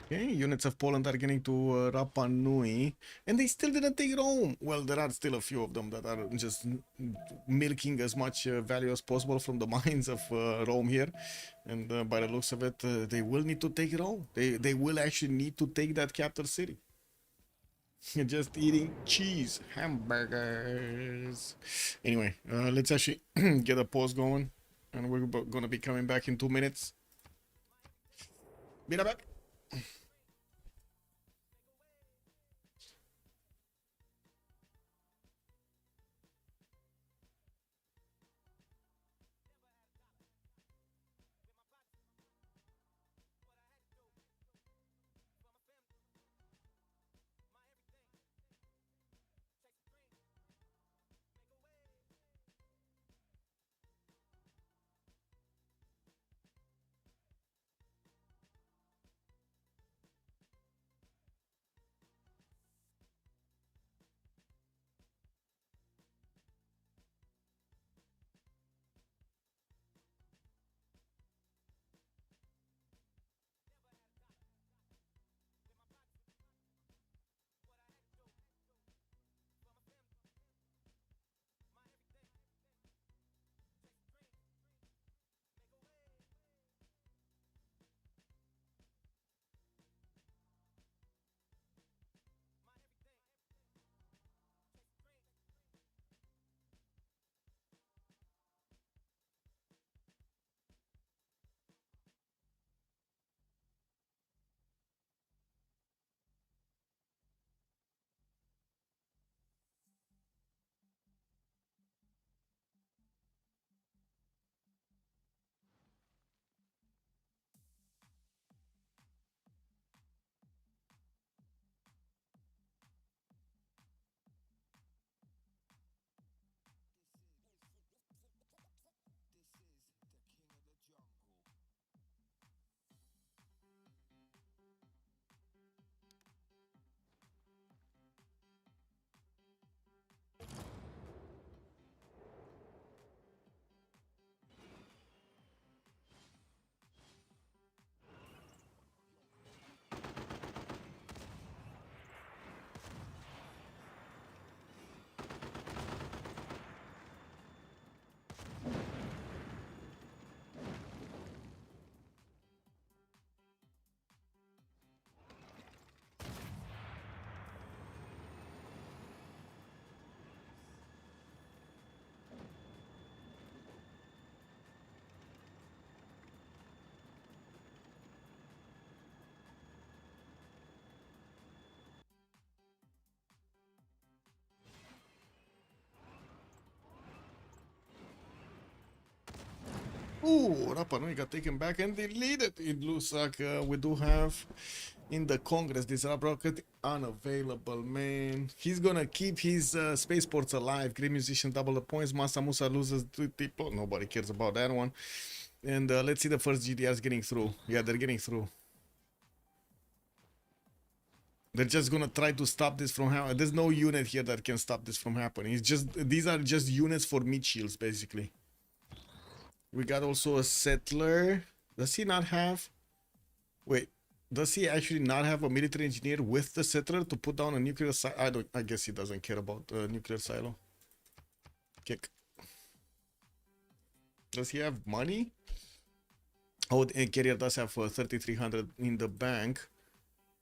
Okay, units of Poland are getting to Rapa Nui, and they still didn't take Rome. Well, there are still a few of them that are just milking as much value as possible from the mines of Rome here, and by the looks of it, they will need to take Rome. They will actually need to take that capital city. Just eating cheese hamburgers. Anyway, let's actually get a pause going, and we're gonna be coming back in 2 minutes. Be right back. Ooh, Rapa Nui got taken back and deleted. It looks like we do have in the Congress this Rap Rocket unavailable, man. He's gonna keep his spaceports alive. Great musician double the points. Masa Musa loses 2 people. Nobody cares about that one. And let's see the first GDRs getting through. Yeah, they're getting through. They're just gonna try to stop this from happening. There's no unit here that can stop this from happening. It's just these are just units for mid shields, basically. We got also a settler. Does he not have? Wait, does he actually not have a military engineer with the settler to put down a nuclear silo? I don't. I guess he doesn't care about the nuclear silo. Kick. Does he have money? Oh, and carrier does have 3,300 in the bank.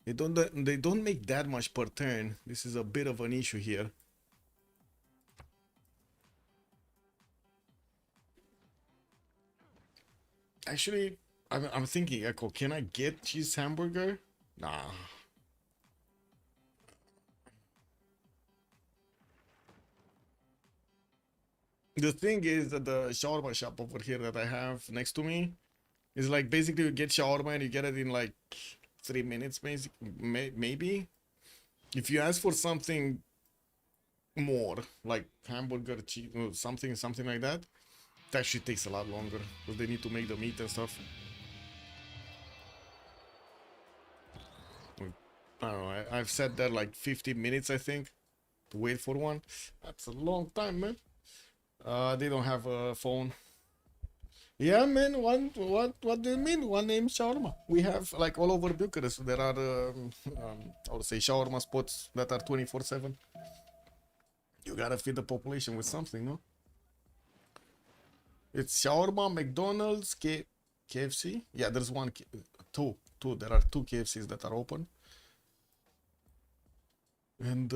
They don't make that much per turn. This is a bit of an issue here. Actually, I'm thinking, Echo, can I get cheese hamburger? Nah. The thing is that the shawarma shop over here that I have next to me is like basically you get shawarma and you get it in like 3 minutes, maybe. If you ask for something more, like hamburger, cheese, something like that, it actually takes a lot longer because they need to make the meat and stuff. I don't know, I've sat there like 50 minutes, I think, to wait for one. That's a long time, man. They don't have a phone. Yeah, man. What do you mean? One name shawarma. We have like all over Bucharest. There are, I would say, shawarma spots that are 24/7. You gotta feed the population with something, no? It's shawarma, McDonald's, KFC. Yeah, there's two. There are 2 KFCs that are open. And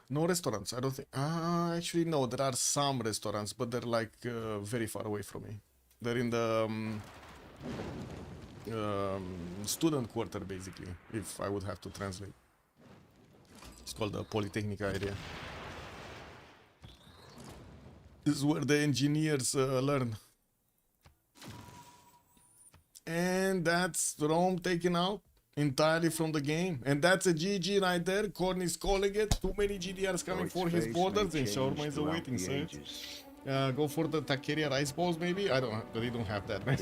no restaurants. I don't think. Actually, no. There are some restaurants, but they're like very far away from me. They're in the student quarter, basically. If I would have to translate, it's called the Polytechnica area. This is where the engineers learn. And that's Rome taken out entirely from the game. And that's a GG right there. Corny's calling it. Too many GDRs coming for his borders, and Shawarma is awaiting, so go for the taqueria rice balls, maybe? They don't have that, man.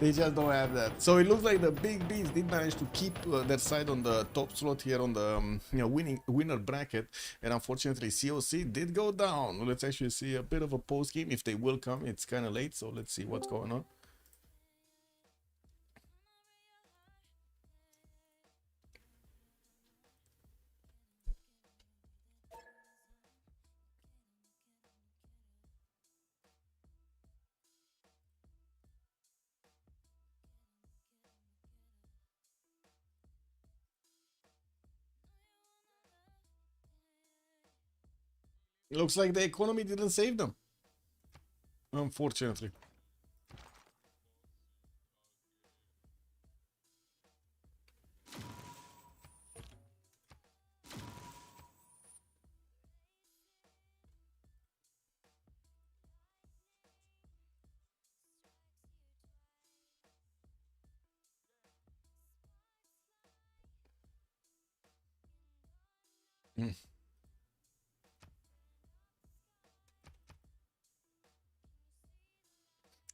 They just don't have that. So it looks like the big bees did manage to keep their side on the top slot here on the winner bracket, and unfortunately COC did go down. Let's actually see a bit of a post game if they will come. It's kind of late, so let's see what's going on. It looks like the economy didn't save them, unfortunately.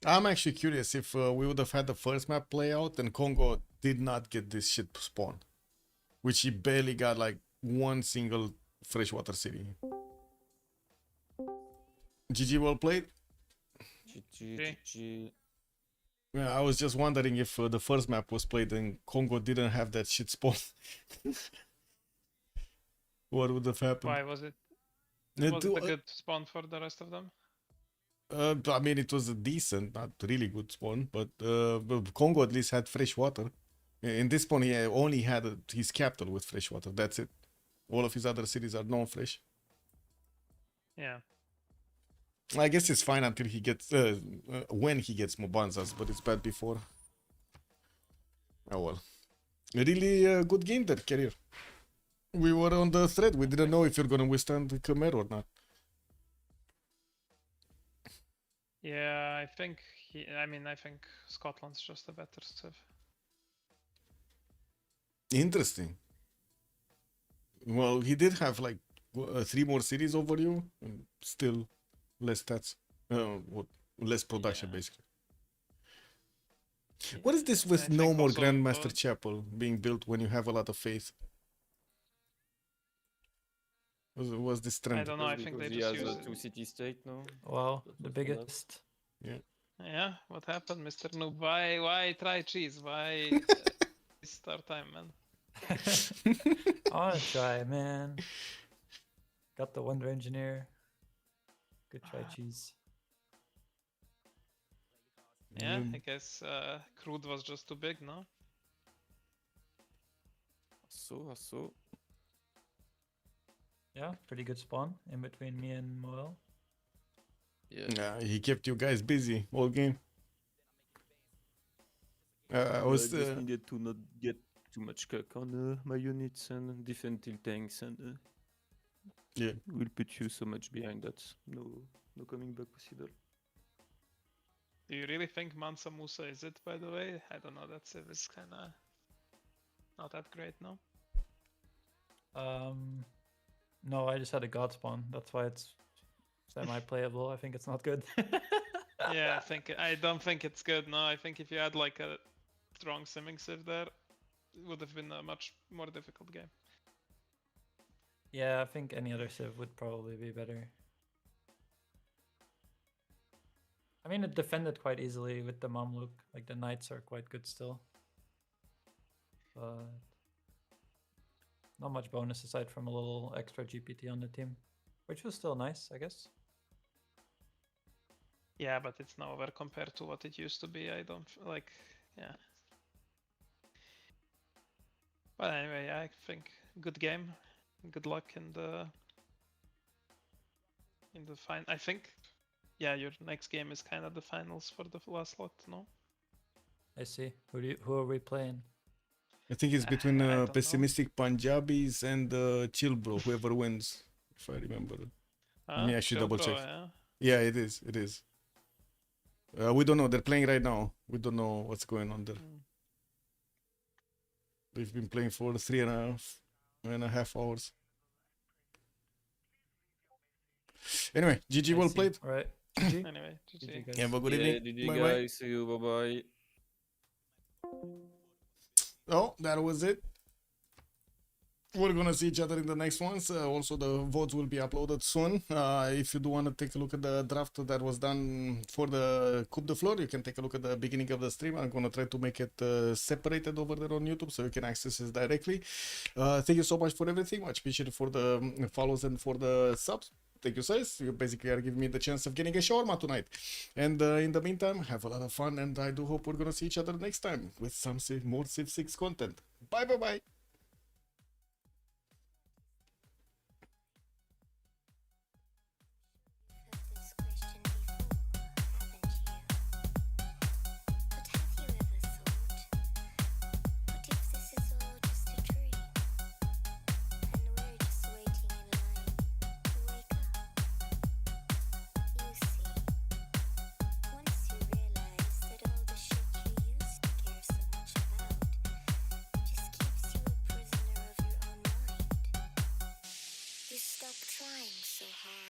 I'm actually curious if we would have had the first map play out and Congo did not get this shit spawn, which he barely got like one single freshwater city. GG, well played. GG. Yeah, I was just wondering if the first map was played and Congo didn't have that shit spawn. What would have happened? Why was it? Was it a good spawn for the rest of them? I mean, it was a decent, not really good spawn, but Congo at least had fresh water. In this spawn, he only had his capital with fresh water. That's it. All of his other cities are non-fresh. Yeah. I guess it's fine until he gets when he gets Mobanzas, but it's bad before. Oh well. A really good game there, Carrier. We were on the thread. We didn't know if you're gonna withstand the Khmer or not. Yeah, I think I think Scotland's just a better Civ. Interesting. Well, he did have like 3 more cities over you, and still less stats. What less production Yeah. basically. What is this Yeah, with I no think more also, Grandmaster Chapel being built when you have a lot of faith? Was this I trend? don't know. I Because think they he just has use a two-city state now. Wow, That the was enough. biggest. Yeah. Yeah, what happened, Mr. Noob? Why try cheese? Why waste our time, man? I wanna try, man. Got the Wonder Engineer. Good try, cheese. Yeah, Mm. I guess crude was just too big, no? So. Yeah, pretty good spawn in between me and Moel. Yeah. Yeah, he kept you guys busy all game. I was I just needed to not get too much cuck on my units and defend till tanks, and yeah. will put you so much behind that. No coming back possible. Do you really think Mansa Musa is it, by the way? I don't know, that Civ is kinda not that great, no? No, I just had a god spawn. That's why it's semi-playable. I think it's not good. Yeah, I don't think it's good, no. I think if you had like a strong simming Civ there, it would have been a much more difficult game. Yeah, I think any other Civ would probably be better. I mean, it defended quite easily with the Mamluk. Like, the Knights are quite good still. But not much bonus aside from a little extra GPT on the team. Which was still nice, I guess. Yeah, but it's nowhere compared to what it used to be. I don't like, yeah. But anyway, I think good game. Good luck in the I think, yeah, your next game is kind of the finals for the last lot, no? I see. Who are we playing? I think it's between I don't know. pessimistic Punjabis and Chill Bro, whoever wins, if I remember. Let me actually double check. Yeah? Yeah, it is. It is. We don't know. They're playing right now. We don't know what's going on there. Mm. They've been playing for 3.5 hours. Anyway, GG, well played. All right. GG. Anyway, GG, GG. guys. Have a good Yeah, evening. GG Bye bye. guys. See you. Bye bye. Oh, that was it. We're gonna see each other in the next ones. Also, the votes will be uploaded soon. If you do want to take a look at the draft that was done for the Coupe de Fleur, you can take a look at the beginning of the stream. I'm gonna try to make it separated over there on YouTube so you can access it directly. Thank you so much for everything. Much appreciated for the follows and for the subs. Thank you, guys. You basically are giving me the chance of getting a shawarma tonight. And in the meantime, have a lot of fun. And I do hope we're gonna see each other next time with some more Civ 6 content. Bye.